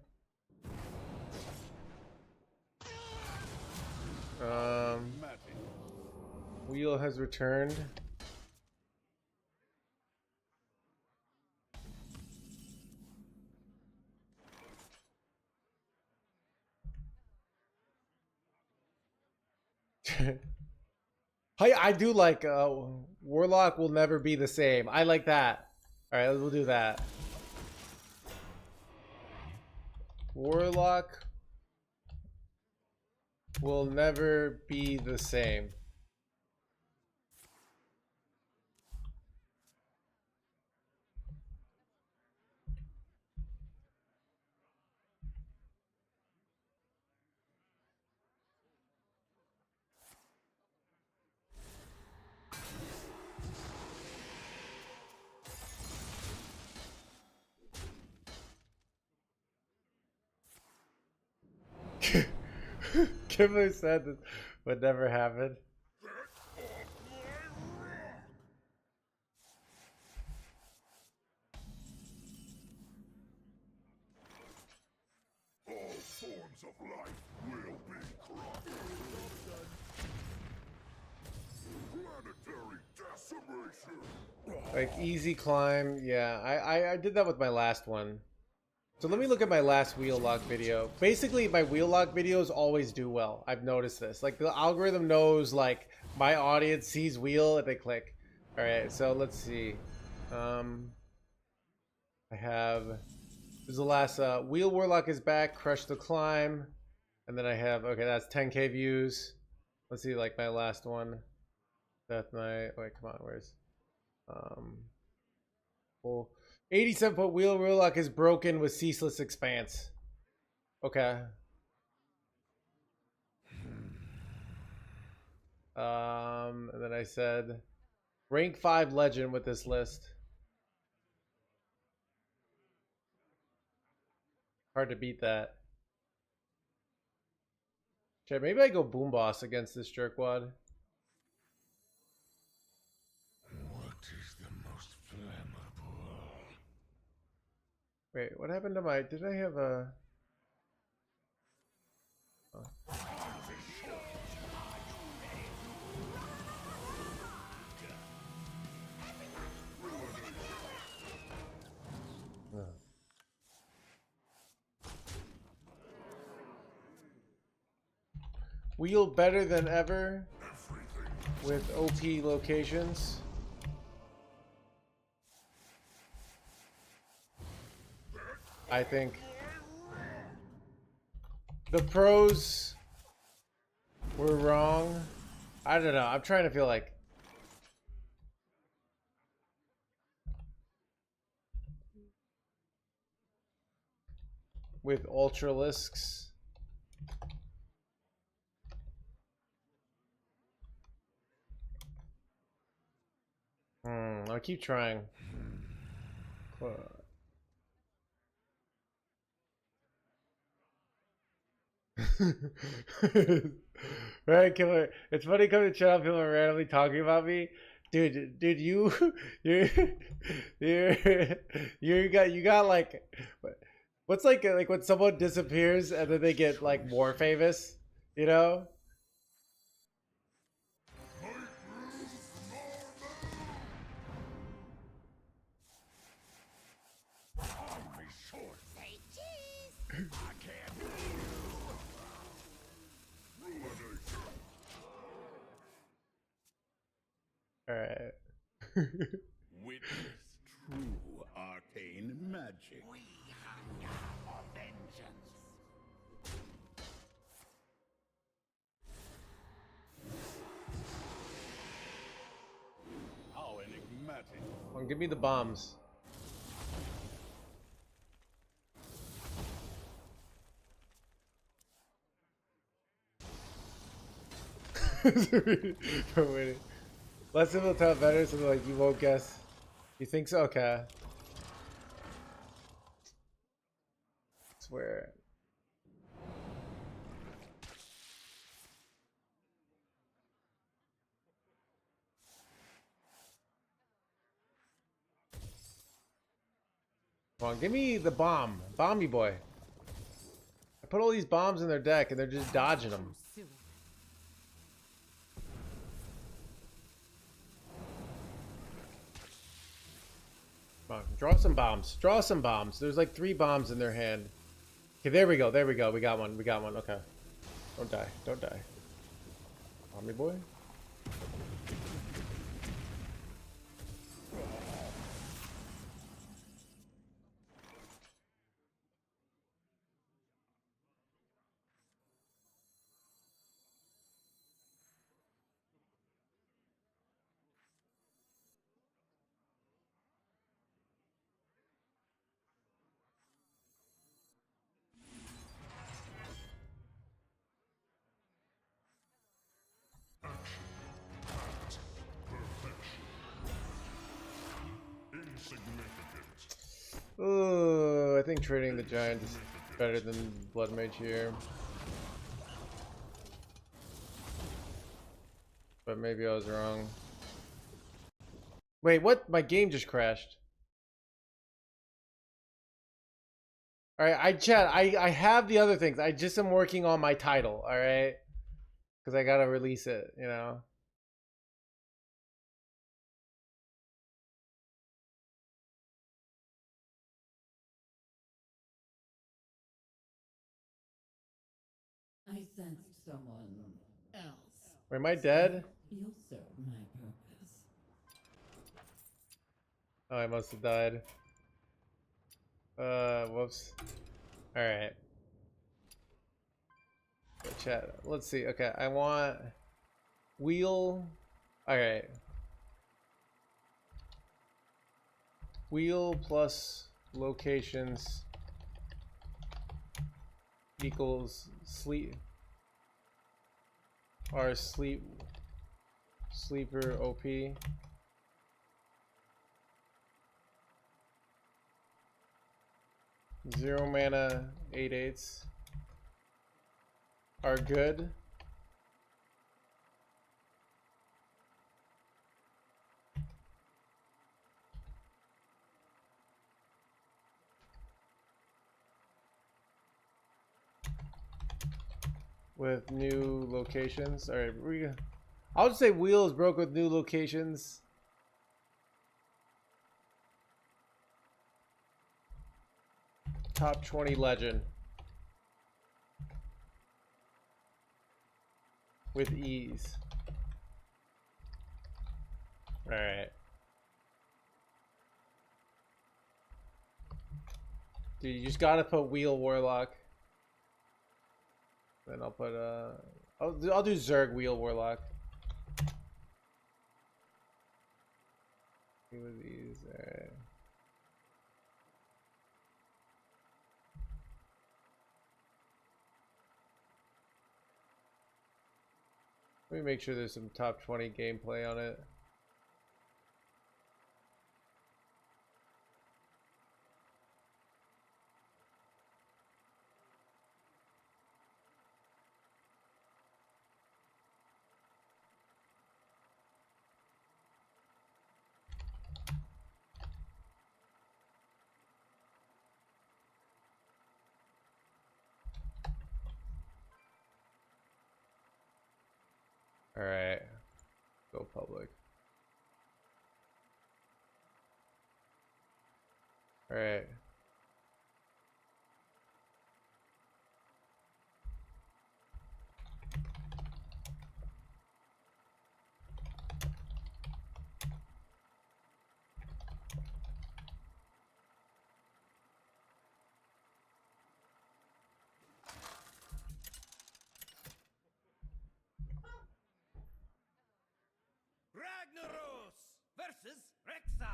Wheel has returned. I do like Warlock will never be the same. I like that. All right, we'll do that. Warlock will never be the same. Kimberly said this would never happen. All forms of life will be corrupted. Planetary decimation. Like easy climb, yeah. I did that with my last one. So let me look at my last wheel lock video. Basically, my wheel lock videos always do well. I've noticed this. Like the algorithm knows like my audience sees wheel and they click. All right, so let's see. I have this is the last wheel warlock is back. Crush the climb, and then I have okay. That's 10K views. Let's see, like my last one. Death Knight. Wait, come on. Where's well, 87-foot wheel warlock is broken with ceaseless expanse. Okay. And then I said rank 5 legend with this list. Hard to beat that. Okay, maybe I go boom boss against this jerkwad. What is the most flammable? Wait, what happened to my? Did I have a? Oh. Wheel better than ever with OP locations. I think the pros were wrong. I don't know. I'm trying to feel like with Ultralisks. I'll keep trying. Right, Killer. It's funny coming to chat, people are randomly talking about me. Dude, you you got like, what's like when someone disappears and then they get like more famous, you know? Alright. Witness true arcane magic. We hunger for vengeance. How enigmatic. Come on, give me the bombs. Waiting. Less people tell better, so like you won't guess. You think so? Okay. Swear. Come on, give me the bomb. Bomby boy. I put all these bombs in their deck and they're just dodging them. Come on, draw some bombs. Draw some bombs. There's like 3 bombs in their hand. Okay, there we go. There we go. We got one. We got one. Okay. Don't die. Don't die. Bomby boy. Ooh, I think trading the giant is better than Blood Mage here. maybe I was wrong. Wait, what? My game just crashed. Alright, I have the other things. I just am working on my title, alright? Because I gotta release it, you know? I sensed someone else. Wait, am I dead? You'll serve my purpose. Oh, I must have died. Whoops. Alright. Chat. Let's see. Okay, I want wheel. Alright. Wheel plus locations equals sleep. Our sleeper OP. Zero mana 8/8s are good. With new locations. Alright, I'll just say wheel is broke with new locations. Top 20 legend. With ease. Alright. Dude, you just gotta put wheel warlock. Then I'll put I'll do Zerg wheel warlock. With ease. Alright. Let me make sure there's some top 20 gameplay on it. Alright. Go public. Alright. Ragnaros versus Rexar.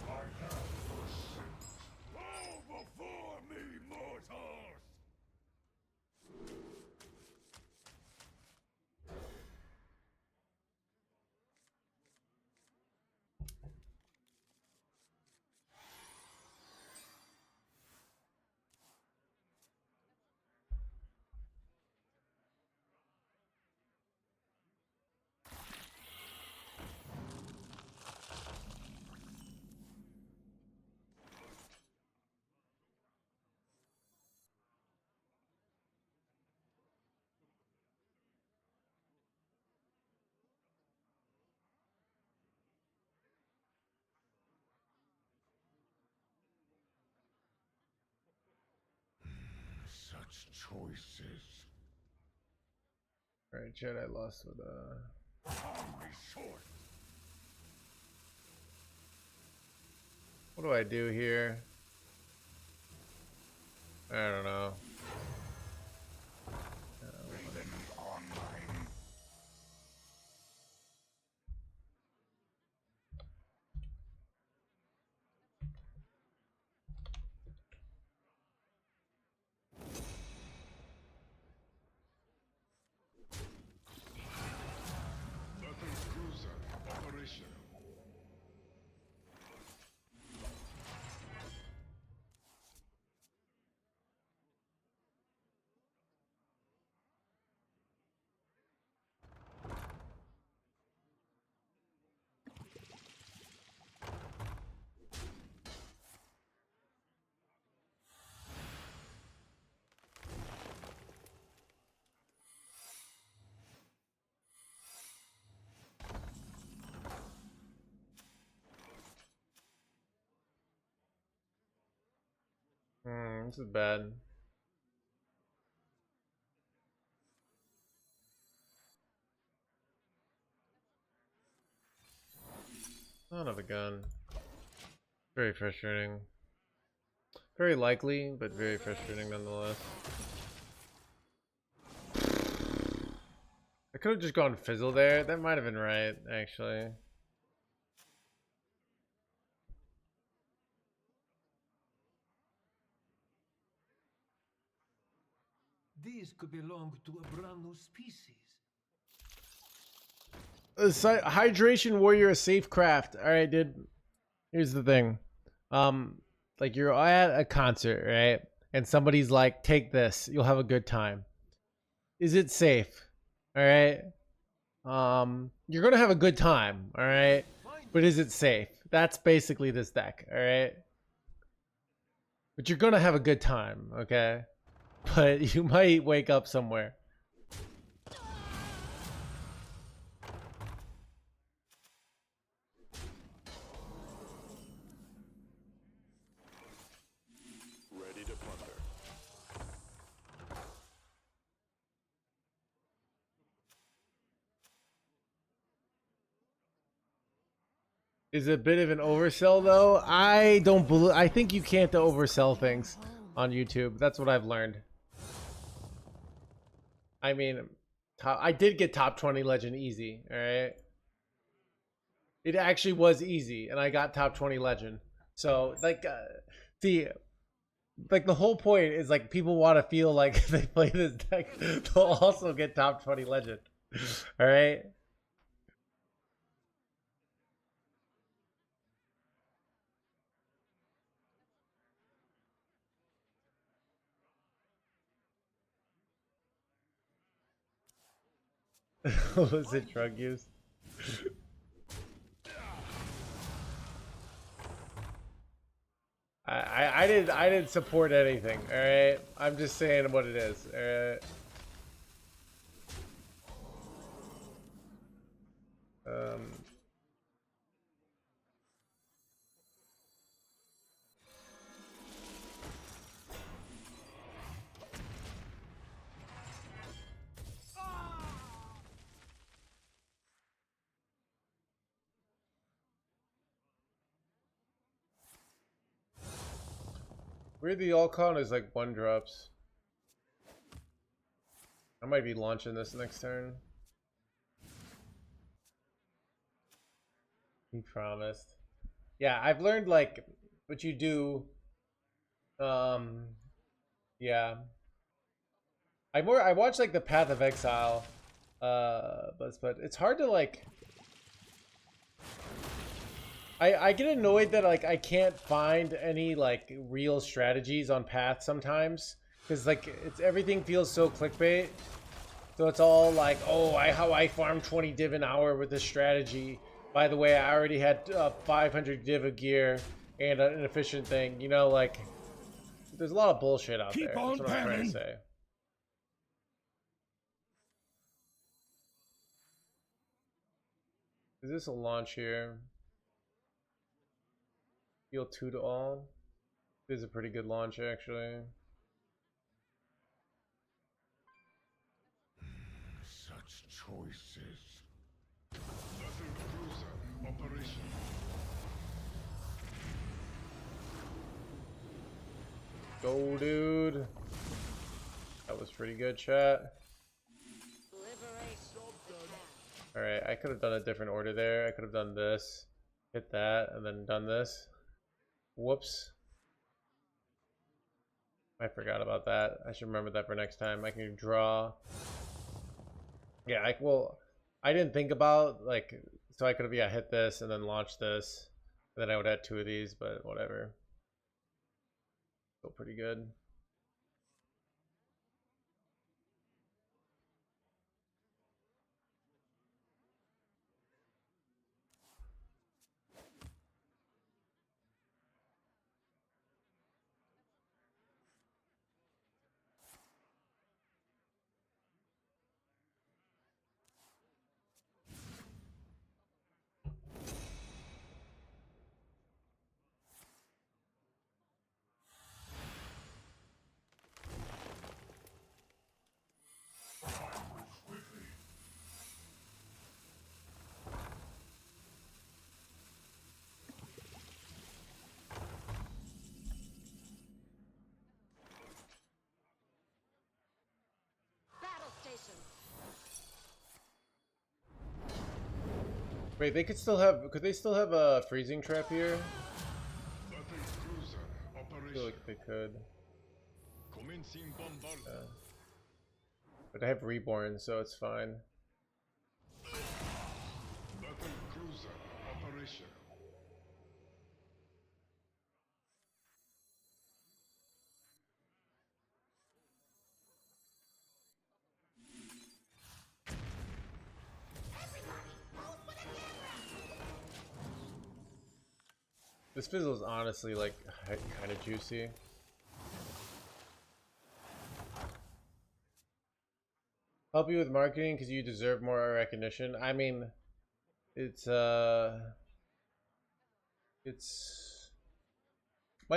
I have your sins. Bow before me, mortals! Such choices. Alright, chat, I lost with Hungry short. what do I do here? I don't know. Then online. Battle cruiser operational. This is bad. Son of a gun. Very frustrating. Very likely, but very frustrating nonetheless. I could have just gone fizzle there. That might have been right, actually. These could belong to a brand new species. Hydration warrior, a safe craft. All right, dude. Here's the thing. Like you're at a concert, right? And somebody's like, "Take this. You'll have a good time." Is it safe? All right. You're gonna have a good time. All right. But is it safe? That's basically this deck. All right. But you're gonna have a good time. Okay. But you might wake up somewhere. Ready to plunder. Is it a bit of an oversell though? I don't believe. I think you can't oversell things on YouTube. That's what I've learned. I mean, I did get top 20 legend easy. All right. It actually was easy, and I got top 20 legend. So like, like the whole point is like people want to feel like if they play this deck, they'll also get top 20 legend. All right. Was it drug use? I didn't support anything. All right, I'm just saying what it is. All right. Weird the all con is like 1-drops. I might be launching this next turn. He promised. Yeah, I've learned like what you do. Yeah. I watched like the Path of Exile, but it's hard to like. I get annoyed that like I can't find any like real strategies on Path sometimes because like everything feels so clickbait. So it's all like, oh, how I farm 20 div an hour with this strategy. By the way, I already had 500 div of gear and an efficient thing. You know, like there's a lot of bullshit out there. That's what I'm trying to say. Is this a launch here? Heal 2 to all. This is a pretty good launch, actually. Such choices. Vessel cruiser operation. Go, dude. That was pretty good, chat. Alright, I could have done a different order there. I could have done this, hit that, and then done this. Whoops. I forgot about that. I should remember that for next time. I can draw. Yeah, I didn't think about, like, so I could have, yeah, hit this and then launched this. And then I would have 2 of these, but whatever. Still pretty good. Wait, they could still have. Could they still have a freezing trap here? I feel like they could. But I have reborn, so it's fine. This fizzle is honestly like kind of juicy. Help you with marketing because you deserve more recognition. I mean, it's my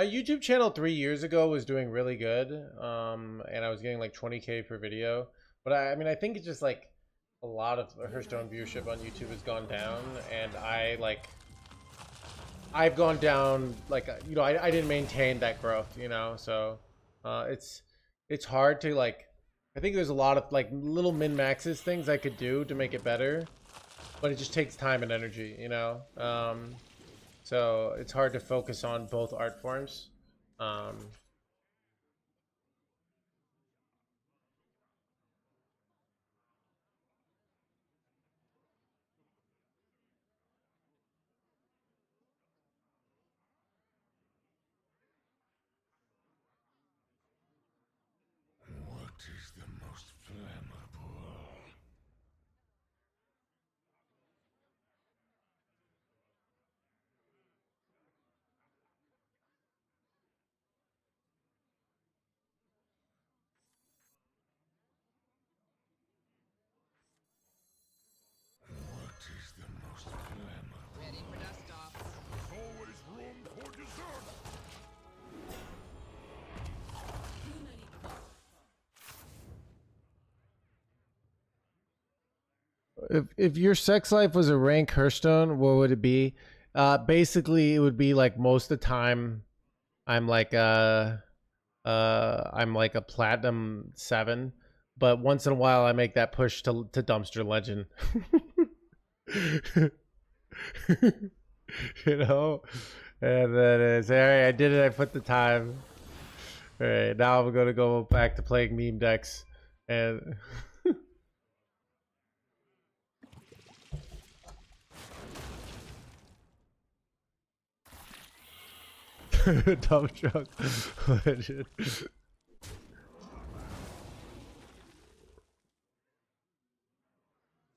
YouTube channel 3 years ago was doing really good, and I was getting like 20K per video. But I mean, I think it's just like a lot of Hearthstone viewership on YouTube has gone down, and I've gone down, like, you know, I didn't maintain that growth, you know, so it's hard to, like, I think there's a lot of like little min-maxes things I could do to make it better, but it just takes time and energy, you know. So it's hard to focus on both art forms. What is the most flammable? What is the most flammable? Ready for dust off. There's always room for dessert. If your sex life was a rank Hearthstone, what would it be? Basically, it would be like most of the time, I'm like a platinum 7, but once in a while I make that push to dumpster legend. You know, and then it's all right. I did it. I put the time. All right, now I'm gonna go back to playing meme decks and. Dump truck legend.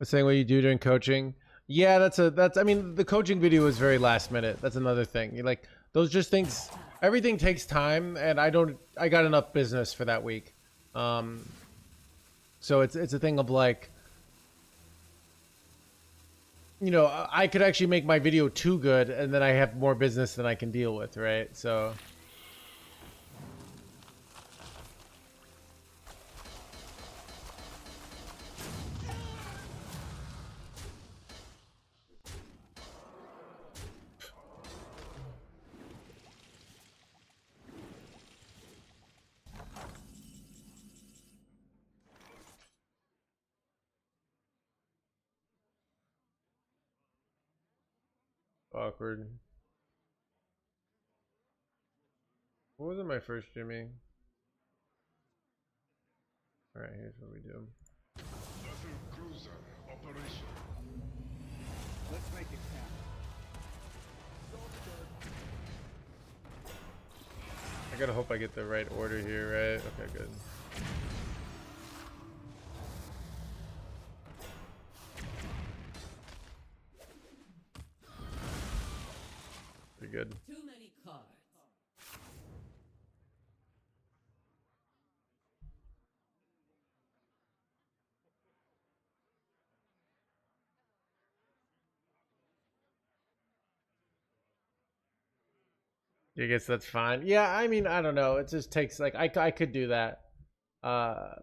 Saying what you do during coaching. Yeah, that's I mean, the coaching video was very last minute. That's another thing. You like those just things. Everything takes time, and I got enough business for that week. So it's a thing of like, you know, I could actually make my video too good, and then I have more business than I can deal with, right? So. Awkward. What was in my first Jimmy? Alright, here's what we do. Battle cruiser operation. Let's make it count. I gotta hope I get the right order here, right? Okay, good. Pretty good. Too many cards. I guess that's fine. Yeah, I mean, I don't know. It just takes like I could do that.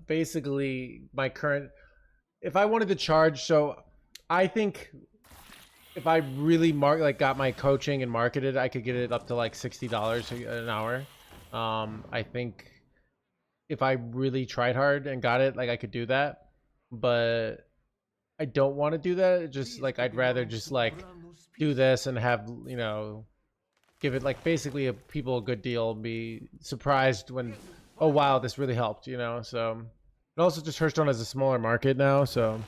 Basically, my current, if I wanted to charge, so I think if I really got my coaching and marketed, I could get it up to like $60 an hour. I think if I really tried hard and got it, like I could do that. But I don't want to do that. It's just like I'd rather just like do this and have, you know, give it like basically people a good deal, be surprised when, oh wow, this really helped, you know. So and also just Hearthstone has a smaller market now, so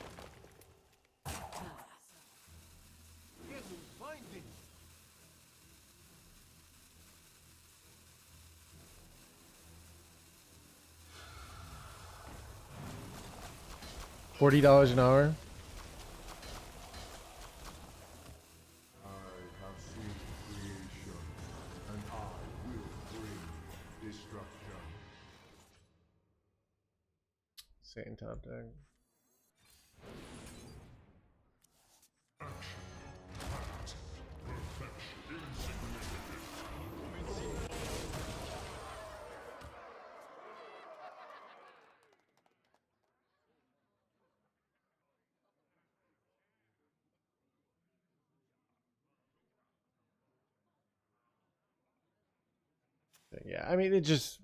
$40 an hour. I have seen creation, and I will bring destruction. Same top deck. Yeah, I mean, it just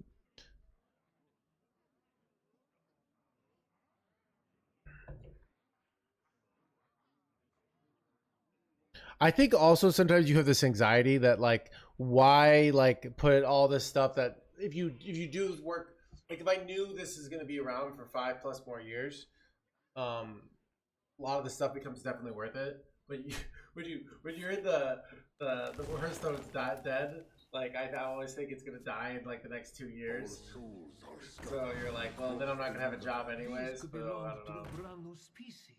I think also sometimes you have this anxiety that like why like put all this stuff that if you do work like if I knew this is going to be around for 5+ more years, a lot of the stuff becomes definitely worth it. But you, when you're in the Hearthstone's dead, like I always think it's gonna die in like the next 2 years. So you're like, well, then I'm not gonna have a job anyways. But I don't know. Brand new species.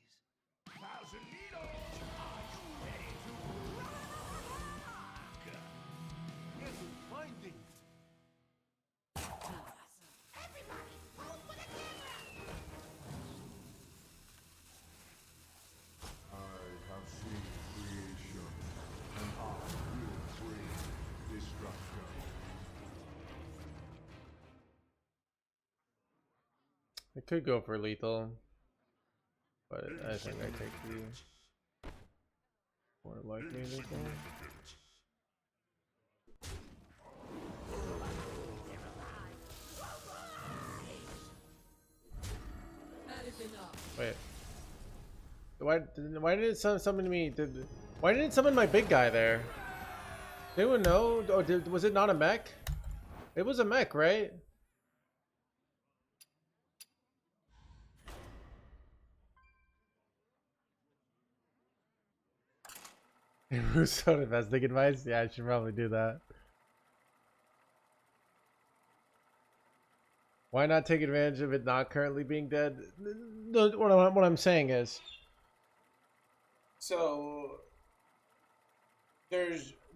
I have seen creation, and I will bring destruction. I could go for lethal, but I think I take the more likely lethal. Wait. Why did it summon me? Why didn't it summon my big guy there? Anyone know? Oh, was it not a mech? It was a mech, right? Russo investing advice? Yeah, I should probably do that. Why not take advantage of it not currently being dead? No, what I'm saying is, so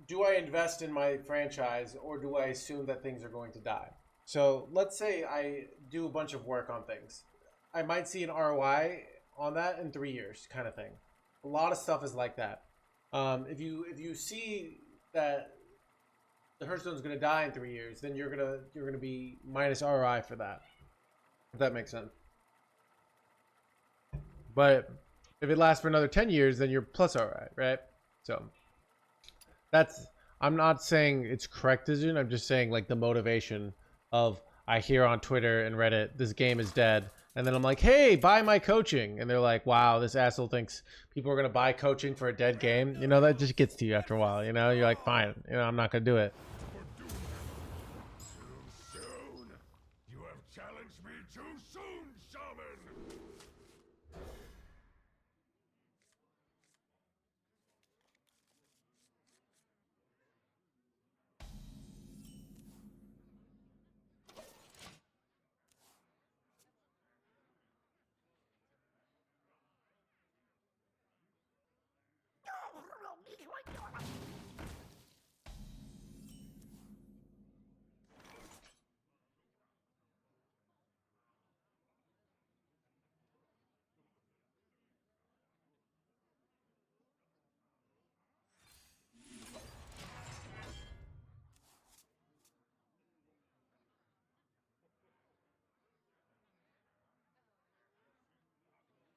do I invest in my franchise or do I assume that things are going to die? So let's say I do a bunch of work on things. I might see an ROI on that in 3 years, kind of thing. A lot of stuff is like that. If you see that the Hearthstone's gonna die in 3 years, then you're gonna be minus ROI for that. If that makes sense. But if it lasts for another 10 years, then you're plus ROI, right? So I'm not saying it's correct decision. I'm just saying like the motivation of I hear on Twitter and Reddit this game is dead, and then I'm like, hey, buy my coaching, and they're like, wow, this asshole thinks people are gonna buy coaching for a dead game. You know, that just gets to you after a while. You know, you're like, fine, you know, I'm not gonna do it. You have challenged me too soon, shaman!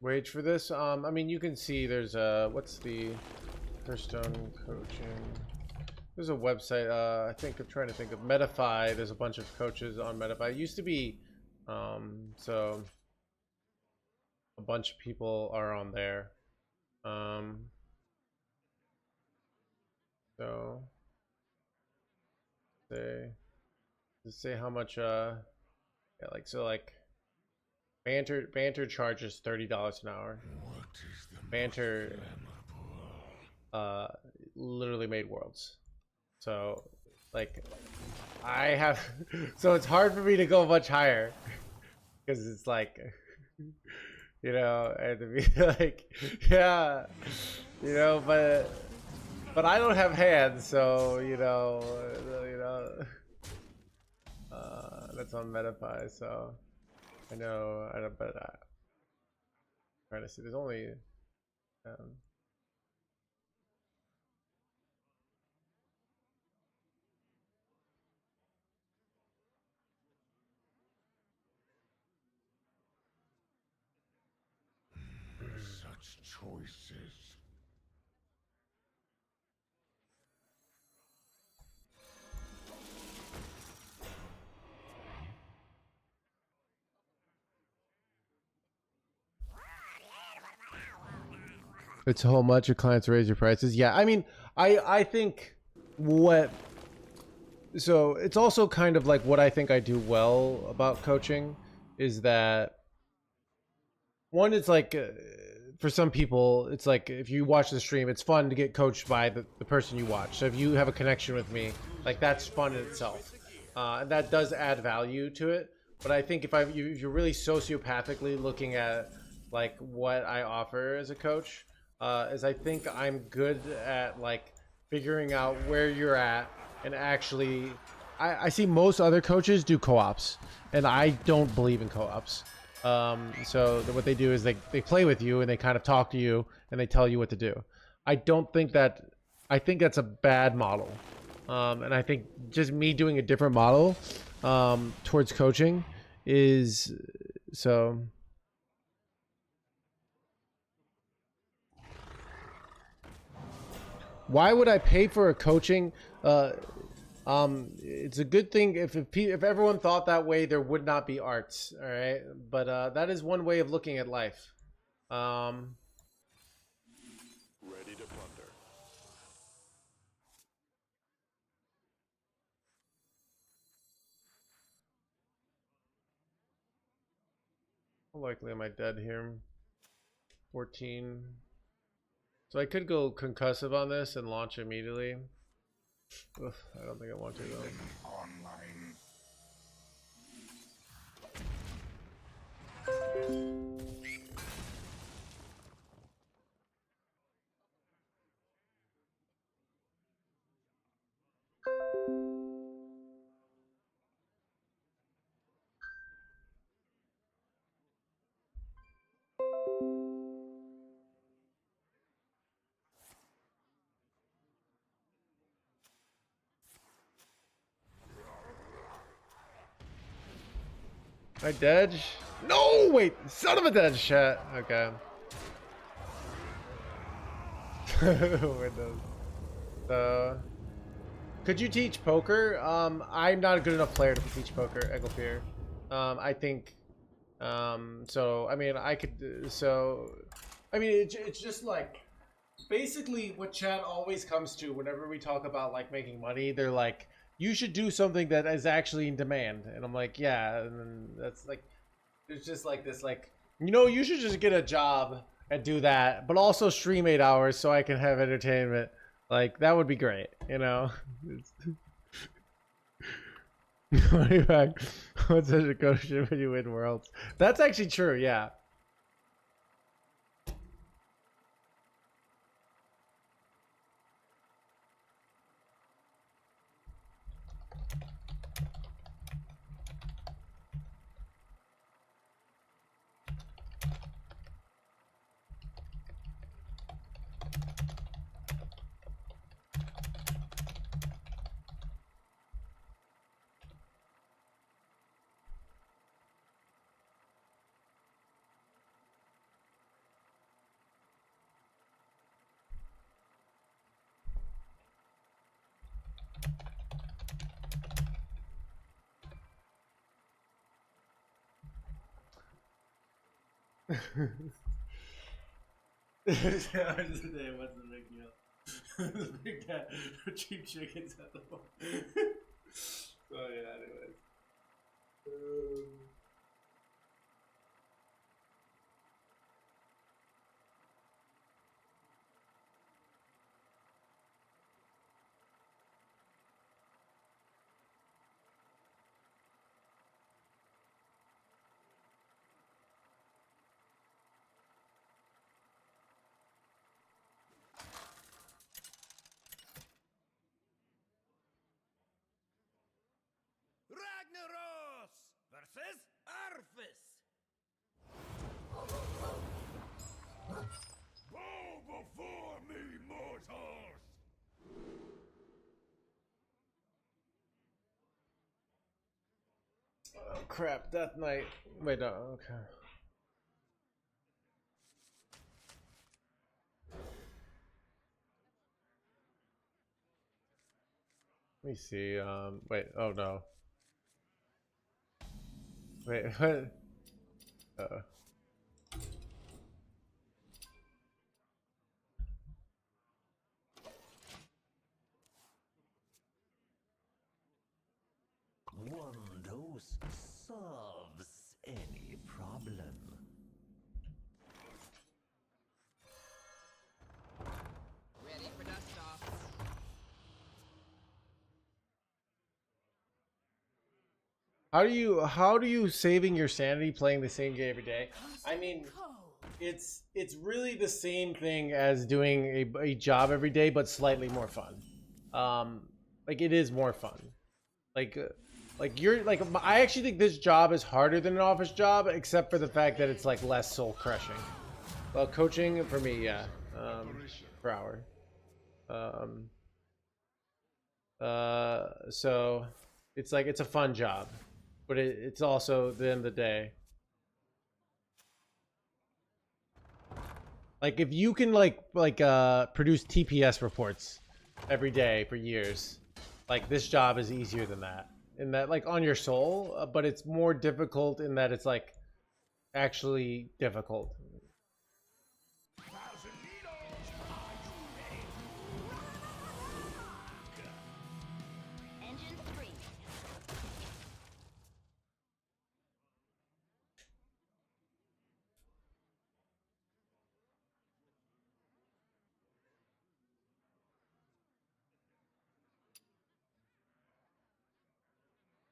Wage for this? I mean, you can see there's what's the Hearthstone coaching? There's a website. I think I'm trying to think of Metafy. There's a bunch of coaches on Metafy. It used to be, so a bunch of people are on there. So say how much yeah, like so like banter charges $30 an hour. Banter literally made worlds. So like I have so it's hard for me to go much higher because it's like you know, I have to be like yeah, you know, but I don't have hands, so you know that's on Metapie, so I know I don't, but trying to see there's only Such choices. it's how much your clients raise your prices. Yeah, I mean, I think what so it's also kind of like what I think I do well about coaching is that one, it's like for some people, it's like if you watch the stream, it's fun to get coached by the person you watch. So if you have a connection with me, like that's fun in itself, and that does add value to it. But I think if you're really sociopathically looking at like what I offer as a coach, is I think I'm good at like figuring out where you're at and actually. I see most other coaches do co-ops, and I don't believe in co-ops. So what they do is they play with you and they kind of talk to you and they tell you what to do. I don't think that, I think that's a bad model. And I think just me doing a different model towards coaching is so. Why would I pay for a coaching? It's a good thing if everyone thought that way, there would not be arts. All right, but that is one way of looking at life. Ready to plunder. How likely am I dead here? 14. So I could go concussive on this and launch immediately. Ugh, I don't think I want to though. Online. I dead? No, wait, son of a dead chat. Okay. Windows. So, could you teach poker? I'm not a good enough player to teach poker, Egglefear. I think, so, I mean, I could, so, I mean, it's just like, basically what chat always comes to whenever we talk about like making money, they're like, you should do something that is actually in demand. And I'm like, yeah, and then that's like, it's just like this, like, you know, you should just get a job and do that, but also stream 8 hours so I can have entertainment. Like, that would be great, you know? What's such a coach when you win worlds? That's actually true, yeah. What's the big deal? The big guy, cheap chickens at the bar. Oh yeah, anyways. Ragnaros versus Arthas. Bow before me, mortals! Oh crap, Death Knight. Wait, no, okay. Let me see, wait, oh no. Wait, what? One dose solves any problem. Ready for dust off. How do you saving your sanity playing the same game every day? I mean, it's really the same thing as doing a job every day, but slightly more fun. Like it is more fun. Like you're like, I actually think this job is harder than an office job, except for the fact that it's like less soul crushing. Well, coaching for me, yeah, per hour. So it's like, it's a fun job, but it's also the end of the day. Like if you can produce TPS reports every day for years, like this job is easier than that. In that, like, on your soul, but it's more difficult in that it's like actually difficult. Engine 3.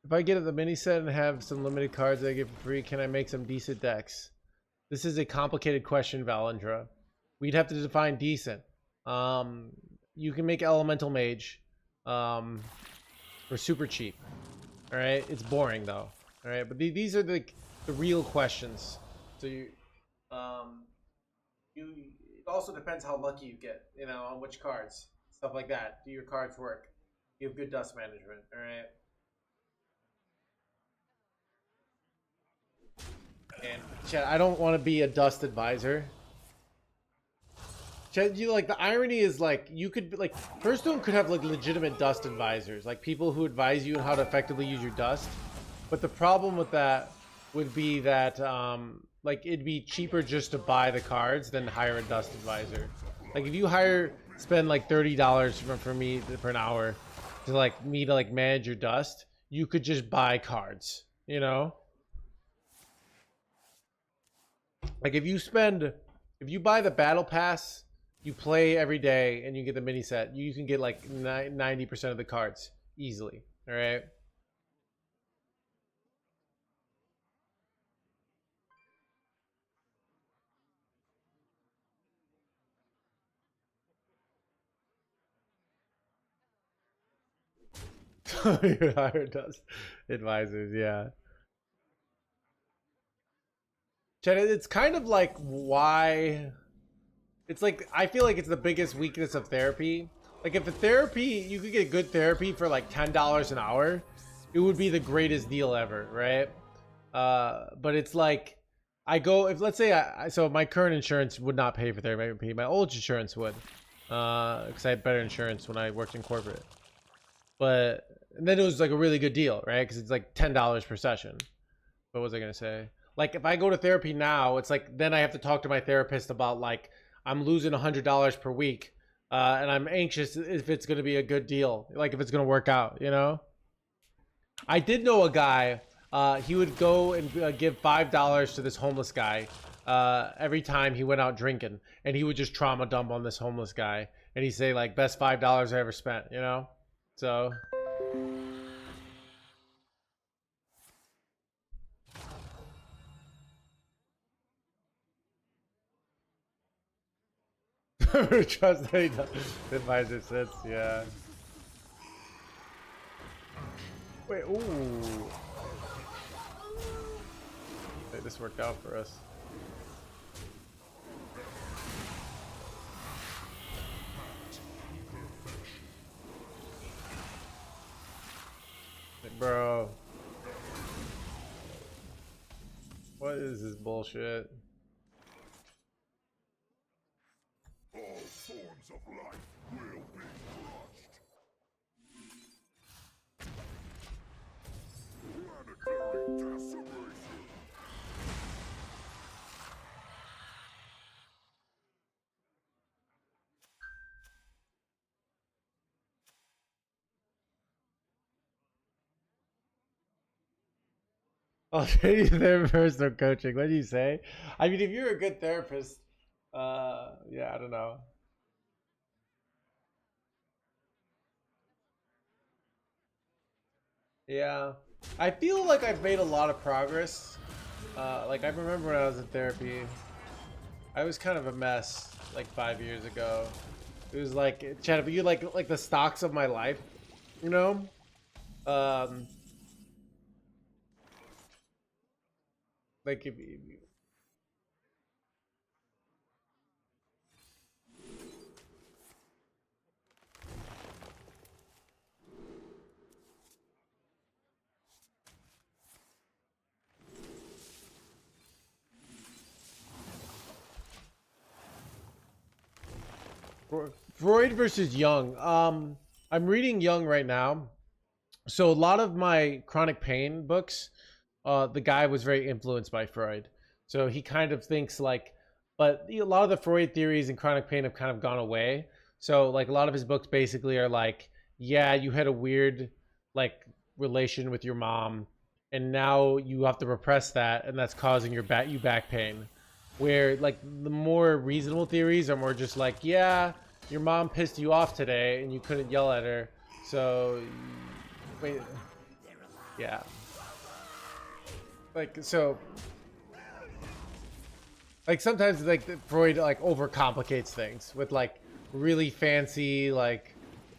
If I get the mini set and have some limited cards that I get for free, can I make some decent decks? This is a complicated question, Valendra. We'd have to define decent. You can make Elemental Mage for super cheap. All right, it's boring though. All right, but these are the real questions. So it also depends how lucky you get, you know, on which cards, stuff like that. Do your cards work? You have good dust management. All right. And Chad, I don't want to be a dust advisor. Chad, you like, the irony is like, you could like, Hearthstone could have like legitimate dust advisors, like people who advise you on how to effectively use your dust. But the problem with that would be that like it'd be cheaper just to buy the cards than hire a dust advisor. Like if you spend like $30 for me for an hour to like me to like manage your dust, you could just buy cards, you know? Like if you buy the battle pass, you play every day and you get the mini set, you can get like 90% of the cards easily. All right. You hire dust advisors, yeah. Chad, it's kind of like why it's like, I feel like it's the biggest weakness of therapy. Like if you could get good therapy for like $10 an hour, it would be the greatest deal ever, right? But it's like, let's say so my current insurance would not pay for therapy. My old insurance would, because I had better insurance when I worked in corporate. But and then it was like a really good deal, right? Because it's like $10 per session. What was I gonna say? Like if I go to therapy now, it's like then I have to talk to my therapist about like I'm losing $100 per week, and I'm anxious if it's going to be a good deal, like if it's going to work out, you know. I did know a guy. He would go and give $5 to this homeless guy every time he went out drinking, and he would just trauma dump on this homeless guy, and he'd say like best $5 I ever spent, you know. So. Trust that he does. Advisor sits, yeah. Wait, ooh. Hey, this worked out for us. Hey, bro. What is this bullshit? All forms of life will be crushed. Planetary decimation. I'll train you therapist or coaching. What do you say? I mean, if you're a good therapist, yeah, I don't know. Yeah, I feel like I've made a lot of progress. Like I remember when I was in therapy, I was kind of a mess like 5 years ago. It was like, Chad, if you like the stocks of my life, you know? Like if you, Freud versus Jung. I'm reading Jung right now. So a lot of my chronic pain books, the guy was very influenced by Freud. So he kind of thinks like, but a lot of the Freud theories and chronic pain have kind of gone away. So like a lot of his books basically are like, yeah, you had a weird like relation with your mom, and now you have to repress that, and that's causing your back pain. Where like the more reasonable theories are more just like, yeah, your mom pissed you off today and you couldn't yell at her, so wait, yeah, like so like sometimes like Freud like overcomplicates things with like really fancy like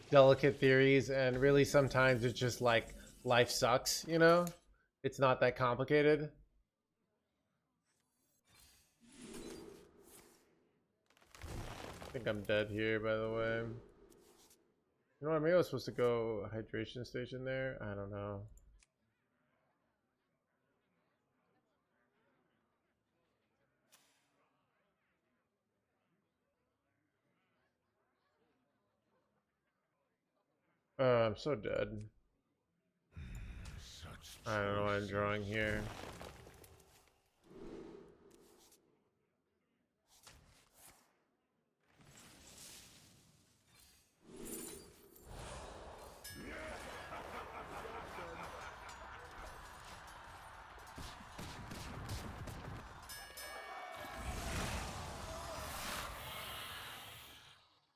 delicate theories, and really sometimes it's just like life sucks, you know. It's not that complicated. I think I'm dead here, by the way. You know what, maybe I was supposed to go hydration station there. I don't know. I'm so dead. I don't know what I'm drawing here.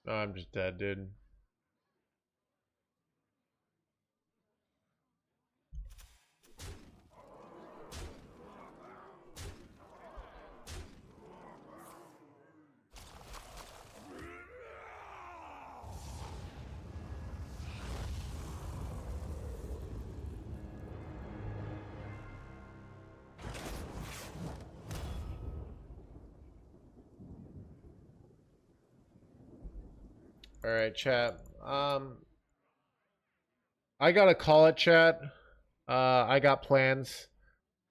No, I'm just dead, dude. All right, chat. I gotta call it, chat. I got plans.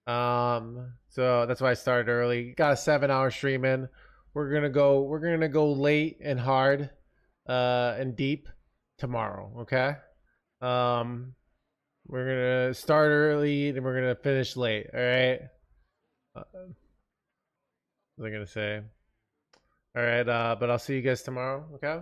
So that's why I started early. Got a 7-hour stream in. We're gonna go late and hard, and deep tomorrow. Okay. We're gonna start early and we're gonna finish late. All right. What was I gonna say? All right, but I'll see you guys tomorrow. Okay.